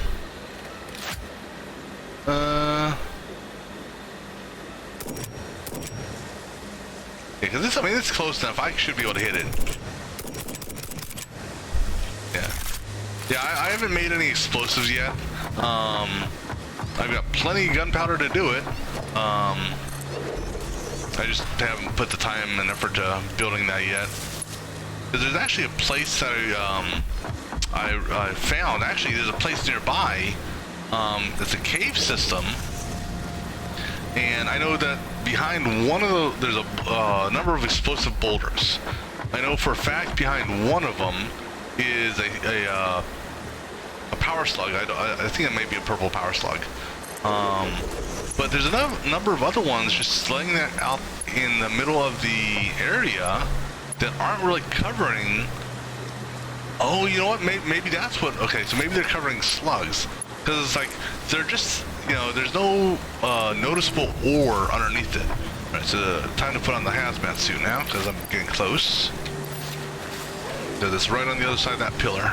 Because this, it's close enough. I should be able to hit it. Yeah, I haven't made any explosives yet. I've got plenty of gunpowder to do it. I just haven't put the time and effort to building that yet. Because there's actually a place that I found. Actually, there's a place nearby. It's a cave system. And I know that behind one of there's a number of explosive boulders. I know for a fact behind one of them is a power slug. I think it may be a purple power slug. But there's a number of other ones just laying that out in the middle of the area that aren't really covering. Oh, you know what? Maybe that's what. Okay, so maybe they're covering slugs, because it's like they're just, there's no noticeable ore underneath it. All right, so time to put on the hazmat suit now, because I'm getting close. So this right on the other side of that pillar.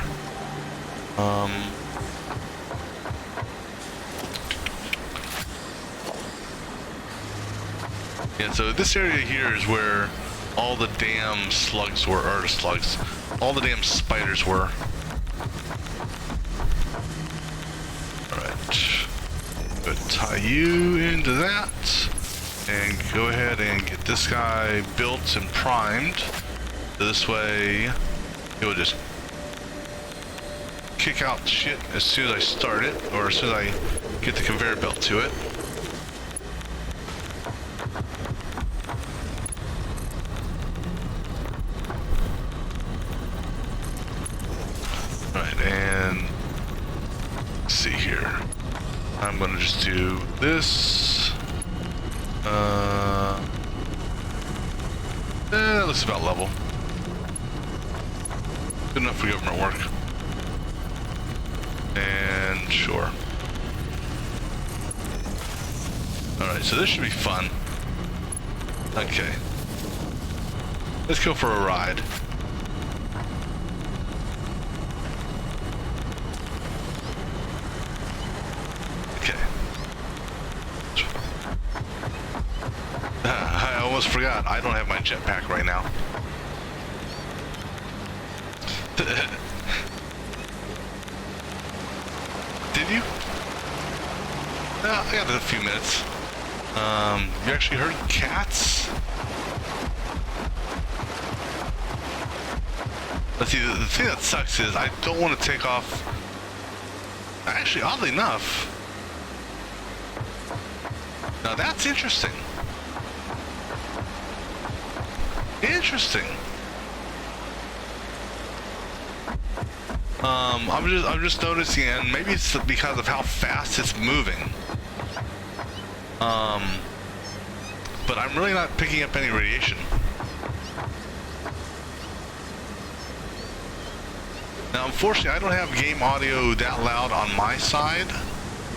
Yeah, so this area here is where all the damn slugs were, or slugs, all the damn spiders were. Alright. Go tie you into that. And go ahead and get this guy built and primed. So this way, it will just kick out shit as soon as I start it, or as soon as I get the conveyor belt to it. I'm gonna just do this. That looks about level. Good enough for government work. And sure. Alright, so this should be fun. Okay. Let's go for a ride. Okay. I almost forgot. I don't have my jetpack right now. Did you? No, I got a few minutes. You actually heard cats? Let's see, the thing that sucks is I don't want to take off. Actually, oddly enough. Now that's interesting. Interesting. I'm just noticing, and maybe it's because of how fast it's moving. But I'm really not picking up any radiation. Now, unfortunately, I don't have game audio that loud on my side.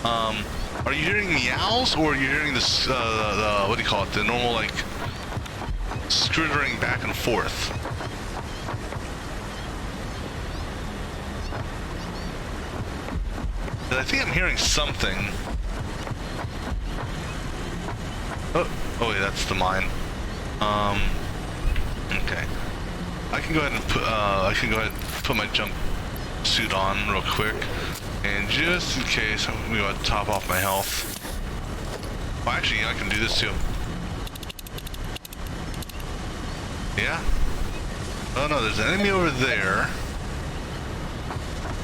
Are you hearing meows, or are you hearing this, what do you call it, the normal, like, skittering back and forth? I think I'm hearing something. Oh wait, that's the mine. Okay. I can go ahead and put my jump suit on real quick, and just in case, I'm gonna go ahead and top off my health. Well, actually, I can do this too. Yeah. Oh no, there's an enemy over there.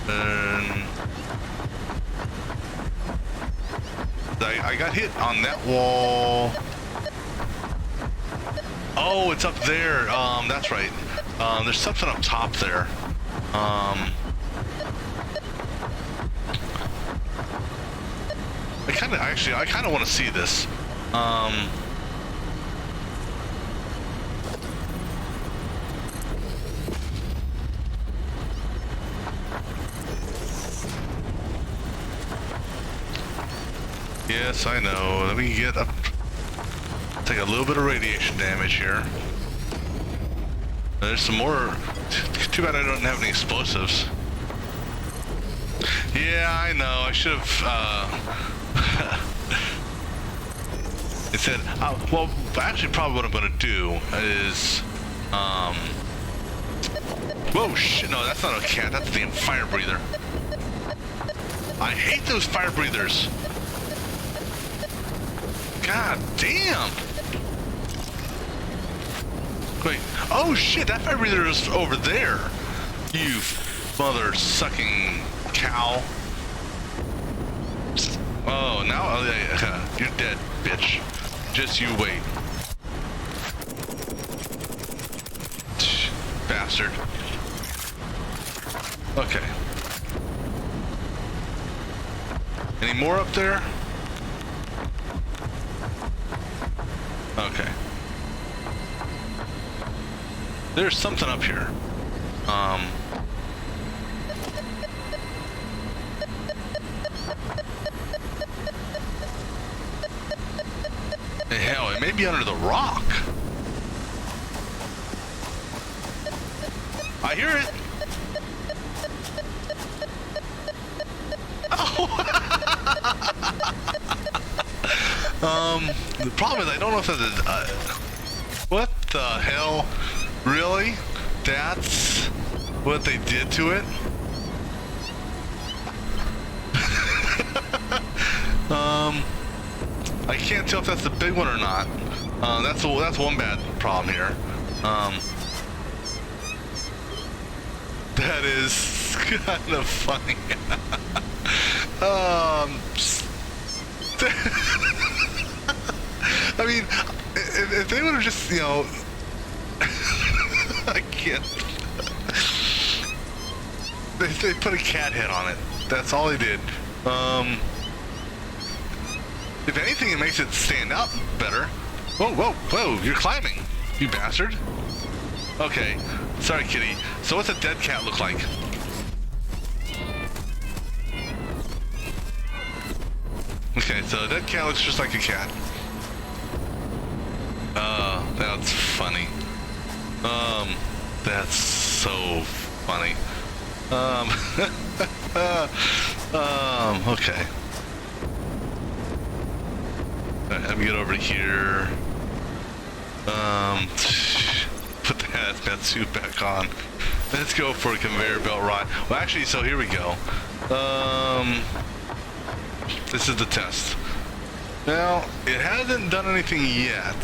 And I got hit on that wall. Oh, it's up there. That's right. There's something up top there. I kind of want to see this. Yes, I know. Let me get up. Take a little bit of radiation damage here. There's some more. Too bad I don't have any explosives. Yeah, I know. I should have. It said. Well, actually, probably what I'm going to do is. Whoa, shit! No, that's not a cat. That's the fire breather. I hate those fire breathers. God damn! Wait, oh shit, that fire breather is over there! You mother-sucking cow. Oh, now you're dead, bitch. Just you wait. Bastard. Okay. Any more up there? Okay. There's something up here. Hell, it may be under the rock. I hear it. Oh. The problem is I don't know if that's what the hell? Really? That's what they did to it? I can't tell if that's the big one or not. That's one bad problem here. That is kind of funny. I mean, if they would have just, you know, I can't. They put a cat head on it. That's all they did. If anything, it makes it stand out better. Whoa, whoa, whoa, you're climbing, you bastard. Okay, sorry, kitty. So what's a dead cat look like? Okay, so a dead cat looks just like a cat. That's funny. That's so funny. Okay. Alright, let me get over here. Put the hazmat suit back on. Let's go for a conveyor belt ride. Well, actually, so here we go. This is the test. Now, it hasn't done anything yet.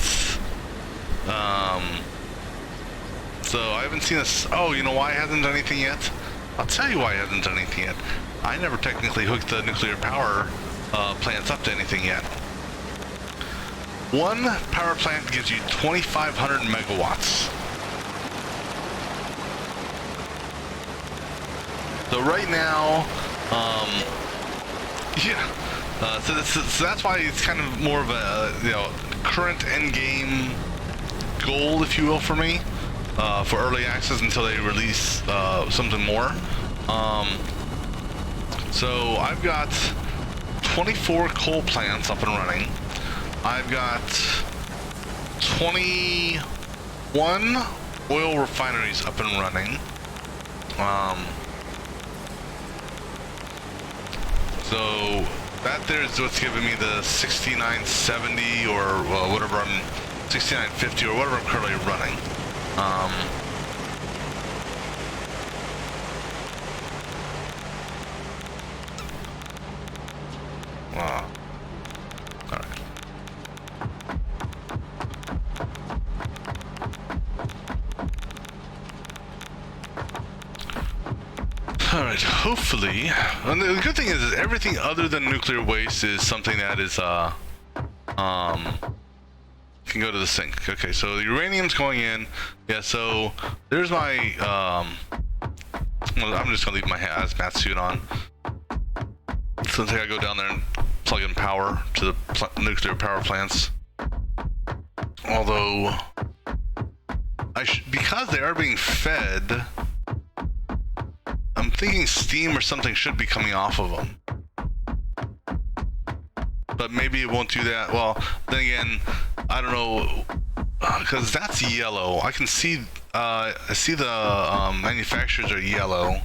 So I haven't seen this. Oh, you know why it hasn't done anything yet? I'll tell you why it hasn't done anything yet. I never technically hooked the nuclear power plants up to anything yet. One power plant gives you 2,500 megawatts. So right now, yeah. So that's why it's kind of more of a current end game goal, if you will, for me, for early access until they release something more. So I've got 24 coal plants up and running. I've got 21 oil refineries up and running. So that there's what's giving me the 6970 or whatever 6950 or whatever I'm currently running. All right. Alright, hopefully, and the good thing is everything other than nuclear waste is something that is, can go to the sink. Okay, so the uranium's going in. Yeah, so there's my, well, I'm just gonna leave my hazmat suit on. So I gotta go down there and plug in power to the nuclear power plants. Although, because they are being fed, I'm thinking steam or something should be coming off of them. But maybe it won't do that. Well, then again, I don't know, because that's yellow. I can see, I see the manufacturers are yellow.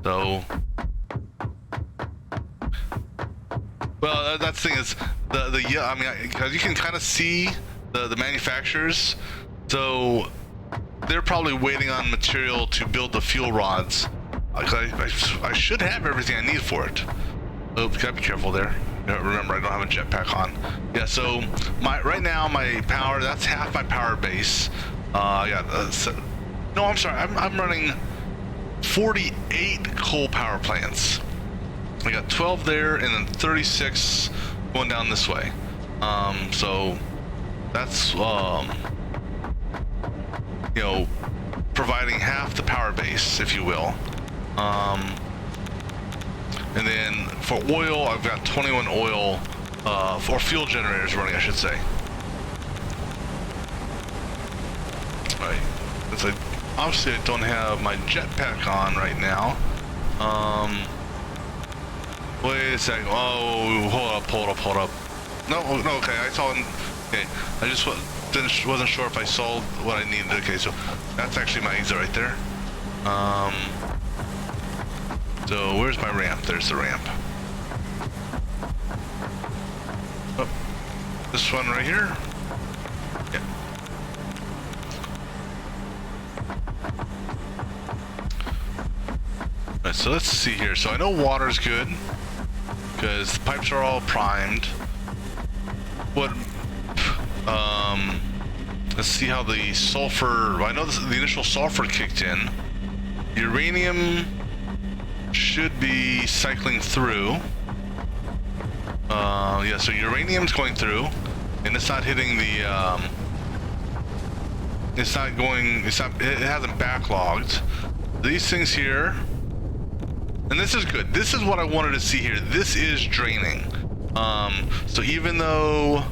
So, well, that's the thing is, yeah, I mean, because you can kind of see the manufacturers. So, they're probably waiting on material to build the fuel rods. I should have everything I need for it. Oh, gotta be careful there. Remember, I don't have a jetpack on. Yeah, so right now my power, that's half my power base. I got no, I'm sorry, I'm running 48 coal power plants. I got 12 there and then 36 going down this way. So that's providing half the power base, if you will. And then for oil, I've got 21 oil, or fuel generators running, I should say. Right. Obviously I don't have my jetpack on right now. Wait a second. Oh, hold up. No, okay, I saw him. Okay, I just wasn't sure if I saw what I needed. Okay, so that's actually my exit right there. So where's my ramp? There's the ramp. Oh, this one right here. Yeah. Alright, so let's see here. So I know water's good because the pipes are all primed. Let's see how the sulfur. I know the initial sulfur kicked in. Uranium should be cycling through. Yeah, so uranium's going through, and it's not hitting the. It hasn't backlogged. These things here, and this is good. This is what I wanted to see here. This is draining. So even though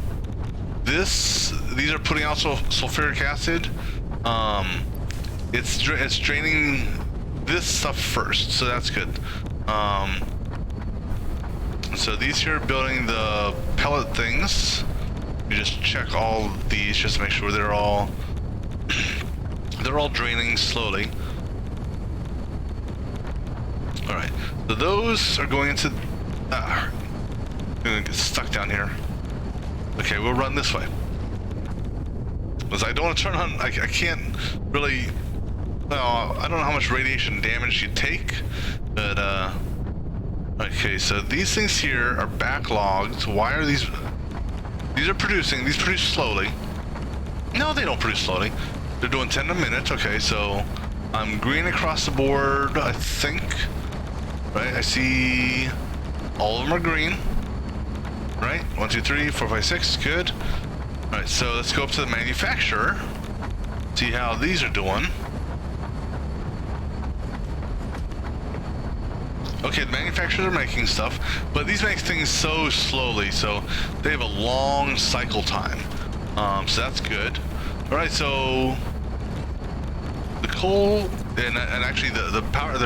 these are putting out sulfuric acid, it's draining this stuff first, so that's good. So these here are building the pellet things. You just check all these just to make sure they're all draining slowly. All right, so those are going into. Gonna get stuck down here. Okay, we'll run this way. Because I don't want to turn on. I can't really. Well, I don't know how much radiation damage you take, but okay, so these things here are backlogged. Why are these? These are producing. These produce slowly. No, they don't produce slowly. They're doing 10 a minute. Okay, so I'm green across the board, I think. Right, I see all of them are green. Right, 1, 2, 3, 4, 5, 6, good. All right, so let's go up to the manufacturer. See how these are doing. Okay, the manufacturers are making stuff, but these make things so slowly, so they have a long cycle time. So that's good. All right, so the coal and actually the power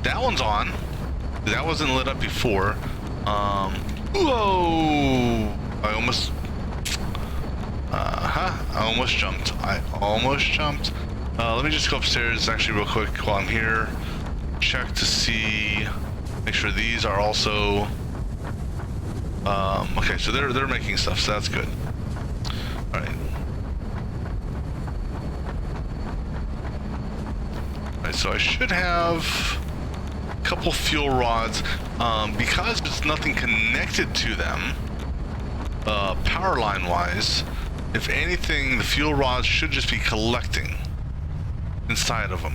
that one's on. That wasn't lit up before. Whoa! I almost jumped. Let me just go upstairs actually real quick while I'm here. Check to see, make sure these are also okay, so they're making stuff, so that's good. All right. All right, so I should have a couple fuel rods because there's nothing connected to them power line wise. If anything, the fuel rods should just be collecting inside of them.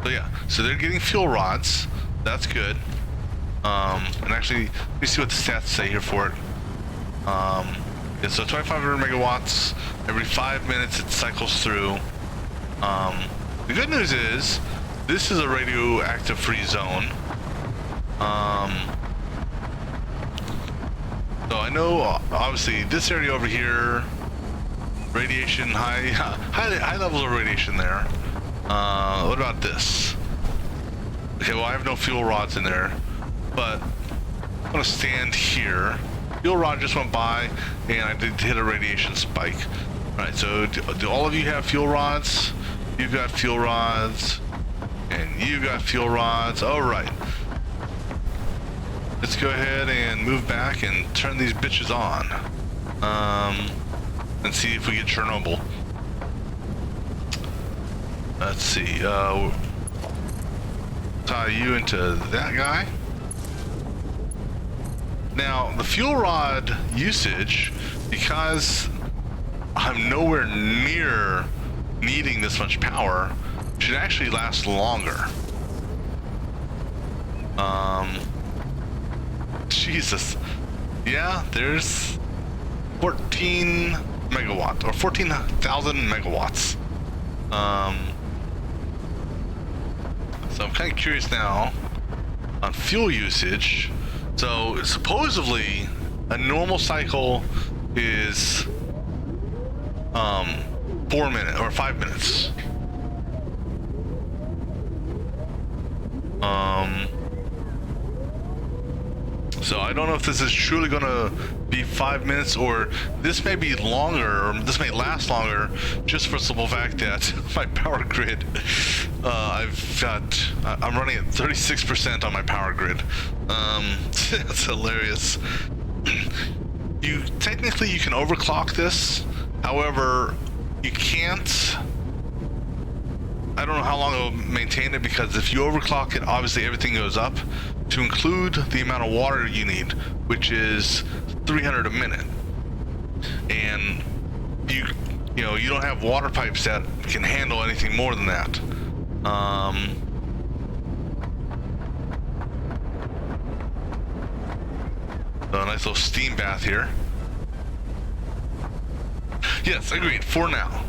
So yeah, so they're getting fuel rods. That's good. And actually, let me see what the stats say here for it. Yeah, so 2,500 megawatts. Every 5 minutes it cycles through. The good news is, this is a radioactive free zone. So I know, obviously, this area over here, radiation, high levels of radiation there. What about this? Okay, well I have no fuel rods in there, but I'm gonna stand here. Fuel rod just went by, and I did hit a radiation spike. All right, so do all of you have fuel rods? You've got fuel rods, and you got fuel rods. All right. Let's go ahead and move back and turn these bitches on. And see if we get Chernobyl. Let's see, tie you into that guy. Now, the fuel rod usage, because I'm nowhere near needing this much power, should actually last longer. Jesus. Yeah, there's 14 megawatt, or 14,000 megawatts. So I'm kind of curious now on fuel usage. So supposedly a normal cycle is 4 minutes or 5 minutes. So I don't know if this is truly gonna be 5 minutes, or this may be longer, or this may last longer, just for the simple fact that my power grid, I'm running at 36% on my power grid. That's hilarious. Technically you can overclock this, however, you can't. I don't know how long it'll maintain it, because if you overclock it, obviously everything goes up, to include the amount of water you need, which is 300 a minute. And you don't have water pipes that can handle anything more than that. So a nice little steam bath here. Yes, agreed, for now.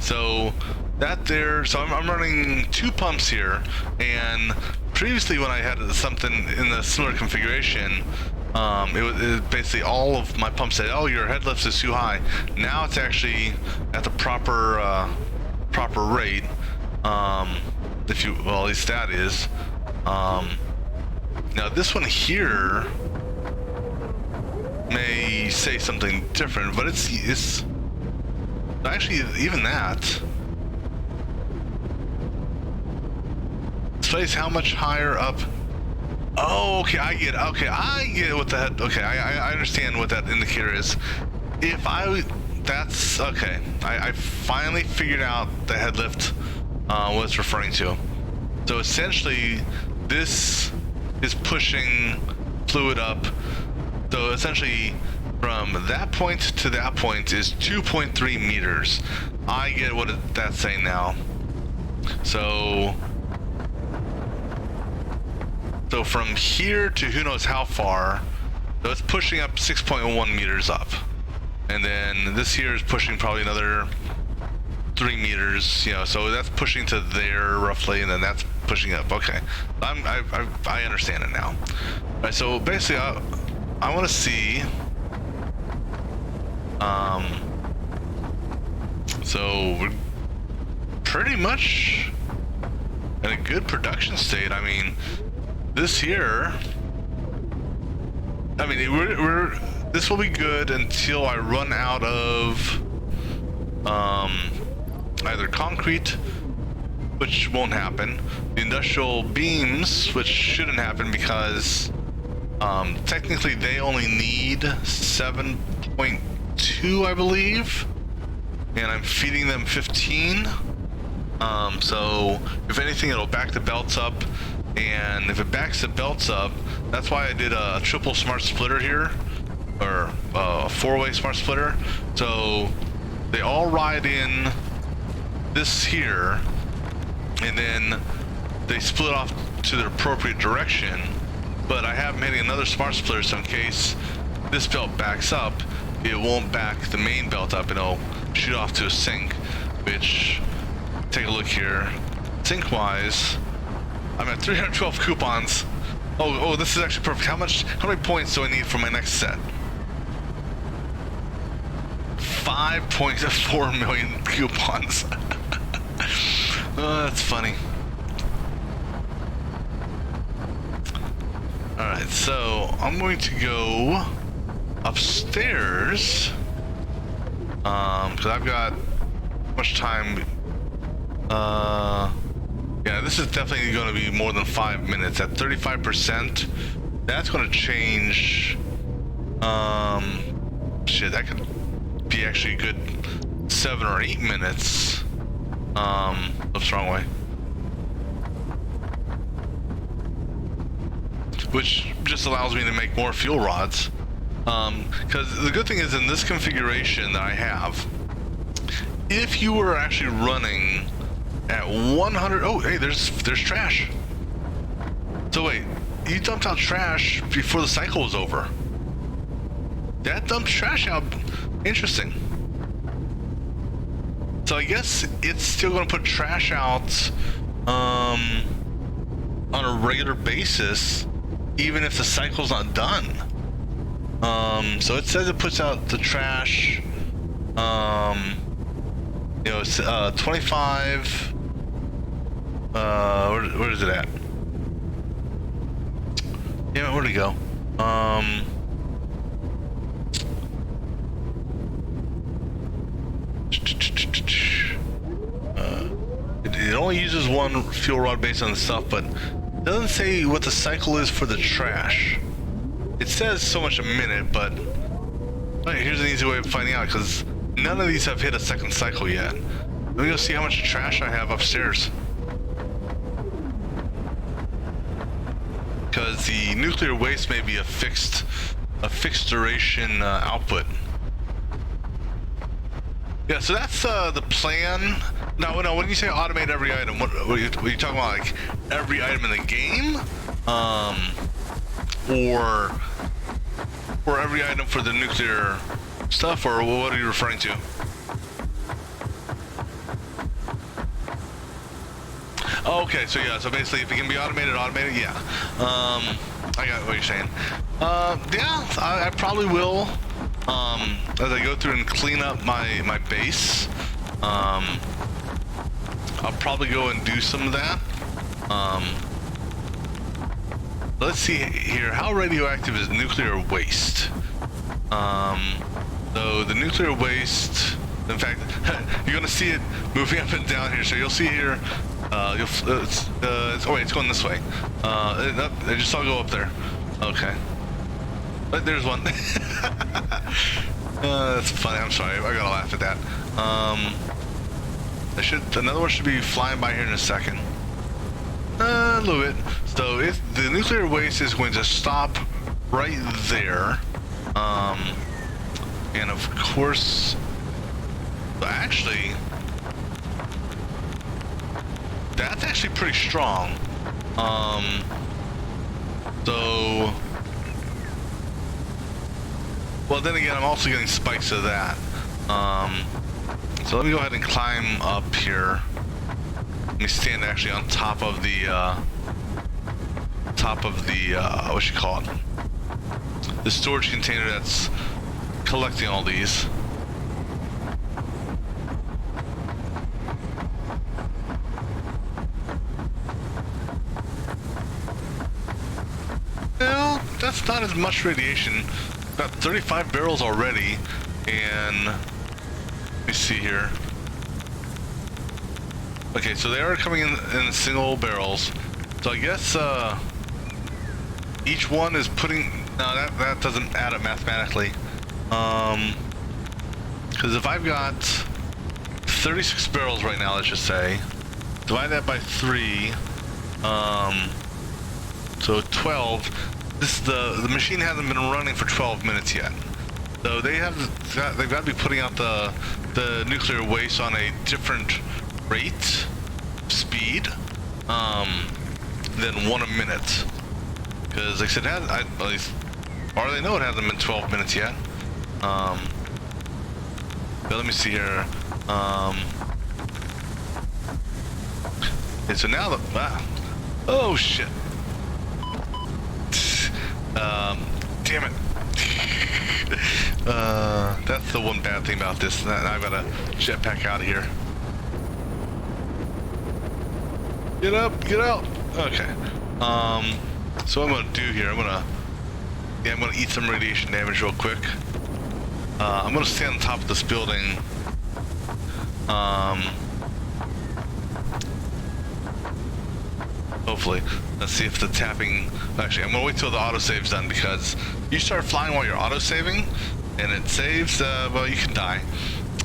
So that there, so I'm running 2 pumps here, and previously when I had something in a similar configuration, it basically all of my pumps said, "Oh, your head lift is too high." Now it's actually at the proper rate. If you, well, at least that is. Now this one here may say something different, but it's actually even that. Displays how much higher up. Oh, okay, I get what that. Okay, I understand what that indicator is. That's okay. I finally figured out the head lift what it's referring to. So essentially, this is pushing fluid up. So essentially, from that point to that point is 2.3 meters. I get what that's saying now. So from here to who knows how far, so it's pushing up 6.1 meters up. And then this here is pushing probably another 3 meters, you know, so that's pushing to there roughly, and then that's pushing up. Okay, I understand it now. All right, so basically I want to see, so we're pretty much in a good production state. I mean, this here, I mean, this will be good until I run out of either concrete, which won't happen, the industrial beams, which shouldn't happen because technically they only need 7.2, I believe, and I'm feeding them 15. So if anything, it'll back the belts up. And if it backs the belts up, that's why I did a triple smart splitter here, or a 4-way smart splitter. So they all ride in this here, and then they split off to their appropriate direction. But I have made another smart splitter, so in case this belt backs up, it won't back the main belt up, and it'll shoot off to a sink. Which, take a look here, sink wise, I'm at 312 coupons. Oh, this is actually perfect. How many points do I need for my next set? 5.4 million coupons. Oh, that's funny. Alright, so I'm going to go upstairs. Because I've got much time. Yeah, this is definitely going to be more than 5 minutes. At 35%, that's going to change. Shit, that could be actually a good 7 or 8 minutes. Oops, wrong way. Which just allows me to make more fuel rods. Because the good thing is, in this configuration that I have, if you were actually running at 100, oh hey, there's trash. So wait, you dumped out trash before the cycle was over. That dumped trash out. Interesting. So I guess it's still going to put trash out on a regular basis, even if the cycle's not done. So it says it puts out the trash. You know, it's 25. Where is it at? Yeah, where'd it go? It only uses one fuel rod based on the stuff, but it doesn't say what the cycle is for the trash. It says so much a minute, but here's an easy way of finding out, because none of these have hit a second cycle yet. Let me go see how much trash I have upstairs. Because the nuclear waste may be a fixed duration output. Yeah, so that's the plan. No, when you say automate every item, what are you talking about? Like every item in the game, or every item for the nuclear stuff, or what are you referring to? Okay, so yeah, so basically if it can be automated, yeah. I got what you're saying. Yeah, I probably will. As I go through and clean up my base, I'll probably go and do some of that. Let's see here. How radioactive is nuclear waste? So the nuclear waste, in fact, you're gonna see it moving up and down here. So you'll see here. Oh wait, it's going this way. I just saw it go up there. Okay. But there's one. That's funny. I'm sorry. I gotta laugh at that. Another one should be flying by here in a second. A little bit. So if the nuclear waste is going to stop right there, and of course, actually, that's actually pretty strong. So, well, then again, I'm also getting spikes of that. So let me go ahead and climb up here. Let me stand actually on top of the, what you call it? The storage container that's collecting all these. Well, that's not as much radiation. Got 35 barrels already, and let me see here. Okay, so they are coming in single barrels. So I guess each one is putting. No, that doesn't add up mathematically. Because if I've got 36 barrels right now, let's just say, divide that by 3. So 12. The machine hasn't been running for 12 minutes yet. So they've got to be putting out the nuclear waste on a different rate, speed, than 1 a minute. Because like I said, at least, or they know it hasn't been 12 minutes yet. But let me see here. Okay, so now oh shit. Damn it. That's the one bad thing about this. I've got to jetpack out of here. Get up, get out. Okay. So what I'm gonna do here, I'm gonna eat some radiation damage real quick. I'm gonna stand on top of this building. Hopefully. Let's see if the tapping... Actually, I'm gonna wait till the autosave's done, because you start flying while you're autosaving, and it saves, well, you can die.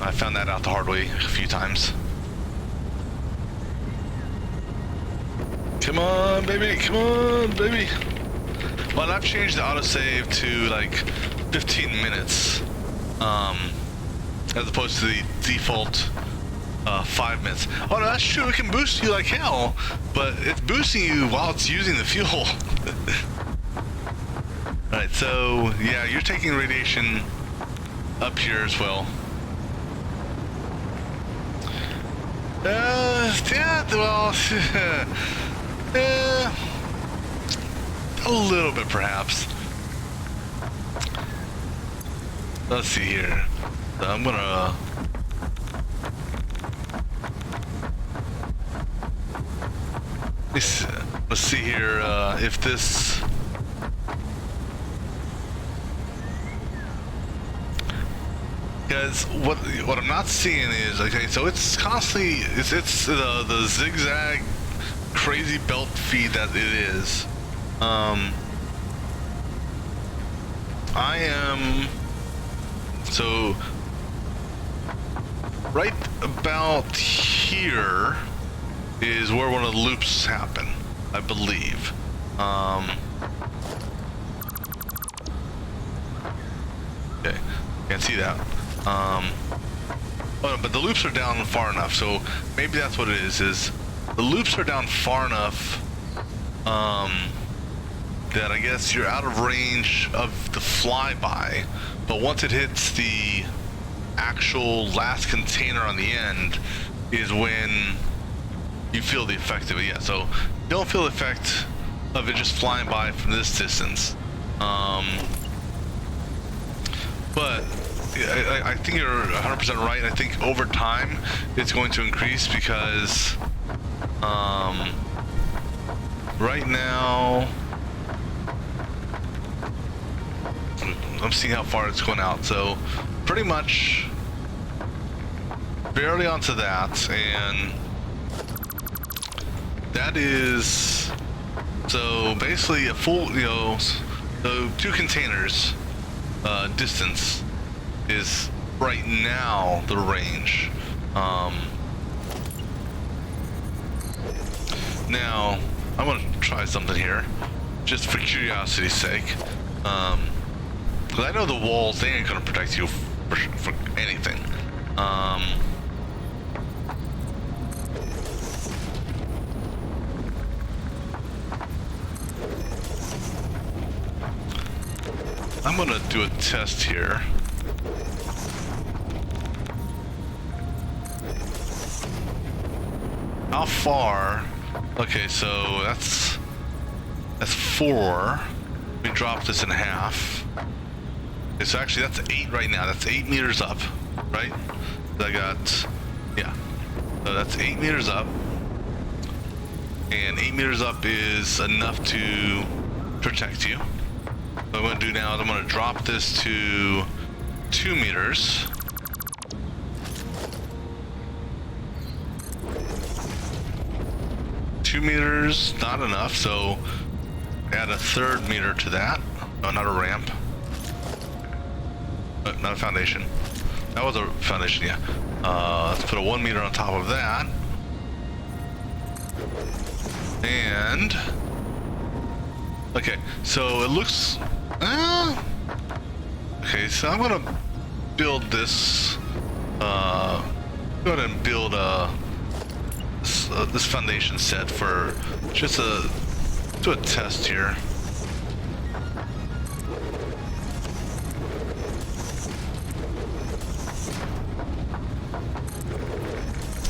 I found that out the hard way a few times. Come on, baby, come on, baby. Well, I've changed the autosave to like 15 minutes, as opposed to the default 5 minutes. Oh, no, that's true. It can boost you like hell, but it's boosting you while it's using the fuel. Alright, so yeah, you're taking radiation up here as well. Yeah, well, a little bit perhaps. Let's see here. So I'm gonna... Let's see here if this... Because what I'm not seeing is, okay, so it's constantly, it's the zigzag crazy belt feed that it is. I am, so right about here is where one of the loops happen, I believe. Okay, can't see that. Oh, no, but the loops are down far enough, so maybe that's what it is the loops are down far enough that I guess you're out of range of the flyby, but once it hits the actual last container on the end is when you feel the effect of it. Yeah, so you don't feel the effect of it just flying by from this distance. But I think you're 100% right. I think over time it's going to increase because right now I'm seeing how far it's going out. So pretty much barely onto that, and that is so basically a full, you know, so 2 containers distance is right now the range. Now I'm gonna try something here just for curiosity's sake, because I know the walls, they ain't gonna protect you for anything. I'm gonna do a test here. How far? Okay, so that's 4. We drop this in half. Okay, so actually that's 8 right now. That's 8 meters up, right? I got, yeah. So that's 8 meters up. And 8 meters up is enough to protect you. What I'm going to do now is I'm going to drop this to 2 meters. Two meters, not enough, so add a 3rd meter to that. Oh, not a ramp. Not a foundation. That was a foundation, yeah. Let's put a 1 meter on top of that. And okay, so it looks okay, so I'm gonna build this go ahead and build this foundation set for just do a test here.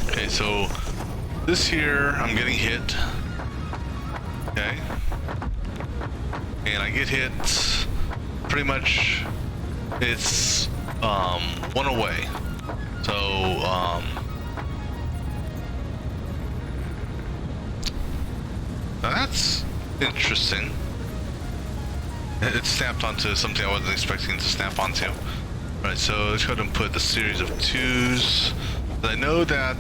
Okay, so this here I'm getting hit. Okay. And I get hit pretty much, it's 1 away. So now that's interesting. It snapped onto something I wasn't expecting to snap onto. Alright, so let's go ahead and put the series of 2s. I know that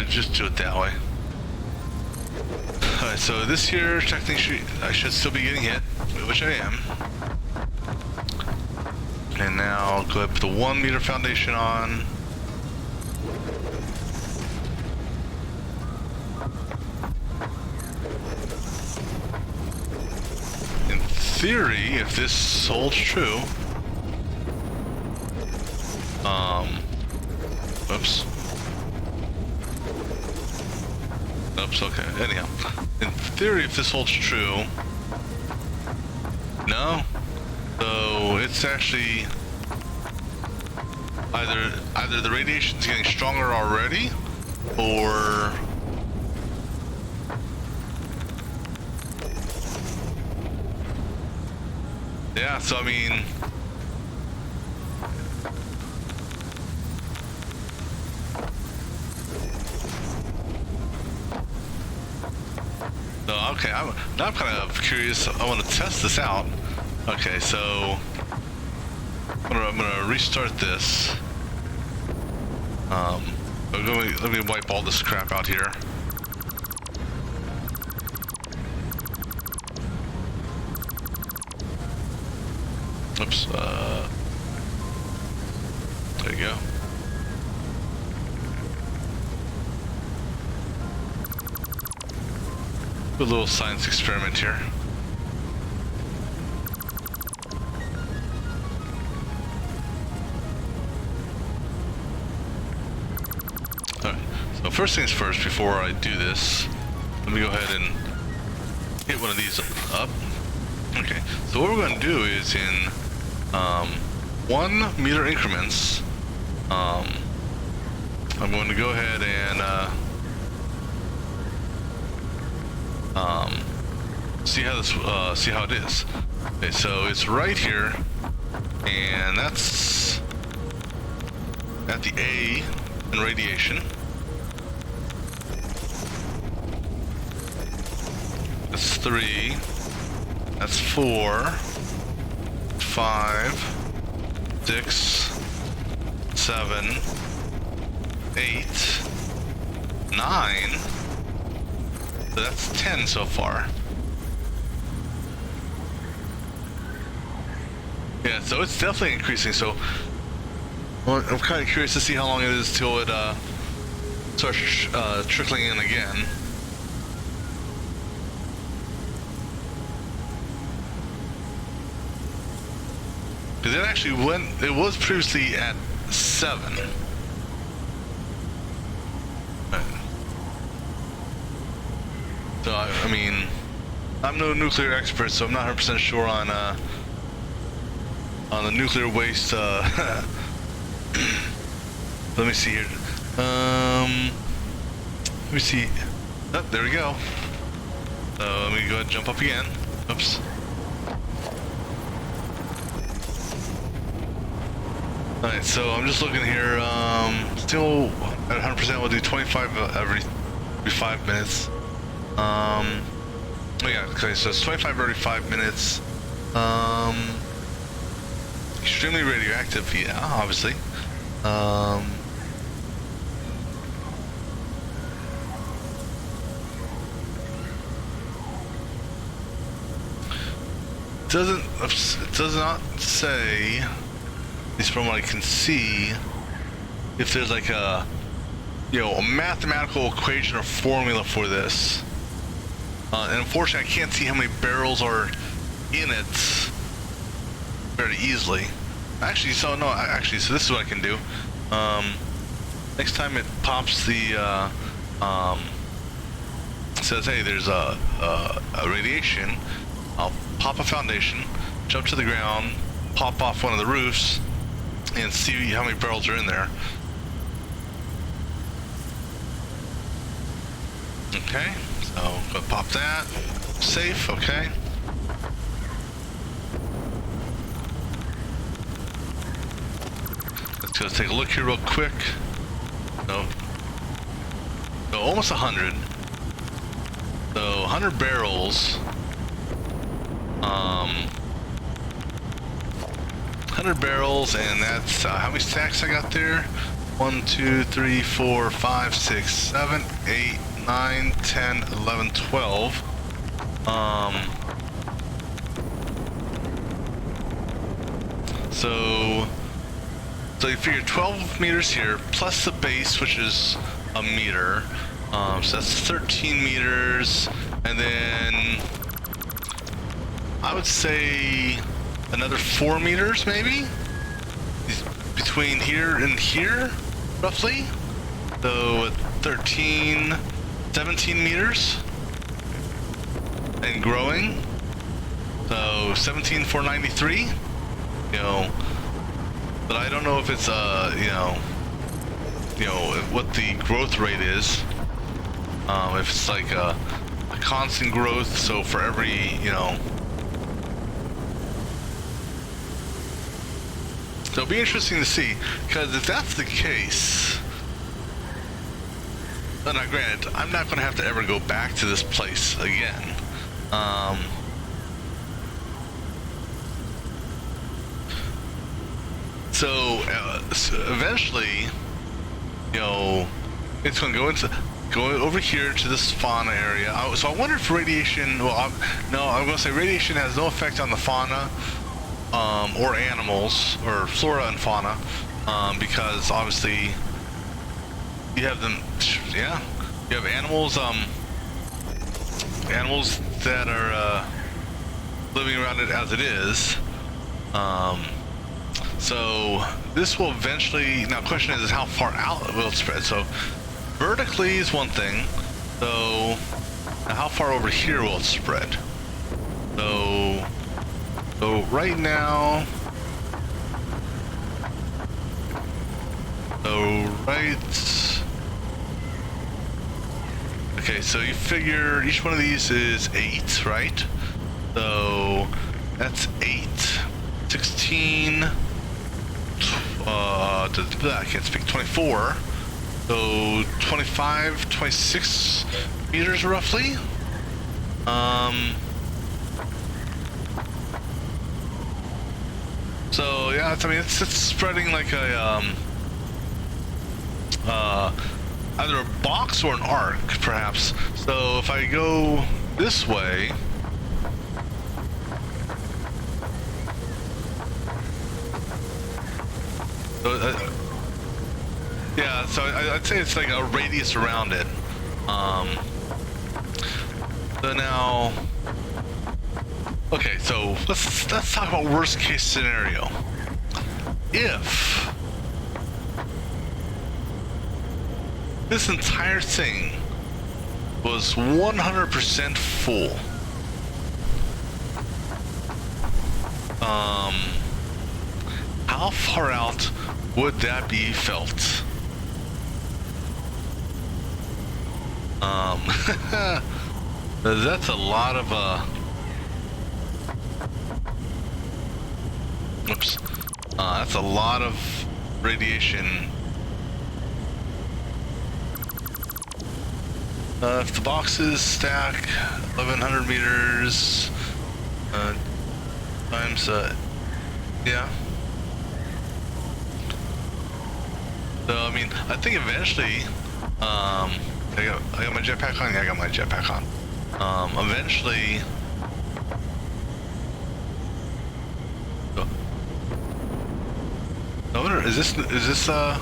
just do it that way. Alright, so this here, technically, I should still be getting hit, which I am. And now go ahead and put the 1 meter foundation on. In theory, if this holds true, oops. Oops, okay, anyhow. In theory, if this holds true, no. So it's actually either the radiation's getting stronger already, or yeah, so I mean, okay, now I'm kind of curious. I want to test this out. Okay, so I'm gonna restart this. Let me wipe all this crap out here. Oops. There you go. Do a little science experiment here. Alright, so first things first, before I do this, let me go ahead and hit one of these up. Okay, so what we're going to do is in 1 meter increments, I'm going to go ahead and see how this see how it is. Okay, so it's right here, and that's at the A in radiation. That's 3. That's 4, 5, 6, 7, 8, 9. So that's 10 so far. Yeah, so it's definitely increasing. So well, I'm kind of curious to see how long it is till it starts trickling in again. Because it actually went, it was previously at 7. So, I mean, I'm no nuclear expert, so I'm not 100% sure on the nuclear waste, let me see here. Let me see. Oh, there we go. So, let me go ahead and jump up again. Oops. Alright, so I'm just looking here, still at 100%, we'll do 25 every 5 minutes. Oh yeah, okay, so it's 25 every 5 minutes. Extremely radioactive, yeah, obviously. It does not say, at least from what I can see, if there's like a, a mathematical equation or formula for this. And unfortunately, I can't see how many barrels are in it very easily. Actually, so this is what I can do. Next time it pops the, says, hey, there's a radiation, I'll pop a foundation, jump to the ground, pop off one of the roofs, and see how many barrels are in there. Okay, so go pop that. Safe, okay. Let's go take a look here real quick. No, almost 100. So 100 barrels. 100 barrels, and that's how many stacks I got there? 1, 2, 3, 4, 5, 6, 7, 8, 9, 10, 11, 12. So you figure 12 meters here, plus the base, which is a meter. So that's 13 meters, and then I would say another 4 meters, maybe? Between here and here, roughly. So 13, 17 meters. And growing. So 17,493. But I don't know if it's, what the growth rate is. If it's like a constant growth, so for every, So it'll be interesting to see, because if that's the case, then granted, I'm not going to have to ever go back to this place again. So eventually, it's going to go over here to this fauna area. So I wonder if radiation, I'm going to say radiation has no effect on the fauna. Or animals, or flora and fauna, because obviously you have them, you have animals, animals that are living around it as it is. So this will eventually, now the question is how far out it will spread. So vertically is one thing, so Now how far over here will it spread? So right now, okay, so you figure each one of these is 8, right? So that's 8, 16, I can't speak, 24, so 25, 26 meters roughly. So yeah, I mean it's spreading like a either a box or an arc, perhaps. So if I go this way, yeah, so I'd say it's like a radius around it. So now, okay, so let's talk about worst case scenario. If this entire thing was 100% full, how far out would that be felt? That's a lot of oops, that's a lot of radiation. If the boxes stack 1100 meters times yeah. So I mean, I think eventually, I got my jetpack on. Yeah, I got my jetpack on. Eventually, I wonder, is this no?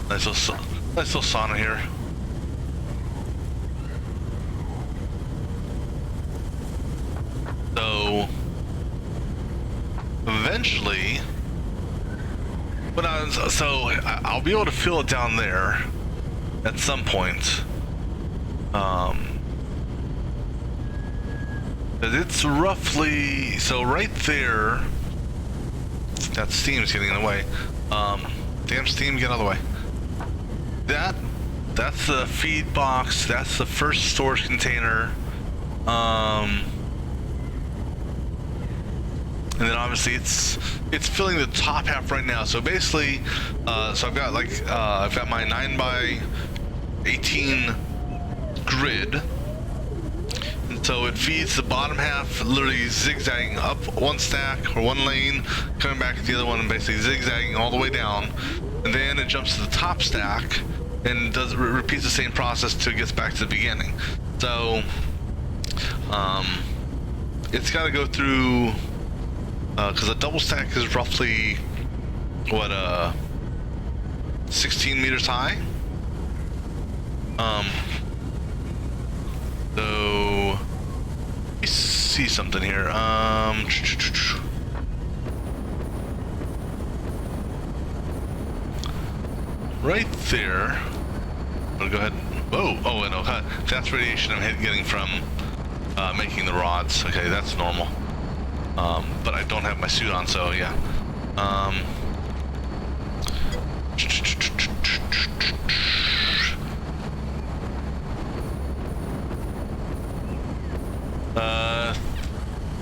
Nice little sauna here. So eventually, I'll be able to feel it down there at some point. It's roughly, so right there, that steam's getting in the way. Damn steam, get out of the way. That's the feed box, that's the first storage container. And then obviously it's filling the top half right now. So basically, so I've got my 9x18 grid, and so it feeds the bottom half, literally zigzagging up one stack or one lane, coming back to the other one, and basically zigzagging all the way down, and then it jumps to the top stack and repeats the same process till it gets back to the beginning. So it's got to go through. Because a double stack is roughly, what, 16 meters high? So, let me see something here. Right there, I'll go ahead. Oh, no, that's radiation I'm getting from making the rods. Okay, that's normal. But I don't have my suit on, so yeah.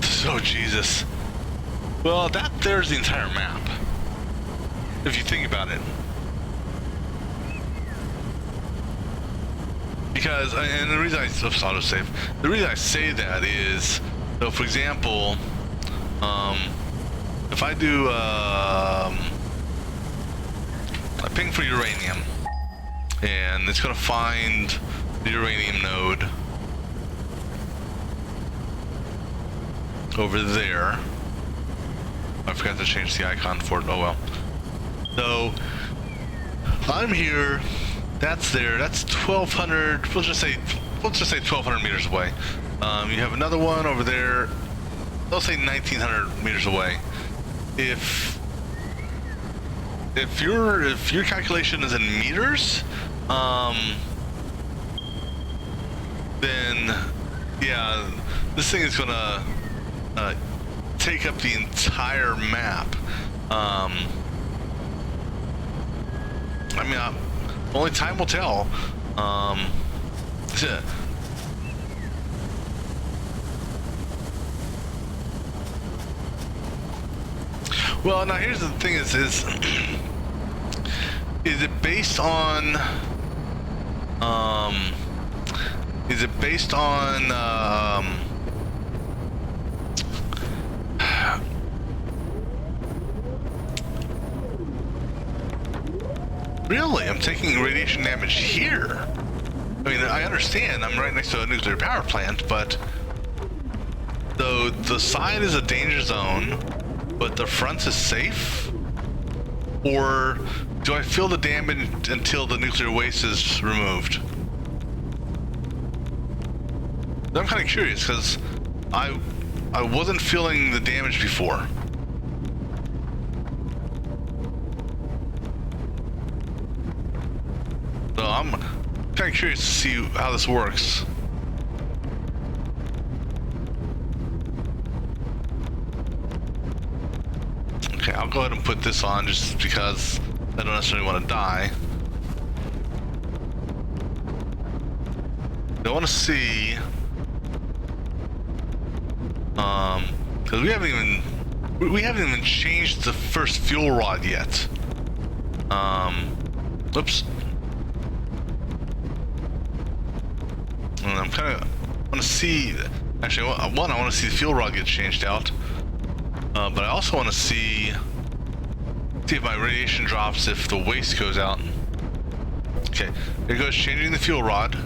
So Jesus. Well, there's the entire map, if you think about it. Because, and the reason autosave, the reason I say that is, so for example, if I do a ping for uranium, and it's going to find the uranium node over there. I forgot to change the icon for it. Oh well. So I'm here. That's there. That's 1,200. We'll just say 1,200 meters away. You have another one over there. They'll say 1,900 meters away. If your calculation is in meters, then yeah, this thing is gonna take up the entire map. I mean, only time will tell. Well, now here's the thing: is it based on? Is it based on? Really? I'm taking radiation damage here? I mean, I understand I'm right next to a nuclear power plant, but the side is a danger zone, but the front is safe? Or do I feel the damage until the nuclear waste is removed? I'm kind of curious, because I wasn't feeling the damage before. So I'm kind of curious to see how this works. Okay, I'll go ahead and put this on just because I don't necessarily want to die. I want to see, because we haven't even changed the first fuel rod yet. Oops. And I'm kind of want to see. Actually, one, I want to see the fuel rod get changed out. But I also want to see if my radiation drops if the waste goes out. Okay, here goes changing the fuel rod.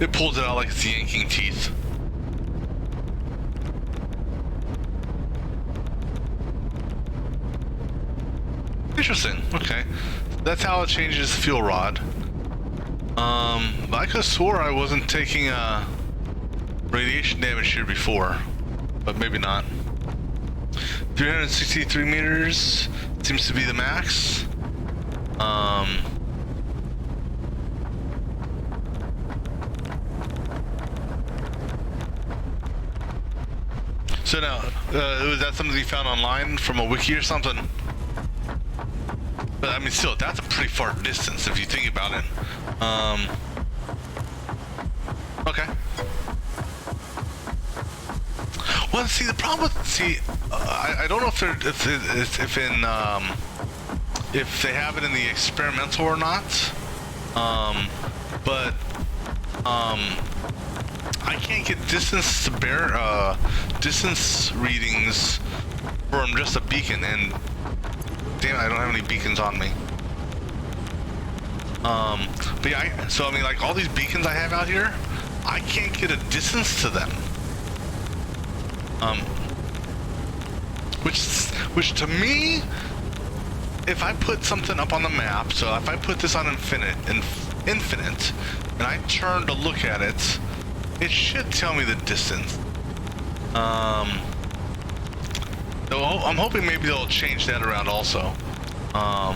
It pulls it out like it's yanking teeth. Interesting. Okay, that's how it changes the fuel rod. But I could have swore I wasn't taking radiation damage here before, but maybe not. 363 meters seems to be the max. So now, was that something you found online from a wiki or something? But I mean, still, that's a pretty far distance if you think about it. Okay. Well, see, the problem with I don't know if they're if they have it in the experimental or not. But I can't get distance to distance readings from just a beacon, and damn it, I don't have any beacons on me. But yeah, so I mean, like all these beacons I have out here, I can't get a distance to them. Which to me, if I put something up on the map, so if I put this on infinite, and I turn to look at it, it should tell me the distance. So I'm hoping maybe they'll change that around also. I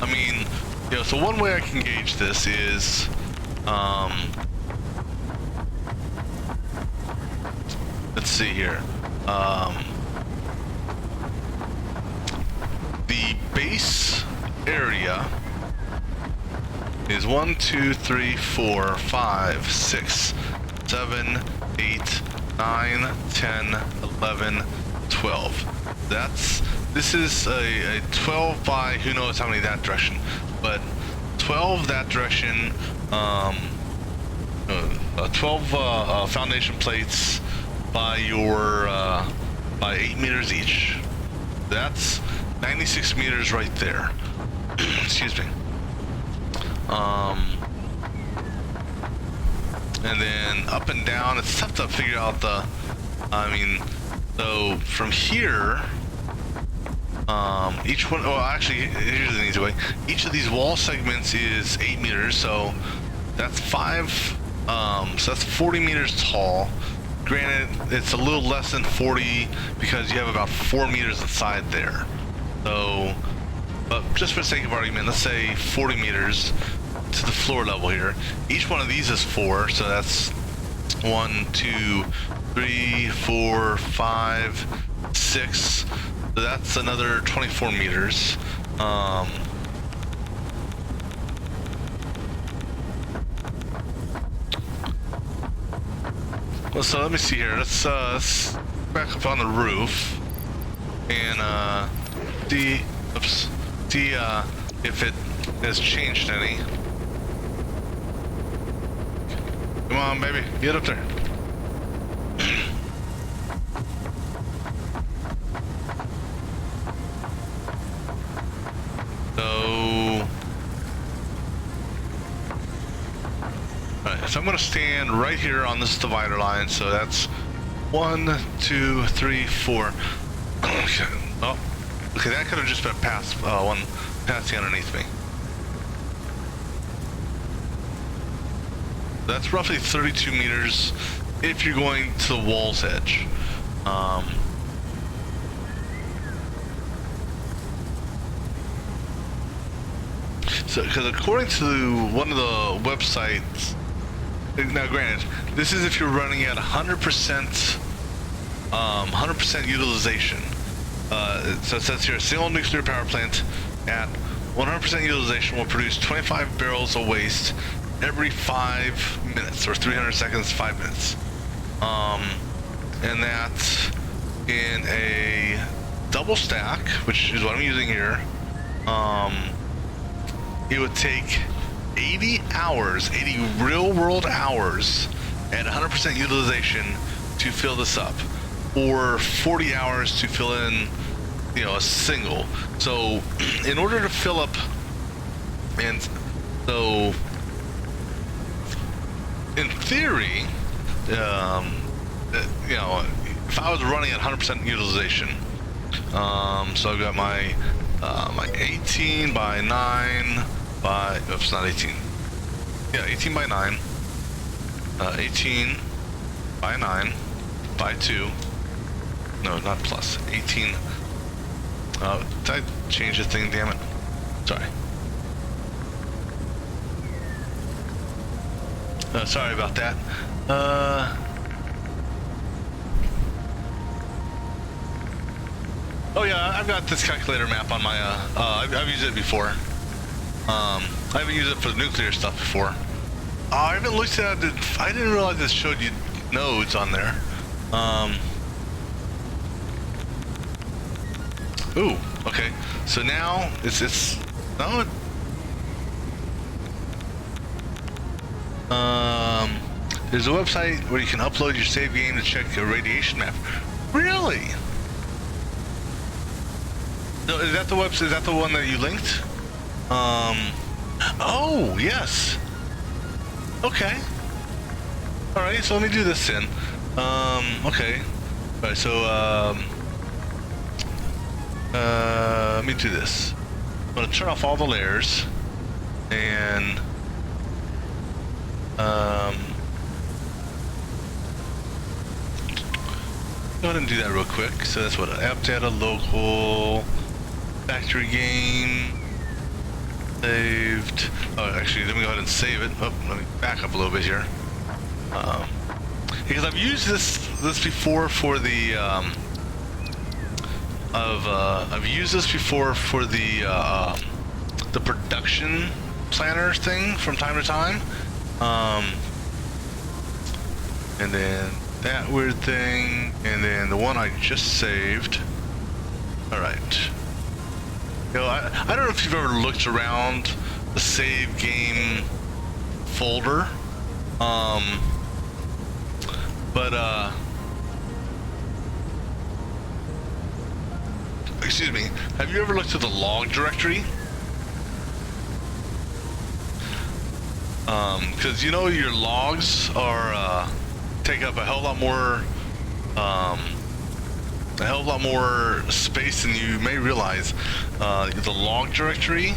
mean, you know, so one way I can gauge this is, let's see here. The base area is 1, 2, 3, 4, 5, 6, 7, 8, 9, 10, 11, 12. This is a 12 by who knows how many that direction, but 12 that direction, 12 foundation plates by your by 8 meters each. That's 96 meters right there. Excuse me. And then up and down, it's tough to figure out the, I mean, so from here, each one, well actually, here's an easy way. Each of these wall segments is 8 meters, so that's 5, so that's 40 meters tall. Granted, it's a little less than 40 because you have about 4 meters inside there. So, but just for the sake of argument, let's say 40 meters to the floor level here. Each one of these is 4, so that's 1, 2, 3, 4, 5, 6. So that's another 24 meters. Well, so let me see here. Let's back up on the roof and see if it has changed any. Come on, baby, get up there. So I'm going to stand right here on this divider line. So that's 1, 2, 3, 4. Okay. Oh, okay. That could have just been past one passing underneath me. That's roughly 32 meters if you're going to the wall's edge. So, because according to one of the websites. Now, granted, this is if you're running at 100% utilization. So it says here, a single nuclear power plant at 100% utilization will produce 25 barrels of waste every 5 minutes, or 300 seconds, 5 minutes. And that's in a double stack, which is what I'm using here. It would take 80 hours, 80 real world hours at 100% utilization to fill this up, or 40 hours to fill in, you know, a single. So in order to fill up, and so in theory, you know, if I was running at 100% utilization, so I've got my 18 by 9 by, oops, not 18. Yeah, 18 by 9. 18 by 9 by 2. No, not plus. 18. Did I change the thing? Damn it. Sorry. Sorry about that. Oh yeah, I've got this calculator map on my, I've used it before. I haven't used it for the nuclear stuff before. I haven't looked at it. I didn't realize it showed you nodes on there. Ooh, okay. So now it's no. There's a website where you can upload your save game to check your radiation map. Really? No, is that the website? Is that the one that you linked? Oh, yes. Okay. Alright, so let me do this then. Okay. Alright, so, let me do this. I'm gonna turn off all the layers, and, go ahead and do that real quick. So that's what, app data, local, factory game, saved. Oh, actually, let me go ahead and save it. Oh, let me back up a little bit here. Because I've used this before for the I've used this before for the production planner thing from time to time. And then that weird thing, and then the one I just saved. All right. You know, I don't know if you've ever looked around the save game folder, but excuse me, have you ever looked at the log directory? Because you know your logs are take up a hell of a lot more space than you may realize. The log directory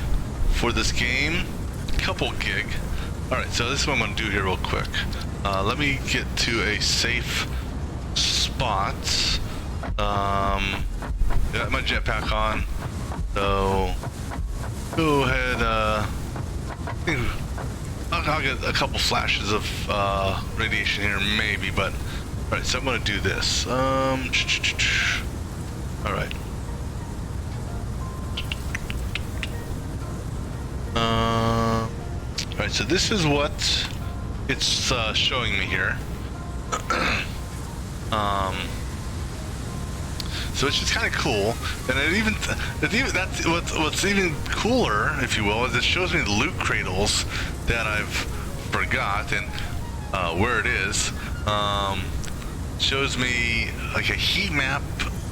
for this game, couple gig. All right, so this is what I'm gonna do here real quick. Let me get to a safe spots. Got my jetpack on, so go ahead. I think I'll get a couple flashes of radiation here, maybe. But all right, so I'm gonna do this. All right. All right, so this is what it's showing me here. So it's just kind of cool, and that's what's even cooler, if you will, is it shows me the loot cradles that I've forgot and where it is. Shows me like a heat map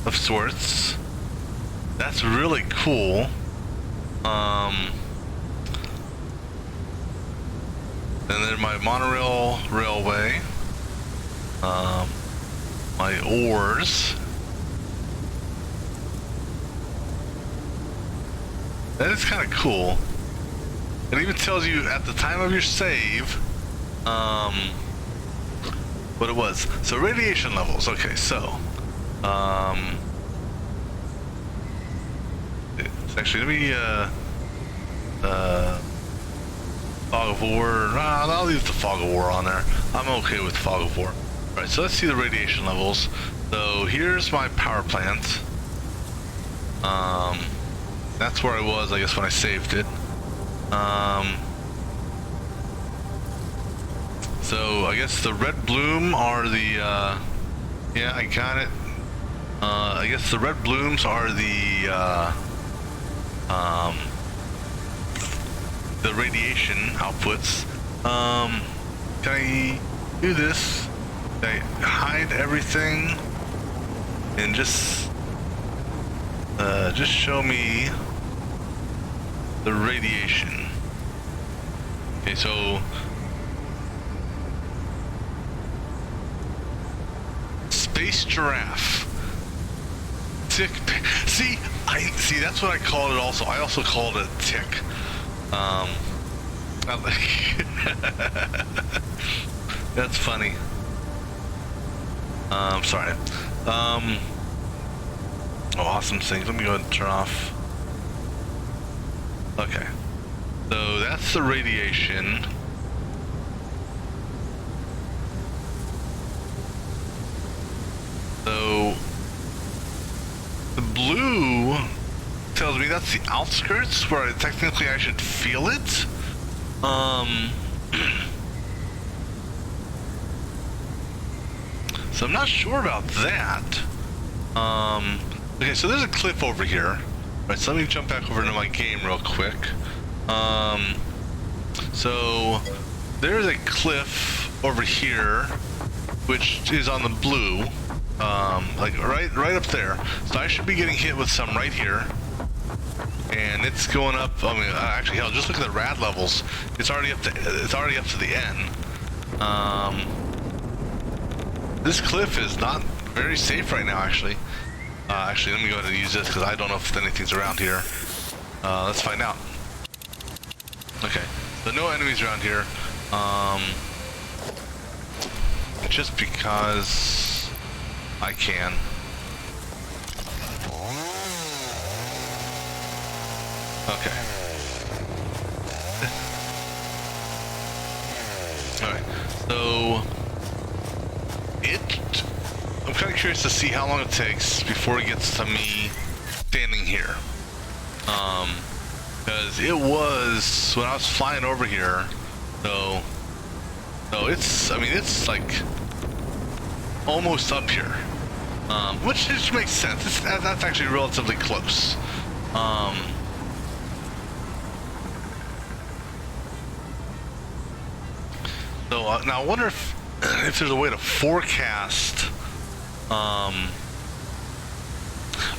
of sorts. That's really cool. And then my monorail railway, my ores. That is kind of cool. It even tells you at the time of your save, what it was. So radiation levels. Okay, so, actually, let me, fog of war. I'll leave the fog of war on there. I'm okay with fog of war. All right, so let's see the radiation levels. So here's my power plant. That's where I was, I guess, when I saved it. So I guess the red bloom are the, yeah, I got it. I guess the red blooms are the radiation outputs. Can I do this? Can I hide everything and just show me the radiation? Okay, so space giraffe. Tick. See, that's what I called it. Also, I also called it tick. That's funny. Sorry. Oh, awesome things. Let me go ahead and turn off. Okay. So that's the radiation. So the blue tells me that's the outskirts where technically I should feel it. So I'm not sure about that. Okay, so there's a cliff over here. All right, so let me jump back over into my game real quick. So there's a cliff over here, which is on the blue, like right up there. So I should be getting hit with some right here, and it's going up. I mean, actually, hell, just look at the rad levels. It's already up to the end. This cliff is not very safe right now, actually. Actually, let me go ahead and use this because I don't know if anything's around here. Let's find out. Okay, so no enemies around here. Just because I can. Okay. Alright, so I'm kind of curious to see how long it takes before it gets to me standing here. Because it was when I was flying over here, so it's, I mean, it's like almost up here, which just makes sense. That's actually relatively close. So now I wonder if there's a way to forecast.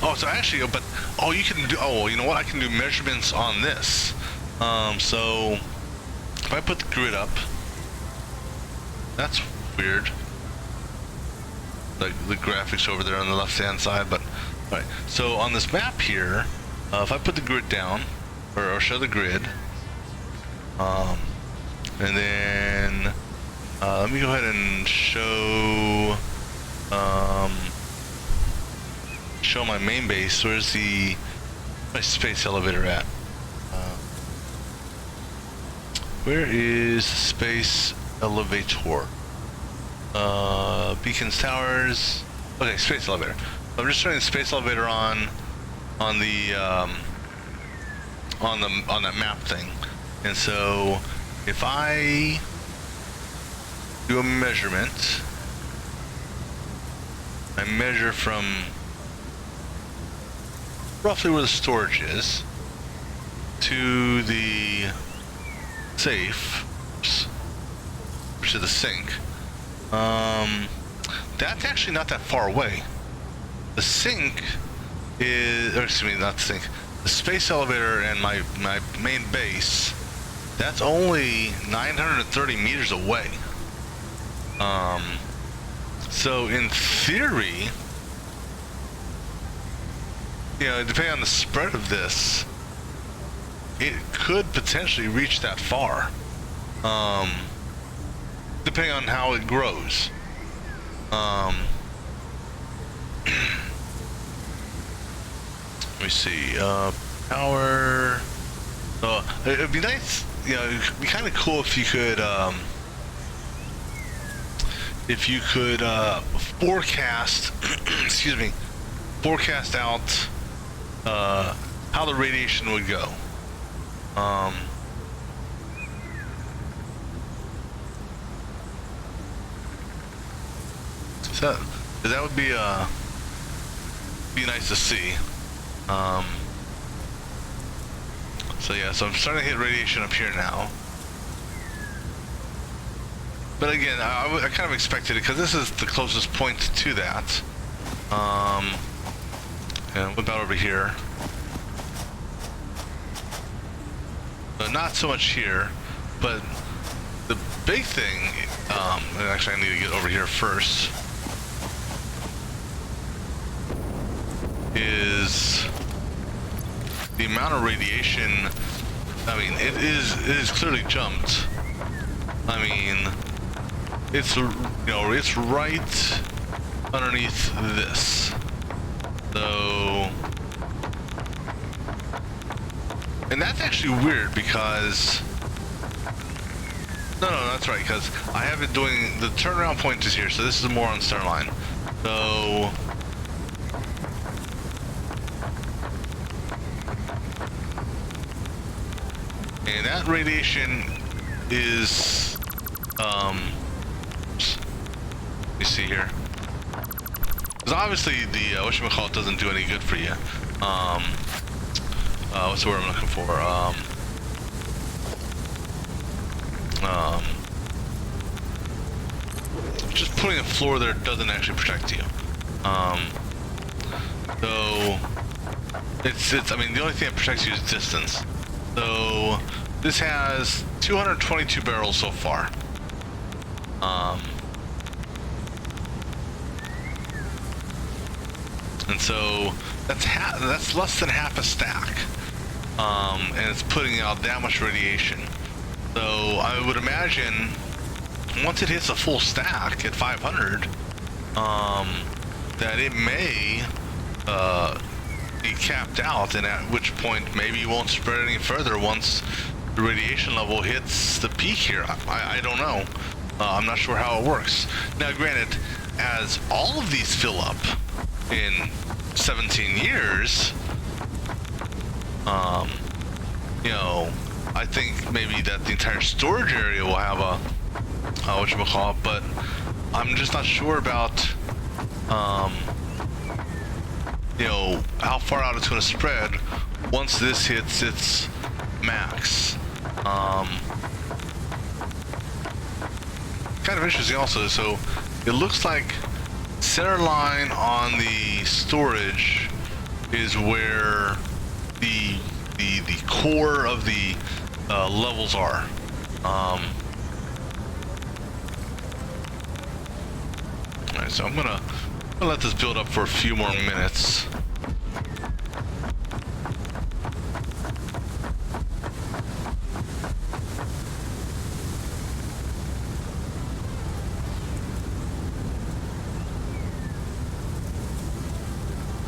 Oh, so actually, you can do. Oh, you know what? I can do measurements on this. So if I put the grid up, that's weird. Like the graphics over there on the left-hand side, but all right. So on this map here, if I put the grid down, or show the grid, and then let me go ahead and show Show my main base. Where's my space elevator at? Where is the space elevator? Beacons, towers. Okay, space elevator. I'm just turning the space elevator on that map thing. And so if I do a measurement, I measure from roughly where the storage is to the safe, to the sink. That's actually not that far away. The sink is, or excuse me, not the sink. The space elevator and my main base, that's only 930 meters away. So in theory, you know, depending on the spread of this, it could potentially reach that far. Depending on how it grows. Let me see, power. It'd be nice, you know, it'd be kind of cool if you could forecast, excuse me, forecast out how the radiation would go. So that would be nice to see. So yeah, so I'm starting to hit radiation up here now. But again, I kind of expected it because this is the closest point to that. And what about over here? Not so much here, but the big thing, and actually I need to get over here first, is the amount of radiation. I mean, it is clearly jumped. I mean, it's, you know, it's right underneath this. So, and that's actually weird because, no, that's right, because I have it doing, the turnaround point is here, so this is more on center line. So, and that radiation is, let me see here. Because obviously the, whatchamacallit doesn't do any good for you. What's the word I'm looking for? Just putting a floor there doesn't actually protect you. So, it's, I mean, the only thing that protects you is distance. So, this has 222 barrels so far. And so that's less than half a stack, and it's putting out that much radiation. So I would imagine once it hits a full stack at 500, that it may be capped out, and at which point maybe you won't spread any further once the radiation level hits the peak here. I don't know. I'm not sure how it works. Now, granted, as all of these fill up in 17 years, you know, I think maybe that the entire storage area will have a whatchamacallit, but I'm just not sure about you know, how far out it's going to spread once this hits its max. Kind of interesting also. So it looks like center line on the storage is where the core of the levels are. Alright, so I'm gonna let this build up for a few more minutes.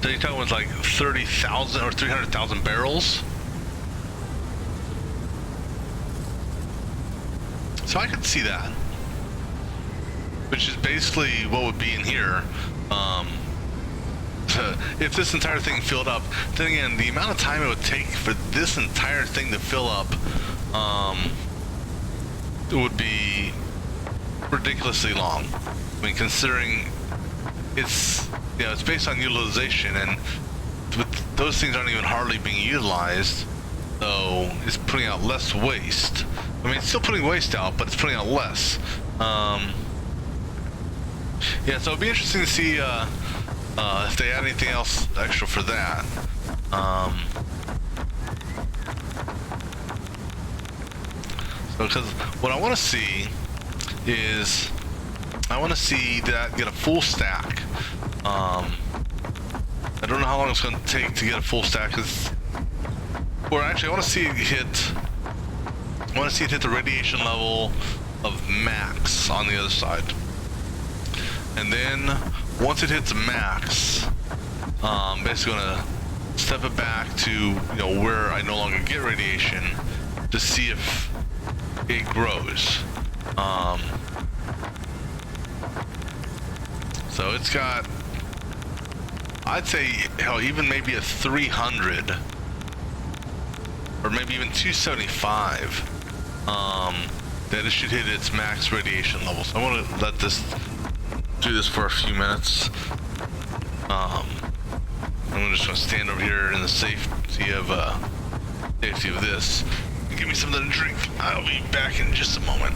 So you're talking with like 30,000 or 300,000 barrels. So I could see that, which is basically what would be in here. If this entire thing filled up, then again, the amount of time it would take for this entire thing to fill up, it would be ridiculously long. I mean, considering it's, you know, it's based on utilization, and with those things aren't even hardly being utilized, so it's putting out less waste. I mean, it's still putting waste out, but it's putting out less. Yeah, so it'd be interesting to see if they add anything else extra for that. So, because what I want to see is, I want to see that get a full stack. I don't know how long it's going to take to get a full stack, or actually, I want to see it hit. I want to see it hit the radiation level of max on the other side, and then once it hits max, basically gonna step it back to, you know, where I no longer get radiation to see if it grows. So it's got, I'd say, hell, even maybe a 300, or maybe even 275. That it should hit its max radiation level. So I want to let this do this for a few minutes. I'm just gonna stand over here in the safety of this. Give me something to drink. I'll be back in just a moment.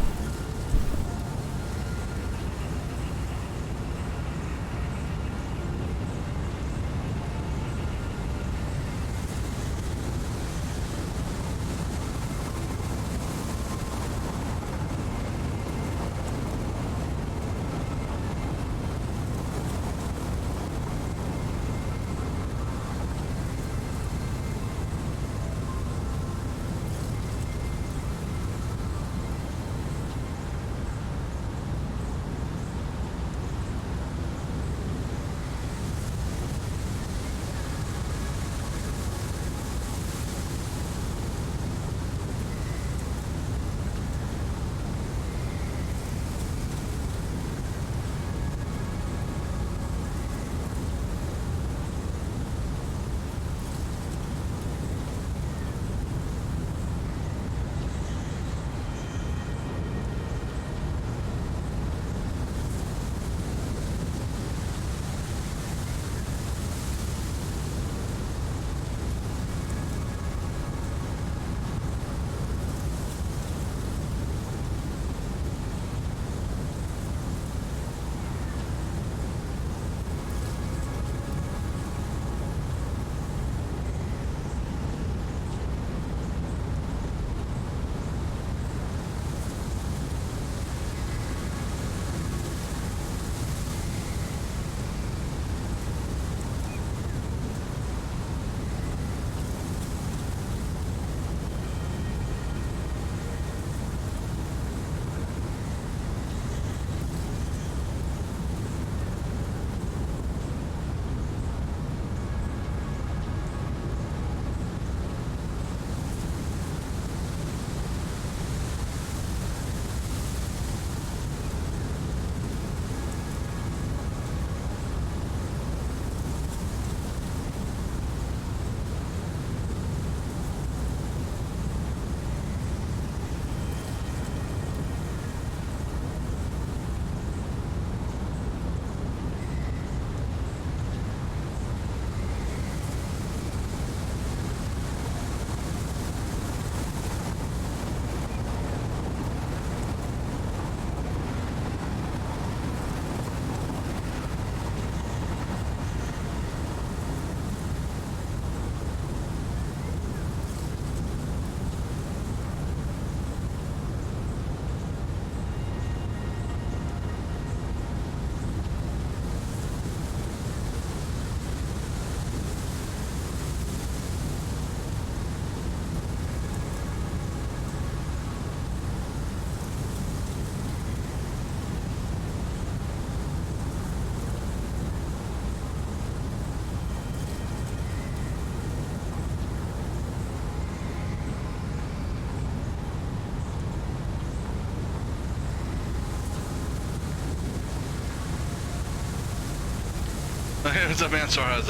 Hey, what's up, man? Sorry, I was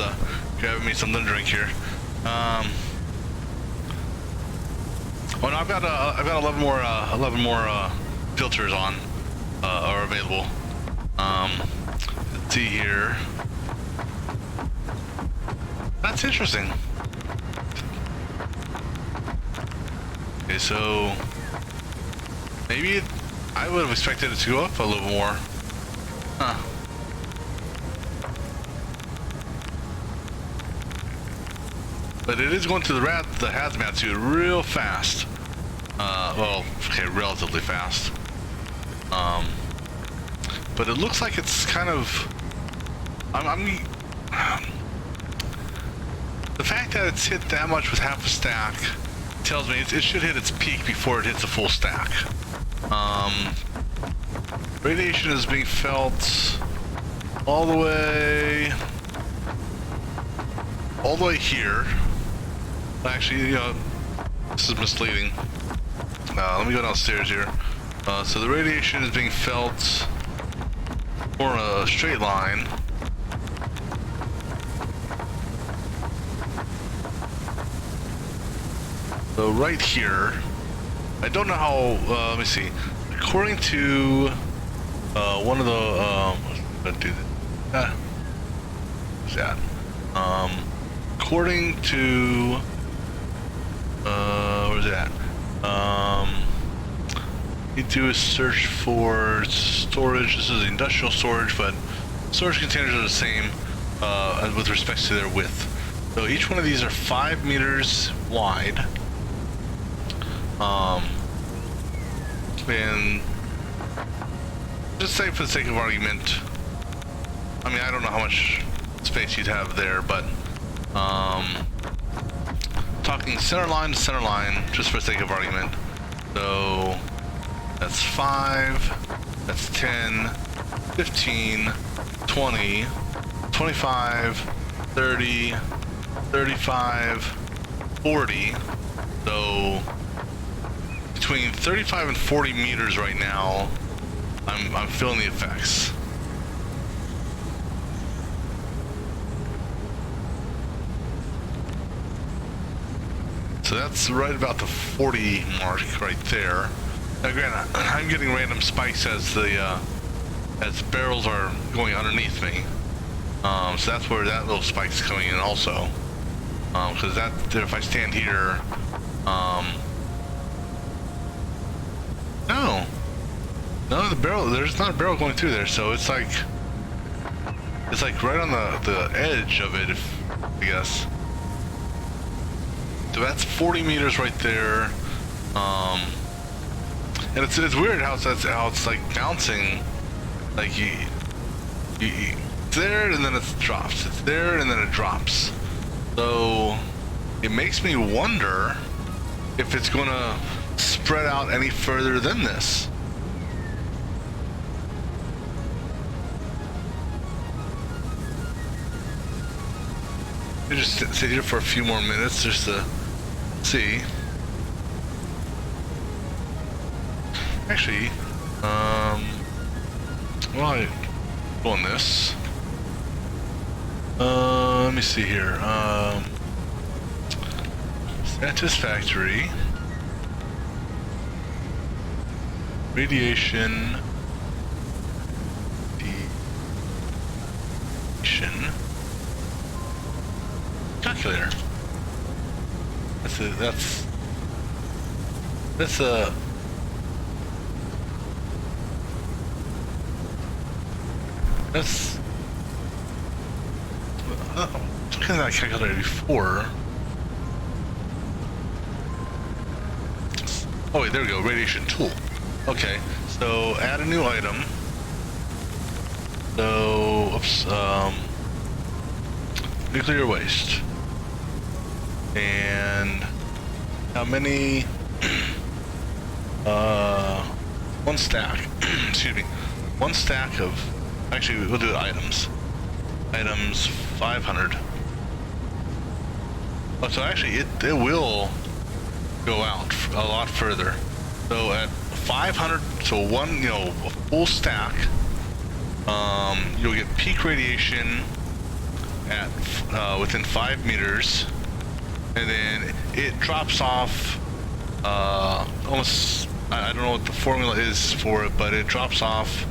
grabbing me something to drink here. Oh no, I've got 11 more filters on, are available. Let's see here. That's interesting. Okay, so maybe I would have expected it to go up a little more. Huh. But it is going to the hazmat suit real fast. Well, okay, relatively fast. But it looks like it's kind of. The fact that it's hit that much with half a stack tells me it should hit its peak before it hits a full stack. Radiation is being felt all the way here. Actually, you know, this is misleading. Let me go downstairs here. So the radiation is being felt for a straight line. So right here, I don't know how, let me see. According to one of the, let's do this. What's that? According to, where's that? You do a search for storage. This is industrial storage, but storage containers are the same with respect to their width. So each one of these are 5 meters wide. And just say for the sake of argument, I mean, I don't know how much space you'd have there, but talking center line to center line, just for the sake of argument. So that's 5, that's 10, 15, 20, 25, 30, 35, 40. So between 35 and 40 meters right now, I'm feeling the effects. So that's right about the 40 mark right there. Now granted, I'm getting random spikes as the barrels are going underneath me. So that's where that little spike's coming in also. Because if I stand here, no, the barrel, there's not a barrel going through there, so it's like right on the edge of it, I guess. So that's 40 meters right there. And it's weird how it's like bouncing, like it's there and then it drops. It's there and then it drops. So it makes me wonder if it's gonna spread out any further than this. I just sit here for a few more minutes just to see. Actually, well, I go on this. Let me see here. Satisfactory. Radiation. Calculator. That's a looking at that calculator before. Oh wait, there we go, radiation tool. Okay, so add a new item. So, oops, nuclear waste. And how many, one stack, excuse me, one stack of, actually we'll do items. Items 500. Oh, so actually it will go out a lot further. So at 500, so one, a full stack, you'll get peak radiation at within 5 meters, and then it drops off almost, I don't know what the formula is for it, but it drops off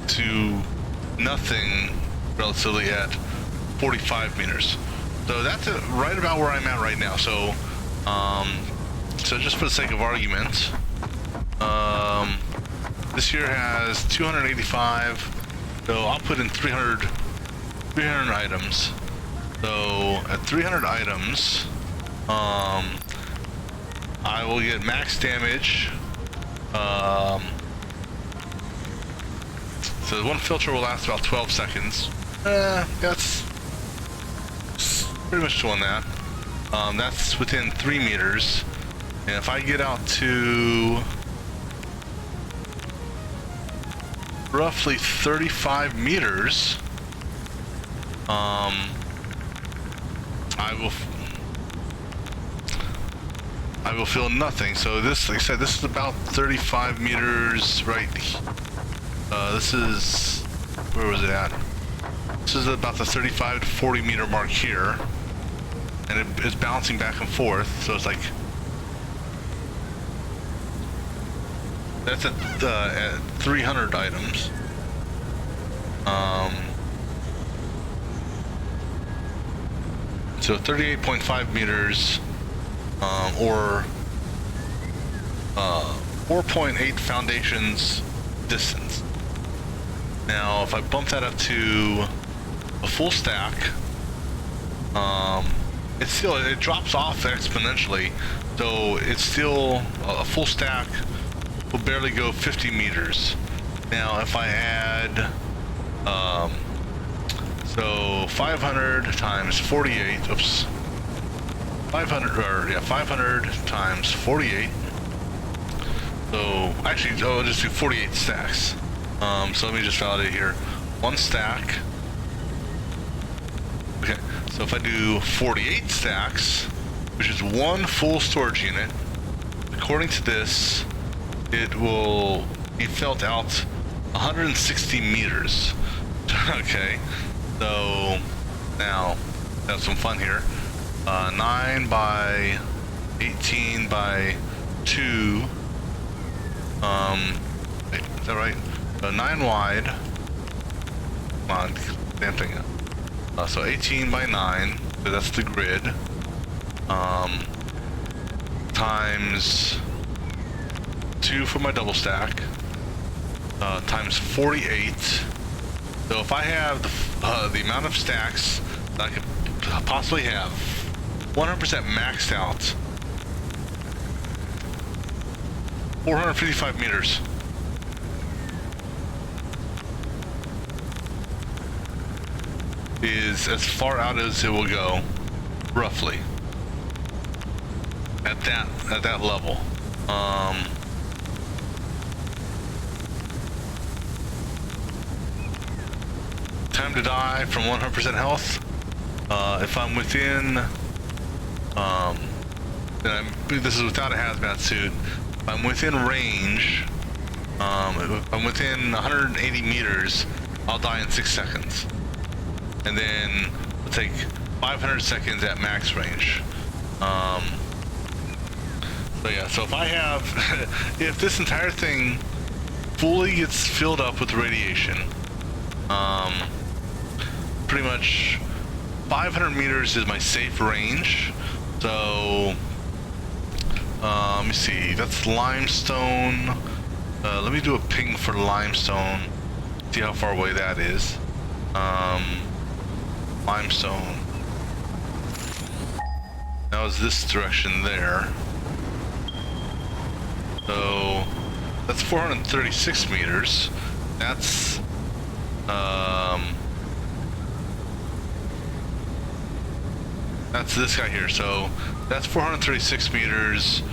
to nothing relatively at 45 meters. So that's right about where I'm at right now. So so just for the sake of argument, this here has 285, so I'll put in 300 items. So at 300 items, I will get max damage. So one filter will last about 12 seconds. That's pretty much doing that. That's within 3 meters. And if I get out to roughly 35 meters, I will feel nothing. So this, like I said, this is about 35 meters right. This is, where was it at? This is about the 35 to 40 meter mark here, and it's bouncing back and forth. So it's like that's at 300 items. So 38.5 meters, or 4.8 foundations distance. Now, if I bump that up to a full stack, it drops off exponentially. So it's still a full stack will barely go 50 meters. Now, if I add, so 500 times 48, oops, 500 times 48. So actually, I'll just do 48 stacks. So let me just validate here. One stack. Okay, so if I do 48 stacks, which is one full storage unit, according to this, it will be felt out 160 meters. Okay, so now have some fun here. 9 by 18 by 2. Wait, is that right? 9 wide. Come on, damn thing. So 18 by 9, so that's the grid. Times 2 for my double stack. Times 48. So if I have the amount of stacks that I could possibly have 100% maxed out, 455 meters. Is as far out as it will go, roughly. At that level. Time to die from 100% health. If I'm within, this is without a hazmat suit. If I'm within range, if I'm within 180 meters, I'll die in 6 seconds. And then it'll take 500 seconds at max range. So yeah, so if I have, if this entire thing fully gets filled up with radiation, pretty much 500 meters is my safe range. So, let me see, that's limestone. Let me do a ping for limestone, see how far away that is. Limestone. Now is this direction there. So that's 436 meters. That's this guy here. So that's 436 meters.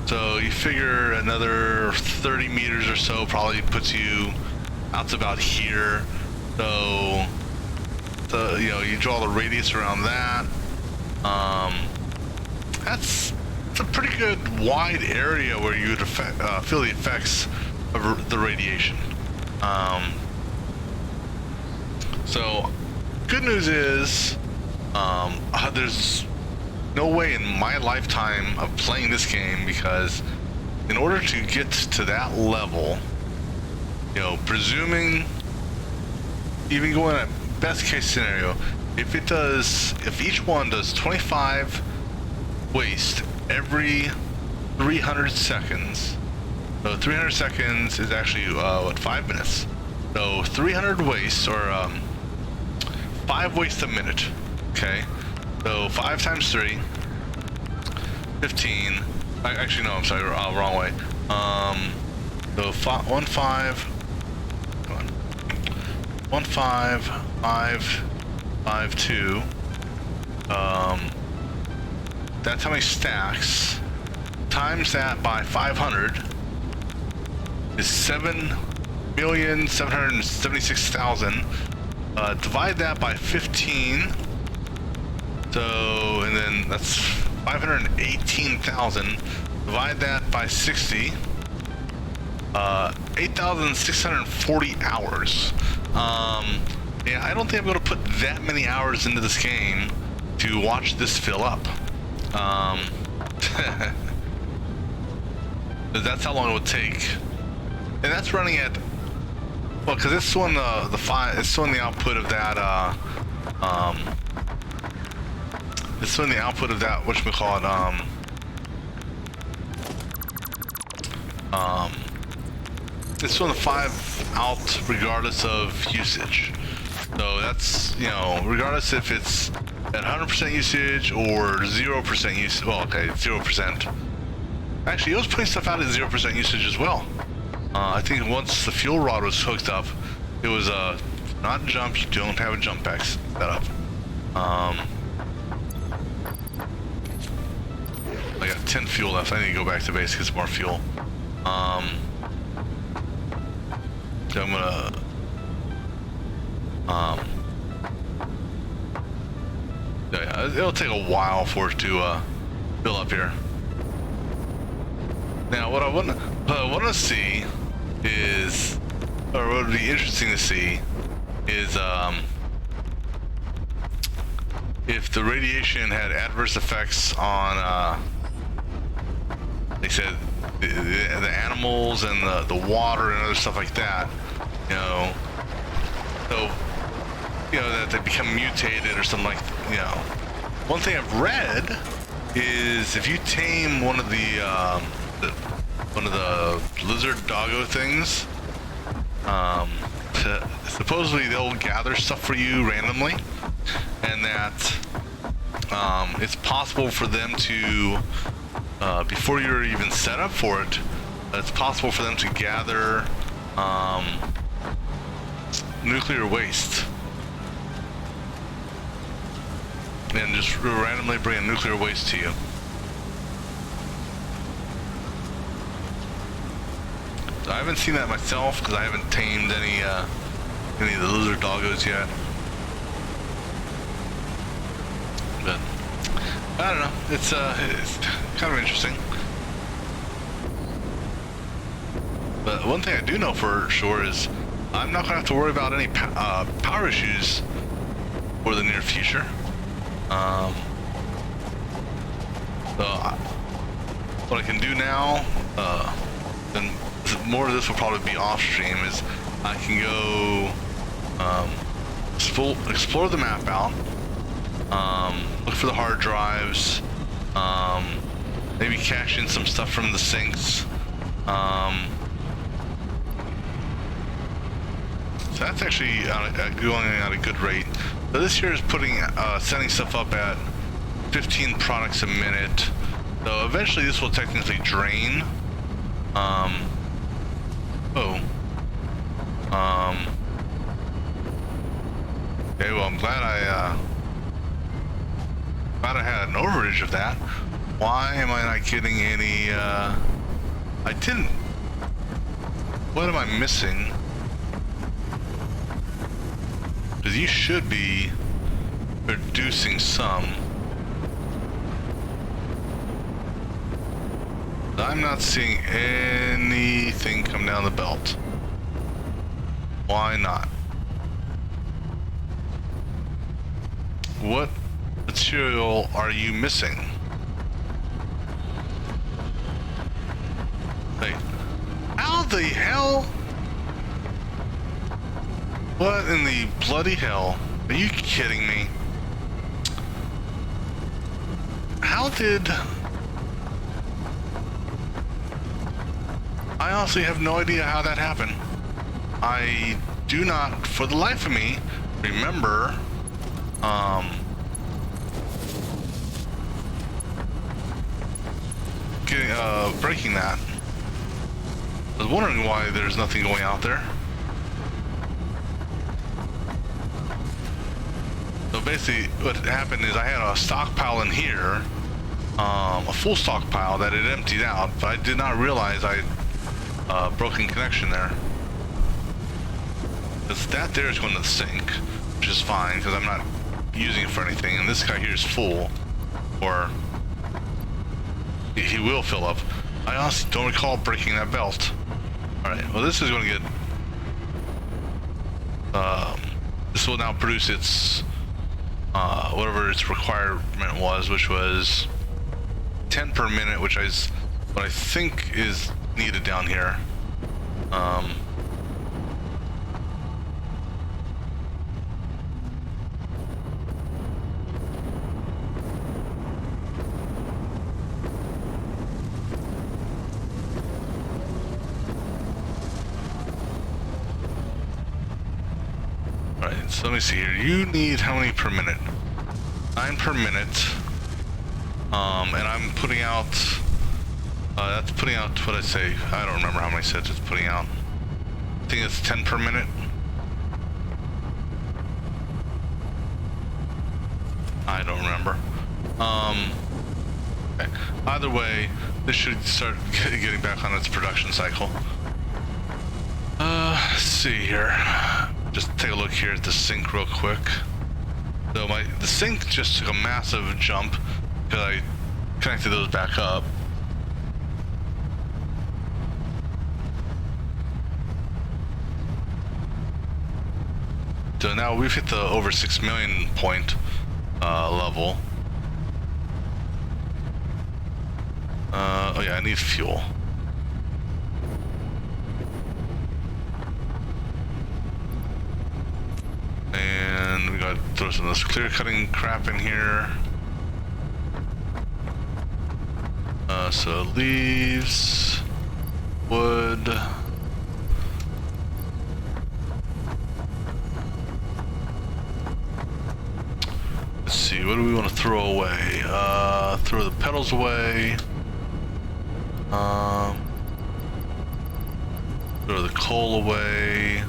So you figure another 30 meters or so probably puts you out to about here. So you know, you draw the radius around that. That's a pretty good wide area where you would feel the effects of the radiation. So good news is, there's no way in my lifetime of playing this game, because in order to get to that level, you know, presuming even going at best case scenario, if each one does 25 waste every 300 seconds, so 300 seconds is actually what, 5 minutes, so 300 wastes, or 5 wastes a minute. Okay, so 5 times 3, 15. Actually, no, I'm sorry, wrong way. So 1 5, come on, 1 5 5 5 2. That's how many stacks. Times that by 500 is 7,776,000. Divide that by 15. So, and then that's 518,000. Divide that by 60. 8,640 hours. Yeah, I don't think I'm going to put that many hours into this game to watch this fill up. That's how long it would take. And that's running at, well, because it's still in it's still in the output of that, it's still in the output of that, whatchamacallit, it's still in the 5 out regardless of usage. So that's, you know, regardless if it's at 100% usage or 0% usage. Well, okay, 0%. Actually, it was putting stuff out at 0% usage as well. I think once the fuel rod was hooked up, it was not jump. You don't have a jump pack set up. I got 10 fuel left. I need to go back to base to get some more fuel. So I'm gonna yeah, it'll take a while for it to fill up here. Now, what I want to see is, or what would be interesting to see is, if the radiation had adverse effects on, they said, the animals and the water and other stuff like that, you know, so, you know, that they become mutated or something like, you know. One thing I've read is if you tame one of the lizard doggo things, supposedly they'll gather stuff for you randomly, and that it's possible for them to, before you're even set up for it, it's possible for them to gather nuclear waste and just randomly bring a nuclear waste to you. I haven't seen that myself because I haven't tamed any of the lizard doggos yet. But I don't know. It's kind of interesting. But one thing I do know for sure is I'm not gonna have to worry about any power issues for the near future. So what I can do now, then more of this will probably be off stream, is I can go explore the map out, look for the hard drives, maybe cache in some stuff from the sinks. So that's actually going at a good rate. So this here is setting stuff up at 15 products a minute. So eventually this will technically drain. Okay, well, I'm glad I had an overage of that. Why am I not getting any, I didn't. What am I missing? Because you should be producing some. I'm not seeing anything come down the belt. Why not? what material are you missing? Wait, how the hell? What in the bloody hell? Are you kidding me? How did... I honestly have no idea how that happened. I do not, for the life of me, remember, breaking that. I was wondering why there's nothing going out there. So basically, what happened is I had a stockpile in here, a full stockpile that it emptied out, but I did not realize I had broken connection there. Because that there is going to the sink, which is fine because I'm not using it for anything, and this guy here is full, or he will fill up. I honestly don't recall breaking that belt. Alright, well this is going to get... this will now produce its... whatever its requirement was, which was 10 per minute, which is what I think is needed down here. Alright, so let me see here. You need how many per minute? 9 per minute. And I'm putting out... that's putting out what I say. I don't remember how many sets it's putting out. I think it's 10 per minute. I don't remember. Okay. Either way, this should start getting back on its production cycle. Let's see here. Just take a look here at the sink real quick. So the sink just took a massive jump because I connected those back up. So now we've hit the over 6 million point level. Oh yeah, I need fuel. And we gotta throw some of this clear cutting crap in here. So leaves, wood. Let's see, what do we want to throw away? Throw the pedals away. Throw the coal away.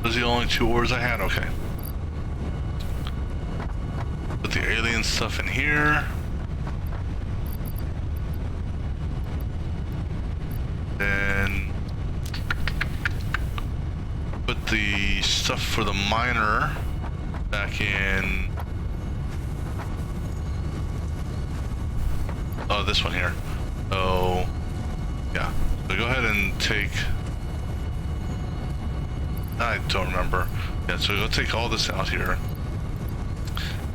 Those are the only 2 ores I had? Okay. Put the alien stuff in here. And put the stuff for the miner back in. Oh, this one here. Oh, yeah. So go ahead and take. I don't remember. Yeah, so go take all this out here.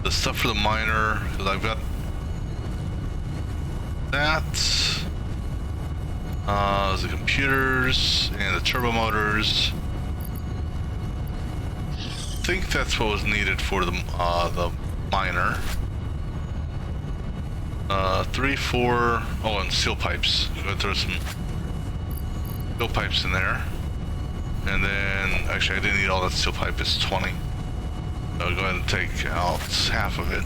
The stuff for the miner, because I've got that. The computers and the turbo motors. I think that's what was needed for the miner. 3, 4. Oh, and steel pipes. I'm gonna throw some steel pipes in there. And then, actually, I didn't need all that steel pipe. It's 20. So I'll go ahead and take out half of it.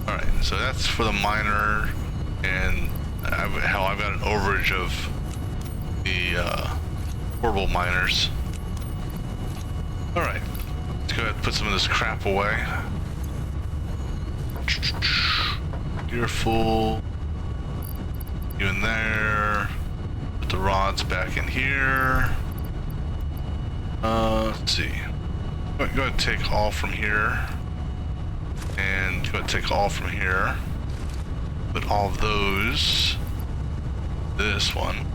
All right, so that's for the miner, and I've got an overage of the portable miners. All right, let's go ahead and put some of this crap away. You're full. You in there. Put the rods back in here. Let's see. Go ahead and take all from here. And go ahead and take all from here. Put all of those. This one.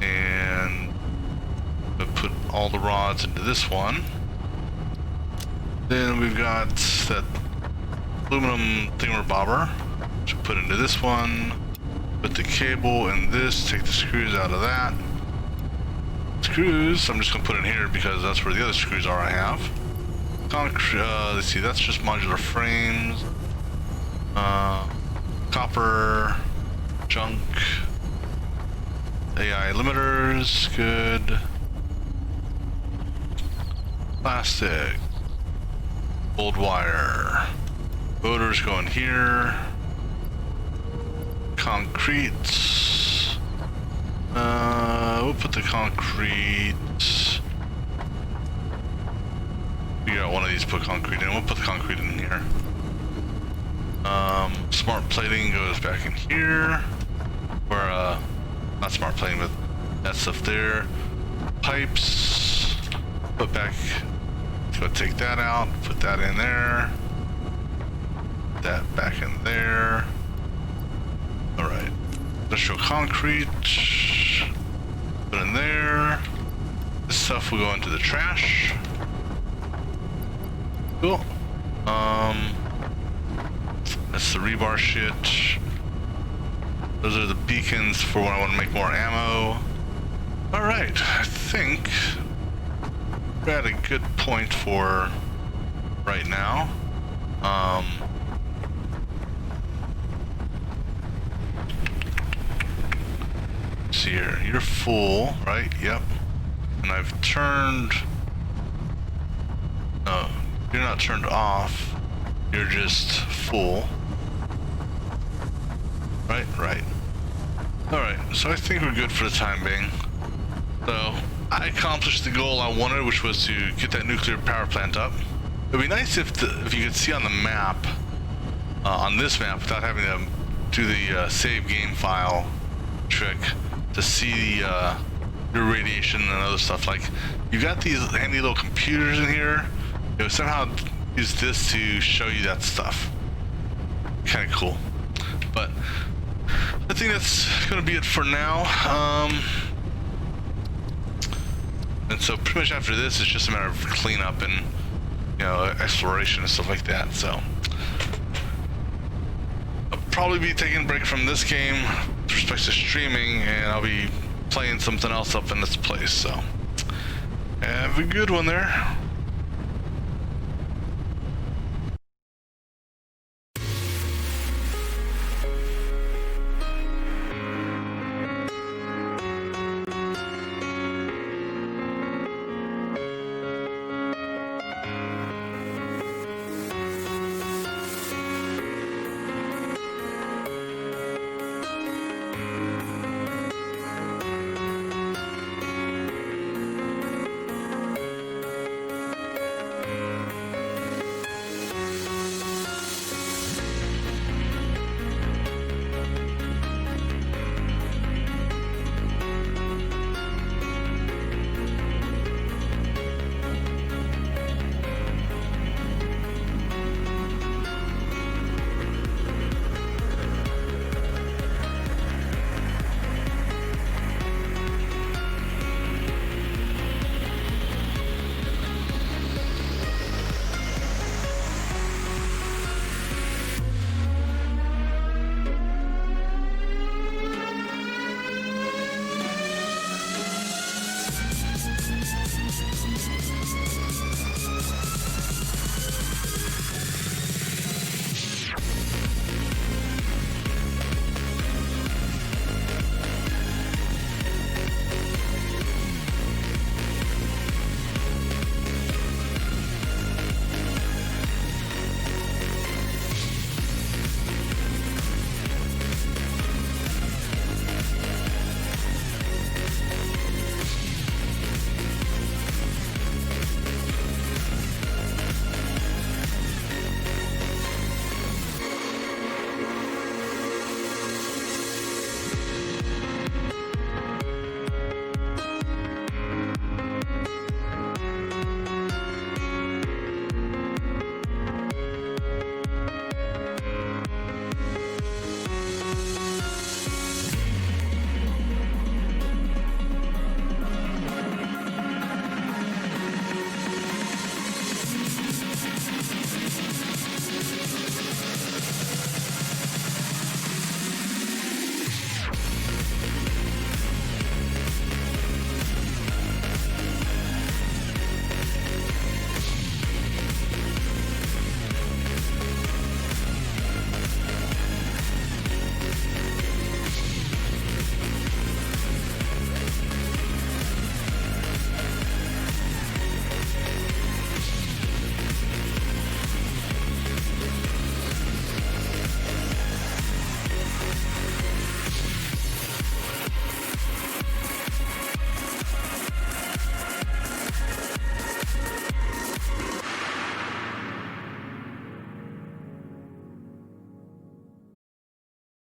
And put all the rods into this one. Then we've got that aluminum thingamabobber, which we put into this one. Put the cable in this, take the screws out of that. Screws, I'm just gonna put in here because that's where the other screws are I have. Concrete, let's see, that's just modular frames. Copper, junk, AI limiters, good. Plastic, old wire. Motors go in here. Concrete. We'll put the concrete. Figure out one of these, put concrete in. We'll put the concrete in here. Smart plating goes back in here. Or, not smart plating, but that stuff there. Pipes. Put back. Go take that out. Put that in there. That back in there. Alright. Industrial concrete. Put in there. This stuff will go into the trash. Cool. That's the rebar shit. Those are the beacons for when I want to make more ammo. Alright, I think we're at a good point for right now. See here, you're full, right? Yep. And I've turned... No, you're not turned off. You're just full. Right. Alright, so I think we're good for the time being. So, I accomplished the goal I wanted, which was to get that nuclear power plant up. It would be nice if you could see on the map, on this map, without having to do the save game file trick, to see your radiation and other stuff. Like, you got these handy little computers in here. It would somehow use this to show you that stuff. Kind of cool. But I think that's gonna be it for now. And so pretty much after this, it's just a matter of cleanup and, you know, exploration and stuff like that. So I'll probably be taking a break from this game with respect to streaming, and I'll be playing something else up in this place. So have a good one there.